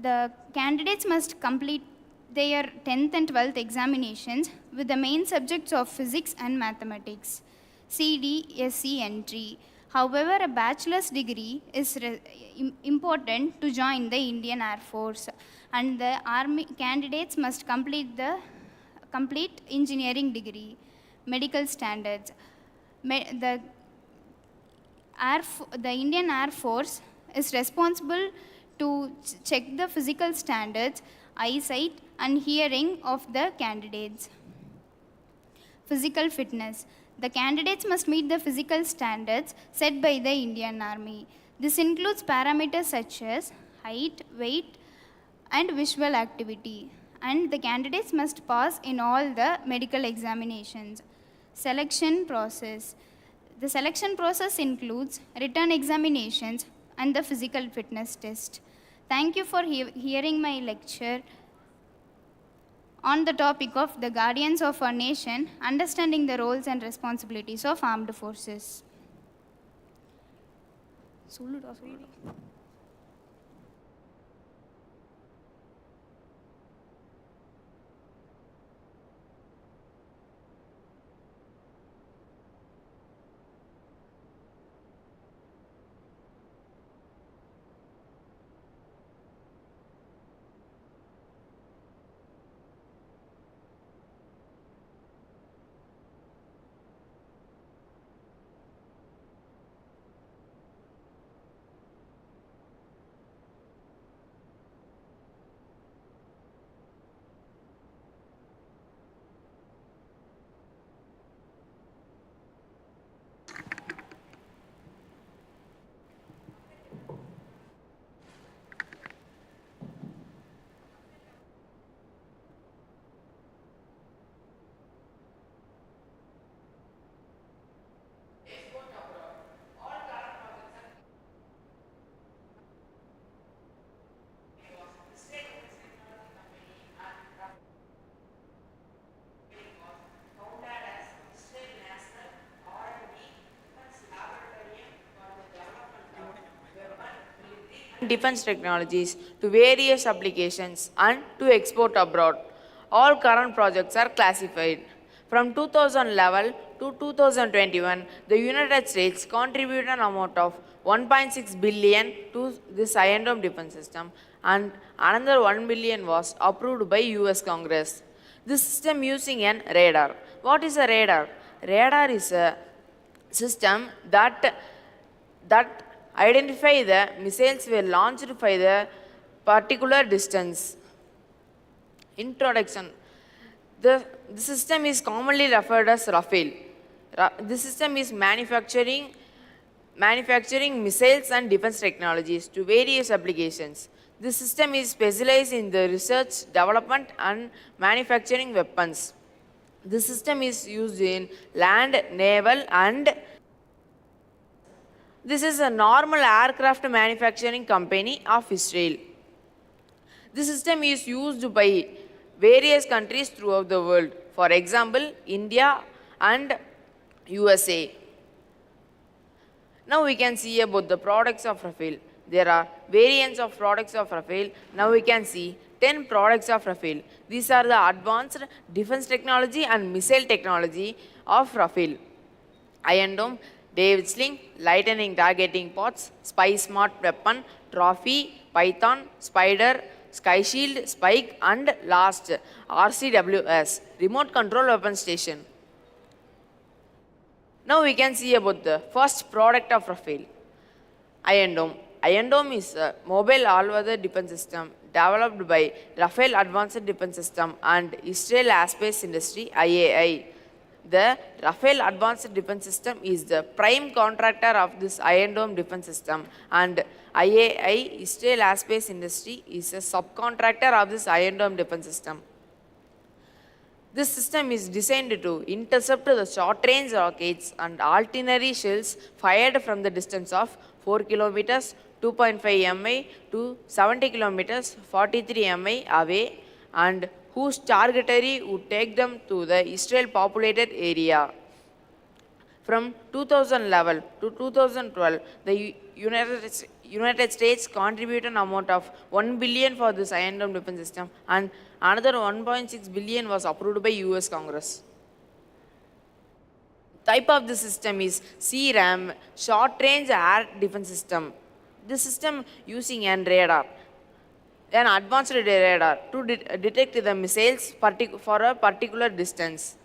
The candidates must complete their 10th and 12th examinations with the main subjects of physics and mathematics. CDSE entry. However, a bachelor's degree is important to join the Indian Air Force, and the army candidates must complete engineering degree. Medical standards. The Indian Air Force is responsible to check the physical standards, eyesight and hearing of the candidates. Physical fitness. The candidates must meet the physical standards set by the Indian Army. This includes parameters such as height, weight, and visual activity. And the candidates must pass in all the medical examinations. Selection process. The selection process includes written examinations and the physical fitness test. Thank you for hearing my lecture on the topic of the guardians of our nation, understanding the roles and responsibilities of armed forces. defense technologies to various applications and to export abroad. All current projects are classified. From 2011 to 2021, the United States contributed an amount of 1.6 billion to this Iron Dome defense system, and another 1 billion was approved by US Congress. This system using an radar. What is a radar? Radar is a system that identify the missiles were launched by the particular distance. Introduction. The system is commonly referred as Rafale. This system is manufacturing missiles and defense technologies to various applications. This system is specialized in the research, development and manufacturing weapons. This system is used in land, naval and this is a normal aircraft manufacturing company of Israel. This system is used by various countries throughout the world. For example, India and USA. Now we can see about the products of Rafale. There are variants of products of Rafale. Now we can see 10 products of Rafale. These are the advanced defense technology and missile technology of Rafale. Iron Dome, David Sling, lightning targeting pods, Spy Smart weapon, Trophy, Python, Spider, Sky Shield, Spike and last RCWS, remote control weapon station. Now we can see about the first product of Rafale, Iron Dome. Iron Dome is a mobile all-weather defense system developed by Rafale Advanced Defense System and Israel Aerospace Industry IAI. The Rafale Advanced Defense System is the prime contractor of this Iron Dome defense system, and IAI, Israel Aerospace Industry, is a subcontractor of this Iron Dome defense system. This system is designed to intercept the short-range rockets and artillery shells fired from the distance of 4 kilometers, 2.5 mi to 70 kilometers, 43 mi away, and whose targetry would take them to the Israel populated area. From 2011 to 2012, the United States contributed an amount of 1 billion for this Iron Dome defense system, and another 1.6 billion was approved by US Congress. Type of this system is CRAM, Short Range Air Defense System. This system using an radar, an advanced radar to detect the missiles for a particular distance.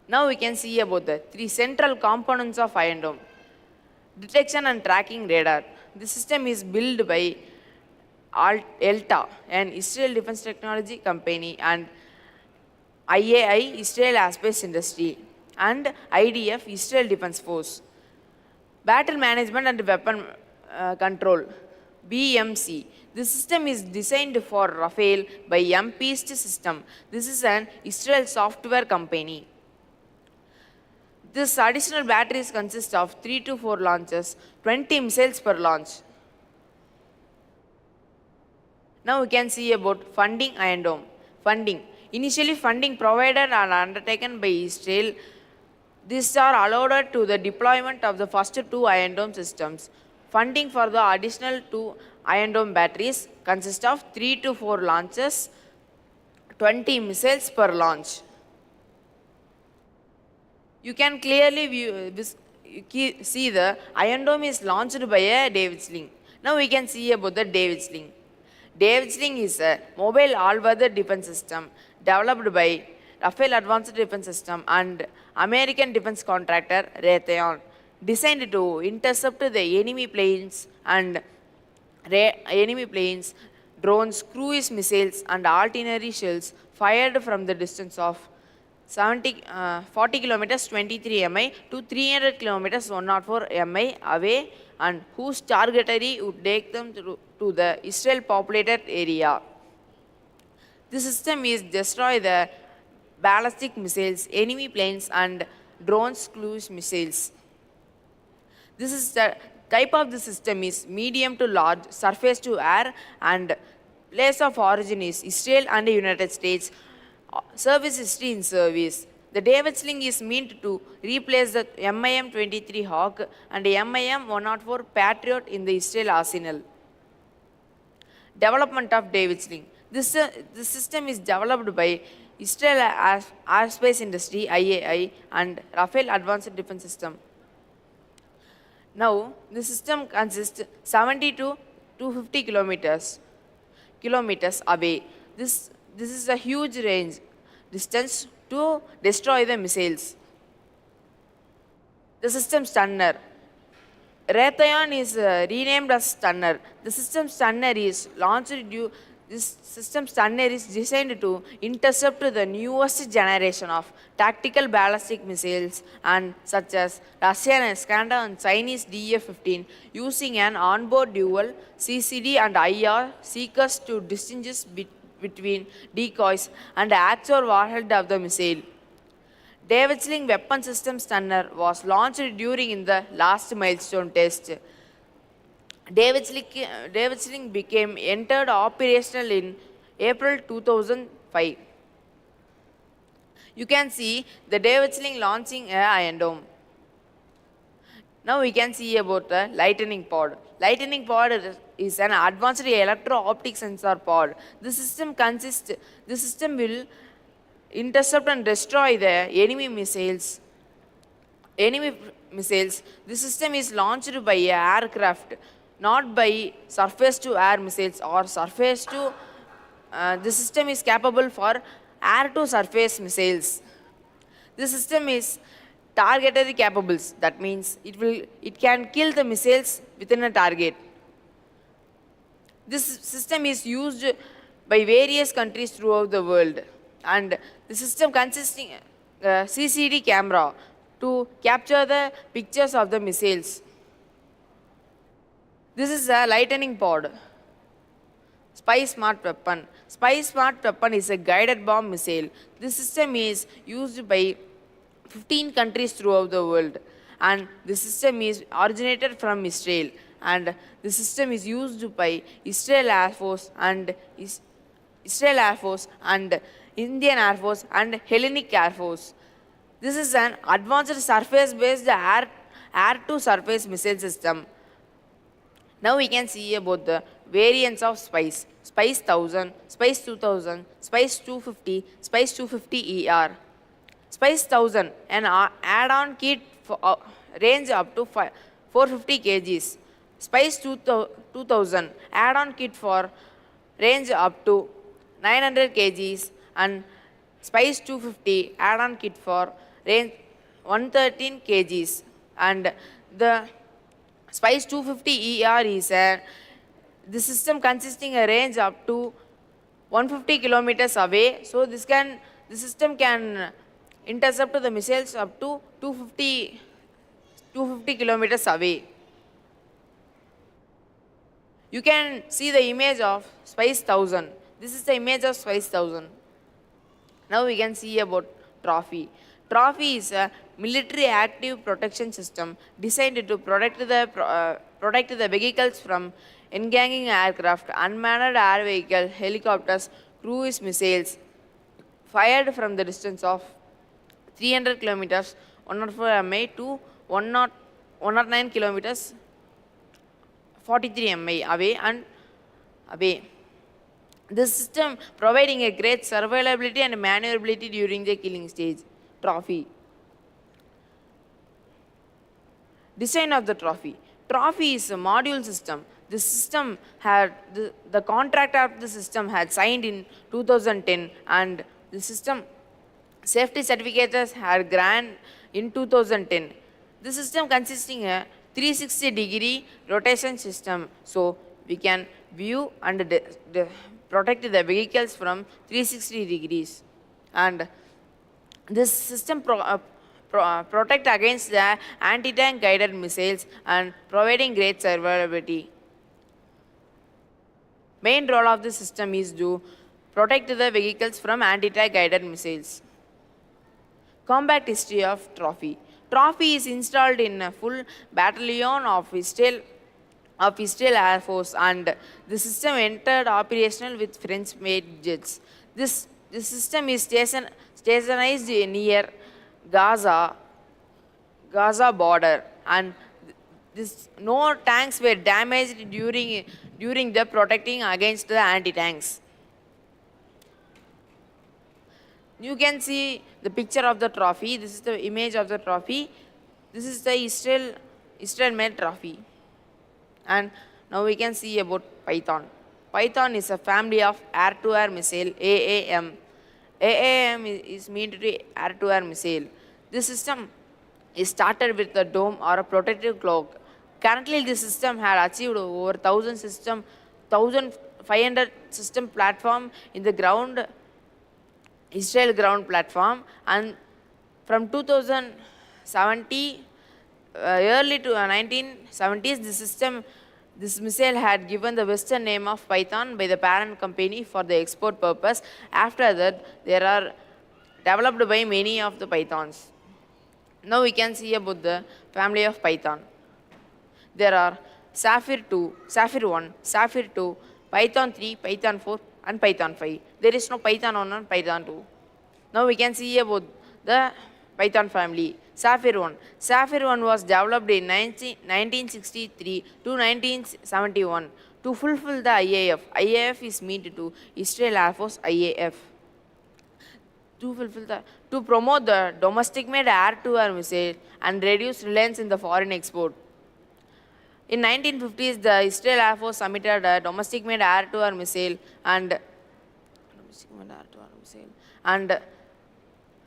Now we can see about the three central components of Iron Dome. Detection and tracking radar. This system is built by ELTA, an Israel Defense Technology Company, and IAI, Israel Aerospace Industry, and IDF, Israel Defense Force. Battle Management and Weapon Control, BMC. This system is designed for Rafael by MPeast System. This is an Israel software company. This additional batteries consist of 3 to 4 launches, 20 missiles per launch. Now we can see about funding Iron Dome. Funding. Initially, funding provided and undertaken by Israel. These are allowed to the deployment of the first 2 Iron Dome systems. Funding for the additional 2 Iron Dome batteries consists of 3 to 4 launches, 20 missiles per launch. You can clearly see the Iron Dome is launched by a David Sling. Now we can see about the David Sling. David Sling is a mobile all-weather defense system developed by Rafael Advanced Defense System and American defense contractor Raytheon, designed to intercept the enemy planes and drones, cruise missiles, and artillery shells fired from the distance of 40 kilometers 23 mi to 300 kilometers 104 mi away, and whose targetry would take them to the Israel populated area. This system is destroy the ballistic missiles, enemy planes, and drones, cruise missiles. This is the type of the system is medium to large, surface to air, and place of origin is Israel and the United States. Service history in service. The David Sling is meant to replace the MIM-23 Hawk and MIM-104 Patriot in the Israel arsenal. Development of David Sling. This system is developed by Israel Aerospace Industry (IAI) and Rafael Advanced Defense System. Now, the system consists 70 to 250 kilometers away. This is a huge range distance to destroy the missiles. The system stunner. Raytheon is renamed as Stunner. The system stunner is launched this system stunner is designed to intercept the newest generation of tactical ballistic missiles and such as Russian Iskander and Chinese DF-15 using an onboard dual CCD and IR seekers to distinguish between decoys and the actual warhead of the missile. David Sling weapon system stunner was launched during the last milestone test. David Sling became entered operational in April 2005. You can see the David Sling launching a Iron Dome. Now we can see about the Lightning Pod. Lightning Pod is an advanced electro-optic sensor pod. This system will intercept and destroy the enemy missiles. This system is launched by an aircraft, not by surface-to-air missiles or surface-to. This system is capable for air-to-surface missiles. This system is targetary capable. That means it can kill the missiles within a target. This system is used by various countries throughout the world, and the system consisting CCD camera to capture the pictures of the missiles. This is a lightning pod. Spy Smart Weapon. Spy Smart Weapon is a guided bomb missile. This system is used by 15 countries throughout the world, and the system is originated from Israel, and the system is used by Israel Air Force and Indian Air Force and Hellenic Air Force. This is an advanced surface-based air-to-surface missile system. Now we can see about the variants of Spice. Spice 1000, Spice 2000, Spice 250, Spice 250 ER. Spice 1000, an add-on kit for range up to 450 kgs. Spice 2000, add-on kit for range up to 900 kgs, and Spice 250, add-on kit for range 113 kgs. And the Spice 250 ER is the system consisting a range up to 150 kilometers away. So the system can intercept the missiles up to 250 250 kilometers away. You can see the image of Spice 1000. This is the image of Spice 1000. Now we can see about Trophy. Trophy is a military active protection system designed to protect the vehicles from engaging aircraft, unmanned air vehicle, helicopters, cruise missiles fired from the distance of 300 kilometers, 104 MI to 109 kilometers, 43 MI away. This system providing a great survivability and maneuverability during the killing stage. Trophy. Design of the Trophy. Trophy is a module system. The system had the contractor of the system had signed in 2010, and the system safety certificates had granted in 2010. The system consisting a 360-degree rotation system, so we can view and protect the vehicles from 360 degrees. And this system protect against the anti-tank guided missiles and providing great survivability. Main role of the system is to protect the vehicles from anti-tank guided missiles. Combat history of Trophy. Trophy is installed in a full battalion of Israel Air Force, and the system entered operational with French-made jets. This system is stationized near Gaza border, and no tanks were damaged during the protecting against the anti-tanks. You can see the picture of the Trophy. This is the image of the Trophy. This is the Israel-made Trophy. And now we can see about Python. Python is a family of air-to-air missile, AAM. AAM is meant to be air-to-air missile. This system is started with a dome or a protective cloak. Currently, this system had achieved over 1,500 system platform in the ground, Israel ground platform, and from 2070, early to 1970s, this missile had given the Western name of Python by the parent company for the export purpose. After that, there are developed by many of the Pythons. Now we can see about the family of Python. There are Sapphire 2, Sapphire 1, Sapphire 2, Python 3, Python 4, and Python 5. There is no Python 1 and Python 2. Now we can see about the Python family. Sapphire 1. Sapphire 1 was developed in 1963 to 1971 to fulfill the IAF. IAF is meant to Israel Air Force IAF. To promote the domestic-made air-to-air missile and reduce reliance in the foreign export. In 1950s, the Israel Air Force submitted a domestic-made air-to-air missile and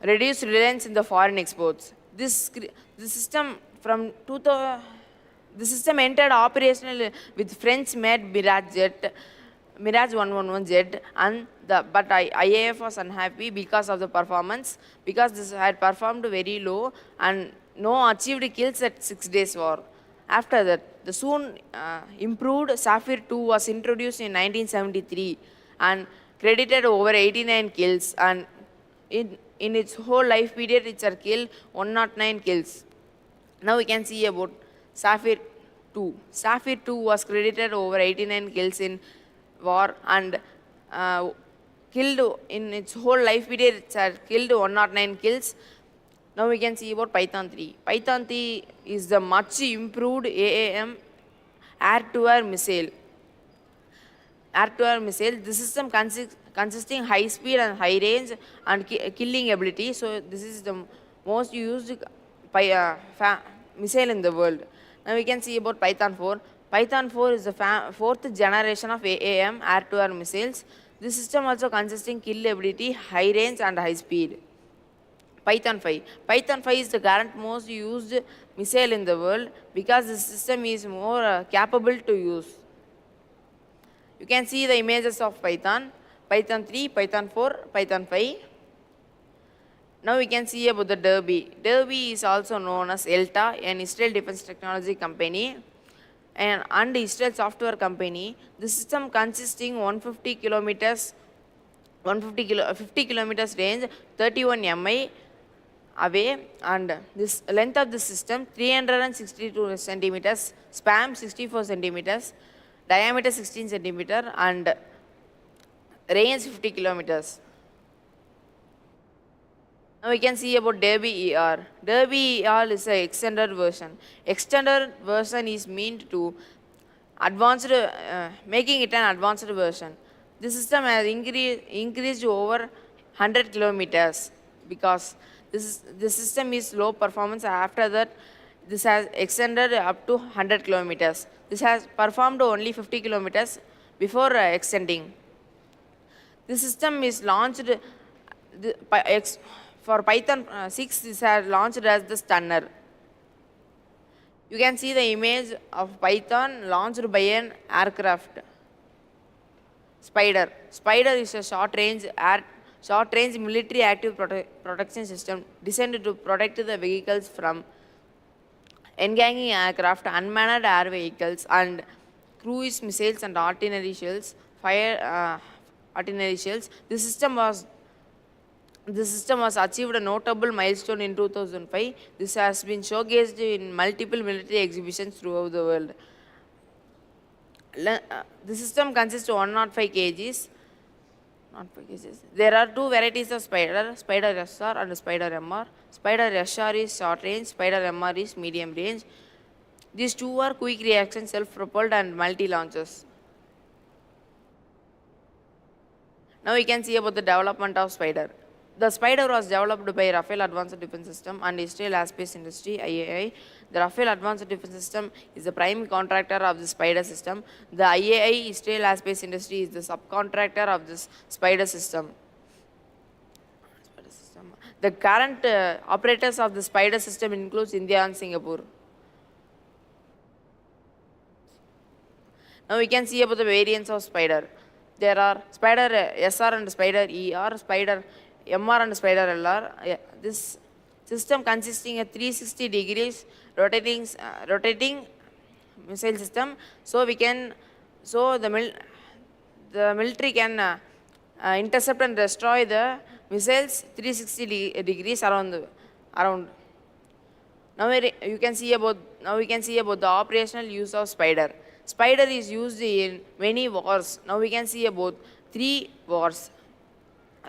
reduce reliance in the foreign exports. This system entered operational with French-made Mirage 111 jet, but IAF was unhappy because of the performance, because this had performed very low and no achieved kills at 6 days war. After that, the soon improved Sapphire 2 was introduced in 1973 and credited over 89 kills, and in its whole life period, it has killed 109 kills. Now we can see about Sapphire 2. Sapphire 2 was credited over 89 kills in war and killed in its whole life period, it has killed 109 kills. Now we can see about Python 3. Python 3 is the much improved AAM air-to-air missile. Air-to-air missile. This system consisting high speed and high range and killing ability. So this is the most used missile in the world. Now we can see about Python 4. Python 4 is the fourth generation of AAM air-to-air missiles. This system also consisting kill ability, high range and high speed. Python 5. Python 5 is the current most used missile in the world because this system is more capable to use. You can see the images of Python. Python 3, Python 4, Python 5. Now we can see about the Derby. Derby is also known as ELTA, an Israel defense technology company and Israel software company. The system consisting 50 kilometers range, 31 mi away, and this length of the system 362 centimeters, span 64 centimeters, diameter 16 centimeter, and range 50 kilometers. Now we can see about Derby ER. Derby ER is a extended version. Extended version is meant to advanced, making it an advanced version. The system has increased over 100 kilometers because the system is low performance. After that, this has extended up to 100 kilometers. This has performed only 50 kilometers before extending. The system is launched for Python 6. This has launched as the Stunner. You can see the image of Python launched by an aircraft. Spider. Spider is a short-range military active protection system designed to protect the vehicles from engaging aircraft, unmanned air vehicles, and cruise missiles and artillery shells. The system was achieved a notable milestone in 2005. This has been showcased in multiple military exhibitions throughout the world. The system consists of 105 kgs. There are two varieties of Spider, Spider SR and Spider MR. Spider SR is short range, Spider MR is medium range. These two are quick reaction, self-propelled and multi-launchers. Now we can see about the development of Spider. The Spider was developed by Rafael Advanced Defense System and Israel Aerospace Industry (IAI). The Rafael Advanced Defense System is the prime contractor of the Spider system. The IAI, Israel Aerospace Industry, is the subcontractor of this Spider system. The current operators of the Spider system includes India and Singapore. Now we can see about the variants of Spider. There are Spider SR and Spider ER, Spider MR and Spider LR. This system consisting of 360 degrees rotating missile system. So the military can intercept and destroy the missiles 360 degrees around. Now we can see about the operational use of Spider. Spider is used in many wars. Now we can see about 3 wars.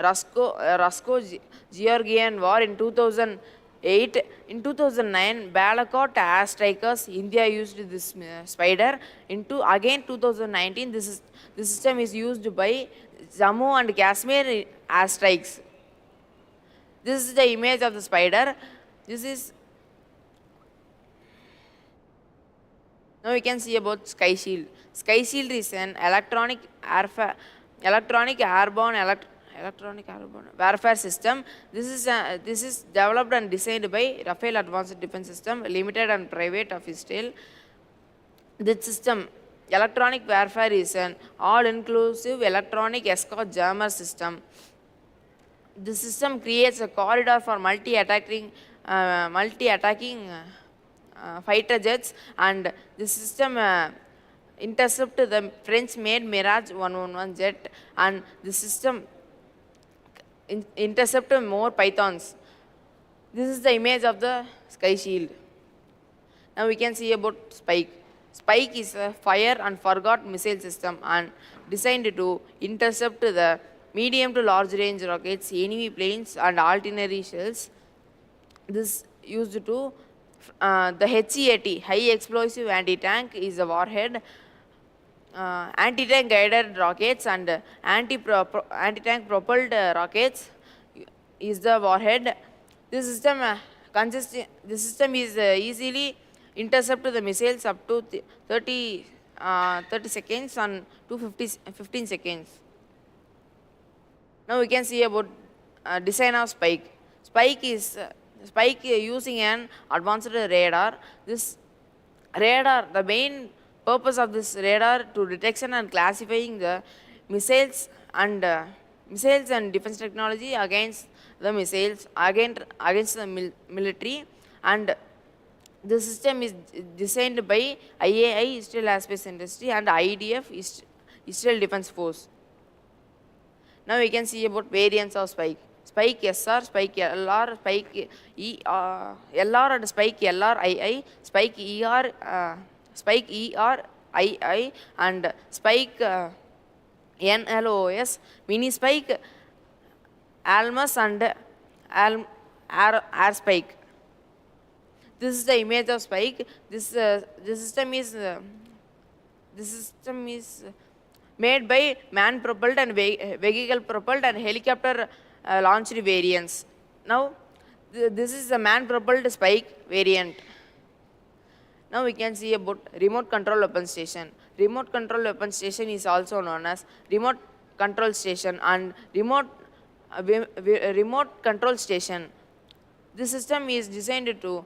Russo-Georgian War in 2008. In 2009, Balakot air strikers, India used this Spider. Again 2019, this system is used by Jammu and Kashmir air strikes. This is the image of the Spider. Now we can see about Sky Shield. Sky Shield is an electronic airborne warfare system. This is developed and designed by Rafael Advanced Defense System Limited and Private of Israel. This system, electronic warfare, is an all-inclusive electronic escort jammer system. This system creates a corridor for multi-attacking fighter jets, and this system intercept the French-made Mirage 111 jet, and the system intercept more Pythons. This is the image of the Sky Shield. Now we can see about Spike. Spike is a fire and forgot missile system and designed to intercept the medium to large range rockets, enemy planes and artillery shells. This used to the HEAT, High Explosive Anti-Tank, is a warhead. Anti-tank guided rockets and anti-tank propelled rockets is the warhead. This system is easily intercept the missiles up to 30 seconds and to 15 seconds. Now we can see about design of Spike. Spike using an advanced radar. This radar, the main purpose of this radar to detection and classifying the missiles and missiles and defense technology against the missiles, against the military, and the system is designed by IAI, Israel Aerospace Industry, and IDF, Israel Defense Force. Now we can see about variants of Spike. Spike SR, Spike LR, Spike LR and Spike LR-II, Spike ER-II, and Spike NLOS, Mini Spike, Almas, and Air Spike. This is the image of Spike. This system is made by man-propelled and vehicle-propelled and helicopter launched variants. Now, this is the man-propelled Spike variant. Now we can see about remote control weapon station. Remote control weapon station is also known as remote control station and remote control station. This system is designed to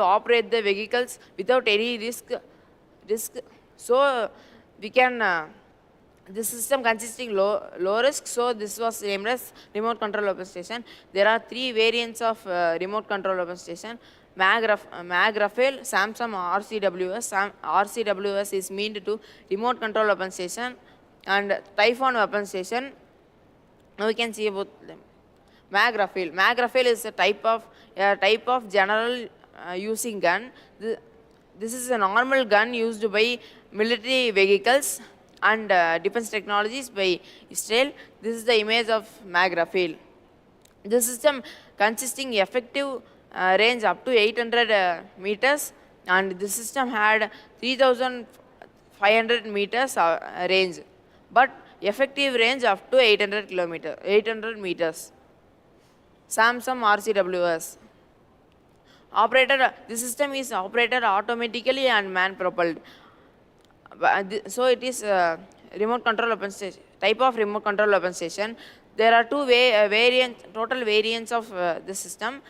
operate the vehicles without any risk. So we can this system consisting low risk. So this was named as remote control weapon station. There are 3 variants of remote control weapon station: Mag Rafale, Samsung RCWS. RCWS is meant to remote control weapon station, and Typhoon weapon station. Now we can see about them. Mag Rafale. Mag Rafale is a type of general using gun. This is a normal gun used by military vehicles and defense technologies by Israel. This is the image of Mag Rafale. The system consisting effective range up to 800 meters, and the system had 3,500 meters range, but effective range up to 800 meters. Samsung RCWS. The system is operated automatically and man-propelled. So it is remote control weapon station, type of remote control weapon station. There are 2 total variants of the system: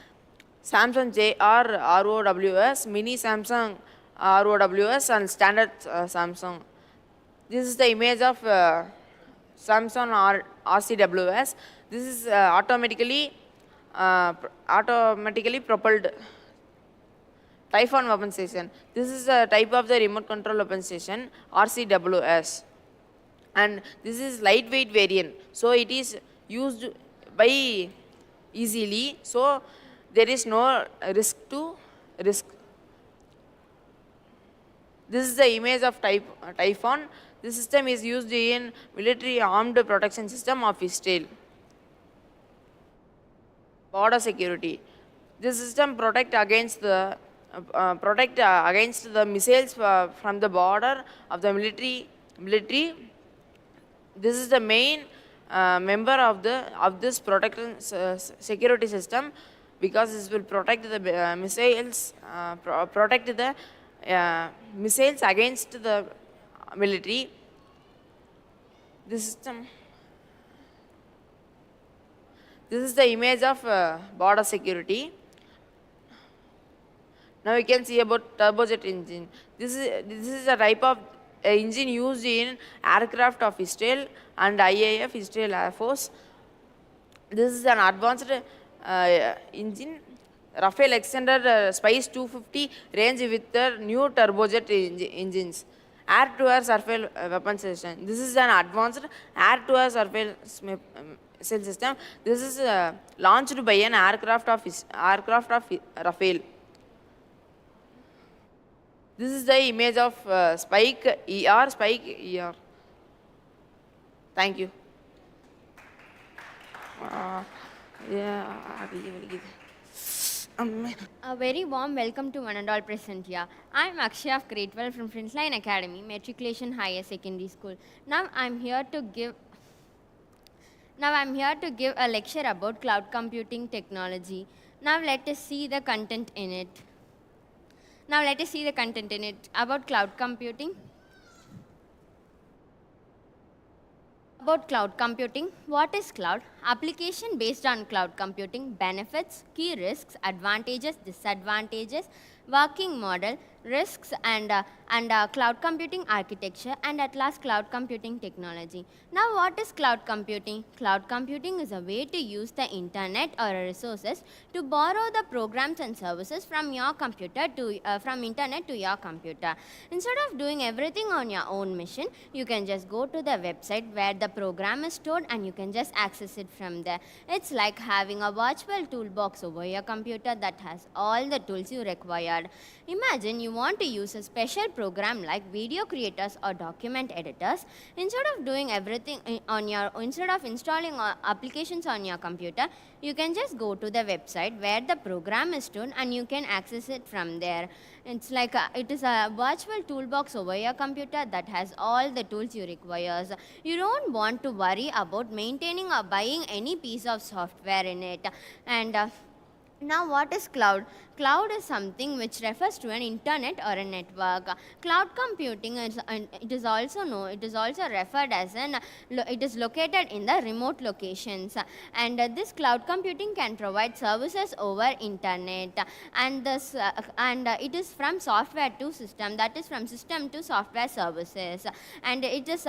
Samsung JR ROWS, Mini Samsung ROWS, and Standard Samsung. This is the image of Samsung RCWS. This is automatically propelled. Typhoon weapon station. This is a type of the remote control weapon station, RCWS, and this is lightweight variant. So it is used by easily. So there is no risk. This is the image of Typhoon. This system is used in military armed protection system of Israel. Border security. This system protect against the missiles from the border of the military. This is the main member of this protection security system, because this will protect the missiles against the military. This is the image of border security. Now we can see about turbojet engine. This is a type of engine used in aircraft of Israel and IAF, Israel Air Force. This is an advanced engine. Rafale extended Spice 250 range with the new turbojet engines. Air-to-air surface weapon system. This is an advanced air-to-air surface missile system. This is launched by an aircraft of Rafale. This is the image of Spike ER. Thank you. A very warm welcome to one and all present here. I am Akshay of grade 12 from Frontline Academy, Matriculation Higher Secondary School. Now I am here to give a lecture about cloud computing technology. Now let us see the content in it. About cloud computing. About cloud computing. What is cloud? Application based on cloud computing, benefits, key risks, advantages, disadvantages, working model, risks, and cloud computing architecture, and at last cloud computing technology. Now, what is cloud computing? Cloud computing is a way to use the internet or resources to borrow the programs and services from your computer to from internet to your computer. Instead of doing everything on your own machine, you can just go to the website where the program is stored and you can just access it from there. It's like having a virtual toolbox over your computer that has all the tools you required. Imagine you want to use a special program like video creators or document editors. Instead of doing everything instead of installing applications on your computer, you can just go to the website where the program is stored and you can access it from there. It's like it is a virtual toolbox over your computer that has all the tools you require. You don't want to worry about maintaining or buying any piece of software in it. And now, what is cloud? Cloud is something which refers to an internet or a network. Cloud computing it is also referred as it is located in the remote locations, and this cloud computing can provide services over internet, and it is from software to system, that is from system to software services, and it is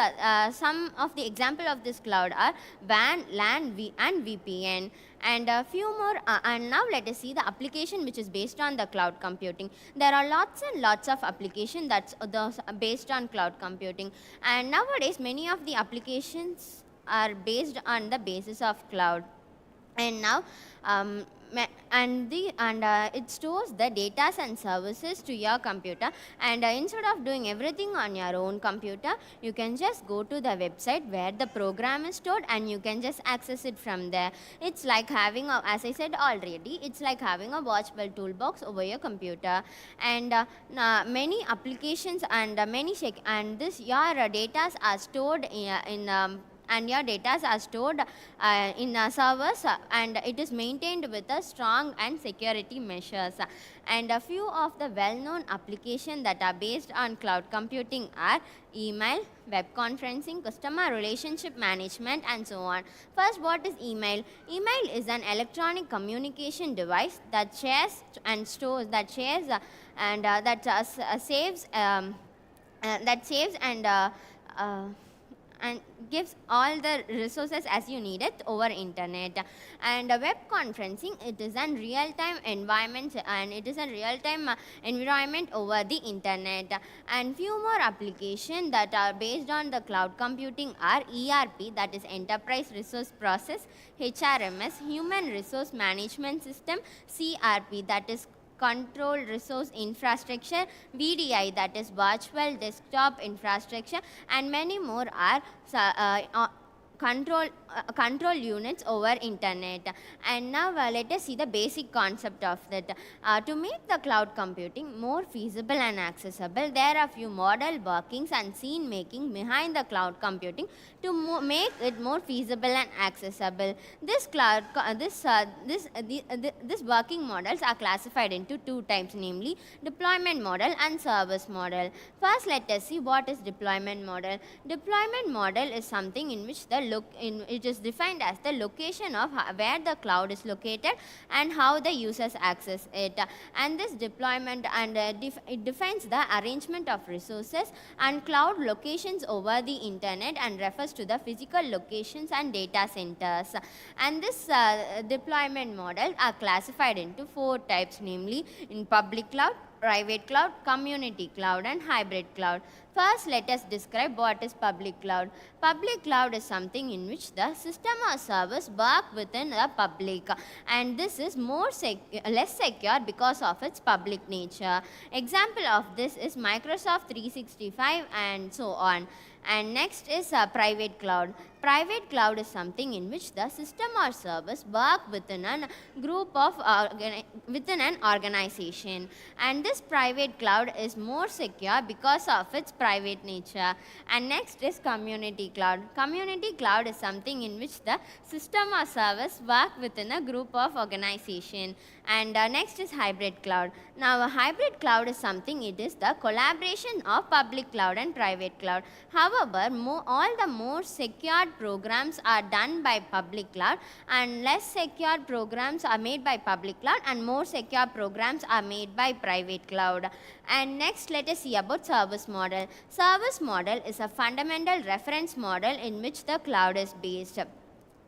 some of the example of this cloud are WAN, LAN, and VPN. And a few more, and now let us see the application which is based on the cloud computing. There are lots and lots of applications that's those are based on cloud computing, and nowadays many of the applications are based on the basis of cloud. And now it stores the data and services to your computer, and instead of doing everything on your own computer, you can just go to the website where the program is stored and you can just access it from there. It's like having as I said already, it's like having a watchable toolbox over your computer, and many applications and your data are stored and your data are stored in servers, and it is maintained with a strong and security measures. And a few of the well-known applications that are based on cloud computing are email, web conferencing, customer relationship management, and so on. First, what is email? Email is an electronic communication device that shares and stores, saves and gives all the resources as you need it over internet. And web conferencing, it is a real-time environment, and it is a real-time environment over the internet. And few more applications that are based on the cloud computing are ERP, that is Enterprise Resource Process, HRMS, Human Resource Management System, CRP, that is Control Resource Infrastructure, VDI, that is Virtual Desktop Infrastructure, and many more are control units over internet. And now let us see the basic concept of that. To make the cloud computing more feasible and accessible, there are few model workings and scene making behind the cloud computing to make it more feasible and accessible. This working models are classified into two types, namely deployment model and service model. First, let us see what is deployment model. Deployment model is something in which it is defined as the location of where the cloud is located and how the users access it. And this deployment it defines the arrangement of resources and cloud locations over the internet and refers to the physical locations and data centers. And this deployment model are classified into four types, namely in public cloud, private cloud, community cloud, and hybrid cloud. First, let us describe what is public cloud. Public cloud is something in which the system or service work within the public, and this is less secure because of its public nature. Example of this is Microsoft 365 and so on. And next is private cloud. Private cloud is something in which the system or service work within a group of within an organization, and this private cloud is more secure because of its private nature. And next is community cloud. Community cloud is something in which the system or service work within a group of organization. And next is hybrid cloud. Now a hybrid cloud is something, it is the collaboration of public cloud and private cloud. However, all the more secured programs are done by public cloud, and less secured programs are made by public cloud, and more secure programs are made by private cloud. And next, let us see about service model. Service model is a fundamental reference model in which the cloud is based.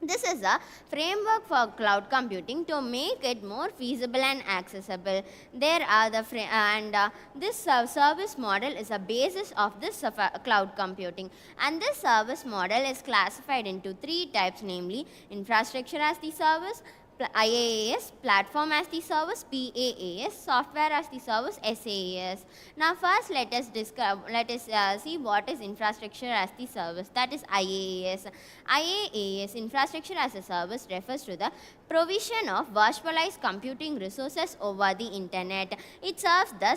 This is a framework for cloud computing to make it more feasible and accessible. There are the this service model is a basis of this cloud computing. And this service model is classified into 3 types, namely infrastructure as the service, IaaS, platform as the service, PaaS, software as the service, SaaS. Now first let us see what is infrastructure as the service, that is IaaS. IaaS, infrastructure as a service, refers to the provision of virtualized computing resources over the internet. It serves the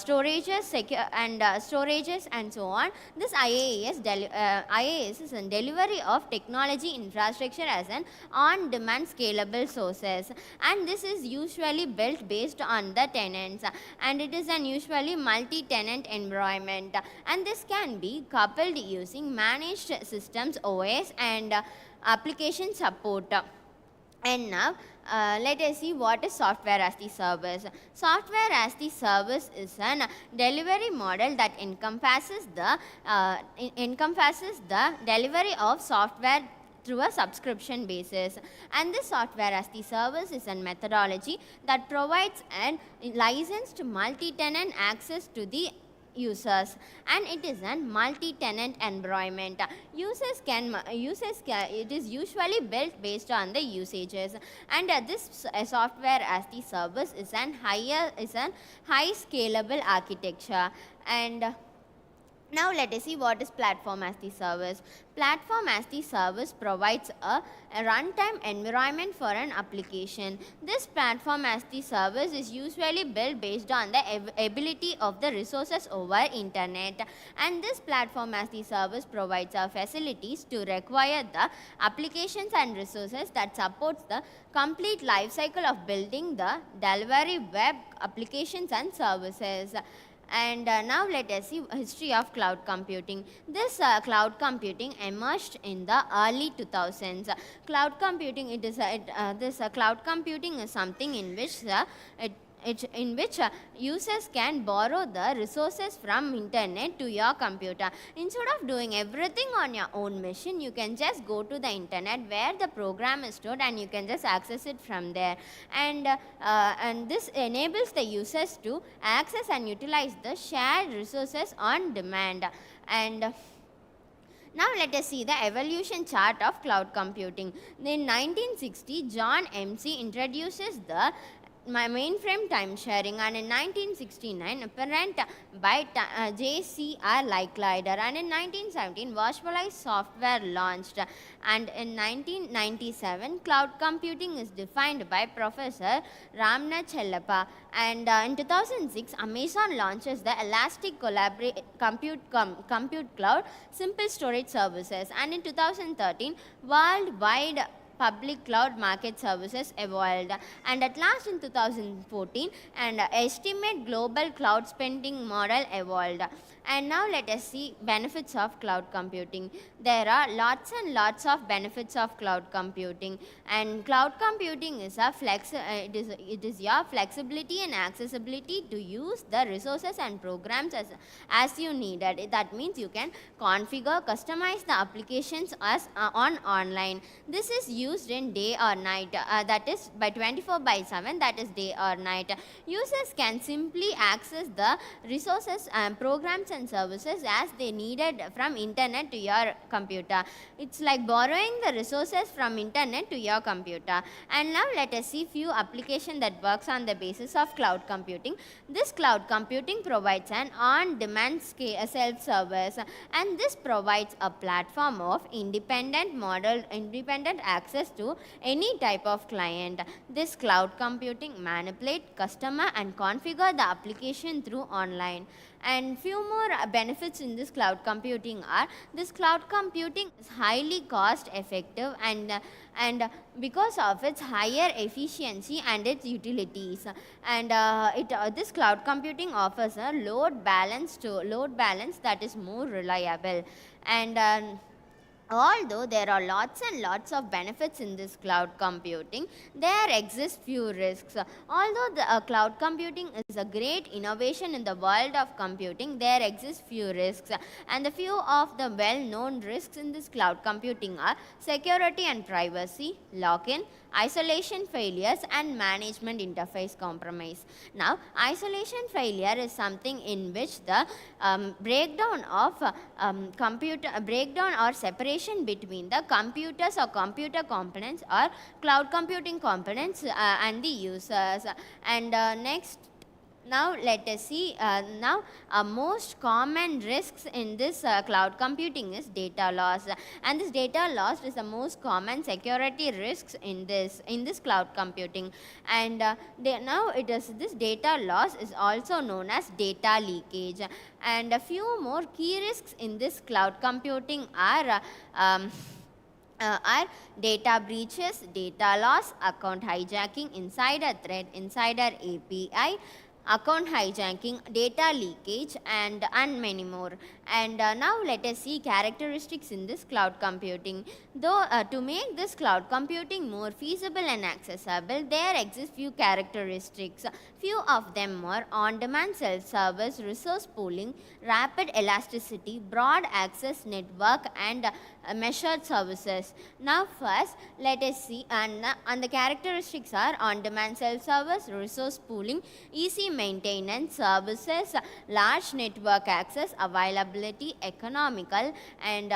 storages, storages and so on. This IaaS is a delivery of technology infrastructure as an on-demand scalable sources, and this is usually built based on the tenants, and it is an usually multi-tenant environment, and this can be coupled using managed systems OS and application support. And now let us see what is software as the service. Software as the service is an delivery model that encompasses the delivery of software through a subscription basis. And this software as the service is a methodology that provides a licensed multi-tenant access to the users, and it is a multi-tenant environment. It is usually built based on the usages, and this software as the service is a high scalable architecture. And now let us see what is platform as the service. Platform as the service provides a runtime environment for an application. This platform as the service is usually built based on the ability of the resources over internet, and this platform as the service provides facilities to require the applications and resources that supports the complete life cycle of building the delivery web applications and services. And now let us see history of cloud computing. This cloud computing emerged in the early 2000s. Cloud computing, cloud computing is something in which users can borrow the resources from internet to your computer. Instead of doing everything on your own machine, you can just go to the internet where the program is stored, and you can just access it from there. And this enables the users to access and utilize the shared resources on demand. And now let us see the evolution chart of cloud computing. In 1960, John MC introduces the mainframe time sharing, and in 1969 apparent by JCR Lightrider, and in 1917 virtualized software launched, and in 1997 cloud computing is defined by Professor Ramnath Chellappa, and in 2006 Amazon launches the Elastic Compute Cloud Simple Storage Services, and in 2013 worldwide public cloud market services evolved, and at last in 2014 an estimate global cloud spending model evolved. And now let us see benefits of cloud computing. There are lots and lots of benefits of cloud computing, and cloud computing is it is your flexibility and accessibility to use the resources and programs as you need it. That means you can configure, customize the applications as online. This is used in day or night, that is by 24/7, that is day or night. Users can simply access the resources and programs and services as they needed from internet to your computer. It's like borrowing the resources from internet to your computer. And now let us see few applications that works on the basis of cloud computing. This cloud computing provides an on-demand self-service, and this provides a platform of independent access access to any type of client. This cloud computing manipulate customer and configure the application through online. And few more benefits in this cloud computing are, this cloud computing is highly cost effective and because of its higher efficiency and its utilities. And this cloud computing offers a load balance that is more reliable. And although there are lots and lots of benefits in this cloud computing, there exist few risks. Although the cloud computing is a great innovation in the world of computing, there exist few risks. And the few of the well-known risks in this cloud computing are security and privacy, lock-in, isolation failures, and management interface compromise. Now, isolation failure is something in which the breakdown or separation between the computers or computer components or cloud computing components and the users. And now let us see, most common risks in this cloud computing is data loss, and this data loss is the most common security risks in this cloud computing. And this data loss is also known as data leakage. And a few more key risks in this cloud computing are data breaches, data loss, account hijacking, insider threat, insider API, account hijacking, data leakage, and many more. And now let us see characteristics in this cloud computing. Though to make this cloud computing more feasible and accessible, there exist few characteristics. Few of them are on-demand self-service, resource pooling, rapid elasticity, broad access network, and measured services. Now first let us see, and the characteristics are on-demand self-service, resource pooling, easy maintenance, services, large network access, availability, economical, and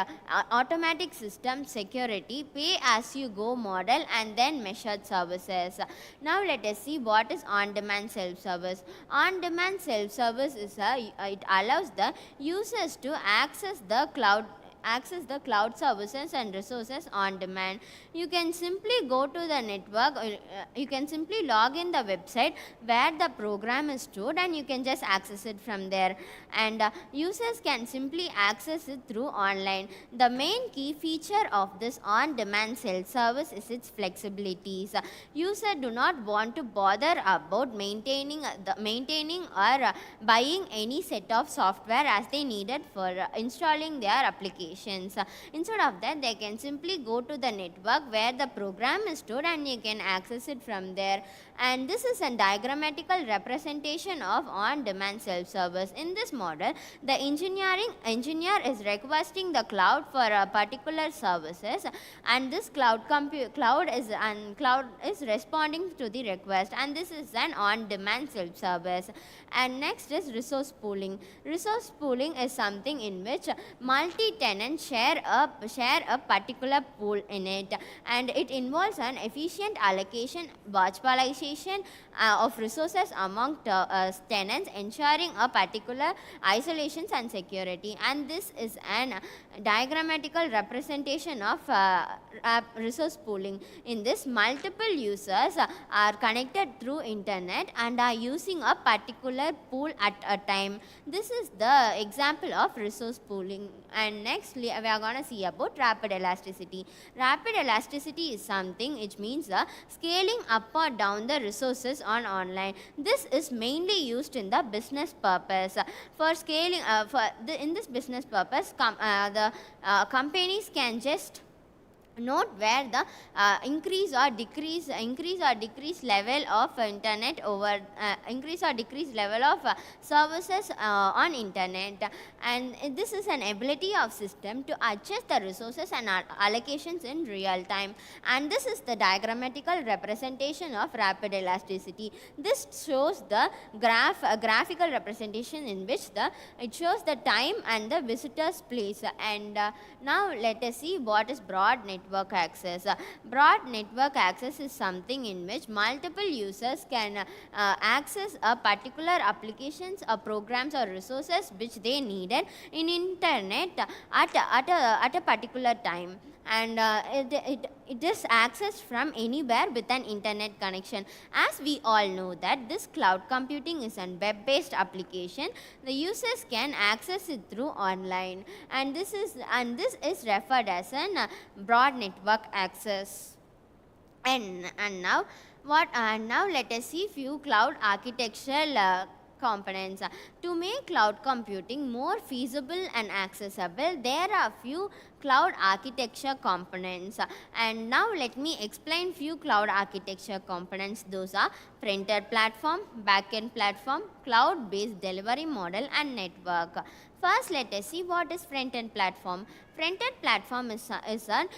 automatic system security, pay-as-you-go model, and then measured services. Now let us see what is on-demand self-service. On-demand self-service is it allows the users to access the cloud services and resources on demand. You can simply go to the network, you can simply log in the website where the program is stored, and you can just access it from there. And users can simply access it through online. The main key feature of this on-demand self-service is its flexibilities. Users do not want to bother about maintaining or buying any set of software as they needed for installing their applications. Instead of that, they can simply go to the network where the program is stored, and you can access it from there. And this is a diagrammatical representation of on-demand self-service. In this model, the engineer is requesting the cloud for a particular services, and this cloud is responding to the request, and this is an on-demand self-service. And next is resource pooling. Resource pooling is something in which multi-tenants share a particular pool in it, and it involves an efficient allocation, virtualization of resources among tenants, ensuring a particular isolations and security. And this is an diagrammatical representation of resource pooling. In this, multiple users are connected through internet and are using a particular pool at a time. This is the example of resource pooling. And next we are going to see about rapid elasticity. Rapid elasticity is something which means scaling up or down the resources on online. This is mainly used in the business purpose. For scaling, in this business purpose, the companies can just note where the increase or decrease level of internet over increase or decrease level of services on internet. And this is an ability of system to adjust the resources and allocations in real time. And this is the diagrammatical representation of rapid elasticity. This shows the graphical representation in which it shows the time and the visitor's place. And now let us see what is broad network access. Broad network access is something in which multiple users can access a particular applications or programs or resources which they needed in internet at a particular time. And it is accessed from anywhere with an internet connection. As we all know that this cloud computing is a web-based application, the users can access it through online, and this is referred as an broad network access. And now let us see few cloud architectural components. To make cloud computing more feasible and accessible, there are few cloud architecture components. And now let me explain few cloud architecture components. Those are front-end platform, back-end platform, cloud-based delivery model, and network. First, let us see what is front-end platform. Front-end platform is an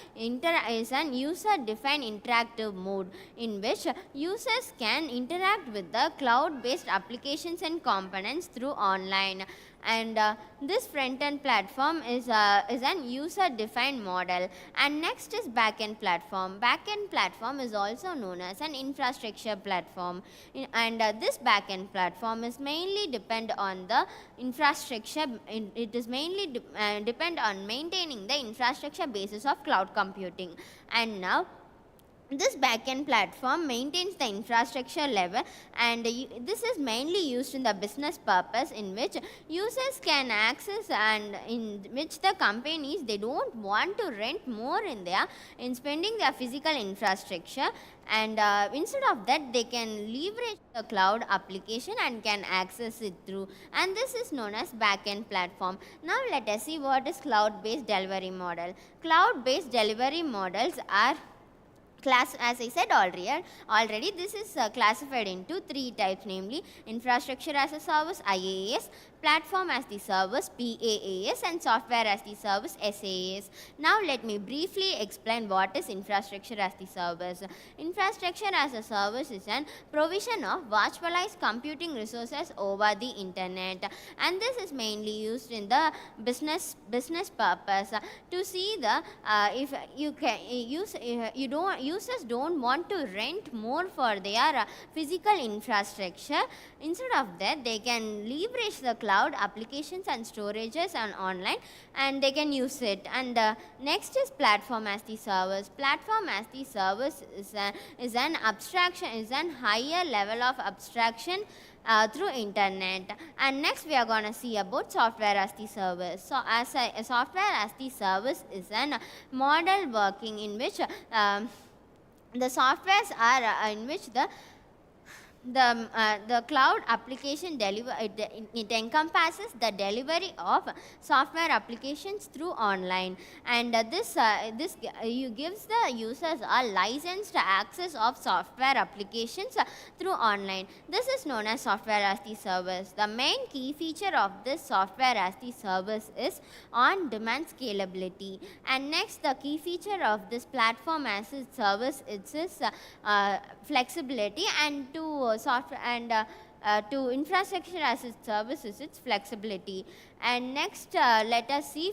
user-defined interactive mode in which users can interact with the cloud-based applications and components through online. And this front-end platform is an user-defined model. And next is back-end platform. Back-end platform is also known as an infrastructure platform. This back-end platform is mainly depend on the infrastructure. It is mainly depend on maintaining the infrastructure basis of cloud computing. And now this backend platform maintains the infrastructure level, and this is mainly used in the business purpose in which users can access, and in which the companies they don't want to rent more in spending their physical infrastructure, and instead of that they can leverage the cloud application and can access it through, and this is known as backend platform. Now let us see what is cloud based delivery model. Cloud based delivery models are as I said already, this is classified into three types, namely infrastructure as a service IaaS, platform as the service PaaS, and software as the service SaaS. Now let me briefly explain what is infrastructure as the service. Infrastructure as a service is an provision of virtualized computing resources over the internet, and this is mainly used in the business purpose. To see the if you can users don't want to rent more for their physical infrastructure. Instead of that, they can leverage the cloud applications and storages and online, and they can use it. And next is platform as the service. Platform as the service is an abstraction, is an higher level of abstraction through internet. And next we are going to see about software as the service. So as a software as the service is an model working in which the softwares are in which the cloud application it encompasses the delivery of software applications through online, and this gives the users a licensed access of software applications through online. This is known as software as the service. The main key feature of this software as the service is on-demand scalability. And next, the key feature of this platform as a service is flexibility, and to software and to infrastructure as a service is its flexibility. And next let us see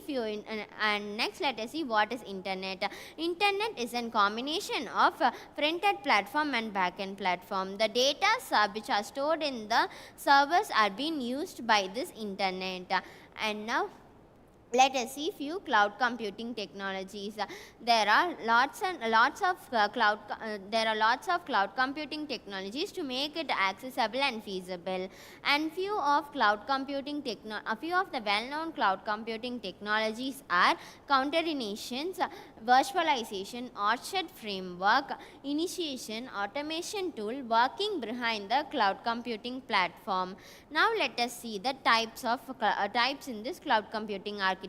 what is internet. Internet is a combination of front-end platform and back-end platform. The data which are stored in the servers are being used by this internet. And now let us see few cloud computing technologies. There are lots of cloud computing technologies to make it accessible and feasible. And few of the well-known cloud computing technologies are containerizations, virtualization, Orchard framework, initiation, automation tool working behind the cloud computing platform. Now let us see the types in this cloud computing architecture.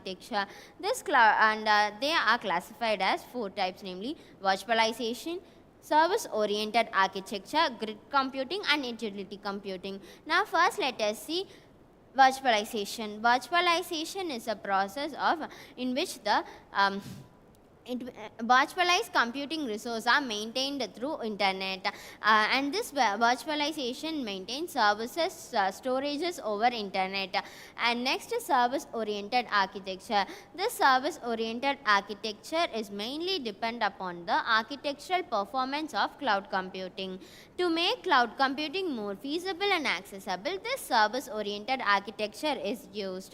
This they are classified as four types, namely virtualization, service-oriented architecture, grid computing, and utility computing. Now first let us see virtualization. Virtualization is a process in which the virtualized computing resources are maintained through internet, and this virtualization maintains services storages over internet. And next is service oriented architecture. This service oriented architecture is mainly depend upon the architectural performance of cloud computing. To make cloud computing more feasible and accessible, this service oriented architecture is used.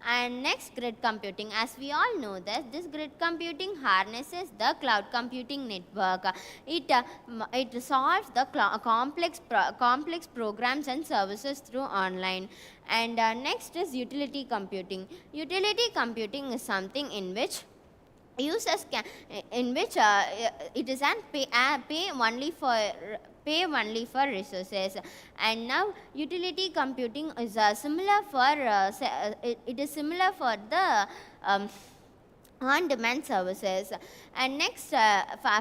And next, grid computing. As we all know that this grid computing harnesses the cloud computing network. It solves the complex programs and services through online. And next is utility computing. Utility computing is something in which users can it is an pay only for resources. And now utility computing is similar for it is similar for the on-demand services. And next,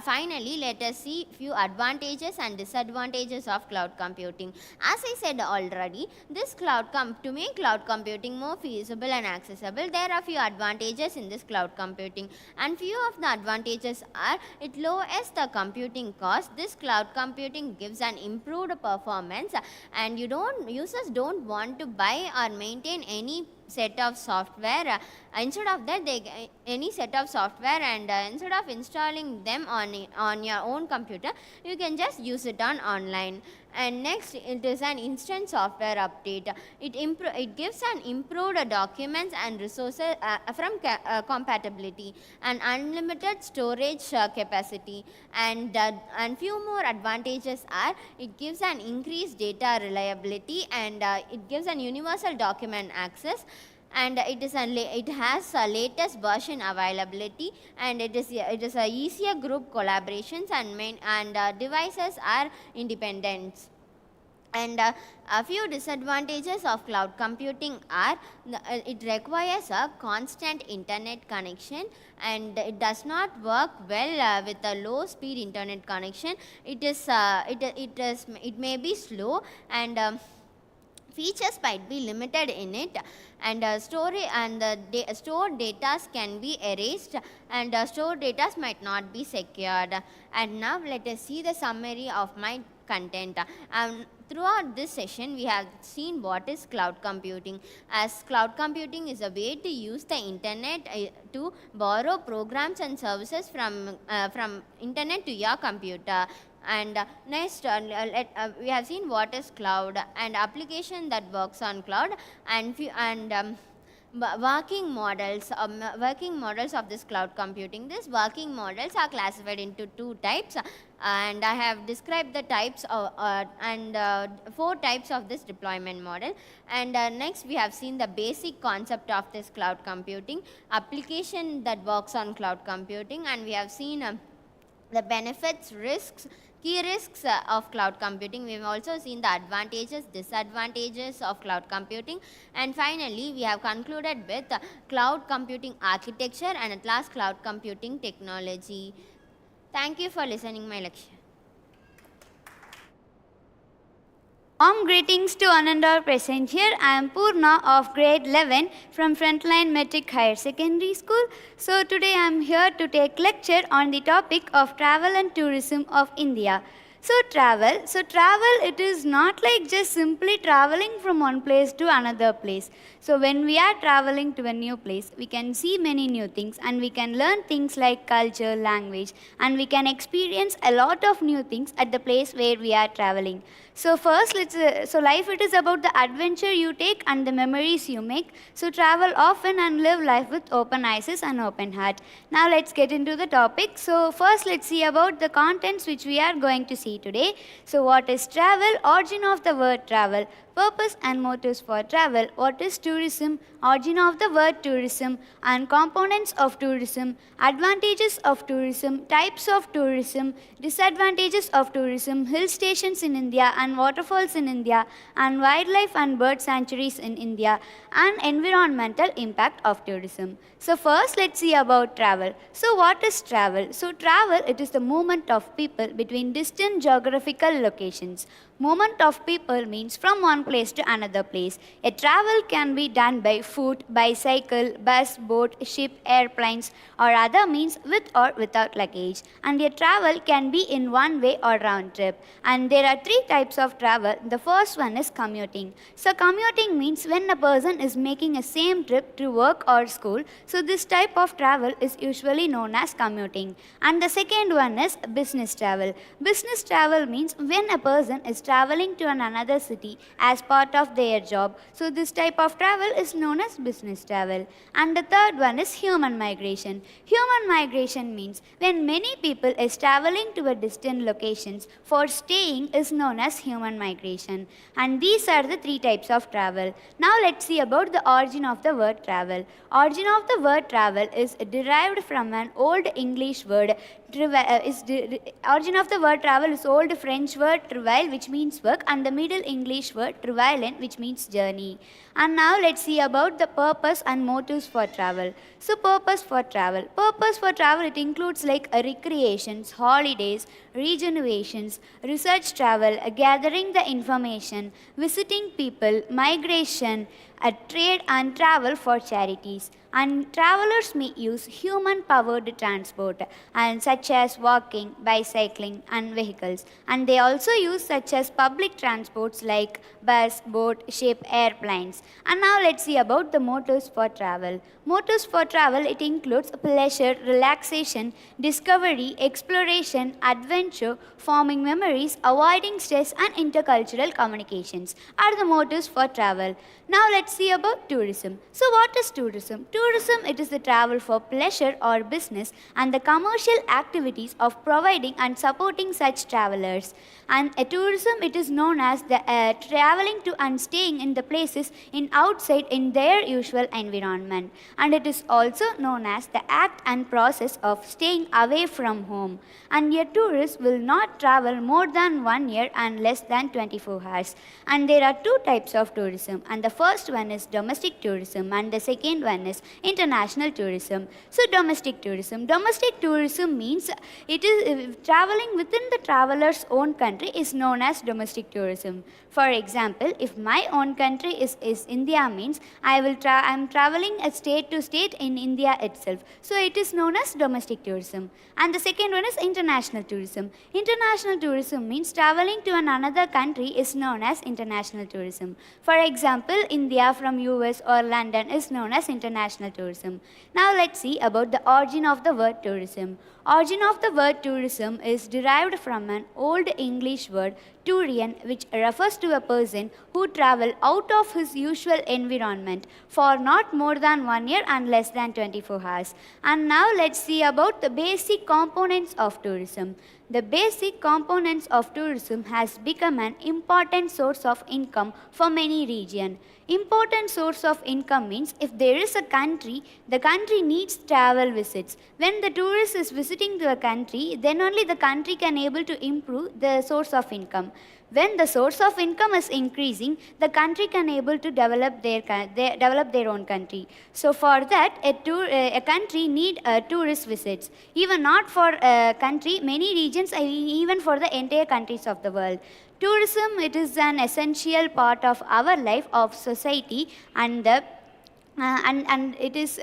finally, let us see few advantages and disadvantages of cloud computing. As I said already, this to make cloud computing more feasible and accessible, there are few advantages in this cloud computing. And few of the advantages are, it lowers the computing cost. This cloud computing gives an improved performance, and users don't want to buy or maintain any set of software. Instead of that, any set of software, and instead of installing them on your own computer, you can just use it online. And next, it is an instant software update. It gives an improved documents and resources from compatibility, and unlimited storage capacity. And few more advantages are, it gives an increased data reliability, and it gives an universal document access, and it has a latest version availability, and it is a easier group collaborations, and devices are independent. And a few disadvantages of cloud computing are, it requires a constant internet connection, and it does not work well with a low speed internet connection. It may be slow, and features might be limited in it, and stored data can be erased, and stored data might not be secured. And now let us see the summary of my content. Throughout this session, we have seen what is cloud computing. As cloud computing is a way to use the internet to borrow programs and services from internet to your computer. And next, we have seen what is cloud and application that works on cloud, and working models of this cloud computing. These working models are classified into two types, and I have described the types of, four types of this deployment model. And next, we have seen the basic concept of this cloud computing, application that works on cloud computing, and we have seen the benefits, key risks of cloud computing. We have also seen the advantages, disadvantages of cloud computing, and finally we have concluded with cloud computing architecture, and at last cloud computing technology. Thank you for listening my lecture. Warm greetings to one and all present here. I am Purna of grade 11 from Frontline Metric Higher Secondary School. So today I am here to take lecture on the topic of travel and tourism of India. So travel, it is not like just simply traveling from one place to another place. So when we are traveling to a new place, we can see many new things, and we can learn things like culture, language, and we can experience a lot of new things at the place where we are traveling. So first, life, it is about the adventure you take and the memories you make. So travel often and live life with open eyes and open heart. Now let's get into the topic. So first, let's see about the contents which we are going to see today. So what is travel? Origin of the word travel. Purpose and motives for travel. What is tourism? Origin of the word tourism and components of tourism. Advantages of tourism. Types of tourism. Disadvantages of tourism. Hill stations in India and waterfalls in India, and wildlife and bird sanctuaries in India, and environmental impact of tourism. So first, let's see about travel. So what is travel? So travel, it is the movement of people between distant geographical locations. Movement of people means from one place to another place. A travel can be done by foot, bicycle, bus, boat, ship, airplanes, or other means with or without luggage. And a travel can be in one way or round trip. And there are three types of travel. The first one is commuting. So commuting means when a person is making a same trip to work or school. So this type of travel is usually known as commuting. And the second one is business travel. Business travel means when a person is traveling to another city as part of their job. So this type of travel is known as business travel. And the third one is human migration. Human migration means when many people is traveling to a distant locations for staying is known as human migration. And these are the three types of travel. Now let's see about the origin of the word travel. Origin of the word travel is derived from an old English word. Origin of the word travel is old French word travail, which means work, and the Middle English word travailen, which means journey. And now let's see about the purpose and motives for travel. So purpose for travel. Purpose for travel, it includes like recreations, holidays, regenerations, research travel, gathering the information, visiting people, migration, trade and travel for charities. And travelers may use human-powered transport and such as walking, bicycling and vehicles. And they also use such as public transports like bus, boat, ship, airplanes. And now let's see about the motives for travel. Motives for travel, it includes pleasure, relaxation, discovery, exploration, adventure, forming memories, avoiding stress and intercultural communications are the motives for travel. Now let's see about tourism. So what is tourism? Tourism, it is the travel for pleasure or business and the commercial activities of providing and supporting such travelers. And tourism, it is known as the traveling to and staying in the places in outside in their usual environment. And it is also known as the act and process of staying away from home. And a tourist will not travel more than 1 year and less than 24 hours. And there are two types of tourism. And the first one is domestic tourism and the second one is international tourism. So domestic tourism. Domestic tourism means it is traveling within the traveler's own country is known as domestic tourism. For example, if my own country is India means I am traveling a state to state in India itself. So it is known as domestic tourism. And the second one is international tourism. International tourism means traveling to another country is known as international tourism. For example, India from US or London is known as international tourism. Now let's see about the origin of the word tourism. Origin of the word tourism is derived from an old English word Turian, which refers to a person who travel out of his usual environment for not more than 1 year and less than 24 hours. And now let's see about the basic components of tourism. The basic components of tourism has become an important source of income for many regions. Important source of income means if there is a country, the country needs travel visits. When the tourist is visiting to a country, then only the country can able to improve the source of income. When the source of income is increasing, the country can able to develop their own country. So for that, a country need tourist visits. Even not for a country, many regions, even for the entire countries of the world. Tourism, it is an essential part of our life, of society, and the and it is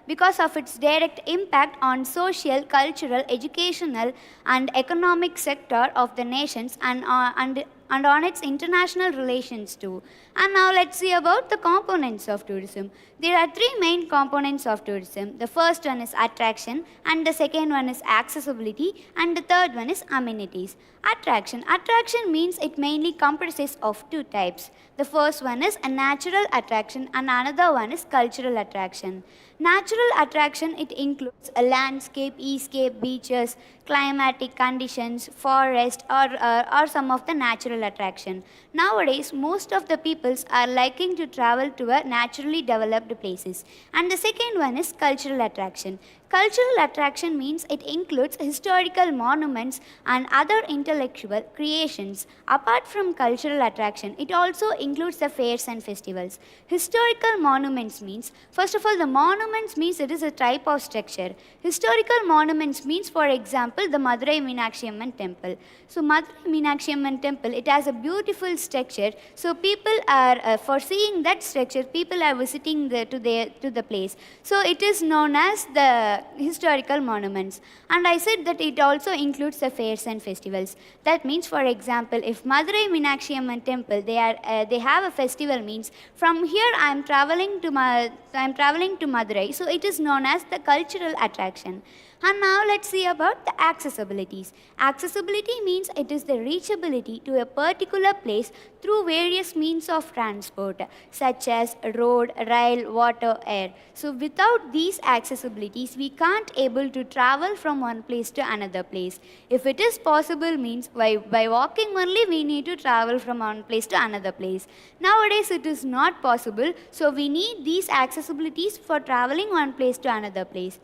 because of its direct impact on social, cultural, educational, and economic sector of the nations and on its international relations too. And now let's see about the components of tourism. There are three main components of tourism. The first one is attraction, and the second one is accessibility, and the third one is amenities. Attraction. Attraction means it mainly comprises of two types. The first one is a natural attraction and another one is cultural attraction. Natural attraction, it includes a landscape, escape, beaches, climatic conditions, forest, or some of the natural attraction. Nowadays, most of the peoples are liking to travel to a naturally developed places. And the second one is cultural attraction. Cultural attraction means it includes historical monuments and other intellectual creations. Apart from cultural attraction, it also includes the fairs and festivals. Historical monuments means, first of all, the monuments means it is a type of structure. Historical monuments means, for example, the Madurai Meenakshi Amman temple. So Madurai Meenakshi Amman temple, it has a beautiful structure. So people are, for seeing that structure, people are visiting to the place. So it is known as the historical monuments. And I said that it also includes the fairs and festivals. That means, for example, if Madurai Meenakshi Amman temple, they have a festival means, from here I am traveling to Madurai, so it is known as the cultural attraction. And now let's see about the accessibilities. Accessibility means it is the reachability to a particular place through various means of transport such as road, rail, water, air. So without these accessibilities, we can't able to travel from one place to another place. If it is possible means by walking only we need to travel from one place to another place. Nowadays it is not possible, so we need these accessibilities for traveling one place to another place.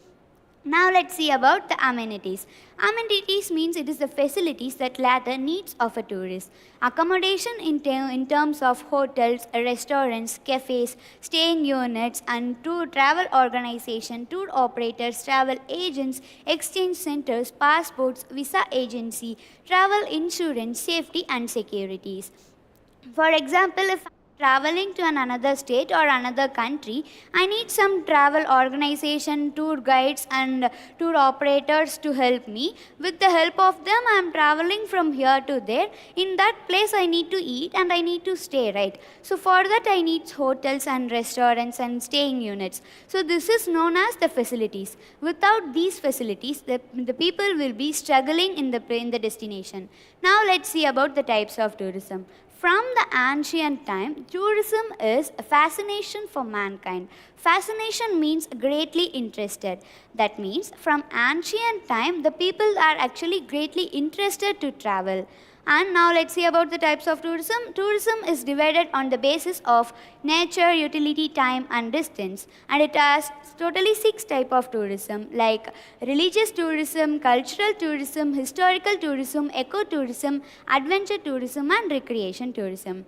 Now let's see about the amenities. Amenities means it is the facilities that lather needs of a tourist. Accommodation in terms of hotels, restaurants, cafes, staying units and tour travel organization, tour operators, travel agents, exchange centers, passports, visa agency, travel insurance, safety and securities. For example, if traveling to another state or another country, I need some travel organization, tour guides and tour operators to help me. With the help of them, I am traveling from here to there. In that place, I need to eat and I need to stay, right? So for that, I need hotels and restaurants and staying units. So this is known as the facilities. Without these facilities, the people will be struggling in the destination. Now let's see about the types of tourism. From the ancient time, tourism is a fascination for mankind. Fascination means greatly interested. That means from ancient time, the people are actually greatly interested to travel. And now let's see about the types of tourism. Tourism is divided on the basis of nature, utility, time and distance. And it has totally 6 types of tourism like religious tourism, cultural tourism, historical tourism, ecotourism, adventure tourism and recreation tourism.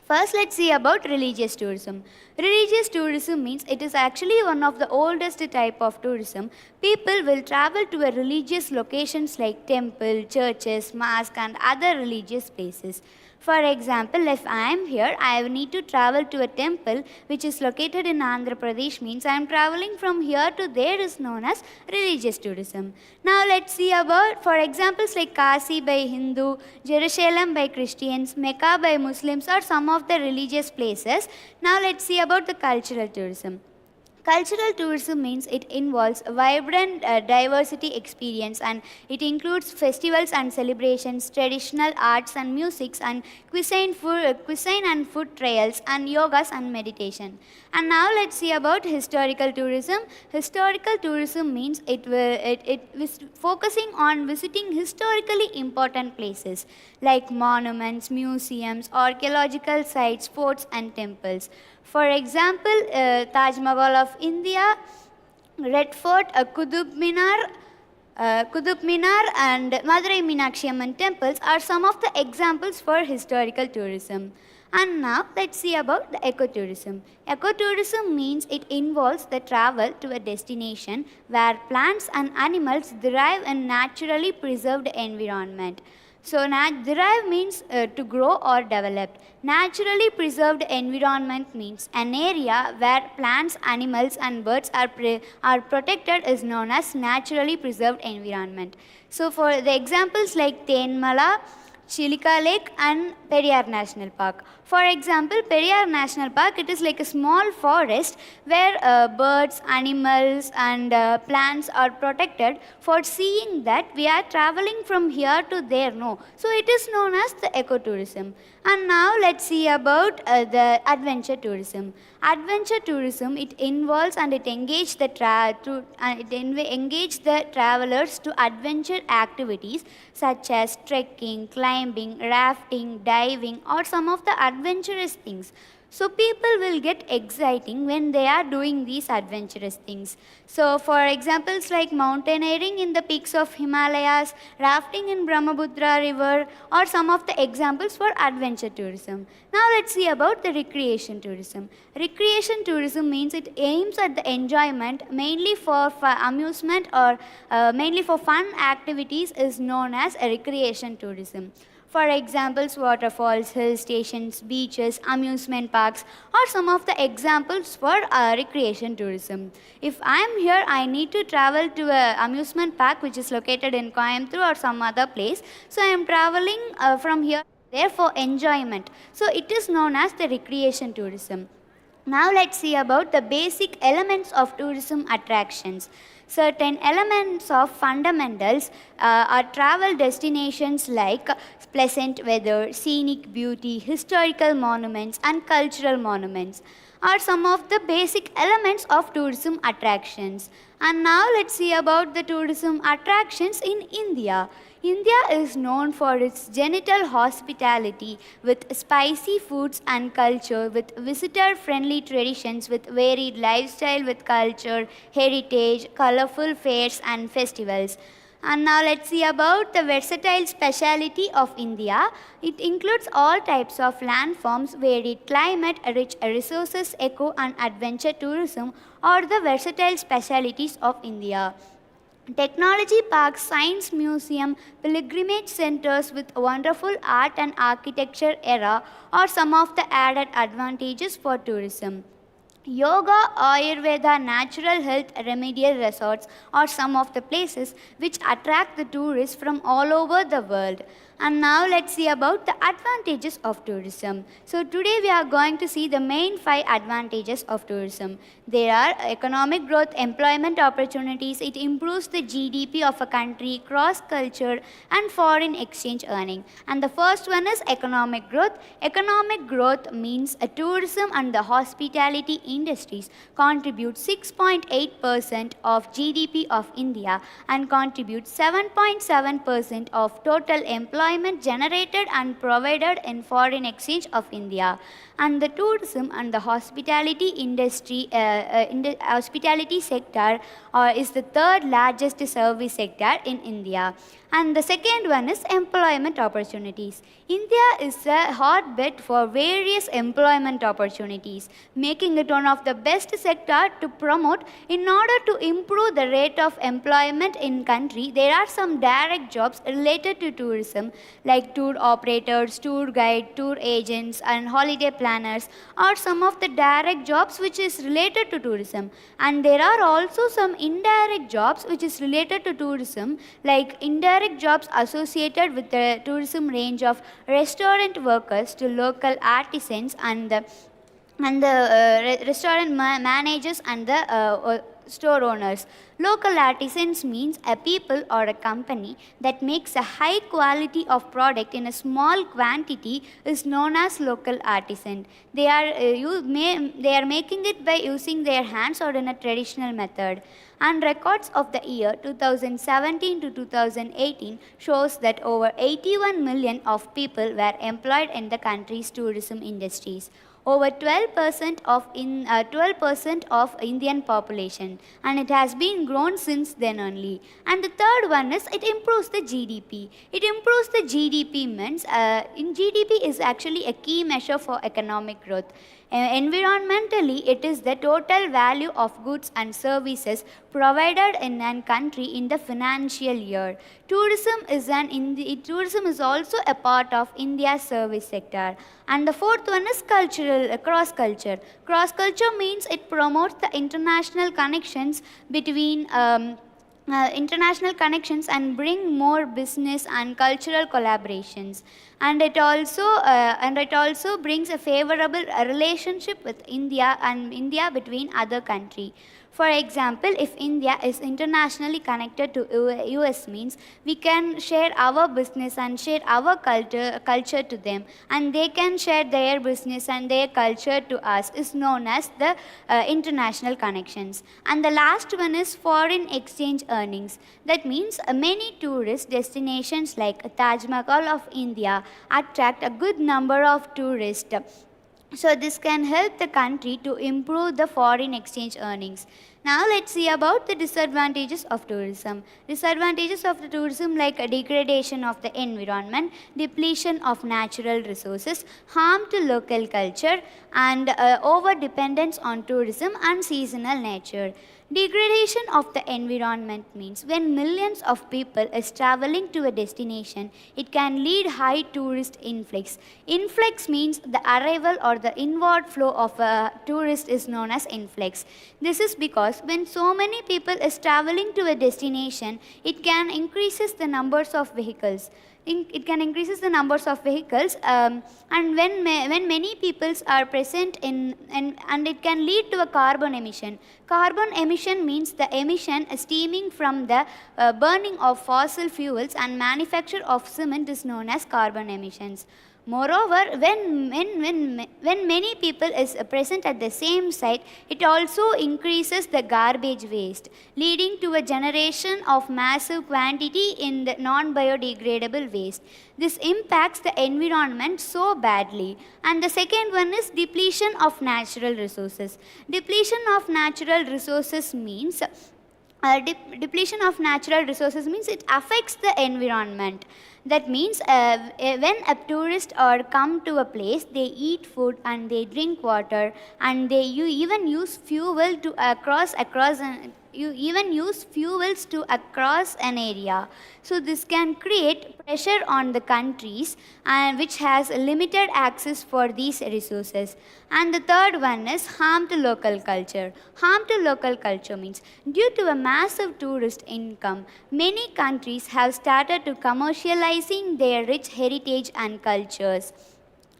First, let's see about religious tourism. Religious tourism means it is actually one of the oldest type of tourism. People will travel to a religious locations like temple, churches, mosque and other religious places. For example, if I am here, I need to travel to a temple which is located in Andhra Pradesh means I am traveling from here to there is known as religious tourism. Now let's see about, for examples like Kasi by Hindu, Jerusalem by Christians, Mecca by Muslims are some of the religious places. Now let's see about the cultural tourism. Cultural tourism means it involves a vibrant diversity experience and it includes festivals and celebrations, traditional arts and musics and cuisine and food trails and yogas and meditation. And now let's see about historical tourism. Historical tourism means it is focusing on visiting historically important places like monuments, museums, archaeological sites, forts and temples. For example, Taj Mahal of India, Red Fort, Qutub Minar and Madurai Meenakshi Amman temples are some of the examples for historical tourism. And now let's see about the ecotourism. Ecotourism means it involves the travel to a destination where plants and animals thrive in naturally preserved environment. So thrive means to grow or develop. Naturally preserved environment means an area where plants, animals and birds are protected is known as naturally preserved environment. So for the examples like Tenmala, Chilika Lake and Periyar National Park. For example, Periyar National Park, it is like a small forest where birds, animals and plants are protected. For seeing that, we are traveling from here to there, no. So it is known as the ecotourism. And now let's see about the adventure tourism. Adventure tourism, it involves and it engages the travelers to adventure activities such as trekking, climbing, rafting, diving or some of the adventurous things. So people will get exciting when they are doing these adventurous things. So for examples like mountaineering in the peaks of Himalayas, rafting in Brahmaputra river or some of the examples for adventure tourism. Now let's see about the recreation tourism. Recreation tourism means it aims at the enjoyment mainly for amusement or mainly for fun activities is known as a recreation tourism. For examples, waterfalls, hill stations, beaches, amusement parks are some of the examples for recreation tourism. If I am here, I need to travel to an amusement park which is located in Coimbatore or some other place. So I am traveling from here there for enjoyment. So it is known as the recreation tourism. Now let's see about the basic elements of tourism attractions. Certain elements of fundamentals are travel destinations like pleasant weather, scenic beauty, historical monuments and cultural monuments are some of the basic elements of tourism attractions. And now let's see about the tourism attractions in India. India is known for its genital hospitality with spicy foods and culture, with visitor-friendly traditions, with varied lifestyle, with culture, heritage, colorful fairs and festivals. And now let's see about the versatile speciality of India. It includes all types of landforms, varied climate, rich resources, eco and adventure tourism are the versatile specialities of India. Technology parks, science museum, pilgrimage centers with wonderful art and architecture era are some of the added advantages for tourism. Yoga, Ayurveda, natural health remedial resorts are some of the places which attract the tourists from all over the world. And now let's see about the advantages of tourism. So today we are going to see the main 5 advantages of tourism. There are economic growth, employment opportunities, it improves the GDP of a country, cross-culture and foreign exchange earning. And the first one is economic growth. Economic growth means tourism and the hospitality industries contribute 6.8% of GDP of India and contribute 7.7% of total employment generated and provided in foreign exchange of India. And the tourism and the hospitality industry, hospitality sector is the third largest service sector in India. And the second one is employment opportunities. India is a hotbed for various employment opportunities, making it one of the best sector to promote. In order to improve the rate of employment in country, there are some direct jobs related to tourism like tour operators, tour guide, tour agents and holiday planners are some of the direct jobs which is related to tourism. And there are also some indirect jobs which is related to tourism like indirect jobs associated with the tourism range of restaurant workers to local artisans and the restaurant managers and the store owners. Local artisans means a people or a company that makes a high quality of product in a small quantity is known as local artisan. They are making it by using their hands or in a traditional method. And records of the year 2017 to 2018 shows that over 81 million of people were employed in the country's tourism industries. Over 12% of Indian population, and it has been grown since then only. And the third one is it improves the GDP. It improves the GDP means in GDP is actually a key measure for economic growth. Environmentally, it is the total value of goods and services provided in a country in the financial year. Tourism is also a part of India's service sector. And the fourth one is cross-culture. Cross-culture means it promotes the international connections between international connections and bring more business and cultural collaborations. And it also brings a favorable relationship with India and India between other countries. For example, if India is internationally connected to US means we can share our business and share our culture to them, and they can share their business and their culture to us is known as the international connections. And the last one is foreign exchange earnings. That means many tourist destinations like Taj Mahal of India attract a good number of tourists. So this can help the country to improve the foreign exchange earnings. Now let's see about the disadvantages of tourism. Disadvantages of the tourism like a degradation of the environment, depletion of natural resources, harm to local culture and over dependence on tourism and seasonal nature. Degradation of the environment means when millions of people is traveling to a destination, it can lead high tourist influx. Influx means the arrival or the inward flow of a tourist is known as influx. This is because when so many people is traveling to a destination, it can increases the numbers of vehicles. it can increases the numbers of vehicles, and when many peoples are present and it can lead to a carbon emission. Carbon emission means the emission steaming from the burning of fossil fuels and manufacture of cement is known as carbon emissions. Moreover, when many people is present at the same site, it also increases the garbage waste, leading to a generation of massive quantity in the non-biodegradable waste. This impacts the environment so badly. And the second one is depletion of natural resources. Depletion of natural resources means depletion of natural resources means it affects the environment. That means when a tourist or come to a place, they eat food and they drink water, and you even use fuel to you even use fuels to across an area. So this can create pressure on the countries which has limited access for these resources. And the third one is harm to local culture. Harm to local culture means due to a massive tourist income, many countries have started to commercializing their rich heritage and cultures.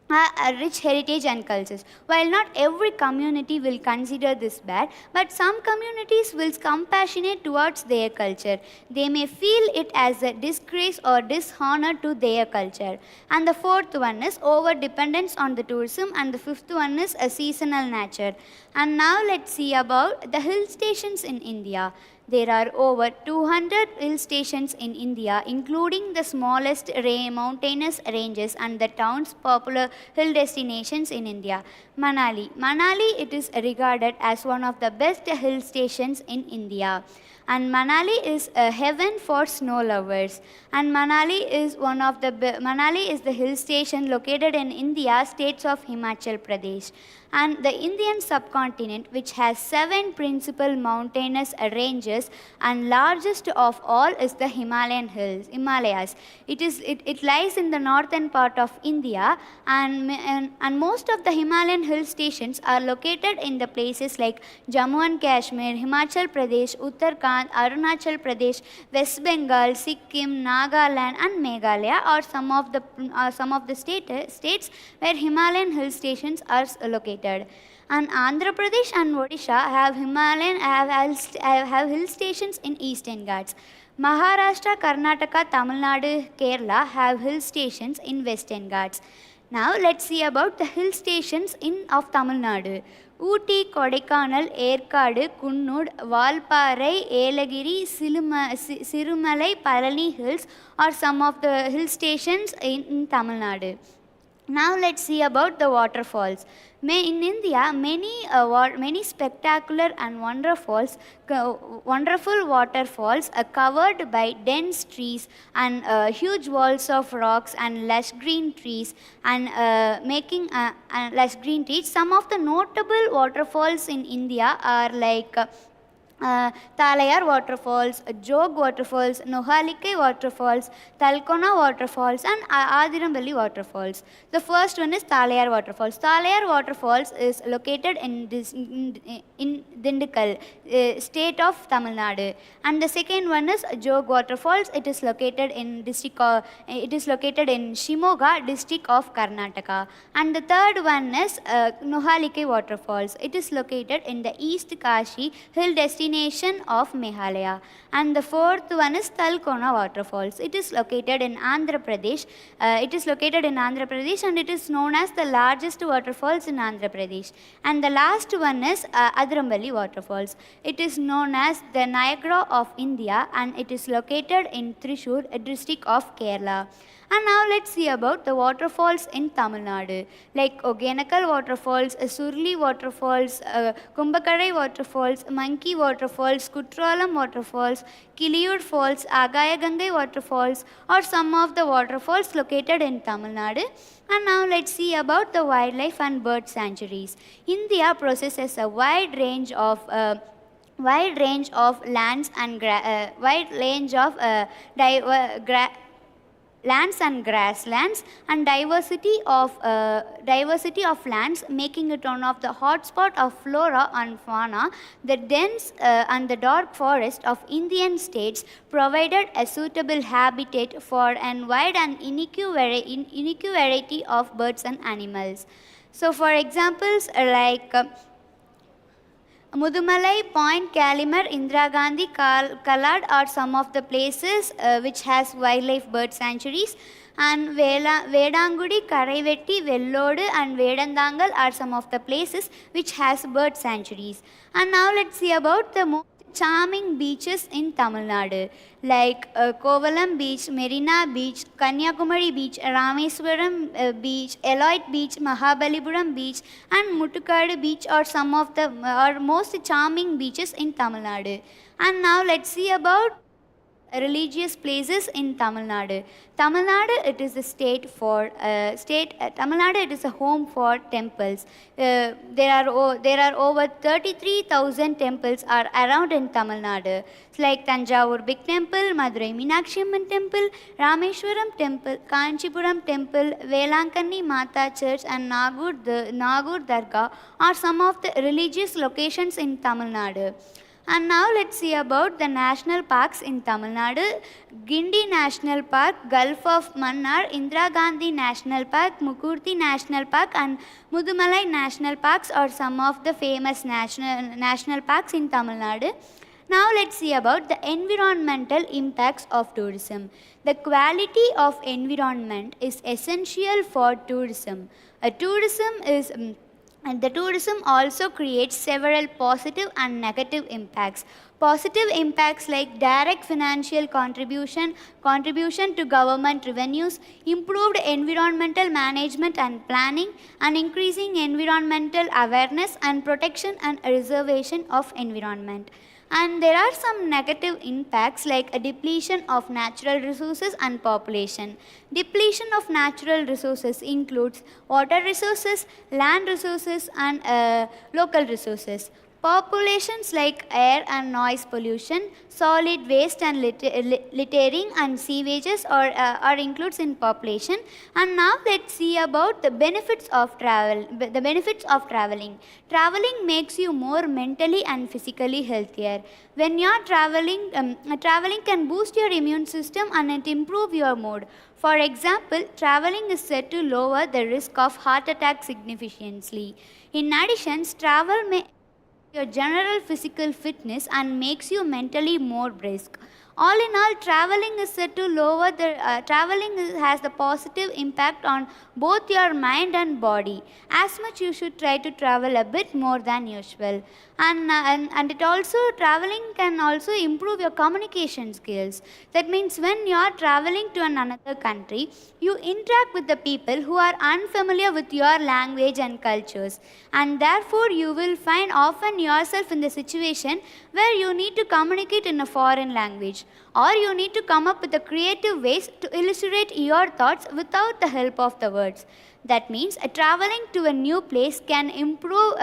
While not every community will consider this bad, but some communities will compassionate towards their culture. They may feel it as a disgrace or dishonor to their culture. And the fourth one is over dependence on the tourism, and the fifth one is a seasonal nature. And now let's see about the hill stations in India. There are over 200 hill stations in India, including the smallest mountainous ranges and the towns popular hill destinations in India. Manali. Manali, it is regarded as one of the best hill stations in India. And Manali is a heaven for snow lovers. And Manali is the hill station located in India, states of Himachal Pradesh. And the Indian subcontinent, which has 7 principal mountainous ranges, and largest of all is the Himalayas. It lies in the northern part of India, and most of the Himalayan hill stations are located in the places like Jammu and Kashmir, Himachal Pradesh, Uttarakhand, Arunachal Pradesh, West Bengal, Sikkim, Nagaland, and Meghalaya are some of the states where Himalayan hill stations are located. And Andhra Pradesh and Odisha have hill stations in Eastern Ghats. Maharashtra, Karnataka, Tamil Nadu, Kerala have hill stations in Western Ghats. Now let's see about the hill stations of Tamil Nadu. Ooty, Kodaikanal, Erkadu, Kunnud, Valparai, Elagiri, Sirumalai, Palani hills are some of the hill stations in Tamil Nadu. Now let's see about the waterfalls. In India, many spectacular and wonderful waterfalls are covered by dense trees and huge walls of rocks and lush green trees and lush green trees. Some of the notable waterfalls in India are like Talayar waterfalls, Jog waterfalls, Nohalikai waterfalls, Talkona waterfalls, and Adirambelli waterfalls. The first one is Talayar waterfalls. Talayar waterfalls is located in Dindigul, state of Tamil Nadu. And the second one is Jog waterfalls. It is located in Shimoga, district of Karnataka. And the third one is Nohalikai waterfalls. It is located in the East Kashi hill destination of Meghalaya. And the fourth one is Talkona waterfalls. It is located in Andhra Pradesh. And it is known as the largest waterfalls in Andhra Pradesh. And the last one is Adirambelli waterfalls. It is known as the Niagara of India, and it is located in Thrissur, a district of Kerala. And now let's see about the waterfalls in Tamil Nadu, like Ogenakal waterfalls, Surli waterfalls, Kumbakarai waterfalls, Monkey waterfalls, Kutralam waterfalls, Kiliyur falls, Agayagangai waterfalls are some of the waterfalls located in Tamil Nadu. And now let's see about the wildlife and bird sanctuaries. India possesses a wide range of lands and lands and grasslands, and diversity of lands, making it one of the hotspot of flora and fauna. The dense and the dark forest of Indian states provided a suitable habitat for an wide and unique variety of birds and animals. So, for examples like Mudumalai, Point, Kalimar, Indira Gandhi, Kalad are some of the places which has wildlife bird sanctuaries, and Vedangudi, Karaivetti, Vellodu and Vedandangal are some of the places which has bird sanctuaries. And now let's see about the most charming beaches in Tamil Nadu, like Kovalam Beach, Marina Beach, Kanyakumari Beach, Rameswaram Beach, Eloit Beach, Mahabalipuram Beach and Muttukadu Beach are some of the most charming beaches in Tamil Nadu. And now let's see about religious places in Tamil Nadu. Tamil Nadu, it is a Tamil Nadu, it is a home for temples. There are over 33,000 temples are around in Tamil Nadu. It's like Tanjavur Big Temple, Madurai Meenakshi Amman Temple, Rameshwaram Temple, Kanchipuram Temple, Velankanni Mata Church and Nagur Dargah are some of the religious locations in Tamil Nadu. And now let's see about the national parks in Tamil Nadu. Gindi National Park, Gulf of Mannar, Indira Gandhi National Park, Mukurthi National Park and Mudumalai National Parks are some of the famous national parks in Tamil Nadu. Now let's see about the environmental impacts of tourism. The quality of environment is essential for tourism. The tourism also creates several positive and negative impacts. Positive impacts like direct financial contribution to government revenues, improved environmental management and planning, and increasing environmental awareness and protection and preservation of environment. And there are some negative impacts like a depletion of natural resources and population. Depletion of natural resources includes water resources, land resources and local resources. Populations like air and noise pollution, solid waste and littering and sewages are included in population. And now let's see about the benefits of travel. The benefits of traveling. Traveling makes you more mentally and physically healthier. When you are traveling, traveling can boost your immune system and it improve your mood. For example, traveling is said to lower the risk of heart attack significantly. In addition, travel may your general physical fitness and makes you mentally more brisk. All in all, traveling is said to lower the has the positive impact on both your mind and body. As much you should try to travel a bit more than usual. And it also traveling can also improve your communication skills. That means when you are traveling to another country, you interact with the people who are unfamiliar with your language and cultures, and therefore you will find often yourself in the situation where you need to communicate in a foreign language, or you need to come up with the creative ways to illustrate your thoughts without the help of the words. That means traveling to a new place can improve.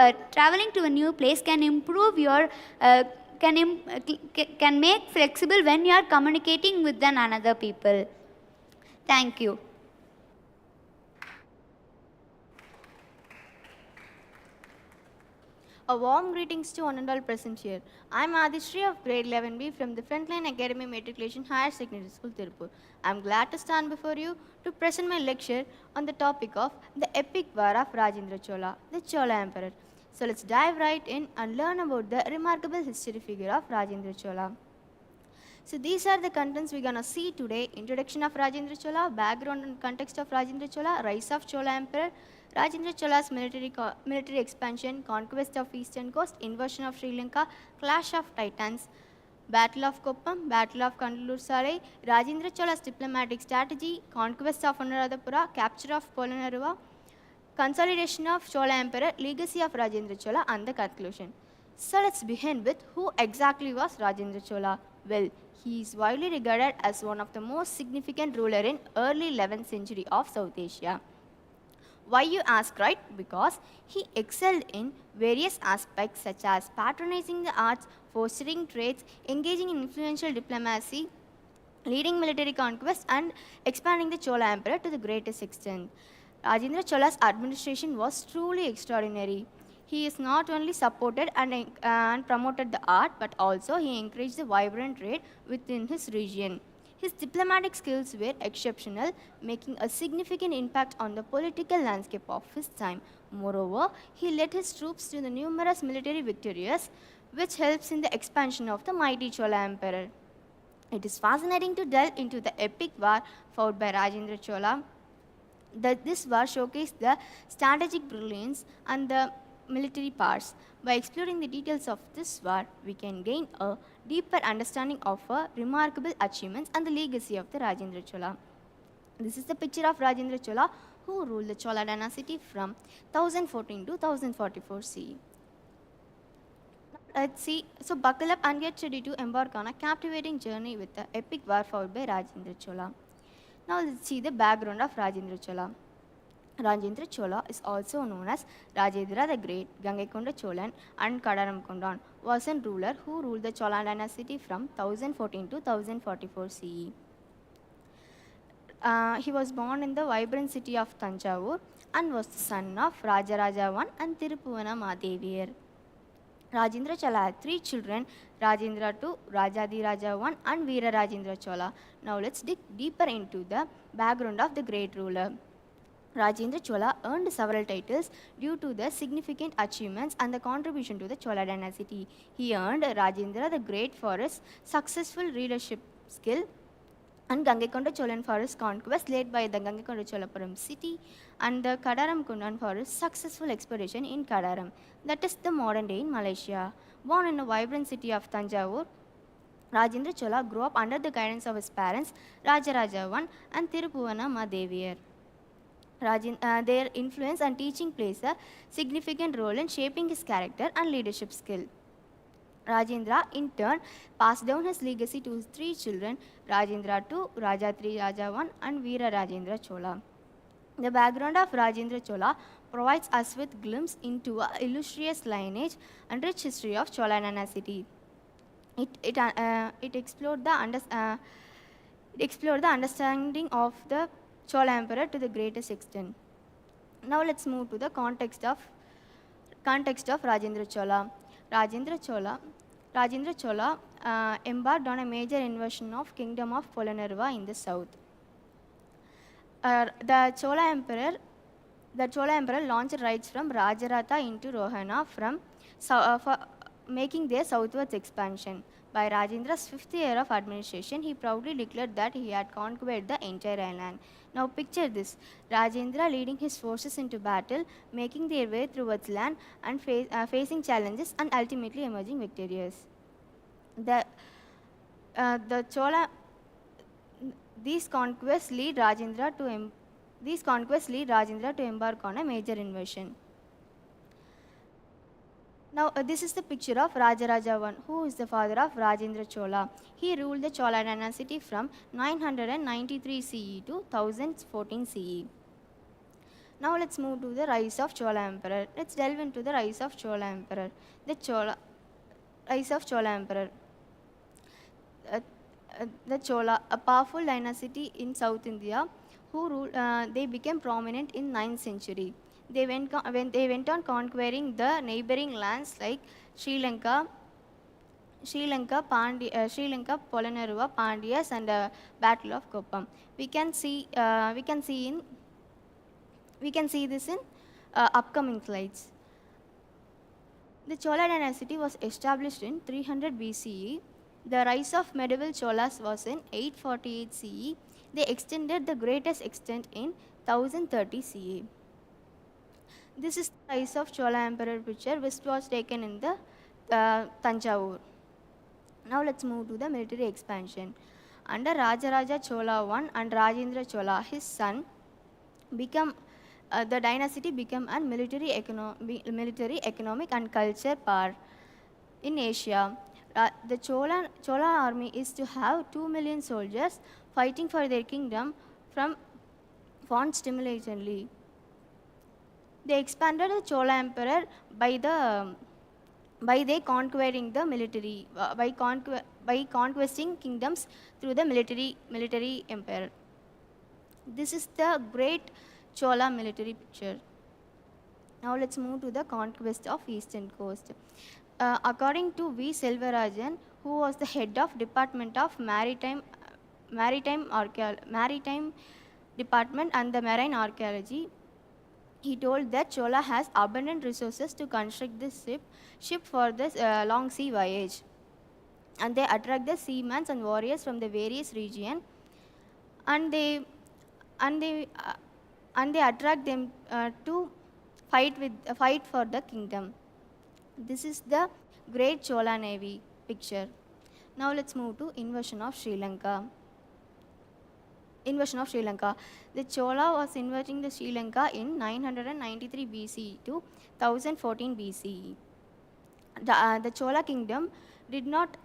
Your can make flexible when you are communicating with another people. Thank you. A warm greetings to one and all present here. I am Adishri of grade 11B from the Frontline Academy Matriculation Higher Secondary School, Tirupur. I am glad to stand before you to present my lecture on the topic of the epic war of Rajendra Chola, the Chola Emperor. So let's dive right in and learn about the remarkable history figure of Rajendra Chola. So these are the contents we're gonna see today: introduction of Rajendra Chola, background and context of Rajendra Chola, rise of Chola Emperor, Rajendra Chola's military expansion, conquest of eastern coast, invasion of Sri Lanka, clash of titans, Battle of Koppam, Battle of Kandalur Salai, Rajendra Chola's diplomatic strategy, conquest of Anuradhapura, capture of Polonnaruwa, consolidation of Chola Emperor, legacy of Rajendra Chola, and the conclusion. So let's begin with who exactly was Rajendra Chola. Well, he is widely regarded as one of the most significant ruler in early 11th century of South Asia. Why, you ask, right? Because he excelled in various aspects such as patronizing the arts, fostering trades, engaging in influential diplomacy, leading military conquest and expanding the Chola Empire to the greatest extent. Rajendra Chola's administration was truly extraordinary. He is not only supported and promoted the art, but also he encouraged the vibrant trade within his region. His diplomatic skills were exceptional, making a significant impact on the political landscape of his time. Moreover, he led his troops to the numerous military victories, which helps in the expansion of the mighty Chola Empire. It is fascinating to delve into the epic war fought by Rajendra Chola. This war showcased the strategic brilliance and the military powers. By exploring the details of this war, we can gain a deeper understanding of her remarkable achievements and the legacy of the Rajendra Chola. This is the picture of Rajendra Chola, who ruled the Chola dynasty from 1014 to 1044 CE. Let's see. So buckle up and get ready to embark on a captivating journey with the epic war fought by Rajendra Chola. Now let's see the background of Rajendra Chola. Rajendra Chola is also known as Rajendra the Great, Gangaikonda Cholan and Kadaram Kondan, was a ruler who ruled the Chola dynasty from 1014 to 1044 CE. He was born in the vibrant city of Tanjavur and was the son of Rajaraja I and Tirupuvana Madeviyar. Rajendra Chola had 3 children, Rajendra II, Rajadiraja I and Veera Rajendra Chola. Now let's dig deeper into the background of the great ruler. Rajendra Chola earned several titles due to the significant achievements and the contribution to the Chola dynasty. He earned Rajendra the Great for his successful leadership skill and Gangaikonda Cholan for his conquest led by the Gangaikonda Cholapuram city and the Kadaram Kundan for his successful expedition in Kadaram, that is the modern day in Malaysia. Born in a vibrant city of Tanjavur, Rajendra Chola grew up under the guidance of his parents Rajaraja I and Tirupuvana Madeviyar. Their influence and teaching plays a significant role in shaping his character and leadership skill. Rajendra, in turn, passed down his legacy to his 3 children, Rajendra II, Rajadiraja I and Veera Rajendra Chola. The background of Rajendra Chola provides us with glimpse into an illustrious lineage and rich history of Chola dynasty. It explored the understanding of the Chola Emperor to the greatest extent. Now let's move to the context of Rajendra Chola. Rajendra Chola embarked on a major invasion of Kingdom of Polonnaruwa in the south. The Chola Emperor launched raids from Rajaratha into Rohana for making their southwards expansion. By Rajendra's 5th year of administration, he proudly declared that he had conquered the entire island. Now picture this, Rajendra leading his forces into battle, making their way towards land and facing challenges and ultimately emerging victorious. These conquests lead Rajendra to embark on a major invasion. Now, this is the picture of Rajaraja I, who is the father of Rajendra Chola. He ruled the Chola dynasty from 993 CE to 1014 CE. Now, let's move to the rise of Chola Emperor. Let's delve into the rise of Chola Emperor. The Chola, a powerful dynasty in South India, who ruled, they became prominent in 9th century. They went on conquering the neighboring lands like Sri Lanka, Polonnaruwa, Pandyas, and Battle of Koppam. We can see this in upcoming slides. The Chola dynasty was established in 300 BCE. The rise of medieval Cholas was in 848 CE. They extended the greatest extent in 1030 CE. This is the rise of Chola Emperor picture, which was taken in the Tanjavur. Now let's move to the military expansion. Under Rajaraja Chola I and Rajendra Chola, his son, the dynasty became a military, economic and culture power in Asia. The Chola army is to have 2 million soldiers fighting for their kingdom from fought stimulatingly. They expanded the Chola Emperor by the by they conquering the military, by conquesting kingdoms through the military empire. This is the great Chola military picture. Now let's move to the conquest of eastern coast. According to V. Selvarajan, who was the head of Department of Maritime Department and the Marine Archaeology, he told that Chola has abundant resources to construct this ship for this long sea voyage, and they attract the seamen and warriors from the various regions, and they attract them to fight for the kingdom. This is the great Chola navy picture. Now let's move to invasion of Sri Lanka. Invasion of Sri Lanka. The Chola was invading the Sri Lanka in 993 BCE to 1014 BCE. The Chola kingdom did not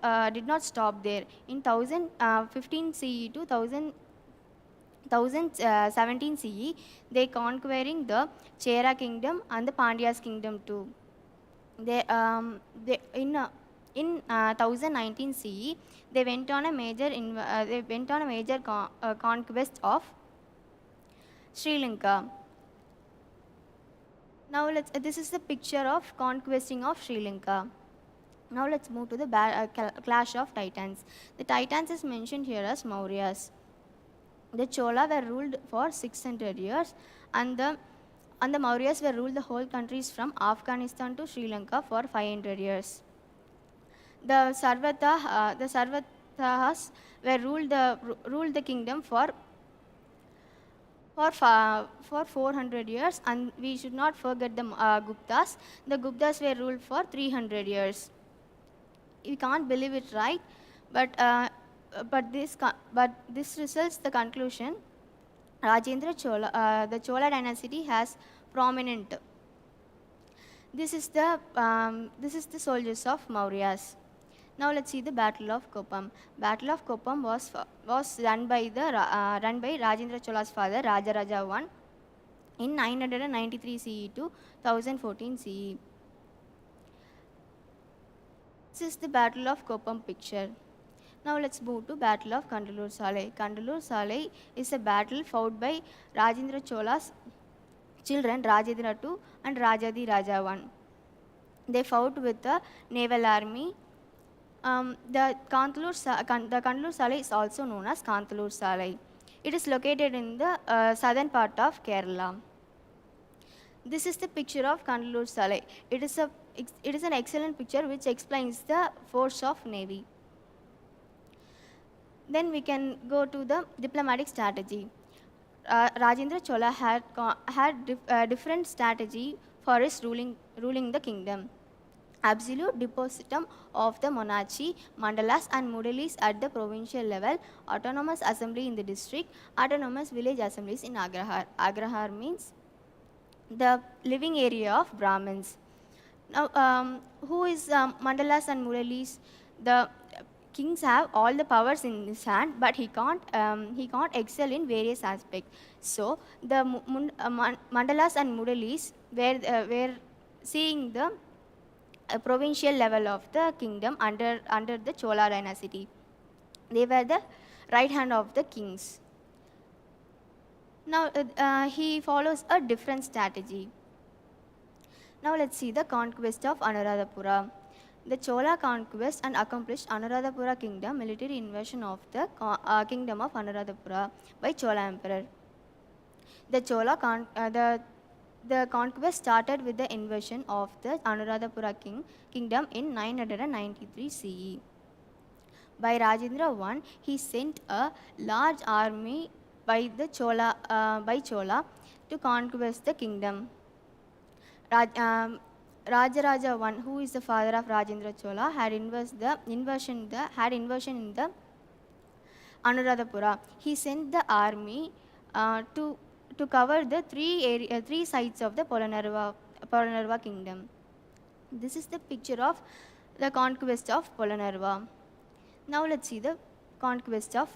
stop there. In 1015 CE to 1017 CE, they conquering the Chera kingdom and the Pandyas kingdom too. In 1019 CE, they went on a major conquest of Sri Lanka. Now this is the picture of conquesting of Sri Lanka. Now let's move to the clash of titans. The titans is mentioned here as Mauryas. The Chola were ruled for 600 years, and the Mauryas were ruled the whole countries from Afghanistan to Sri Lanka for 500 years. The Sarvatas were ruled the kingdom for 400 years, and we should not forget the Guptas. The Guptas were ruled for 300 years. You can't believe it, right? But this results the conclusion. Rajendra Chola, the Chola dynasty has prominent. This is the soldiers of Mauryas. Now let's see the Battle of Koppam. Battle of Koppam was run by Rajendra Chola's father Rajaraja I in 993 CE to 1014 CE. This is the Battle of Koppam picture. Now let's move to Battle of Kandalur Salai. Kandalur Salai is a battle fought by Rajendra Chola's children Rajendra II and Rajadi Raja I. They fought with the naval army. The Kandalur Salai is also known as Kandalur Salai. It is located in the southern part of Kerala. This is the picture of Kandalur Salai. It is an excellent picture which explains the force of navy. Then we can go to the diplomatic strategy. Rajendra Chola had different strategy for his ruling the kingdom. Absolute despotism of the monarchy, mandalas and mudalis at the provincial level, autonomous assembly in the district, autonomous village assemblies in Agrahar. Agrahar means the living area of Brahmins. Now, who is mandalas and mudalis? The kings have all the powers in his hand, but he can't excel in various aspects. So the mandalas and mudalis were seeing the provincial level of the kingdom under the Chola dynasty. They were the right hand of the kings. Now he follows a different strategy. Now let's see the conquest of Anuradhapura. The Chola conquest and accomplished Anuradhapura kingdom military invasion of the kingdom of Anuradhapura by Chola emperor. The conquest started with the invasion of the Anuradhapura kingdom in 993 CE. By Rajendra I, he sent a large army by Chola to conquest the kingdom. Rajaraja I, who is the father of Rajendra Chola, had invasion in the Anuradhapura. He sent the army to cover the three sides of the Polonnaruwa kingdom. This is the picture of the conquest of Polonnaruwa. Now let's see the conquest of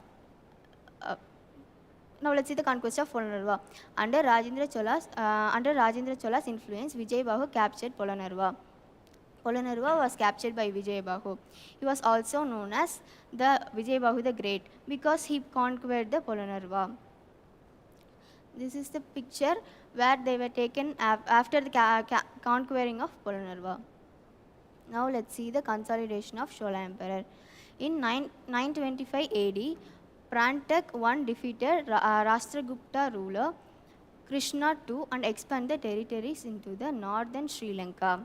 Polonnaruwa. Under Rajendra Chola's influence, Vijay Bahu captured Polonnaruwa. Polonnaruwa was captured by Vijayabahu. He was also known as the Vijayabahu the Great because he conquered the Polonnaruwa. This is the picture where they were taken after the conquering of Polonnaruwa. Now let's see the consolidation of Chola Emperor. In 925 AD, Prantak I defeated Rashtragupta ruler Krishna II and expanded the territories into the northern Sri Lanka.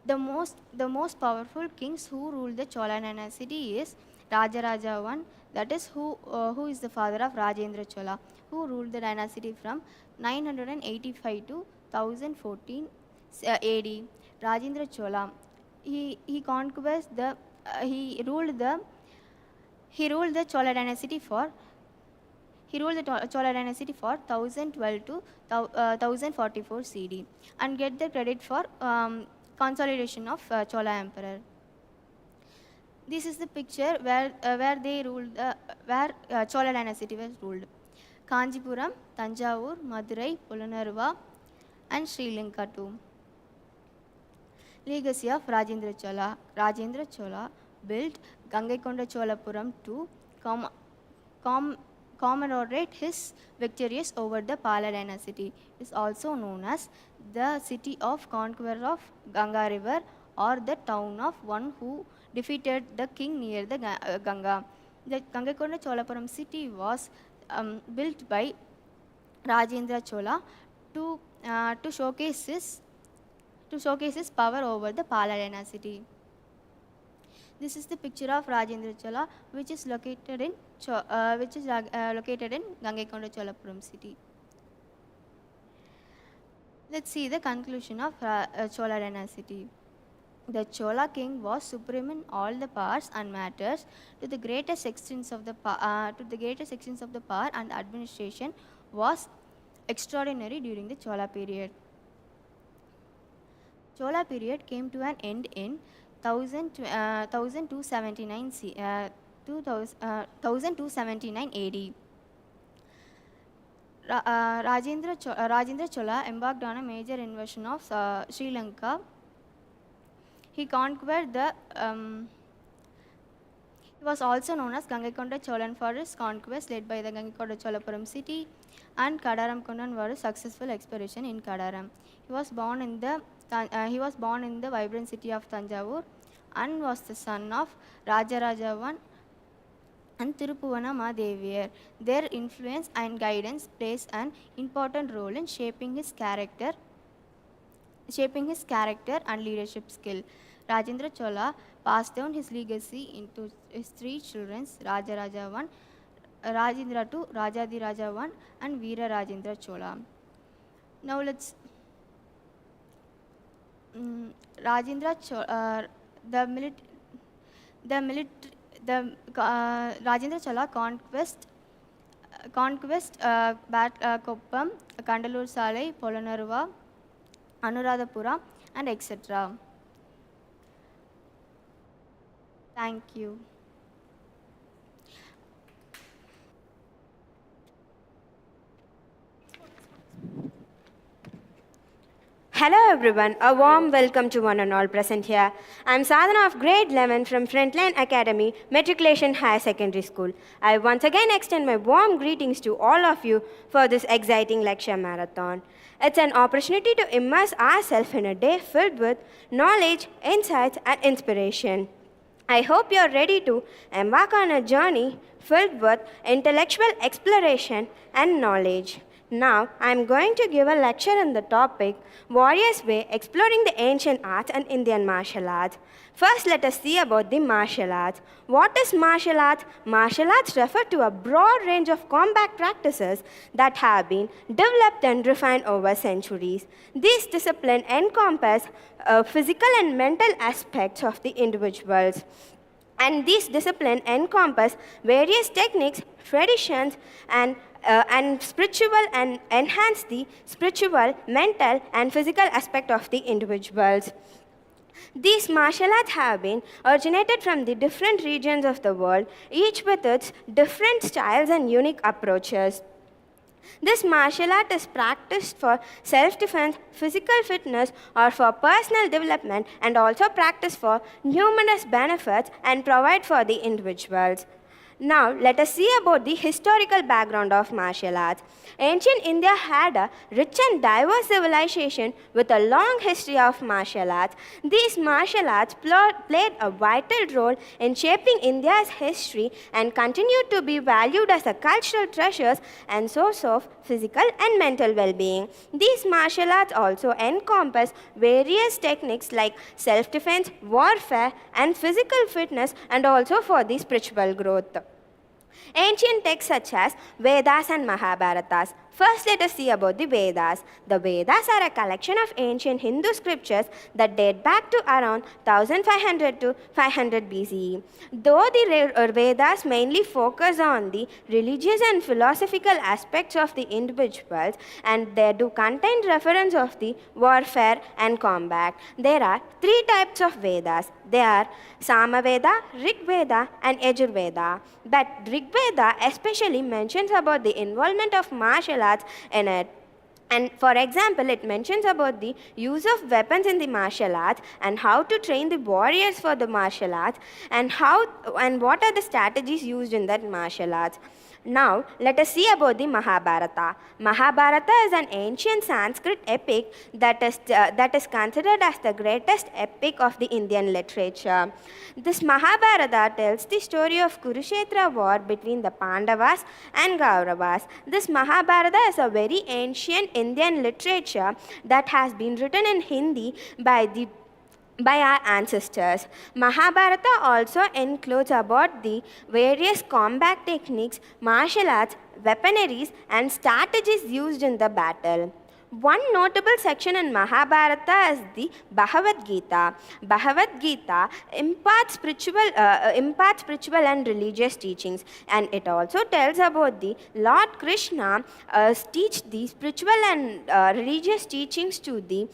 The most powerful kings who ruled the Chola dynasty is Rajaraja I, that is who is the father of Rajendra Chola, who ruled the dynasty from 985 to 1014 AD. Rajendra Chola, he ruled the Chola dynasty for 1012 to 1044 CD and get the credit for consolidation of Chola Emperor. This is the picture where Chola dynasty was ruled. Kanjipuram, Tanjavur, Madurai, Polonnaruwa and Sri Lanka too. Legacy of Rajendra Chola. Rajendra Chola built Gangaikonda Cholapuram to commemorate his victories over the Pala dynasty. It is also known as the city of conqueror of Ganga river or the town of one who defeated the king near the Ganga. The Gangaikonda Cholapuram city was built by Rajendra Chola to showcase his power over the Pala dynasty. This is the picture of Rajendra Chola, which is located in Gangaikonda Cholapuram city. Let's see the conclusion of Chola dynasty. The Chola king was supreme in all the powers and matters to the greatest extents of the power and administration was extraordinary during the Chola period. Chola period came to an end in 1279 AD. Rajendra Chola embarked on a major invasion of Sri Lanka. He conquered the. He was also known as Gangaikonda Cholan for his conquest led by the Gangaikonda Cholapuram city and Kadaram Kundan for his successful exploration in Kadaram. He was born in the vibrant city of Tanjavur and was the son of Rajaraja I and Tirupuvana Mahadeviyer. Their influence and guidance plays an important role in shaping his character and leadership skill. Rajendra Chola passed down his legacy into his three children, Rajaraja I, Rajendra II, Rajadiraja I and Veera Rajendra Chola. Now let's Rajendra Chola, Rajendra Chola conquest Koppam, Kandalur Salai, Polonnaruwa, Anuradhapura and etc. Thank you. Hello everyone, a warm welcome to one and all present here. I am Sadhana of grade 11 from Frontline Academy, Matriculation Higher Secondary School. I once again extend my warm greetings to all of you for this exciting lecture marathon. It's an opportunity to immerse ourselves in a day filled with knowledge, insights and inspiration. I hope you're ready to embark on a journey filled with intellectual exploration and knowledge. Now, I am going to give a lecture on the topic, Warrior's Way, Exploring the Ancient Arts and Indian Martial Arts. First, let us see about the martial arts. What is martial arts? Martial arts refer to a broad range of combat practices that have been developed and refined over centuries. These disciplines encompass physical and mental aspects of the individuals. And these disciplines encompass various techniques, traditions, and spiritual and enhance the spiritual, mental, and physical aspect of the individuals. These martial arts have been originated from the different regions of the world, each with its different styles and unique approaches. This martial art is practiced for self-defense, physical fitness, or for personal development, and also practiced for numerous benefits and provide for the individuals. Now, let us see about the historical background of martial arts. Ancient India had a rich and diverse civilization with a long history of martial arts. These martial arts played a vital role in shaping India's history and continue to be valued as a cultural treasures and source of physical and mental well-being. These martial arts also encompass various techniques like self-defense, warfare, and physical fitness, and also for the spiritual growth. Ancient texts such as Vedas and Mahabharatas. First, let us see about the Vedas. The Vedas are a collection of ancient Hindu scriptures that date back to around 1500 to 500 BCE. Though the Vedas mainly focus on the religious and philosophical aspects of the individuals, and they do contain reference of the warfare and combat. There are three types of Vedas. They are Samaveda, Rig Veda, and Yajur Veda. But Rig Veda especially mentions about the involvement of martial arts in it. And for example, it mentions about the use of weapons in the martial arts and how to train the warriors for the martial arts and what are the strategies used in that martial arts. Now, let us see about the Mahabharata. Mahabharata is an ancient Sanskrit epic that is considered as the greatest epic of the Indian literature. This Mahabharata tells the story of Kurukshetra war between the Pandavas and Kauravas. This Mahabharata is a very ancient Indian literature that has been written in Hindi by our ancestors. Mahabharata also includes about the various combat techniques, martial arts, weaponaries, and strategies used in the battle. One notable section in Mahabharata is the Bhagavad Gita. Bhagavad Gita imparts spiritual and religious teachings, and it also tells about the Lord Krishna teach the spiritual and religious teachings to the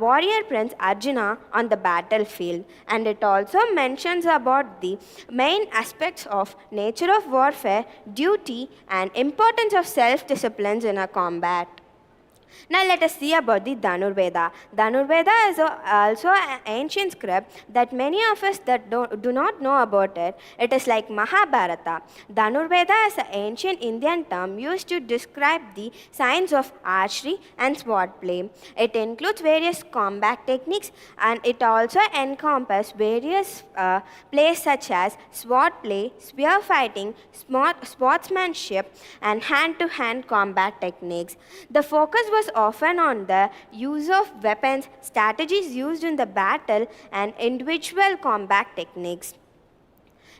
warrior prince Arjuna on the battlefield. And it also mentions about the main aspects of nature of warfare, duty, and importance of self-disciplines in a combat. Now let us see about the Dhanurveda. Dhanurveda is also an ancient script that many of us that do not know about it. It is like Mahabharata. Dhanurveda is an ancient Indian term used to describe the science of archery and sword play. It includes various combat techniques, and it also encompasses various plays such as sword play, spear fighting, sportsmanship, and hand-to-hand combat techniques. The focus was often on the use of weapons, strategies used in the battle, and individual combat techniques.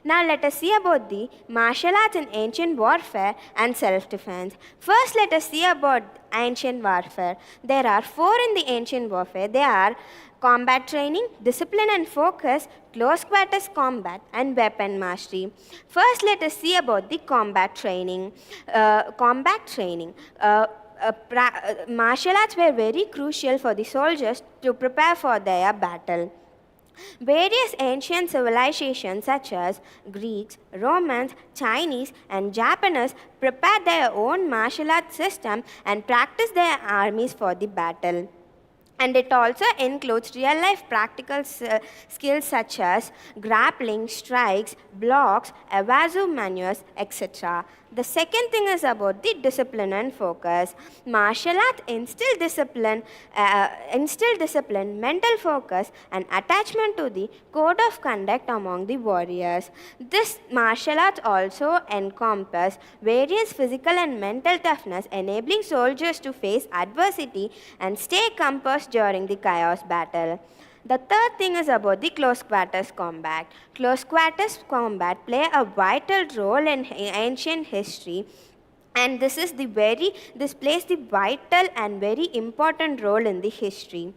Now let us see about the martial arts in ancient warfare and self-defense. First, let us see about ancient warfare. There are 4 in the ancient warfare. They are combat training, discipline and focus, close quarters combat, and weapon mastery. First, let us see about the combat training. Martial arts were very crucial for the soldiers to prepare for their battle. Various ancient civilizations such as Greeks, Romans, Chinese, and Japanese prepared their own martial arts system and practiced their armies for the battle. And it also includes real-life practical skills such as grappling, strikes, blocks, evasive maneuvers, etc. The second thing is about the discipline and focus. Martial arts instill discipline, mental focus, and attachment to the code of conduct among the warriors. This martial arts also encompass various physical and mental toughness, enabling soldiers to face adversity and stay composed during the chaos battle. The third thing is about the close quarters combat. Close quarters combat play a vital role in ancient history, and this plays the vital and very important role in the history.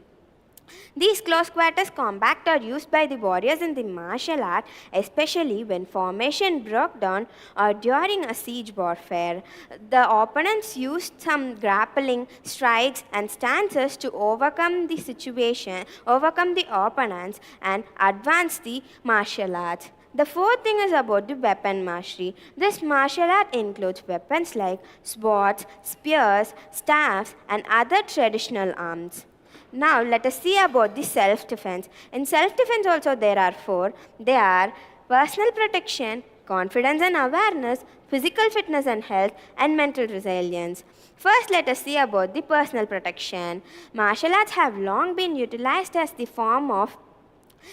These close quarters combat are used by the warriors in the martial art, especially when formation broke down or during a siege warfare. The opponents used some grappling, strikes, and stances to overcome the opponents, and advance the martial arts. The fourth thing is about the weapon mastery. This martial art includes weapons like swords, spears, staffs, and other traditional arms. Now let us see about the self-defense. In self-defense also there are four. They are personal protection, confidence and awareness, physical fitness and health, and mental resilience. First, let us see about the personal protection. Martial arts have long been utilized as the form of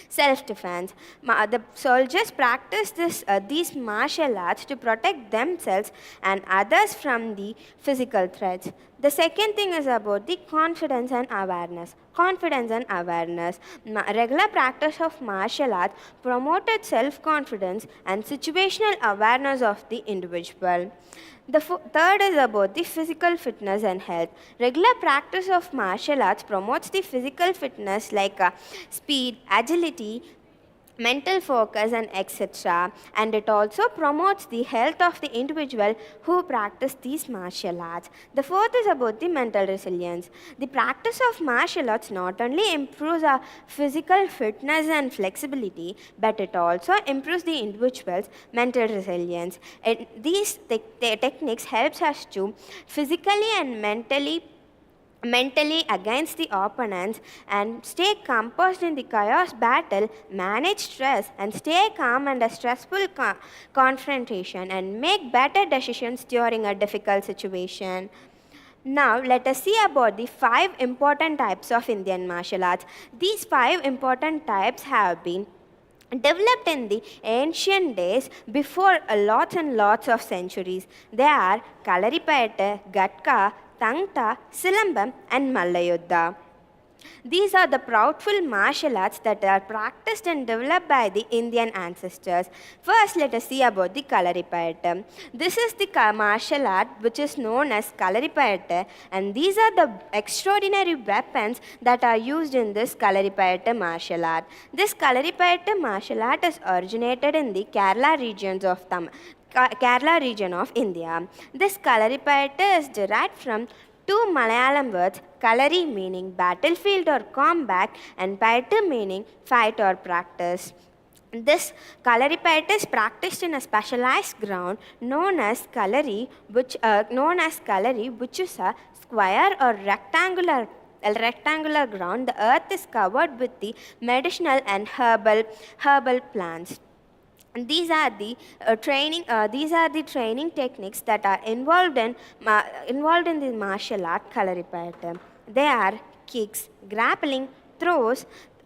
self-defense. The soldiers practice these martial arts to protect themselves and others from the physical threats. The second thing is about the confidence and awareness. Confidence and awareness. Regular practice of martial arts promoted self-confidence and situational awareness of the individual. The third is about the physical fitness and health. Regular practice of martial arts promotes the physical fitness like speed, agility, mental focus and etc. And it also promotes the health of the individual who practice these martial arts. The fourth is about the mental resilience. The practice of martial arts not only improves our physical fitness and flexibility, but it also improves the individual's mental resilience. And these techniques helps us to physically and mentally against the opponents and stay composed in the chaos battle, manage stress and stay calm under stressful confrontation and make better decisions during a difficult situation. Now let us see about the 5 important types of Indian martial arts. These 5 important types have been developed in the ancient days before lots and lots of centuries. They are Kalaripayattu, Gatka, Tangta, Silambam and Mallayuddha. These are the proudful martial arts that are practiced and developed by the Indian ancestors. First, let us see about the Kalaripayattu. This is the martial art which is known as Kalaripayattu, and these are the extraordinary weapons that are used in this Kalaripayattu martial art. This Kalaripayattu martial art is originated in the Kerala region of India. This Kalaripayattu is derived from 2 Malayalam words, Kalari meaning battlefield or combat and Payattu meaning fight or practice. This Kalaripayattu is practiced in a specialized ground known as Kalari, which is a square or rectangular ground. The earth is covered with the medicinal and herbal plants. These are the training techniques that are involved in the martial art Kalaripayattu. They are kicks, grappling, throws,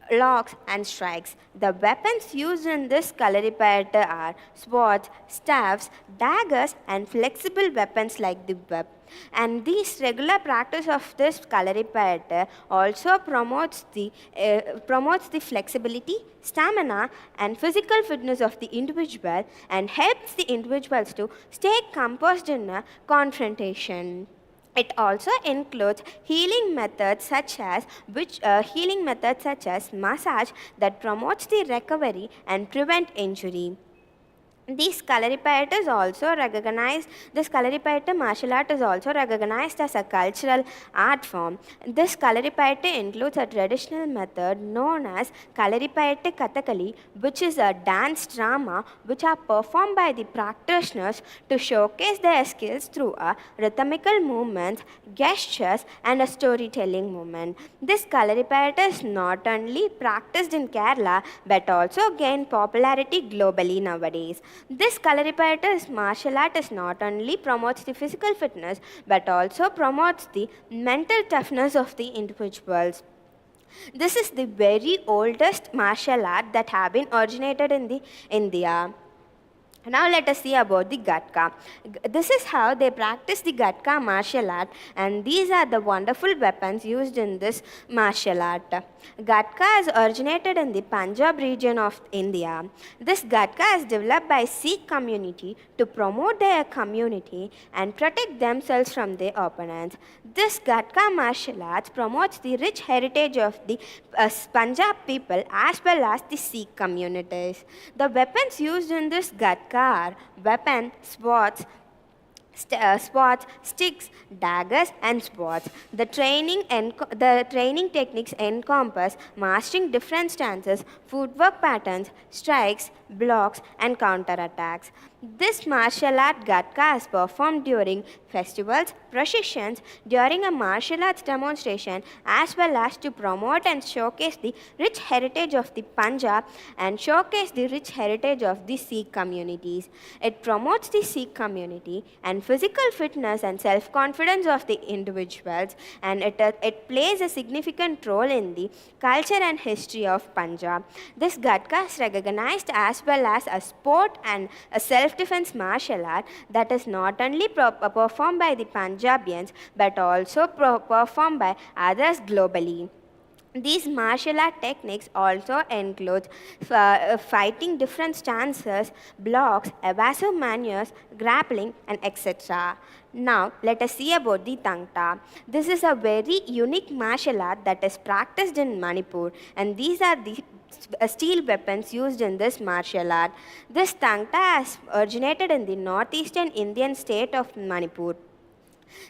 locks and strikes. The weapons used in this Kalaripayattu are swords, staffs, daggers and flexible weapons like the whip. And this regular practice of this Kalaripayattu also promotes the flexibility, stamina and physical fitness of the individual and helps the individuals to stay composed in a confrontation. It also includes healing methods such as massage that promotes the recovery and prevent injury. This Kalaripayattu martial art is also recognized as a cultural art form. This Kalaripayattu includes a traditional method known as Kalaripayattu Kathakali, which is a dance drama which are performed by the practitioners to showcase their skills through a rhythmical movements, gestures and a storytelling movement. This Kalaripayattu is not only practiced in Kerala but also gained popularity globally nowadays. This Kalaripayattu martial art is not only promotes the physical fitness but also promotes the mental toughness of the individuals. This is the very oldest martial art that have been originated in the India. Now let us see about the Gatka. This is how they practice the Gatka martial art, and these are the wonderful weapons used in this martial art. Gatka is originated in the Punjab region of India. This Gatka is developed by Sikh community to promote their community and protect themselves from their opponents. This Gatka martial arts promotes the rich heritage of the Punjab people as well as the Sikh communities. The weapons used in this Gatka are weapon, swords, swords, sticks, daggers, and swords. The training techniques encompass mastering different stances, footwork patterns, strikes, blocks, and counterattacks. This martial art Gatka is performed during festivals, processions, during a martial arts demonstration, as well as to promote and showcase the rich heritage of the Punjab and showcase the rich heritage of the Sikh communities. It promotes the Sikh community and physical fitness and self-confidence of the individuals, and it plays a significant role in the culture and history of Punjab. This Gatka is recognized as well as a sport and a self-defense martial art that is not only performed by the Punjabians but also performed by others globally. These martial art techniques also include fighting different stances, blocks, evasive maneuvers, grappling, and etc. Now, let us see about the Tangta. This is a very unique martial art that is practiced in Manipur, and these are the steel weapons used in this martial art. This Tangta has originated in the northeastern Indian state of Manipur.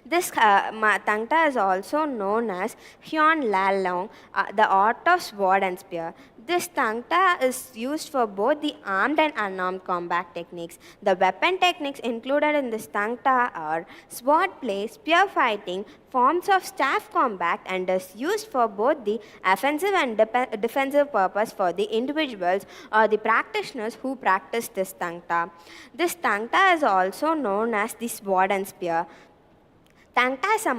This Tangta is also known as Hyon Lalong, the art of sword and spear. This Tangta is used for both the armed and unarmed combat techniques. The weapon techniques included in this Tangta are sword play, spear fighting, forms of staff combat, and is used for both the offensive and defensive purpose for the individuals or the practitioners who practice this Tangta. This Tangta is also known as the sword and spear. Tangta is a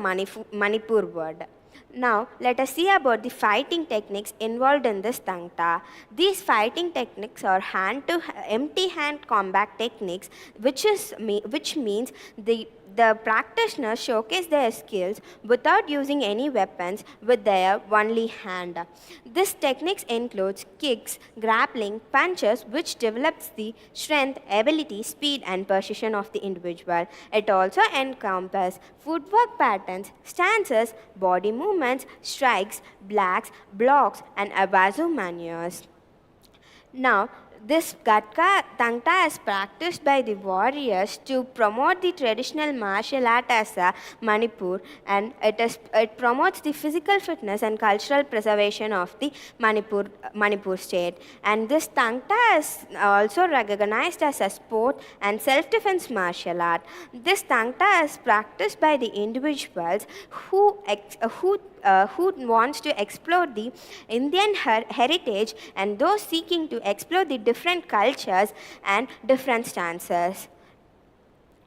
Manipur word. Now, let us see about the fighting techniques involved in this Tangta. These fighting techniques are empty hand combat techniques, which means the practitioners showcase their skills without using any weapons with their only hand. This techniques includes kicks, grappling, punches, which develops the strength, ability, speed, and precision of the individual. It also encompasses footwork patterns, stances, body movements, strikes, blocks, and evasive maneuvers. Now, this Tangta is practiced by the warriors to promote the traditional martial art as a Manipur, and it promotes the physical fitness and cultural preservation of the Manipur state. And this Tangta is also recognized as a sport and self-defense martial art. This Tangta is practiced by the individuals who wants to explore the Indian heritage and those seeking to explore the different cultures and different stances.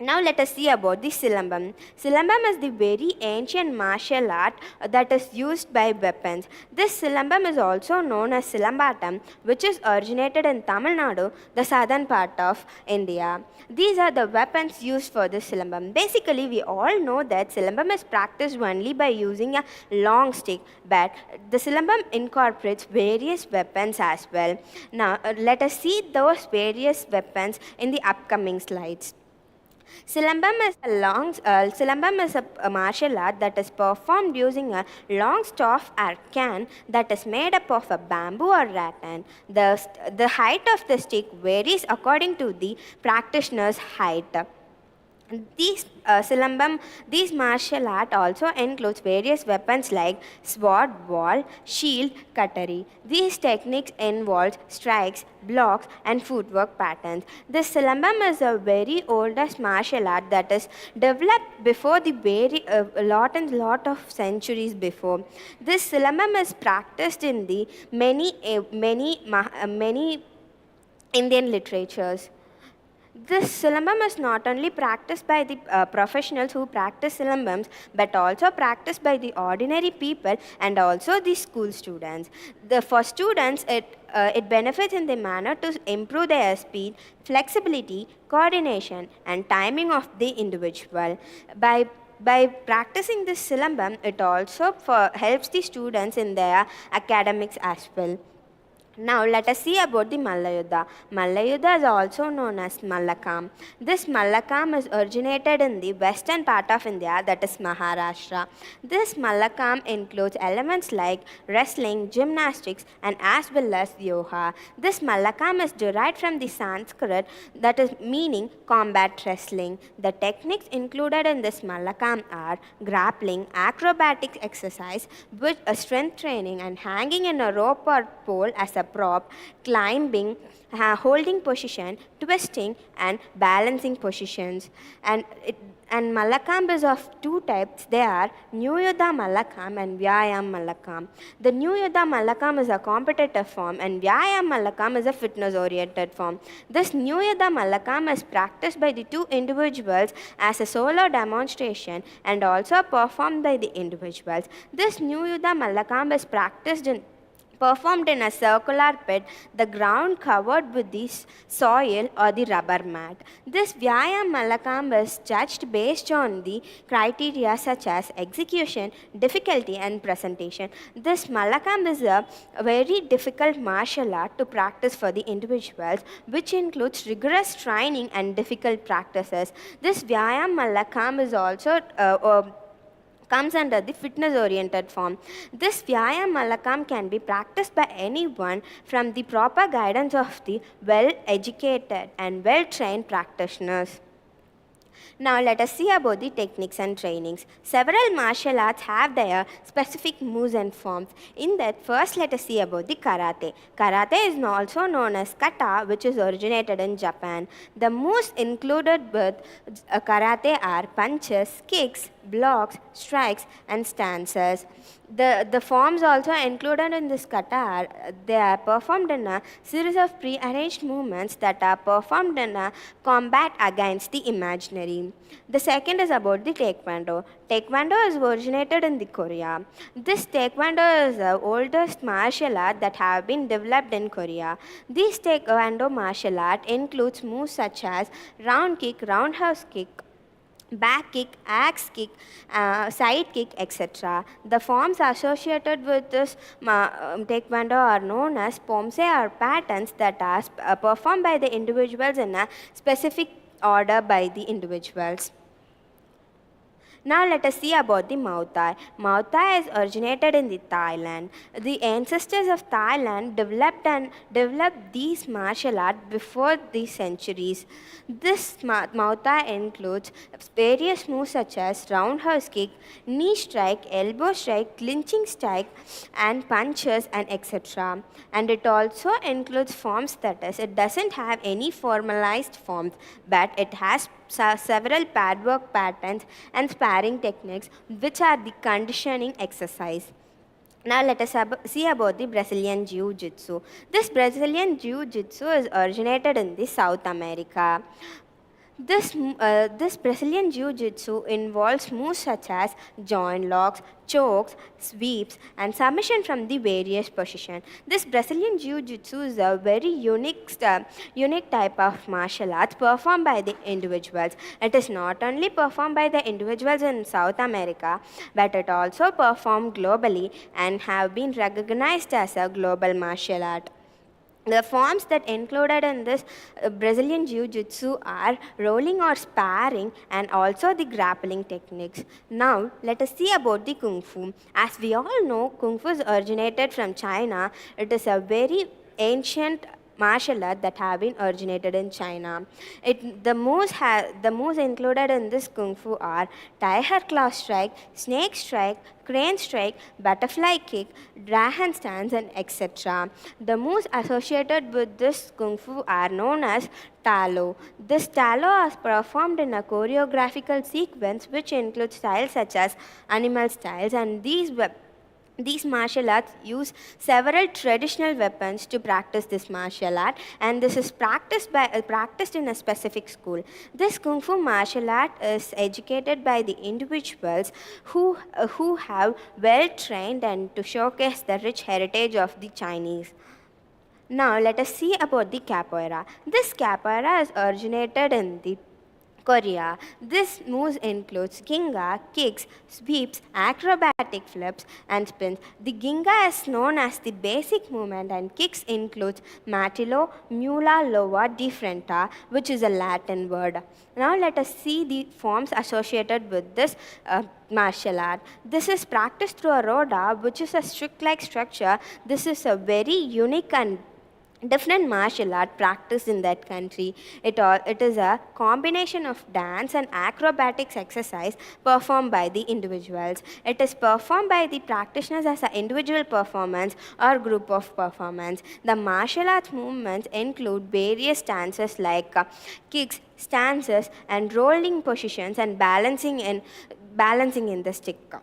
Now let us see about the Silambam. Silambam is the very ancient martial art that is used by weapons. This Silambam is also known as Silambatam, which is originated in Tamil Nadu, the southern part of India. These are the weapons used for the Silambam. Basically, we all know that Silambam is practiced only by using a long stick, but the Silambam incorporates various weapons as well. Now, let us see those various weapons in the upcoming slides. Silambam is a martial art that is performed using a long staff or can that is made up of a bamboo or rattan. The height of the stick varies according to the practitioner's height. These martial art also includes various weapons like sword, wall, shield, cutlery. These techniques involve strikes, blocks, and footwork patterns. This Silambam is a very oldest martial art that is developed before the lot of centuries before. This Silambam is practiced in the many Indian literatures. This Silambam is not only practiced by the professionals who practice Silambams, but also practiced by the ordinary people and also the school students. For students, it benefits in the manner to improve their speed, flexibility, coordination, and timing of the individual. By practicing this Silambam, it also helps the students in their academics as well. Now let us see about the Mallayuddha. Mallayuddha is also known as Mallakhamb. This Mallakhamb is originated in the western part of India, that is Maharashtra. This Mallakhamb includes elements like wrestling, gymnastics and as well as yoga. This Mallakhamb is derived from the Sanskrit that is meaning combat wrestling. The techniques included in this Mallakhamb are grappling, acrobatic exercise, with a strength training and hanging in a rope or pole as a prop, climbing, holding position, twisting and balancing positions. And Mallakhamb is of two types. They are New Yuddha Mallakhamb and Vyayam Mallakhamb. The New Yuddha Mallakhamb is a competitive form and Vyayam Mallakhamb is a fitness oriented form. This New Yuddha Mallakhamb is practiced by the two individuals as a solo demonstration and also performed by the individuals. This New Yuddha Mallakhamb is performed in a circular pit, the ground covered with the soil or the rubber mat. This Vyayam Mallakhamb is judged based on the criteria such as execution, difficulty and presentation. This Mallakhamb is a very difficult martial art to practice for the individuals, which includes rigorous training and difficult practices. This Vyayam Mallakhamb is also comes under the fitness oriented form. This Vyayam Mallakhamb can be practiced by anyone from the proper guidance of the well educated and well trained practitioners. Now let us see about the techniques and trainings. Several martial arts have their specific moves and forms. In that, first let us see about the karate. Karate is also known as kata, which is originated in Japan. The moves included with karate are punches, kicks, blocks, strikes and stances. The forms also included in this kata are, they are performed in a series of pre-arranged movements that are performed in a combat against the imaginary. The second is about the taekwondo. Taekwondo is originated in the Korea. This taekwondo is the oldest martial art that have been developed in Korea. This taekwondo martial art includes moves such as round kick, roundhouse kick, back kick, axe kick, side kick, etc. The forms associated with this taekwondo are known as pomse or patterns that are performed by the individuals in a specific order by the individuals. Now let us see about the Muay Thai. Muay Thai is originated in the Thailand. The ancestors of Thailand developed these martial arts before the centuries. This Muay Thai includes various moves such as roundhouse kick, knee strike, elbow strike, clinching strike, and punches and etc. And it also includes forms, that is, it doesn't have any formalized forms, but it has several pad work patterns and sparring techniques, which are the conditioning exercise. Now let us see about the Brazilian Jiu-Jitsu. This Brazilian Jiu-Jitsu is originated in the South America. This Brazilian Jiu-Jitsu involves moves such as joint locks, chokes, sweeps, and submission from the various positions. This Brazilian Jiu-Jitsu is a very unique type of martial arts performed by the individuals. It is not only performed by the individuals in South America, but it also performed globally and have been recognized as a global martial art. The forms that included in this Brazilian Jiu-Jitsu are rolling or sparring and also the grappling techniques. Now, let us see about the Kung Fu. As we all know, Kung Fu is originated from China. It is a very ancient martial art that have been originated in China. The moves included in this Kung Fu are tiger claw strike, snake strike, crane strike, butterfly kick, dragon stance, and etc. The moves associated with this Kung Fu are known as Talo. This Talo is performed in a choreographical sequence which includes styles such as animal styles, and these martial arts use several traditional weapons to practice this martial art, and this is practiced in a specific school. This Kung Fu martial art is educated by the individuals who have well trained and to showcase the rich heritage of the Chinese. Now let us see about the capoeira. This capoeira is originated in the Korea. This moves includes ginga, kicks, sweeps, acrobatic flips, and spins. The ginga is known as the basic movement, and kicks includes matilo, mula, lova, differenta, which is a Latin word. Now let us see the forms associated with this martial art. This is practiced through a roda, which is a strict-like structure. This is a very unique and different martial art practiced in that country. It is a combination of dance and acrobatics exercise performed by the individuals. It is performed by the practitioners as an individual performance or group of performance. The martial arts movements include various stances like kicks, stances, and rolling positions and balancing in the stick.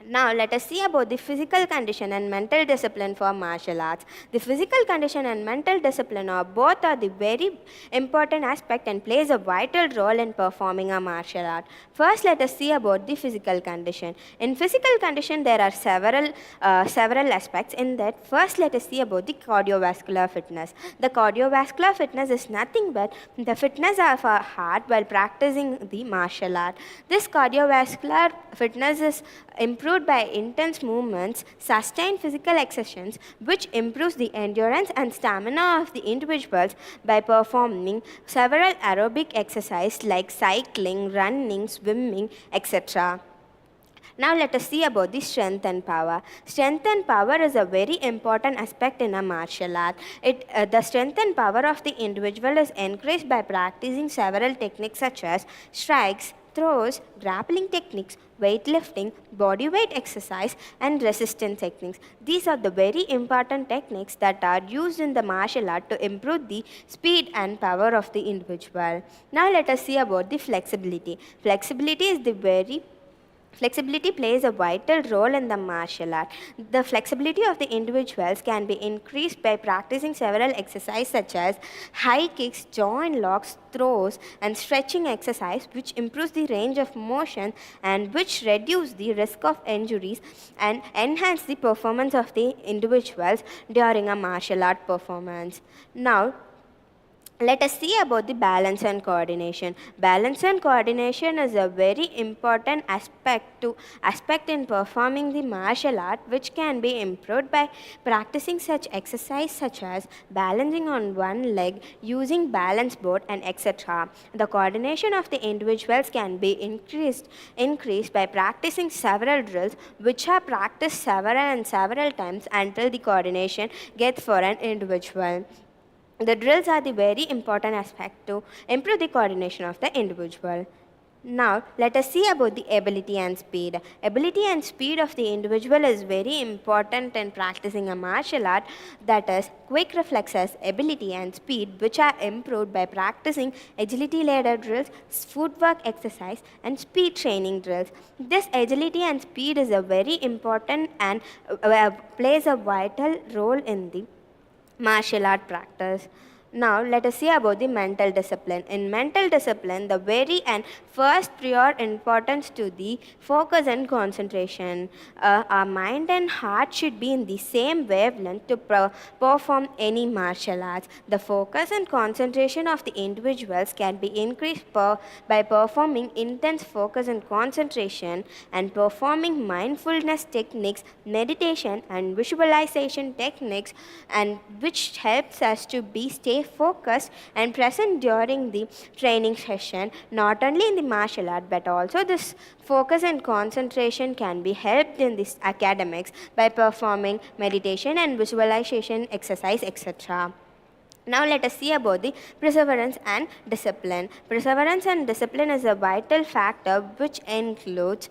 Now let us see about the physical condition and mental discipline for martial arts. The physical condition and mental discipline are the very important aspect and plays a vital role in performing a martial art. First, let us see about the physical condition. In physical condition, there are several aspects. In that, first let us see about the cardiovascular fitness. The cardiovascular fitness is nothing but the fitness of our heart while practicing the martial art. This cardiovascular fitness is improved by intense movements, sustained physical exertions, which improves the endurance and stamina of the individuals by performing several aerobic exercises like cycling, running, swimming, etc. Now let us see about the strength and power. Strength and power is a very important aspect in a martial art. The strength and power of the individual is increased by practicing several techniques such as strikes, throws, grappling techniques, weightlifting, body weight exercise, and resistance techniques. These are the very important techniques that are used in the martial art to improve the speed and power of the individual. Now let us see about the flexibility. Flexibility plays a vital role in the martial art. The flexibility of the individuals can be increased by practicing several exercises such as high kicks, joint locks, throws, and stretching exercise, which improves the range of motion and which reduce the risk of injuries and enhance the performance of the individuals during a martial art performance. Now, let us see about the balance and coordination. Balance and coordination is a very important aspect in performing the martial art, which can be improved by practicing such exercise such as balancing on one leg, using balance board, and etc. The coordination of the individuals can be increased by practicing several drills, which are practiced several times until the coordination gets for an individual. The drills are the very important aspect to improve the coordination of the individual. Now, let us see about the ability and speed. Ability and speed of the individual is very important in practicing a martial art, that is, quick reflexes, ability, and speed, which are improved by practicing agility ladder drills, footwork exercise, and speed training drills. This agility and speed is a very important and plays a vital role in the martial art practice. Now let us see about the mental discipline. In mental discipline, the very and first prior importance to the focus and concentration. Our mind and heart should be in the same wavelength to perform any martial arts. The focus and concentration of the individuals can be increased by performing intense focus and concentration and performing mindfulness techniques, meditation and visualization techniques, and which helps us to stay focused and present during the training session. Not only in the martial art, but also this focus and concentration can be helped in this academics by performing meditation and visualization exercise, etc. Now let us see about the perseverance and discipline. Perseverance and discipline is a vital factor which includes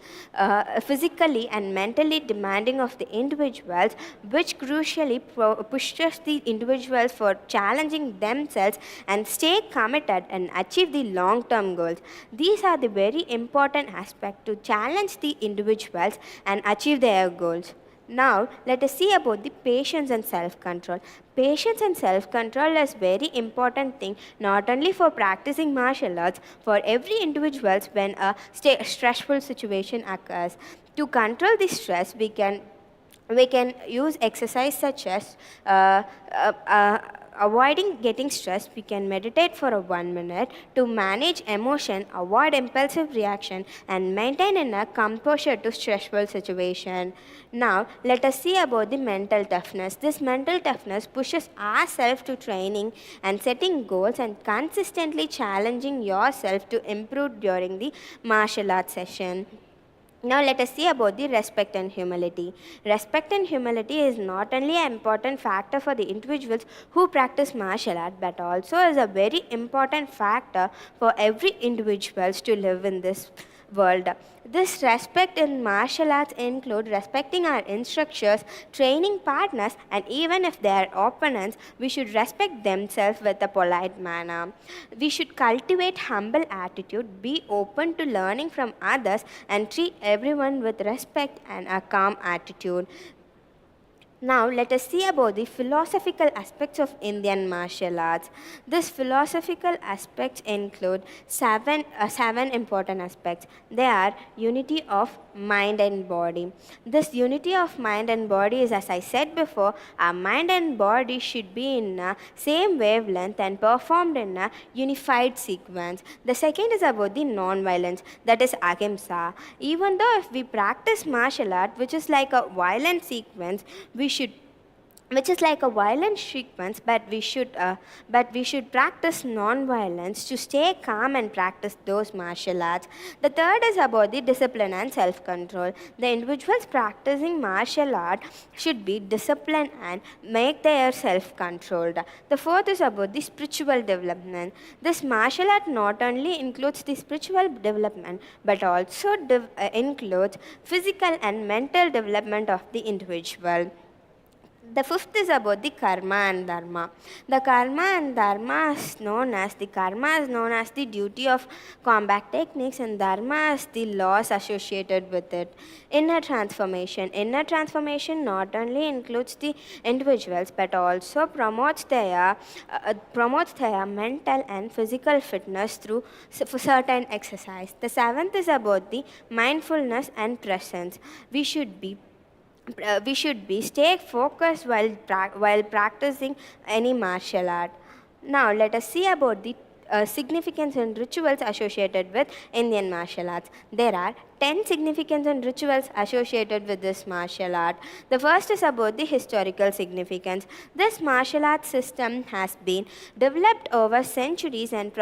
physically and mentally demanding of the individuals, which crucially pushes the individuals for challenging themselves and stay committed and achieve the long-term goals. These are the very important aspects to challenge the individuals and achieve their goals. Now, let us see about the patience and self-control. Patience and self-control is very important thing, not only for practicing martial arts, for every individual when a stressful situation occurs. To control the stress, we can use exercise such as avoiding getting stressed, we can meditate for a 1 minute to manage emotion, avoid impulsive reaction, and maintain inner composure to stressful situation. Now, let us see about the mental toughness. This mental toughness pushes ourselves to training and setting goals and consistently challenging yourself to improve during the martial arts session. Now let us see about the respect and humility. Respect and humility is not only an important factor for the individuals who practice martial art, but also is a very important factor for every individuals to live in this world. This respect in martial arts include respecting our instructors, training partners, and even if they are opponents, we should respect themselves with a polite manner. We should cultivate humble attitude, be open to learning from others, and treat everyone with respect and a calm attitude. Now let us see about the philosophical aspects of Indian martial arts. These philosophical aspects include seven important aspects. They are unity of mind and body. This unity of mind and body is, as I said before, our mind and body should be in a same wavelength and performed in a unified sequence. The second is about the non-violence, that is ahimsa. Even though if we practice martial art, which is like a violent sequence, but we should practice non-violence to stay calm and practice those martial arts. The third is about the discipline and self-control. The individuals practicing martial art should be disciplined and make their self-controlled. The fourth is about the spiritual development. This martial art not only includes the spiritual development, but also includes physical and mental development of the individual. The fifth is about the karma and dharma. The karma and dharma is known as the duty of combat techniques, and dharma is the laws associated with it. Inner transformation not only includes the individuals but also promotes their mental and physical fitness through certain exercise. The seventh is about the mindfulness and presence. We should be stay focused while practicing any martial art. Now let us see about the significance and rituals associated with Indian martial arts. There are 10 significance and rituals associated with this martial art. The first is about the historical significance. This martial art system has been developed over centuries and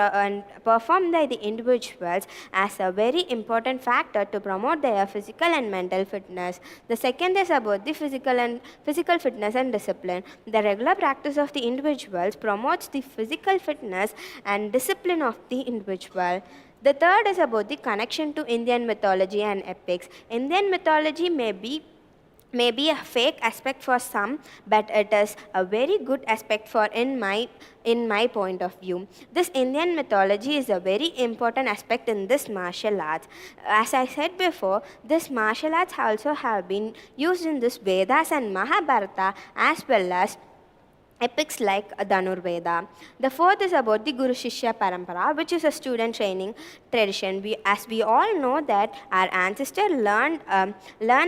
performed by the individuals as a very important factor to promote their physical and mental fitness. The second is about the physical fitness and discipline. The regular practice of the individuals promotes the physical fitness and discipline of the individual. The third is about the connection to Indian mythology and epics. Indian mythology may be a fake aspect for some, but it is a very good aspect for in my point of view. This Indian mythology is a very important aspect in this martial arts. As I said before, this martial arts also have been used in this Vedas and Mahabharata as well as epics like Dhanurveda. The fourth is about the Guru Shishya Parampara, which is a student training tradition. As we all know that our ancestors learned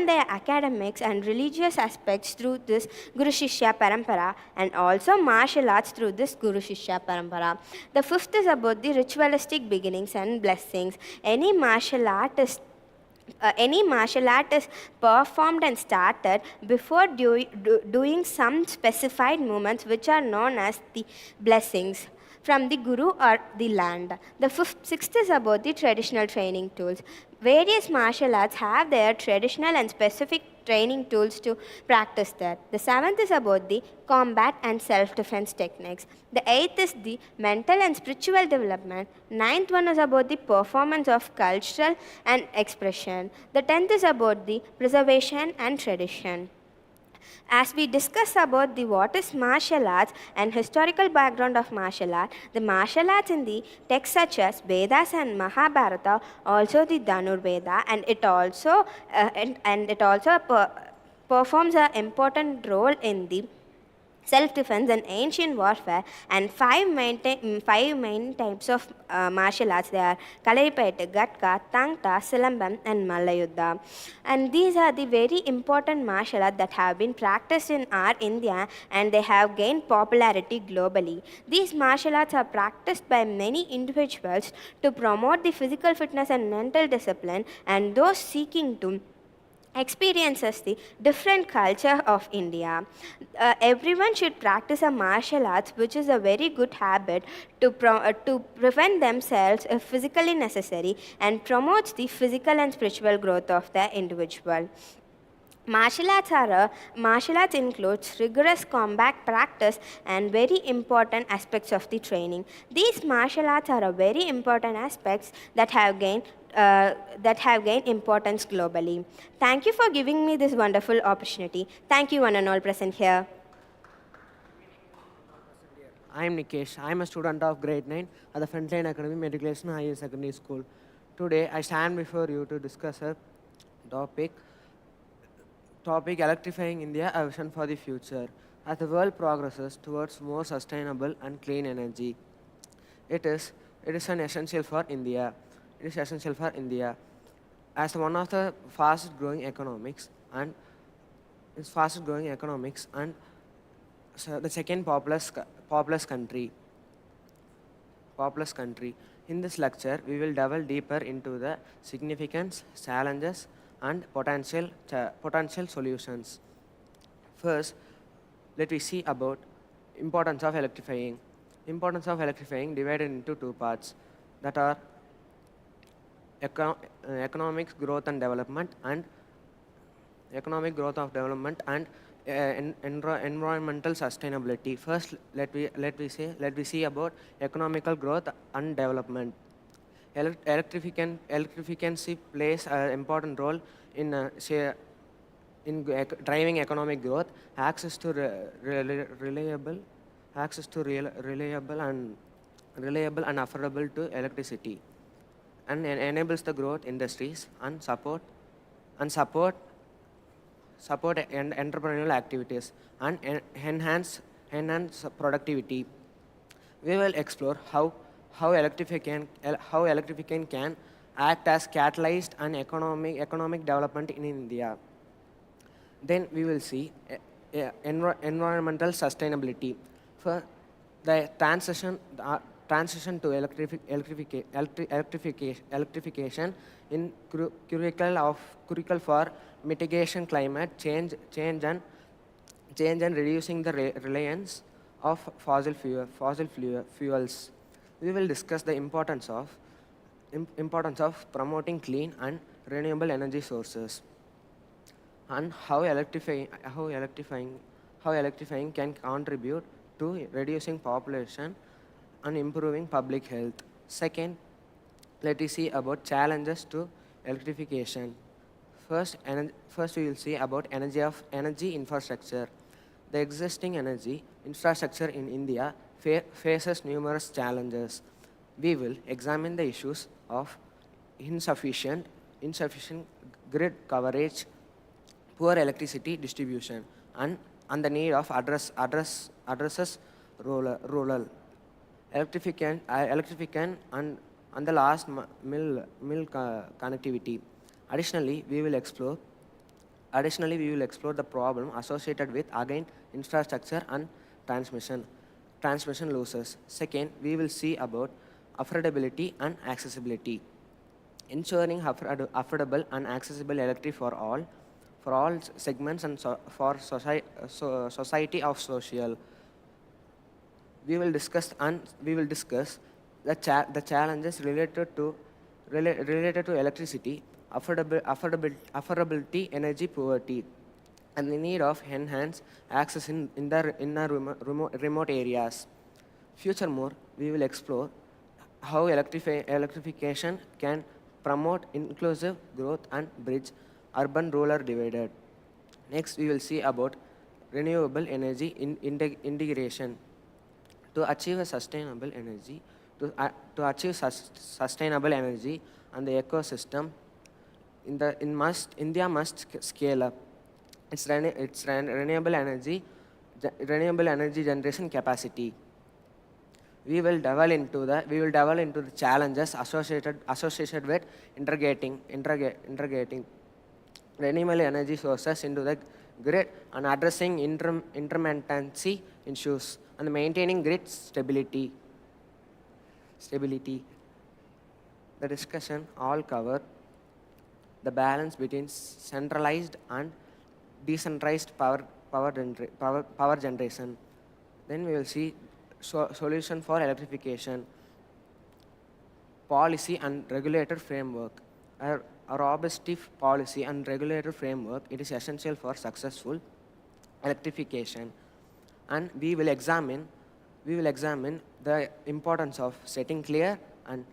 their academics and religious aspects through this Guru Shishya Parampara, and also martial arts through this Guru Shishya Parampara. The fifth is about the ritualistic beginnings and blessings. Any martial art is performed and started before doing some specified movements which are known as the blessings from the guru or the land. The sixth is about the traditional training tools. Various martial arts have their traditional and specific training tools to practice that. The seventh is about the combat and self-defense techniques. The eighth is the mental and spiritual development. Ninth one is about the performance of cultural and expression. The 10th is about the preservation and tradition. As we discuss about what is martial arts and historical background of martial art, the martial arts in the texts such as Vedas and Mahabharata, also the Dhanurveda, and it also performs an important role in the self-defense and ancient warfare, and five main types of martial arts. They are Kalaripayattu, Gatka, Tangta, Silambam, and Mallayuddha. And these are the very important martial arts that have been practiced in our India, and they have gained popularity globally. These martial arts are practiced by many individuals to promote the physical fitness and mental discipline, and those seeking to experiences the different culture of India. Everyone should practice a martial arts, which is a very good habit to prevent themselves if physically necessary, and promotes the physical and spiritual growth of the individual. Martial arts includes rigorous combat practice and very important aspects of the training. These martial arts are a very important aspects that have gained importance globally. Thank you for giving me this wonderful opportunity. Thank you, one and all present here. I am Nikesh. I am a student of grade 9 at the Frontline Academy Matriculation Higher Secondary School. Today, I stand before you to discuss a topic electrifying India, a vision for the future. As the world progresses towards more sustainable and clean energy, it is an essential for India. It is essential for India as one of the fastest growing economics and the second populous country. In this lecture, we will delve deeper into the significance, challenges, and potential solutions. First, let me see about importance of electrifying. Importance of electrifying divided into two parts, that are economic growth and development, and environmental sustainability. First, let we see about economical growth and development. Electrification plays an important role in driving economic growth. Access to reliable and affordable to electricity, and enables the growth industries and support entrepreneurial activities, and enhance productivity. We will explore how electrification can act as catalyst and economic development in India. Then we will see environmental sustainability. For the transition to electrification in curricle for mitigation climate change and reducing the reliance of fossil fuels. We will discuss the importance of promoting clean and renewable energy sources, and how electrifying can contribute to reducing population and improving public health. Second, let us see about challenges to electrification. First we will see about energy infrastructure. The existing energy infrastructure in India faces numerous challenges. We will examine the issues of insufficient grid coverage, poor electricity distribution, and the need of addresses rural electrification and the last mile connectivity. Additionally, we will explore the problem associated with, again, infrastructure and transmission losses. Second, we will see about affordability and accessibility. Ensuring affordable and accessible electricity for all segments and for society of social. We will discuss the challenges related to electricity, affordability, energy poverty, and the need of enhanced access in the remote areas. Furthermore, we will explore how electrification can promote inclusive growth and bridge urban-rural divide. Next, we will see about renewable energy integration. To achieve a sustainable energy, and the ecosystem, India must scale up its renewable energy renewable energy generation capacity. We will delve into the challenges associated with integrating renewable energy sources into the grid and addressing intermittency issues and maintaining grid stability. The discussion all cover the balance between centralized and decentralized power generation. Then we will see solution for electrification, policy and regulator framework. A robust policy and regulator framework, it is essential for successful electrification. And we will examine the importance of setting clear and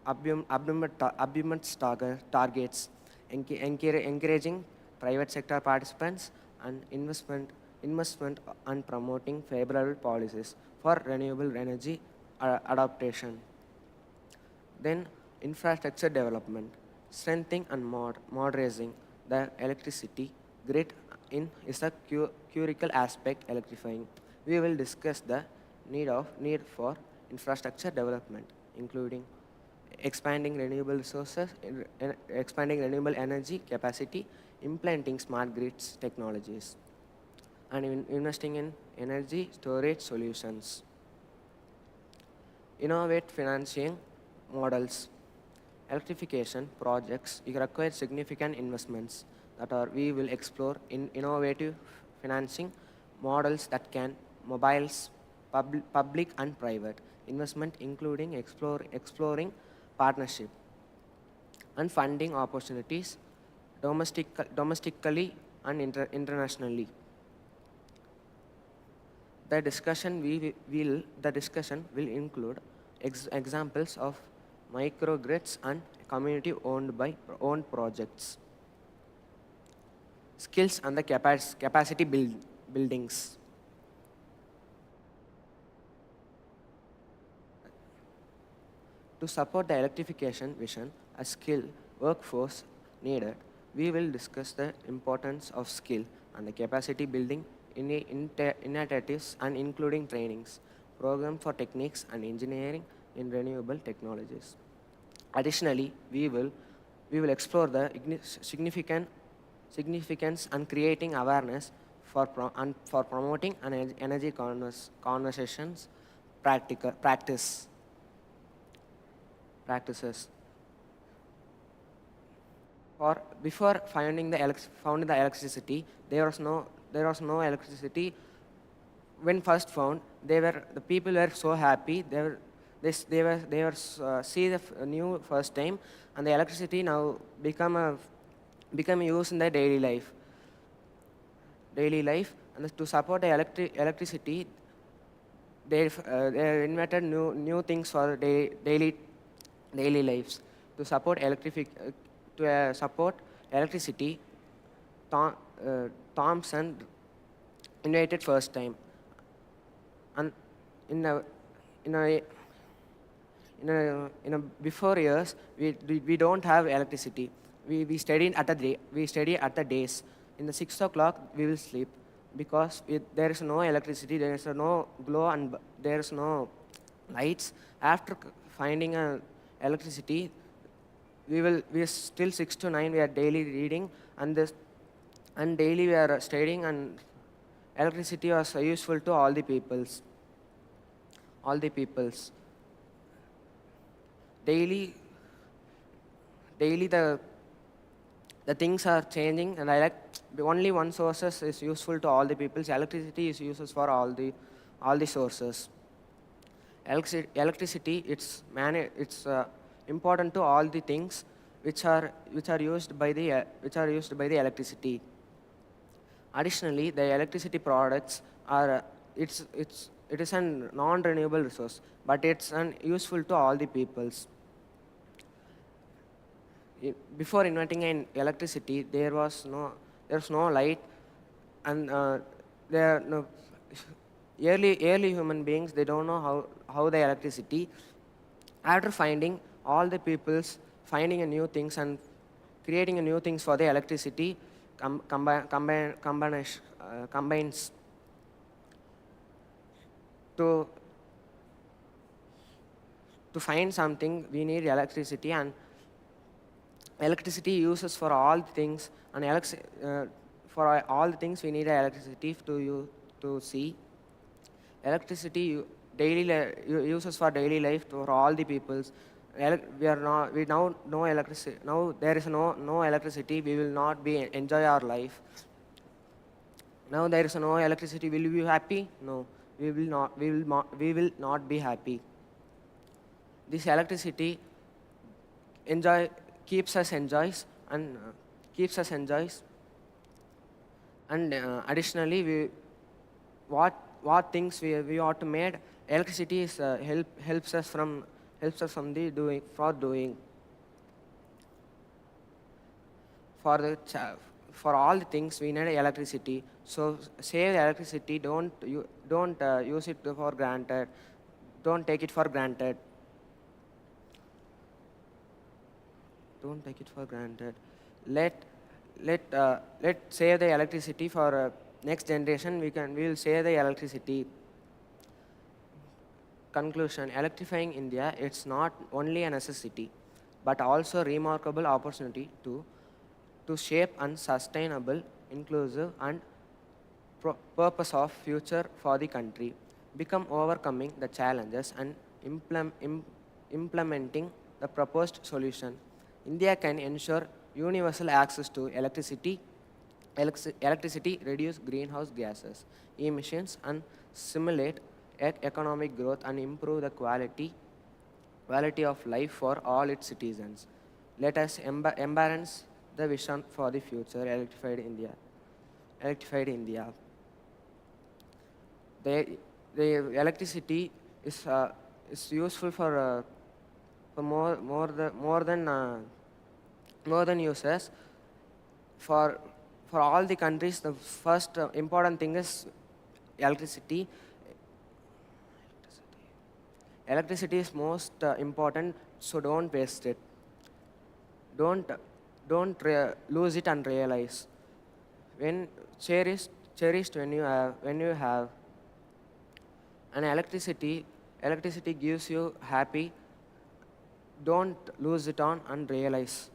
ambitious targets, encouraging private sector participants and investment and promoting favorable policies for renewable energy adaptation. Then infrastructure development, strengthening and modernizing the electricity grid is a critical aspect electrifying. We will discuss the need for infrastructure development, including expanding renewable resources, expanding renewable energy capacity, implementing smart grids technologies, and investing in energy storage solutions. Innovate financing models. Electrification projects require significant investments we will explore in innovative financing models that can mobilize public and private investment, including exploring partnership and funding opportunities domestically and internationally. The discussion will include examples of microgrids and community-owned projects, skills and the capacity buildings. To support the electrification vision, a skilled workforce needed, we will discuss the importance of skill and the capacity building initiatives and including trainings, programs for techniques and engineering in renewable technologies. Additionally, we will explore the significance and creating awareness for promoting energy conversations practices. Before finding the electricity, there was no electricity. When first found, the people were so happy. They were see the new first time, and the electricity now become used in the daily life. And to support the electricity, they invented new things for daily lives. To support electricity, Thomson invented first time, and before years we don't have electricity. We study at the days. In the 6 o'clock we will sleep because there is no electricity, there is no glow and there is no lights. After finding electricity, we are still 6 to 9 we are daily reading and daily we are studying, and electricity was useful to all the peoples. Daily the things are changing, and only one source is useful to all the peoples. Electricity is useful for all the sources. Electricity it's important to all the things which are used by the electricity. Additionally, the electricity products are it is a non-renewable resource, but it's useful to all the peoples. Before inventing electricity, there was no light, and there are no early human beings. They don't know how the electricity. After finding all the peoples finding a new things and creating a new things for the electricity combines to to find something, we need electricity, and electricity uses for all things, and for all the things we need electricity to see. Electricity uses for daily life for all the peoples. We now no electricity. Now there is no electricity. We will not be enjoy our life. Now there is no electricity. Will we be happy? No, we will not. We will not be happy. This electricity keeps us enjoys and additionally what things we automate. Electricity is helps us from the doing for all the things we need electricity. So save electricity. Don't use it for granted. Don't take it for granted. Don't take it for granted. Let save the electricity for next generation. We will save the electricity. Conclusion: electrifying India, it's not only a necessity, but also a remarkable opportunity to shape unsustainable, inclusive, and purpose of future for the country. Become overcoming the challenges and implementing the proposed solution. India can ensure universal access to electricity, reduce greenhouse gases emissions, and stimulate economic growth and improve the quality of life for all its citizens. Let us embrace the vision for the future electrified India. The electricity is useful for more than uses. For all the countries, the first important thing is electricity. Electricity is most important, so don't waste it. Don't lose it and realize. When cherished when you have. And electricity gives you happy. Don't lose it on and realize.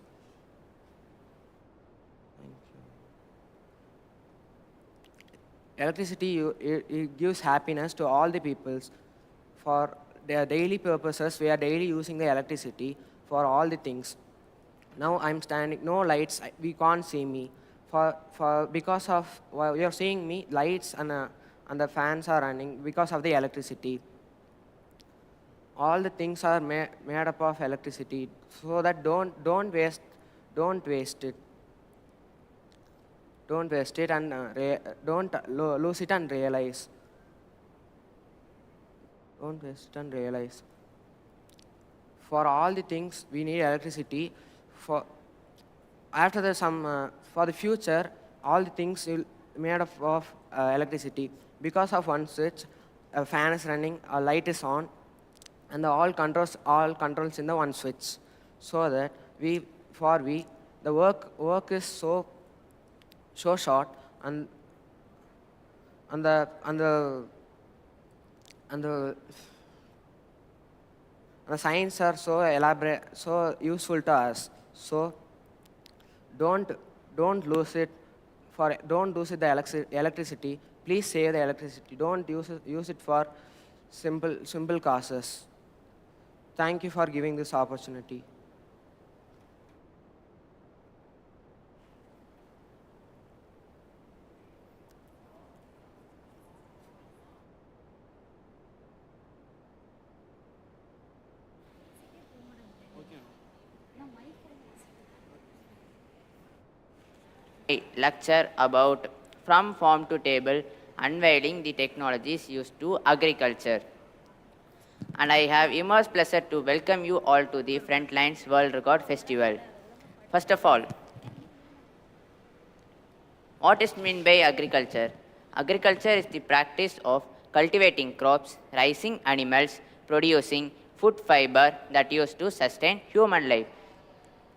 Electricity it gives happiness to all the peoples. For their daily purposes, we are daily using the electricity for all the things. Now I'm standing, no lights, we can't see me. Because of you're seeing me, lights and the fans are running because of the electricity. All the things are made up of electricity, so that don't waste it. Don't waste it, and don't lose it and realize. Don't waste it and realize. For all the things we need electricity. For the future, all the things will made up of electricity. Because of one switch, a fan is running, a light is on, and all controls in the one switch. So that the work is so short, and the science are so elaborate, so useful to us. So don't lose it. Don't lose the electricity. Please save the electricity. Don't use it for simple causes. Thank you for giving this opportunity. Lecture about From Farm to Table, unveiling the technologies used to agriculture. And I have immense pleasure to welcome you all to the Frontlines World Record Festival. First of all, what is meant by agriculture? Agriculture is the practice of cultivating crops, raising animals, producing food fiber that used to sustain human life.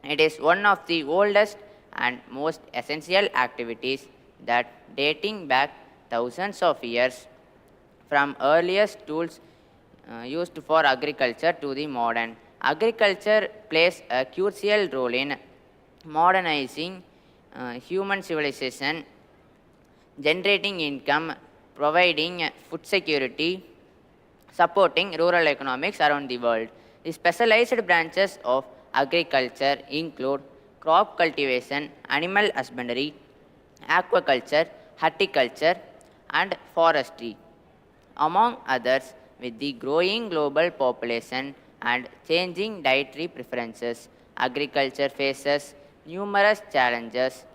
It is one of the oldest and most essential activities that dating back thousands of years from earliest tools used for agriculture to the modern. Agriculture plays a crucial role in modernizing human civilization, generating income, providing food security, supporting rural economics around the world. The specialized branches of agriculture include crop cultivation, animal husbandry, aquaculture, horticulture, and forestry. Among others, with the growing global population and changing dietary preferences, agriculture faces numerous challenges.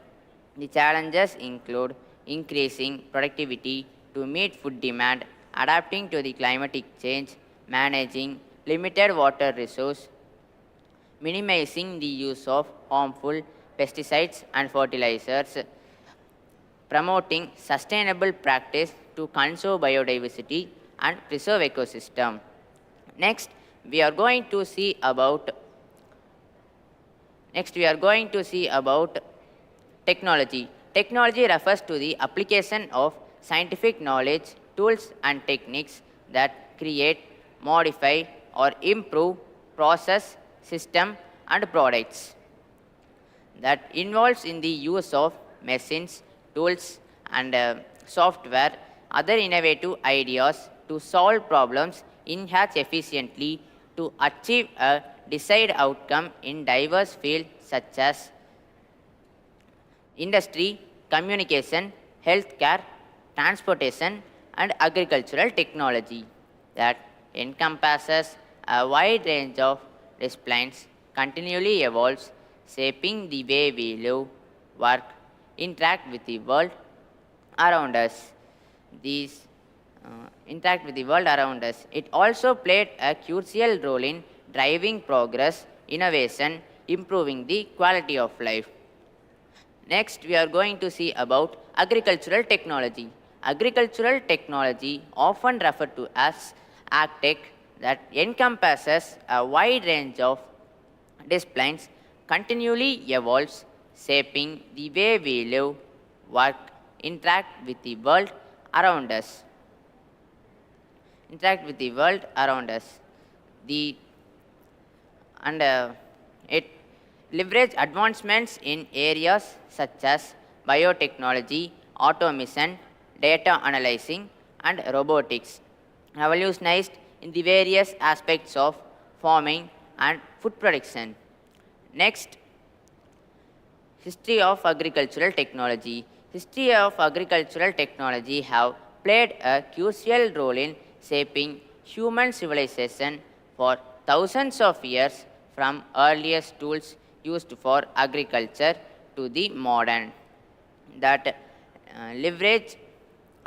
The challenges include increasing productivity to meet food demand, adapting to the climatic change, managing limited water resource, minimizing the use of harmful pesticides and fertilizers, promoting sustainable practice to conserve biodiversity and preserve ecosystem. Next, we are going to see about technology. Technology refers to the application of scientific knowledge, tools and techniques that create, modify or improve process, system and products. That involves in the use of machines, tools and software, other innovative ideas to solve problems enhance efficiently to achieve a desired outcome in diverse fields such as industry, communication, healthcare, transportation, and agricultural technology that encompasses a wide range of disciplines, continually evolves, shaping the way we live, work, interact with the world around us. It also played a crucial role in driving progress, innovation, improving the quality of life. Next, we are going to see about agricultural technology. Agricultural technology, often referred to as AgTech, that encompasses a wide range of disciplines, continually evolves, shaping the way we live, work, interact with the world around us. It leverage advancements in areas such as biotechnology, automation, data analyzing, and robotics, revolutionized in the various aspects of farming and food production. Next, history of agricultural technology. History of agricultural technology have played a crucial role in shaping human civilization for thousands of years, from earliest tools used for agriculture to the modern, that leverage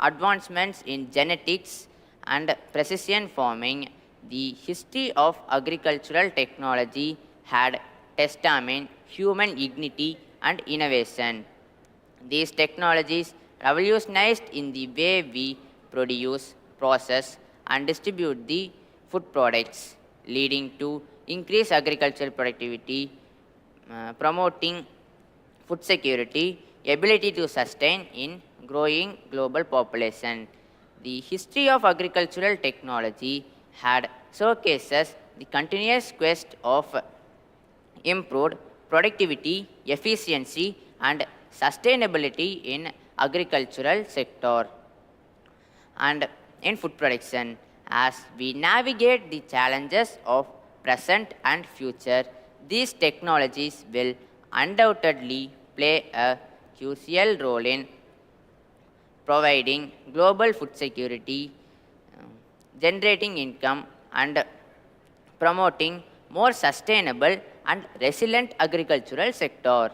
advancements in genetics and precision farming. The history of agricultural technology had testament human dignity and innovation. These technologies revolutionized in the way we produce, process, and distribute the food products, leading to increased agricultural productivity, promoting food security, ability to sustain in growing global population. The history of agricultural technology had showcases the continuous quest of improved productivity, efficiency, and sustainability in agricultural sector and in food production. As we navigate the challenges of present and future, these technologies will undoubtedly play a crucial role in providing global food security, generating income, and promoting more sustainable and resilient agricultural sector.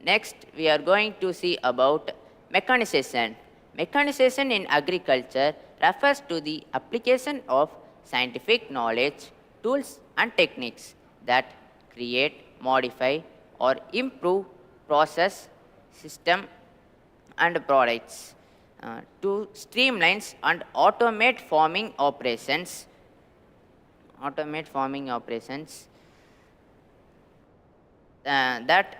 Next, we are going to see about mechanization. Mechanization in agriculture refers to the application of scientific knowledge, tools, and techniques that create, modify, or improve process, system, and products to streamline and automate farming operations. That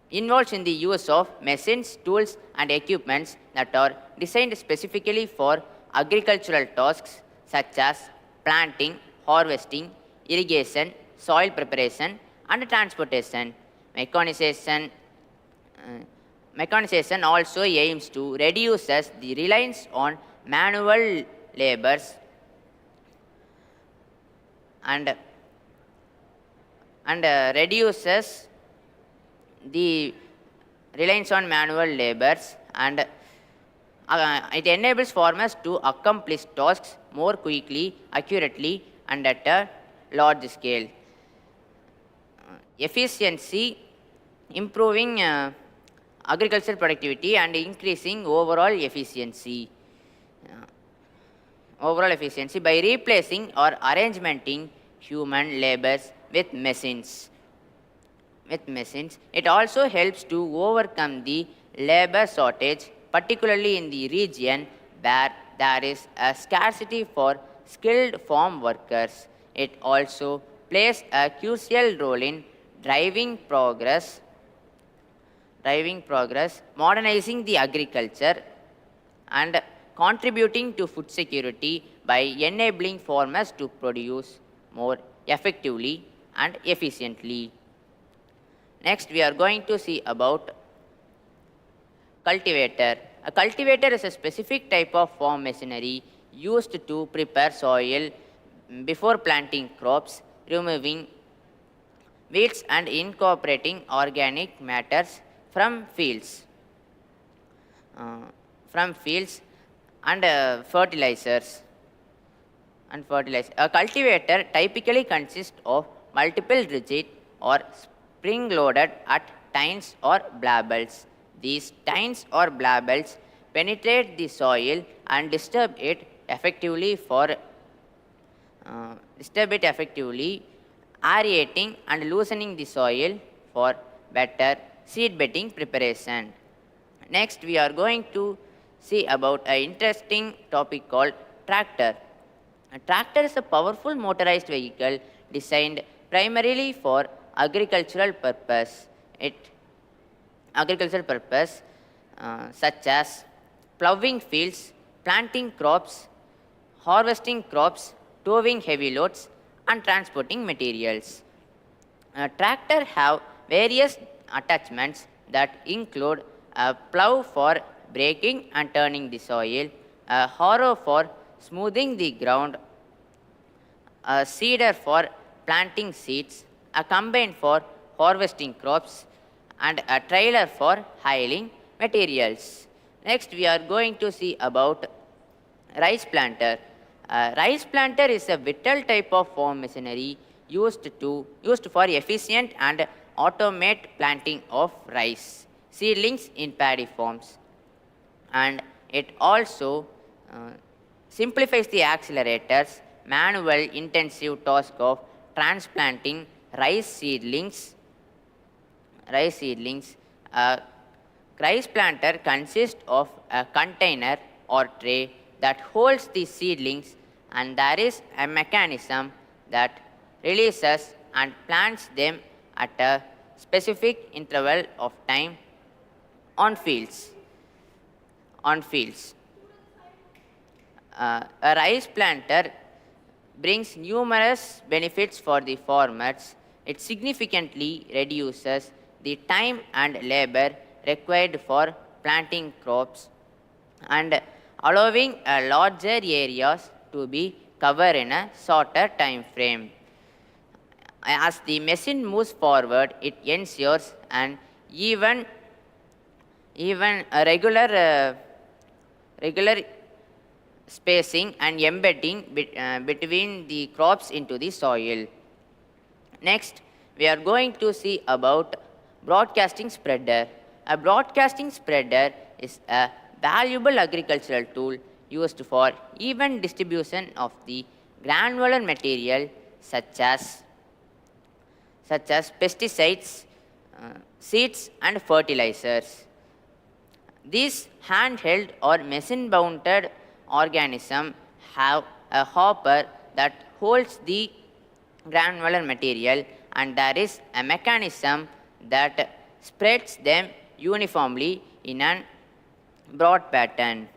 involves in the use of machines, tools, and equipments that are designed specifically for agricultural tasks such as planting, harvesting, irrigation, soil preparation, and transportation. Mechanization also aims to reduce the reliance on manual labors and reduces the reliance on manual labors, and it enables farmers to accomplish tasks more quickly, accurately, and at a large scale. Efficiency, improving agricultural productivity and increasing overall efficiency. By replacing or arrangementing human labors with machines. It also helps to overcome the labor shortage, particularly in the region where there is a scarcity for skilled farm workers. It also plays a crucial role in driving progress, modernizing the agriculture, and contributing to food security by enabling farmers to produce more effectively and efficiently. Next, we are going to see about cultivator. A cultivator is a specific type of farm machinery used to prepare soil before planting crops, removing weeds and incorporating organic matters from fields and fertilizers. A cultivator typically consists of multiple rigid or spring-loaded at tines or blabels. These tines or blabels penetrate the soil and disturb it effectively, aerating and loosening the soil for better seed bedding preparation. Next, we are going to see about an interesting topic called tractor. A tractor is a powerful motorized vehicle designed primarily for agricultural purpose, such as plowing fields, planting crops, harvesting crops, towing heavy loads, and transporting materials. Tractor have various attachments that include a plow for breaking and turning the soil, a harrow for smoothing the ground, a seeder for planting seeds, a combine for harvesting crops, and a trailer for hauling materials. Next, we are going to see about rice planter. Rice planter is a vital type of farm machinery used for efficient and automate planting of rice seedlings in paddy farms, and it also simplifies the accelerator's manual intensive task of transplanting rice seedlings. A rice planter consists of a container or tray that holds the seedlings, and there is a mechanism that releases and plants them at a specific interval of time on fields. A rice planter brings numerous benefits for the farmers. It significantly reduces the time and labor required for planting crops and allowing a larger areas to be covered in a shorter time frame. As the machine moves forward, it ensures an even a regular spacing and embedding between the crops into the soil. Next, we are going to see about broadcasting spreader. A broadcasting spreader is a valuable agricultural tool used for even distribution of the granular material such as pesticides, seeds, and fertilizers. These handheld or machine-mounted organisms have a hopper that holds the granular material, and there is a mechanism that spreads them uniformly in a broad pattern.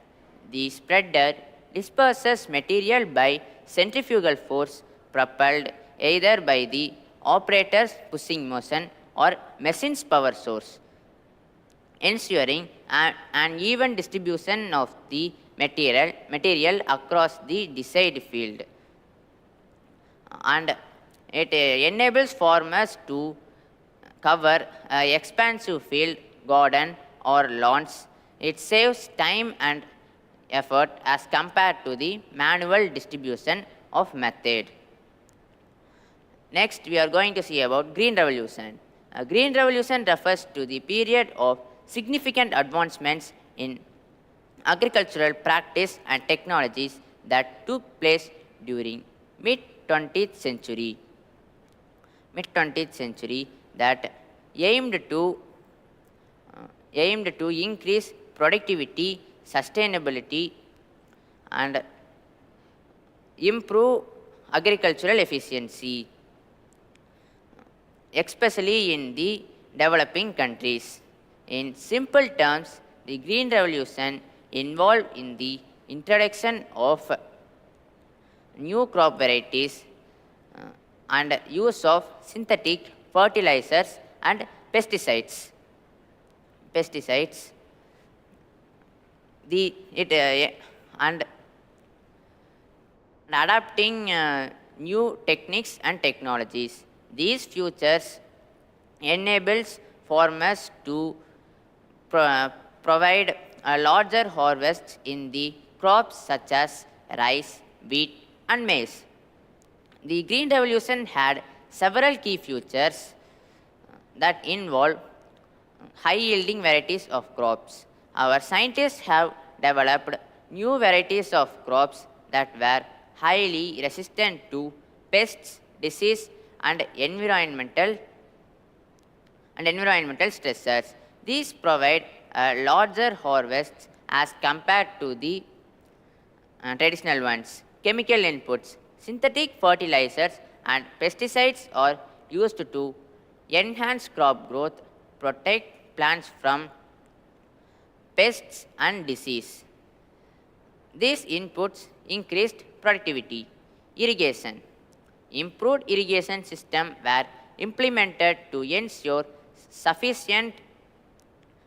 The spreader disperses material by centrifugal force propelled either by the operator's pushing motion or machine's power source, ensuring an even distribution of the material across the desired field. And it enables farmers to cover an expansive field, garden or lawns. It saves time and effort as compared to the manual distribution of method. Next, we are going to see about Green Revolution. Green Revolution refers to the period of significant advancements in agricultural practice and technologies that took place during mid-20th century that aimed to increase productivity, sustainability, and improve agricultural efficiency, especially in the developing countries. In simple terms, the Green Revolution involved in the introduction of new crop varieties and use of synthetic fertilizers and pesticides. And adapting new techniques and technologies. These features enables farmers to provide a larger harvest in the crops such as rice, wheat, and maize. The Green Revolution had several key features that involve high-yielding varieties of crops. Our scientists have developed new varieties of crops that were highly resistant to pests, disease, and environmental stressors. These provide a larger harvest as compared to the traditional ones. Chemical inputs. Synthetic fertilizers and pesticides are used to enhance crop growth, protect plants from pests and disease. These inputs increased productivity. Irrigation. Improved irrigation systems were implemented to ensure sufficient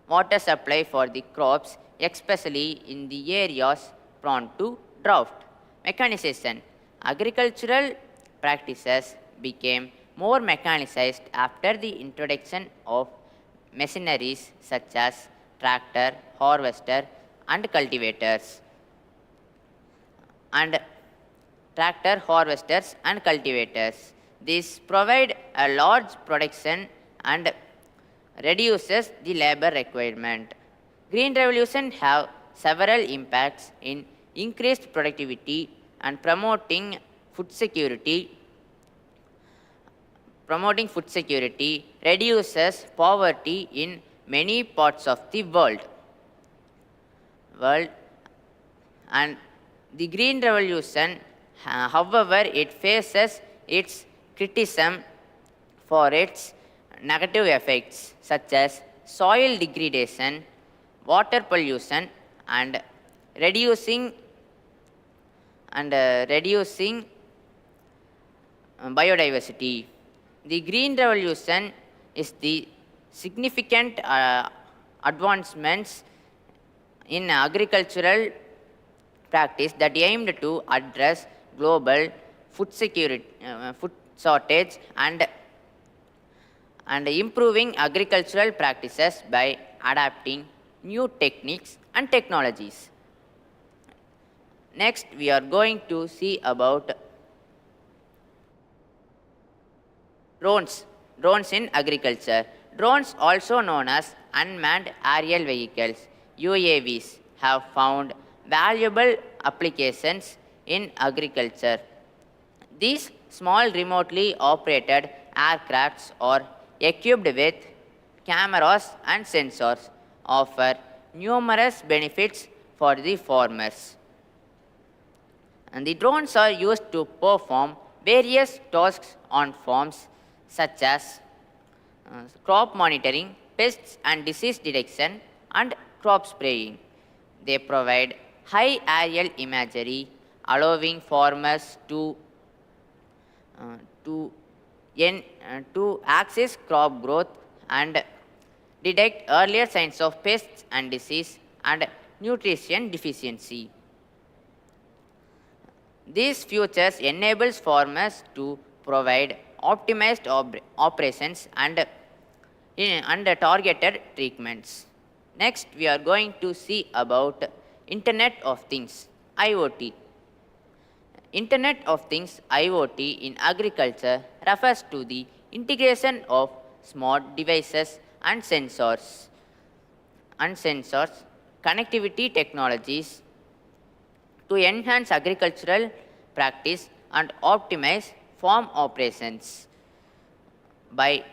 water supply for the crops, especially in the areas prone to drought. Mechanization. Agricultural practices became more mechanized after the introduction of machineries such as tractor, harvester, and cultivators. These provide a large production and reduces the labor requirement. Green Revolution have several impacts in increased productivity and promoting food security, reduces poverty in many parts of the world. And the Green Revolution, however, it faces its criticism for its negative effects such as soil degradation, water pollution, and reducing biodiversity. The Green Revolution is the significant advancements in agricultural practice that aimed to address global food shortage and improving agricultural practices by adapting new techniques and technologies. Next, we are going to see about drones in agriculture. Drones, also known as unmanned aerial vehicles, UAVs, have found valuable applications in agriculture. These small remotely operated aircrafts are equipped with cameras and sensors, offer numerous benefits for the farmers. And the drones are used to perform various tasks on farms such as crop monitoring, pests and disease detection, and crop spraying. They provide high aerial imagery, allowing farmers to uh, to, to access crop growth and detect earlier signs of pests and disease and nutrition deficiency. These features enables farmers to provide optimized operations and targeted treatments. Next, we are going to see about Internet of Things, IoT. Internet of Things, IoT in agriculture refers to the integration of smart devices and sensors, connectivity technologies to enhance agricultural practice and optimize farm operations. By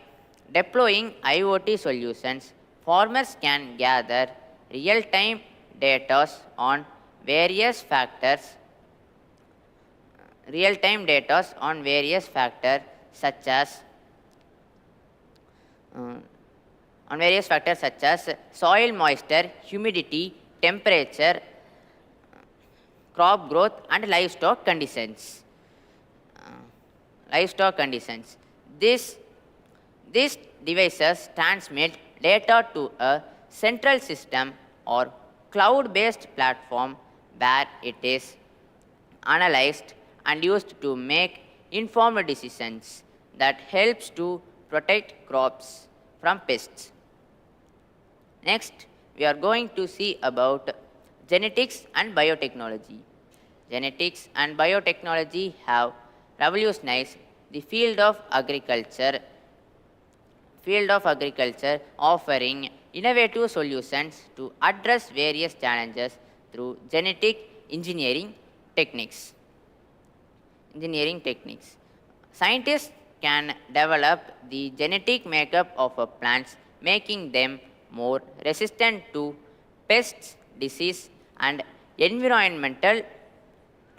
deploying IoT solutions, farmers can gather real-time data on various factors such as soil moisture, humidity, temperature, crop growth and livestock conditions. These devices transmit data to a central system or cloud-based platform where it is analyzed and used to make informed decisions that helps to protect crops from pests. Next, we are going to see about genetics and biotechnology. Genetics and biotechnology have revolutionized the field of agriculture, offering innovative solutions to address various challenges through genetic engineering techniques. Scientists can develop the genetic makeup of plants, making them more resistant to pests, disease, and environmental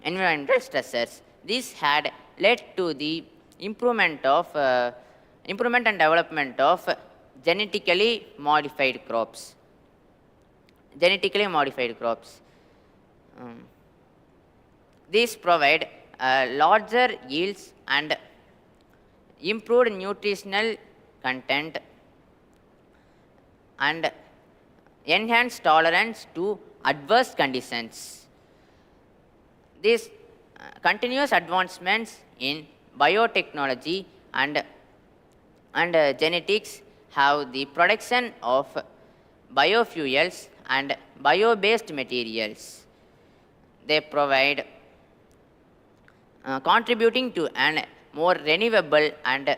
stressors. This had led to the improvement and development of genetically modified crops. These provide larger yields and improved nutritional content and enhanced tolerance to adverse conditions. These continuous advancements in biotechnology and genetics have the production of biofuels and bio-based materials. They provide contributing to an more renewable and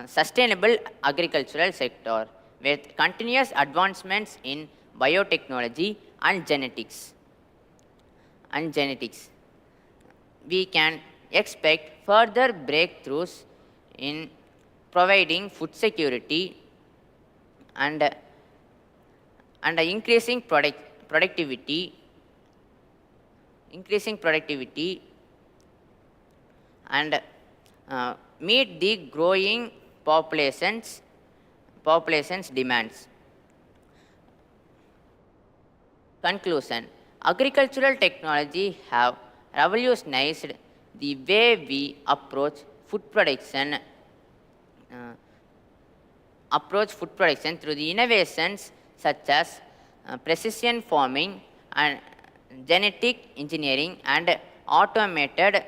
sustainable agricultural sector with continuous advancements in biotechnology and genetics. We can expect further breakthroughs in providing food security and increasing productivity and meet the growing population's demands. Conclusion: agricultural technology have revolutionized the way we approach food production through the innovations such as precision farming and genetic engineering and automated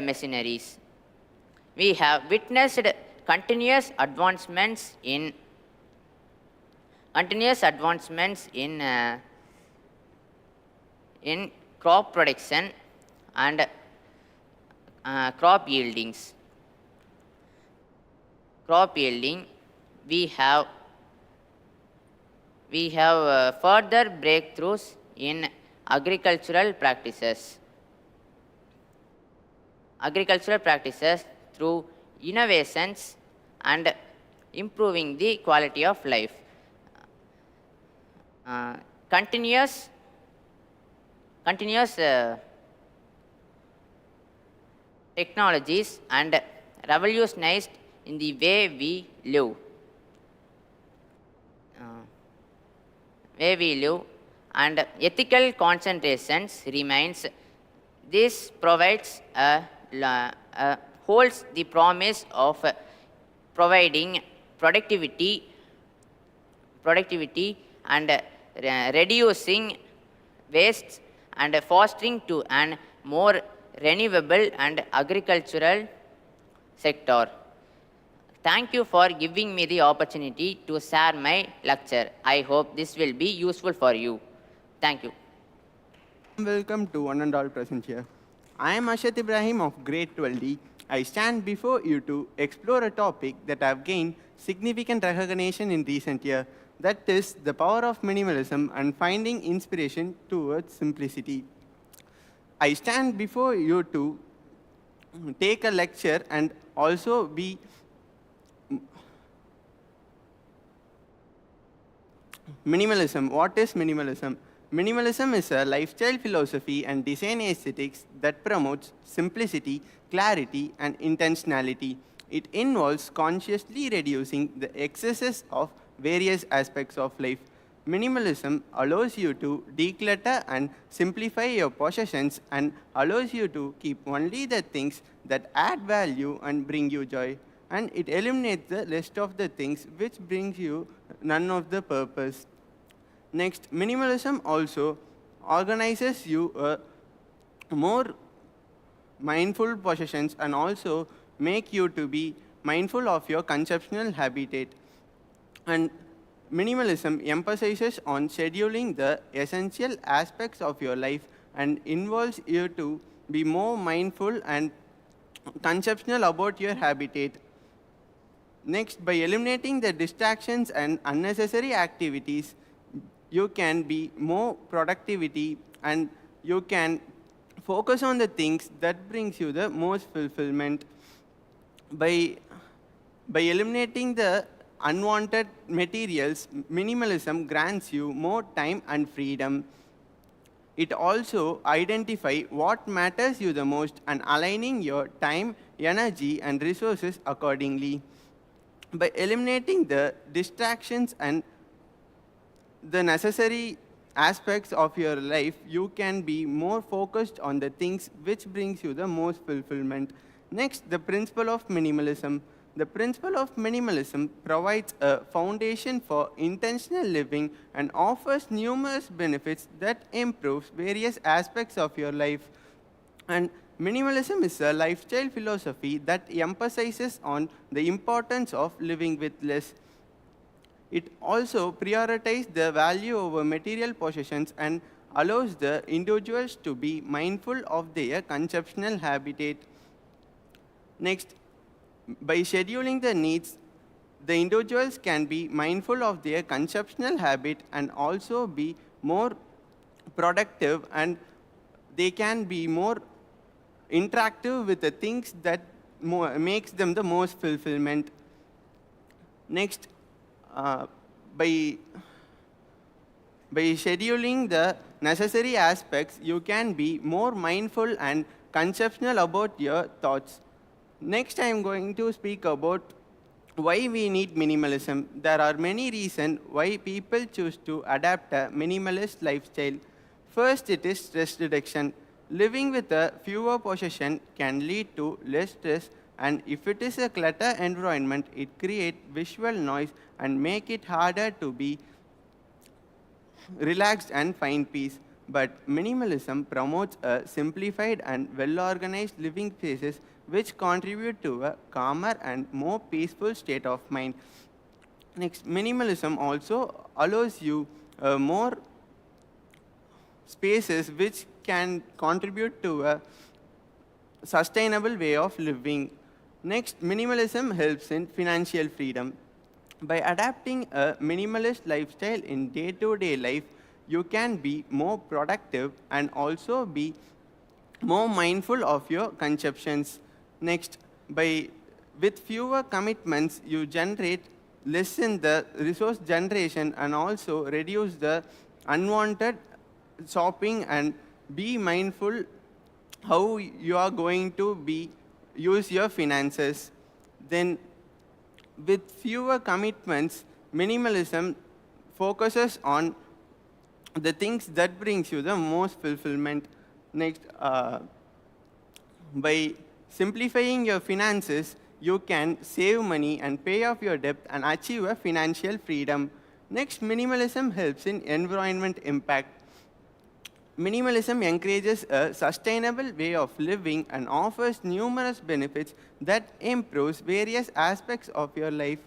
machineries. We have witnessed continuous advancements in crop production and crop yielding. We have further breakthroughs in agricultural practices through innovations and improving the quality of life. Continuous technologies and revolutionized in the way we live. and ethical concentrations remains. This provides holds the promise of providing productivity and reducing waste and fostering to an more renewable and agricultural sector. Thank you for giving me the opportunity to share my lecture. I hope this will be useful for you. Thank you. Welcome to one and all present here. I am Ashad Ibrahim of grade 12D. I stand before you to explore a topic that have gained significant recognition in recent years. That is the power of minimalism and finding inspiration towards simplicity. I stand before you to take a lecture and also be minimalism. What is minimalism? Minimalism is a lifestyle philosophy and design aesthetics that promotes simplicity, clarity, and intentionality. It involves consciously reducing the excesses of various aspects of life. Minimalism allows you to declutter and simplify your possessions and allows you to keep only the things that add value and bring you joy. And it eliminates the rest of the things which brings you none of the purpose. Next, minimalism also organizes you more mindful possessions and also make you to be mindful of your conceptual habitat. And minimalism emphasizes on scheduling the essential aspects of your life and involves you to be more mindful and conceptual about your habitat. Next, by eliminating the distractions and unnecessary activities, you can be more productivity and you can focus on the things that brings you the most fulfillment. By eliminating the unwanted materials, minimalism grants you more time and freedom. It also identifies what matters you the most and aligning your time, energy, and resources accordingly. By eliminating the distractions and the necessary aspects of your life, you can be more focused on the things which brings you the most fulfillment. Next, the principle of minimalism. The principle of minimalism provides a foundation for intentional living and offers numerous benefits that improves various aspects of your life. And minimalism is a lifestyle philosophy that emphasizes on the importance of living with less. It also prioritizes the value over material possessions and allows the individuals to be mindful of their conceptual habitat. Next, by scheduling the needs, the individuals can be mindful of their conceptual habit and also be more productive, and they can be more interactive with the things that makes them the most fulfillment. Next, by scheduling the necessary aspects, you can be more mindful and conceptual about your thoughts. Next, I am going to speak about why we need minimalism. There are many reasons why people choose to adapt a minimalist lifestyle. First, it is stress reduction. Living with a fewer possessions can lead to less stress, and if it is a clutter environment, it creates visual noise and make it harder to be relaxed and find peace. But minimalism promotes a simplified and well-organized living spaces which contribute to a calmer and more peaceful state of mind. Next, minimalism also allows you more spaces which can contribute to a sustainable way of living. Next, minimalism helps in financial freedom. By adapting a minimalist lifestyle in day-to-day life, you can be more productive and also be more mindful of your consumptions. Next, with fewer commitments, you generate less in the resource generation and also reduce the unwanted shopping and be mindful how you are going to use your finances. Then, with fewer commitments, minimalism focuses on the things that brings you the most fulfillment. Next, by simplifying your finances, you can save money and pay off your debt and achieve a financial freedom. Next, minimalism helps in environment impact. Minimalism encourages a sustainable way of living and offers numerous benefits that improves various aspects of your life.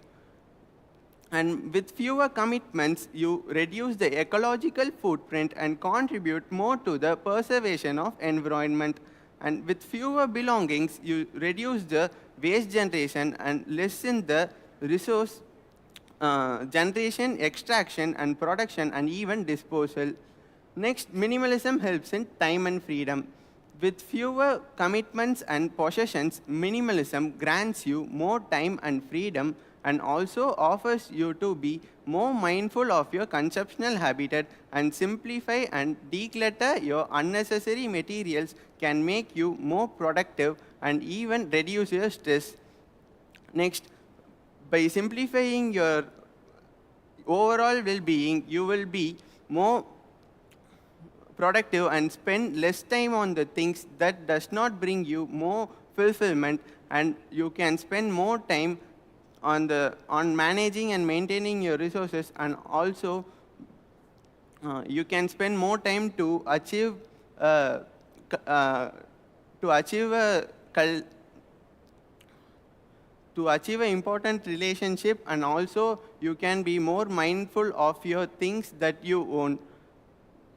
And with fewer commitments, you reduce the ecological footprint and contribute more to the preservation of environment. And with fewer belongings, you reduce the waste generation and lessen the resource generation, extraction, and production, and even disposal. Next, minimalism helps in time and freedom. With fewer commitments and possessions, minimalism grants you more time and freedom and also offers you to be more mindful of your consumptional habitat and simplify and declutter your unnecessary materials can make you more productive and even reduce your stress. Next, by simplifying your overall well-being, you will be more productive and spend less time on the things that does not bring you more fulfillment, and you can spend more time on managing and maintaining your resources, and also you can spend more time to achieve to achieve an important relationship, and also you can be more mindful of your things that you own.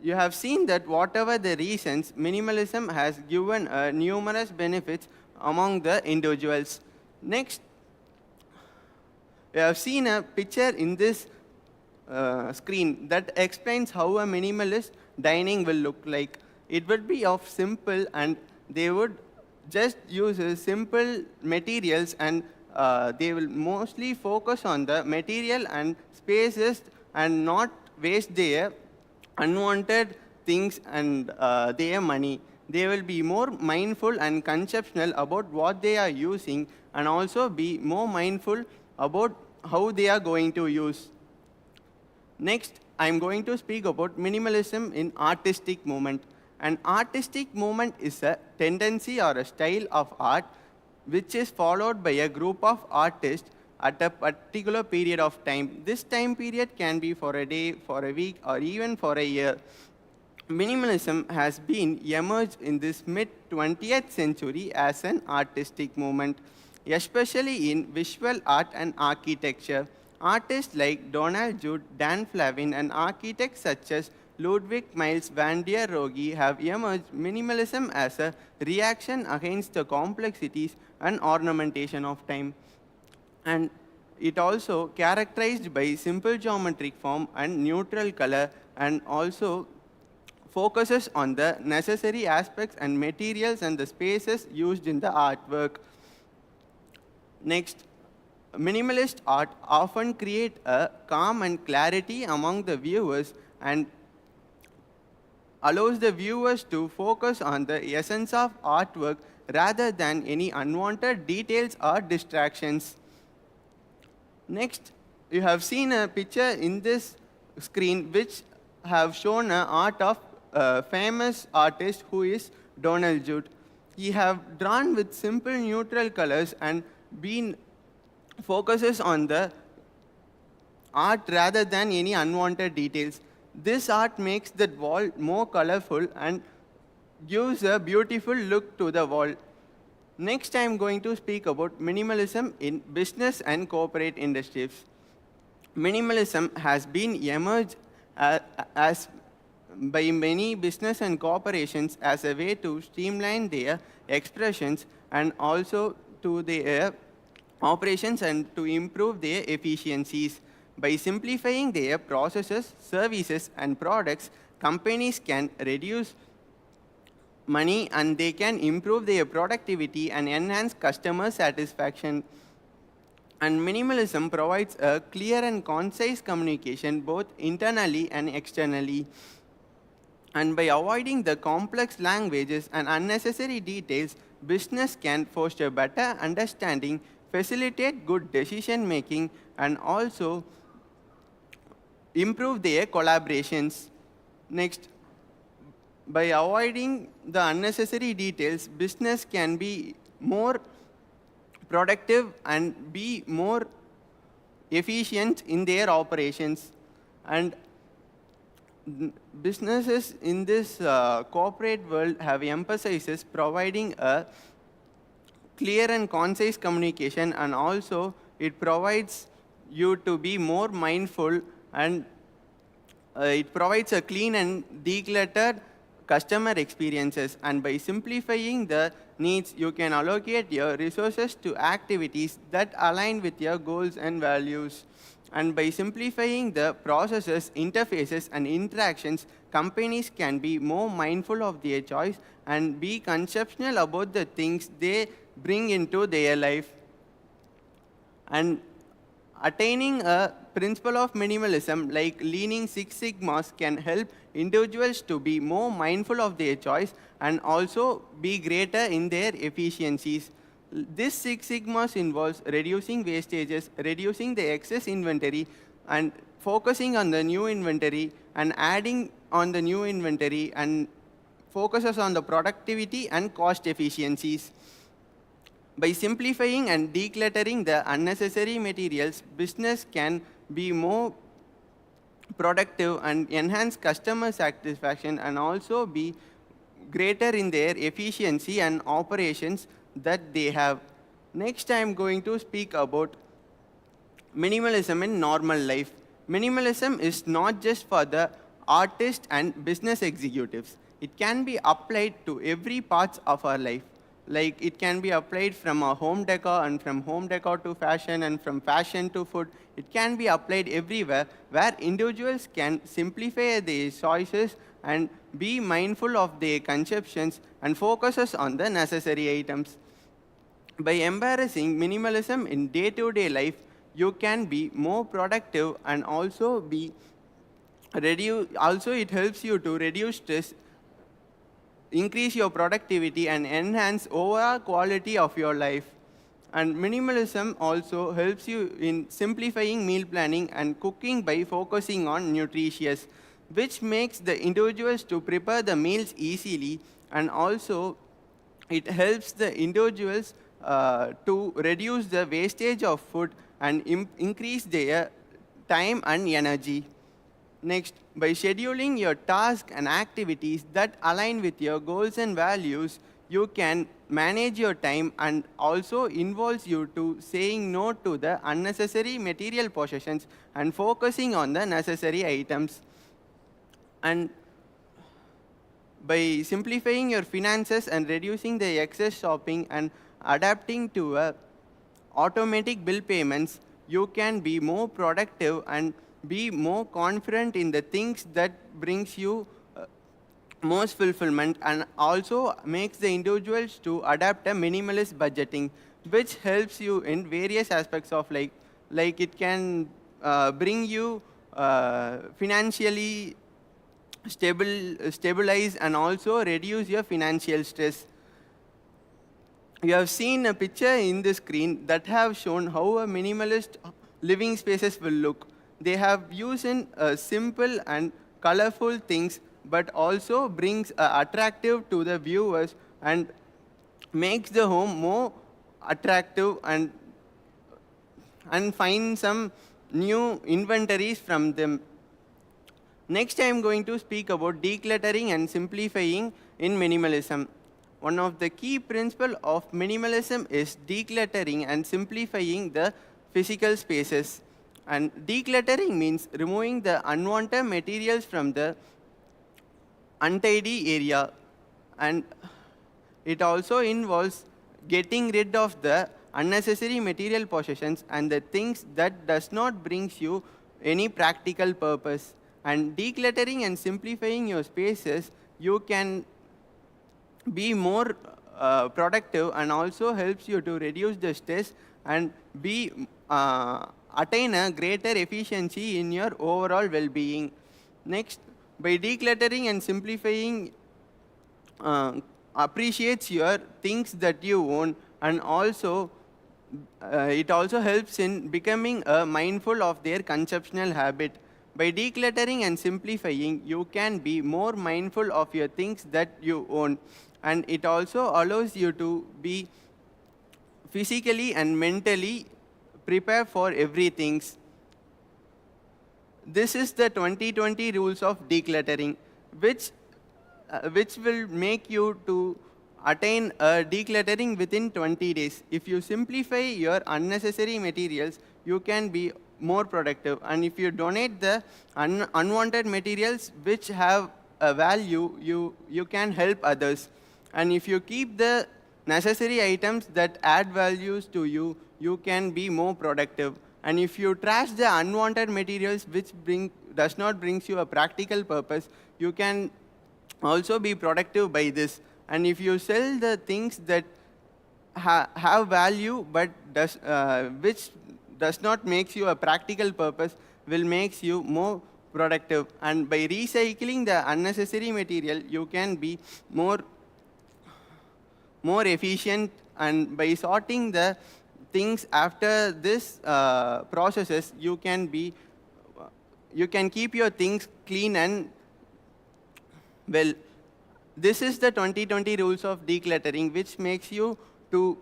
You have seen that whatever the reasons, minimalism has given numerous benefits among the individuals. Next, you have seen a picture in this screen that explains how a minimalist dining will look like. It would be of simple, and they would just use simple materials, and they will mostly focus on the material and spaces and not waste their unwanted things and their money. They will be more mindful and conceptual about what they are using, and also be more mindful about how they are going to use. Next, I am going to speak about minimalism in artistic movement. An artistic movement is a tendency or a style of art which is followed by a group of artists at a particular period of time. This time period can be for a day, for a week, or even for a year. Minimalism has been emerged in this mid-20th century as an artistic movement, especially in visual art and architecture. Artists like Donald Judd, Dan Flavin, and architects such as Ludwig Miles van der Rohe have emerged minimalism as a reaction against the complexities and ornamentation of time. And it also characterized by simple geometric form and neutral color, and also focuses on the necessary aspects and materials and the spaces used in the artwork. Next, minimalist art often create a calm and clarity among the viewers and allows the viewers to focus on the essence of artwork rather than any unwanted details or distractions. Next, you have seen a picture in this screen which have shown an art of a famous artist who is Donald Judd. He have drawn with simple neutral colors and been focuses on the art rather than any unwanted details. This art makes the wall more colorful and gives a beautiful look to the wall. Next, I am going to speak about minimalism in business and corporate industries. Minimalism has been emerged as by many business and corporations as a way to streamline their expressions and also to their operations and to improve their efficiencies. By simplifying their processes, services, and products, companies can reduce money and they can improve their productivity and enhance customer satisfaction. And minimalism provides a clear and concise communication both internally and externally. And by avoiding the complex languages and unnecessary details, business can foster better understanding, facilitate good decision making, and also improve their collaborations. Next, by avoiding the unnecessary details, business can be more productive and be more efficient in their operations. And businesses in this corporate world have emphasizes providing a clear and concise communication, and also it provides you to be more mindful, and it provides a clean and decluttered customer experiences. And by simplifying the needs, you can allocate your resources to activities that align with your goals and values. And by simplifying the processes, interfaces, and interactions, companies can be more mindful of their choice and be conceptual about the things they bring into their life. And attaining a principle of minimalism like leaning Six Sigmas can help individuals to be more mindful of their choice and also be greater in their efficiencies. This Six Sigmas involves reducing wastages, reducing the excess inventory, and focusing on the new inventory and adding on the new inventory, and focuses on the productivity and cost efficiencies. By simplifying and decluttering the unnecessary materials, business can be more productive and enhance customer satisfaction, and also be greater in their efficiency and operations that they have. Next, I am going to speak about minimalism in normal life. Minimalism is not just for the artists and business executives. It can be applied to every part of our life. Like it can be applied from a home decor, and from home decor to fashion, and from fashion to food. It can be applied everywhere where individuals can simplify their choices and be mindful of their conceptions and focuses on the necessary items. By embracing minimalism in day-to-day life, you can be more productive and also be also it helps you to reduce stress, increase your productivity, and enhance overall quality of your life. And minimalism also helps you in simplifying meal planning and cooking by focusing on nutritious, which makes the individuals to prepare the meals easily, and also it helps the individuals to reduce the wastage of food and increase their time and energy. Next, by scheduling your tasks and activities that align with your goals and values, you can manage your time, and also involves you to saying no to the unnecessary material possessions and focusing on the necessary items. And by simplifying your finances and reducing the excess shopping and adapting to automatic bill payments, you can be more productive and be more confident in the things that brings you most fulfillment, and also makes the individuals to adapt a minimalist budgeting, which helps you in various aspects of life. Like it can bring you financially stabilize and also reduce your financial stress. You have seen a picture in the screen that have shown how a minimalist living spaces will look. They have used in simple and colorful things, but also brings attractive to the viewers and makes the home more attractive, and find some new inventories from them. Next, I am going to speak about decluttering and simplifying in minimalism. One of the key principles of minimalism is decluttering and simplifying the physical spaces. And decluttering means removing the unwanted materials from the untidy area, and it also involves getting rid of the unnecessary material possessions and the things that does not brings you any practical purpose. And decluttering and simplifying your spaces, you can be more productive, and also helps you to reduce the stress and be attain a greater efficiency in your overall well-being. Next, by decluttering and simplifying, appreciates your things that you own, and also it also helps in becoming mindful of their consumptional habit. By decluttering and simplifying, you can be more mindful of your things that you own. And it also allows you to be physically and mentally prepared for everything. This is the 2020 rules of decluttering, which will make you to attain decluttering within 20 days. If you simplify your unnecessary materials, you can be more productive. And if you donate the unwanted materials which have a value, you can help others. And if you keep the necessary items that add values to you, you can be more productive. And if you trash the unwanted materials which does not brings you a practical purpose, you can also be productive by this. And if you sell the things that have value but which does not makes you a practical purpose, will makes you more productive. And by recycling the unnecessary material, you can be more efficient. And by sorting the things after this processes, you can keep your things clean and well. This is the 2020 rules of decluttering, which makes you to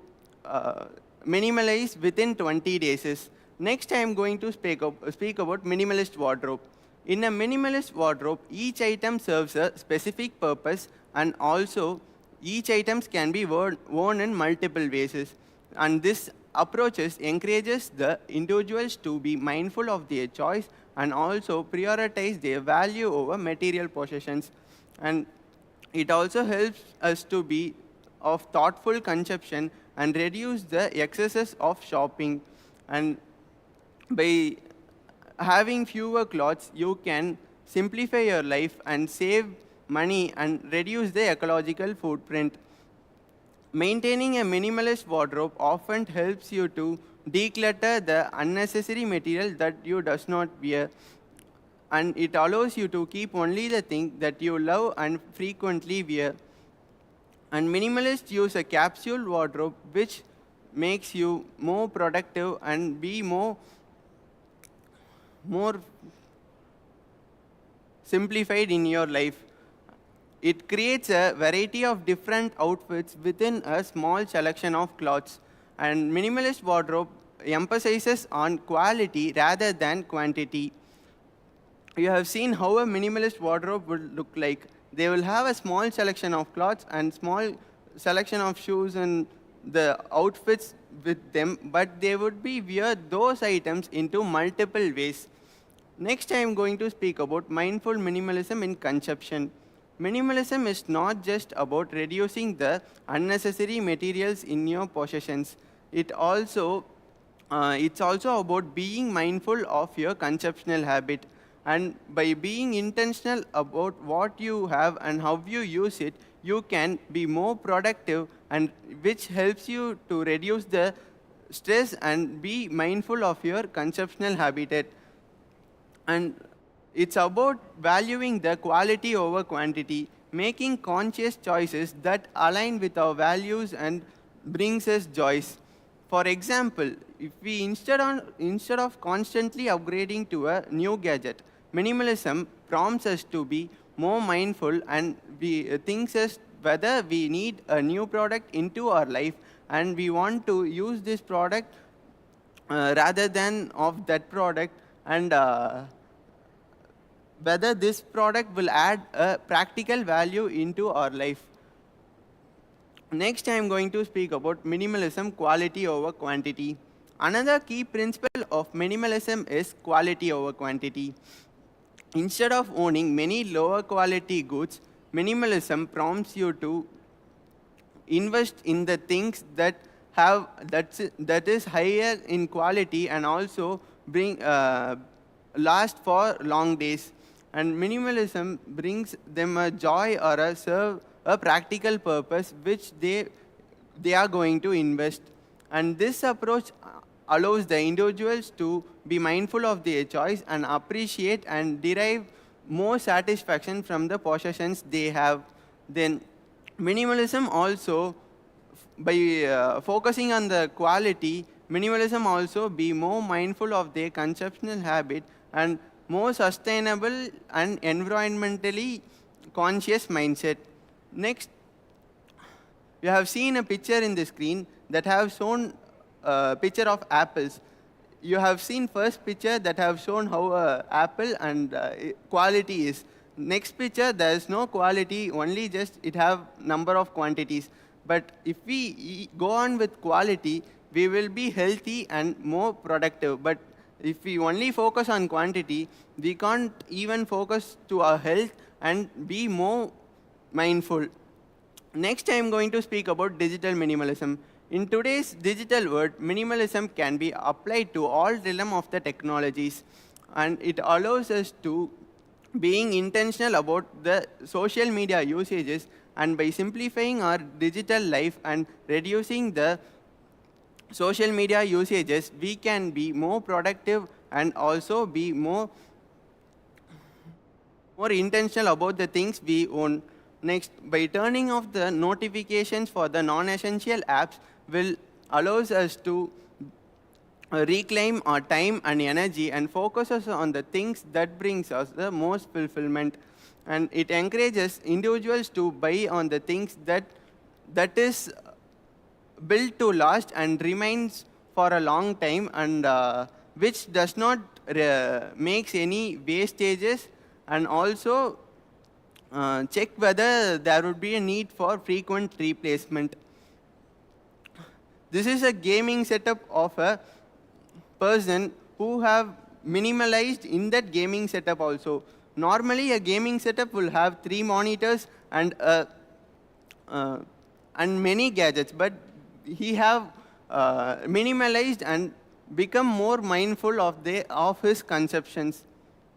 minimalize within 20 days. Next, I am going to speak about minimalist wardrobe. In a minimalist wardrobe, each item serves a specific purpose, and also each items can be worn in multiple ways. And this approaches encourages the individuals to be mindful of their choice and also prioritize their value over material possessions. And it also helps us to be of thoughtful consumption and reduce the excesses of shopping. And by having fewer clothes, you can simplify your life and save money and reduce the ecological footprint. Maintaining a minimalist wardrobe often helps you to declutter the unnecessary material that you does not wear, and it allows you to keep only the things that you love and frequently wear. And minimalists use a capsule wardrobe, which makes you more productive and be more simplified in your life. It creates a variety of different outfits within a small selection of clothes. And minimalist wardrobe emphasizes on quality rather than quantity. You have seen how a minimalist wardrobe would look like. They will have a small selection of clothes and small selection of shoes and the outfits with them, but they would be wear those items into multiple ways. Next, I am going to speak about mindful minimalism in consumption. Minimalism is not just about reducing the unnecessary materials in your possessions. It's also about being mindful of your consumptional habit. And by being intentional about what you have and how you use it, you can be more productive, and which helps you to reduce the stress and be mindful of your consumptional habitat. And it's about valuing the quality over quantity, making conscious choices that align with our values and brings us joys. For example, if we instead of constantly upgrading to a new gadget, minimalism prompts us to be more mindful and we thinks us whether we need a new product into our life and we want to use this product rather than of that product, and whether this product will add a practical value into our life. Next, I am going to speak about minimalism, quality over quantity. Another key principle of minimalism is quality over quantity. Instead of owning many lower quality goods, minimalism prompts you to invest in the things that is higher in quality and also last for long days. And minimalism brings them a joy or serve a practical purpose which they are going to invest. And this approach allows the individuals to be mindful of their choice and appreciate and derive more satisfaction from the possessions they have. Then minimalism also, by focusing on the quality, minimalism also be more mindful of their consumptional habit and more sustainable and environmentally conscious mindset. Next, you have seen a picture in the screen that have shown a picture of apples. You have seen first picture that have shown how apple and quality is. Next picture, there is no quality, only just it have number of quantities. But if we go on with quality, we will be healthy and more productive. But if we only focus on quantity, we can't even focus to our health and be more mindful. Next, I am going to speak about digital minimalism. In today's digital world, minimalism can be applied to all realm of the technologies, and it allows us to being intentional about the social media usages, and by simplifying our digital life and reducing the social media usages, we can be more productive and also be more intentional about the things we own. Next, by turning off the notifications for the non-essential apps will allows us to reclaim our time and energy and focus us on the things that brings us the most fulfillment. And it encourages individuals to buy on the things that is built to last and remains for a long time, and which does not makes any wastages, and also check whether there would be a need for frequent replacement. This is a gaming setup of a person who have minimalized in that gaming setup also. Normally, a gaming setup will have 3 monitors and many gadgets, but he have minimalized and become more mindful of his conceptions.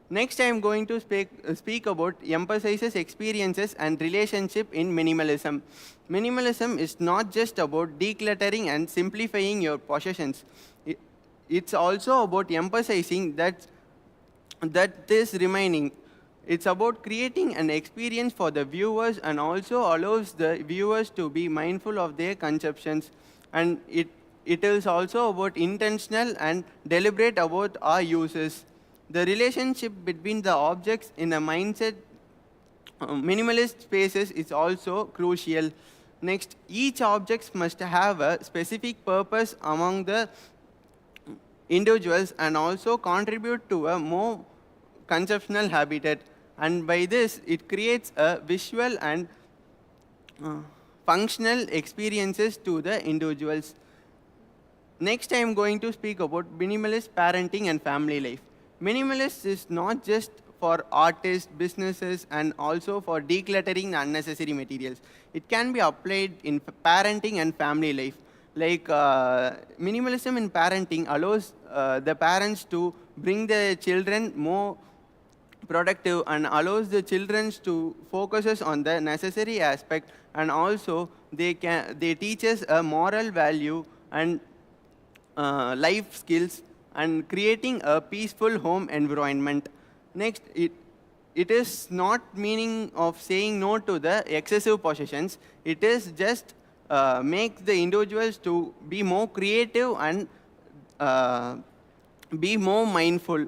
Next, I am going to speak about emphasizes experiences and relationship in minimalism. Minimalism is not just about decluttering and simplifying your possessions. It's also about emphasizing that is remaining. It's about creating an experience for the viewers and also allows the viewers to be mindful of their conceptions. And it is also about intentional and deliberate about our uses. The relationship between the objects in a mindset minimalist spaces is also crucial. Next, each object must have a specific purpose among the individuals and also contribute to a more conceptual habitat. And by this, it creates a visual and functional experiences to the individuals. Next, I am going to speak about minimalist parenting and family life. Minimalist is not just for artists, businesses, and also for decluttering unnecessary materials. It can be applied in parenting and family life. Like minimalism in parenting allows the parents to bring their children more productive and allows the children to focus on the necessary aspect, and also they teach us a moral value and life skills and creating a peaceful home environment. Next, it is not meaning of saying no to the excessive possessions. It is just make the individuals to be more creative and be more mindful.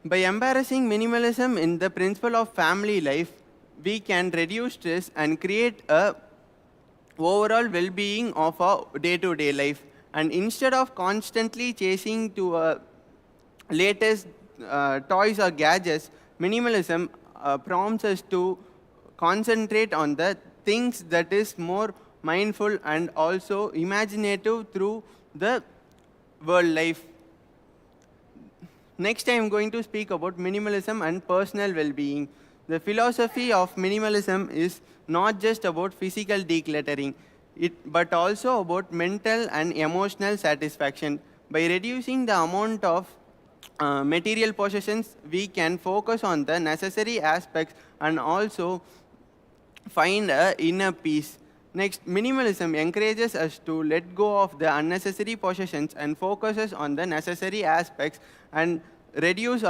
By embracing minimalism in the principle of family life, we can reduce stress and create a overall well-being of our day-to-day life. And instead of constantly chasing to latest toys or gadgets, minimalism prompts us to concentrate on the things that is more mindful and also imaginative through the world life. Next, I am going to speak about minimalism and personal well-being. The philosophy of minimalism is not just about physical decluttering, but also about mental and emotional satisfaction. By reducing the amount of material possessions, we can focus on the necessary aspects and also find inner peace. Next, minimalism encourages us to let go of the unnecessary possessions and focuses on the necessary aspects and reduce our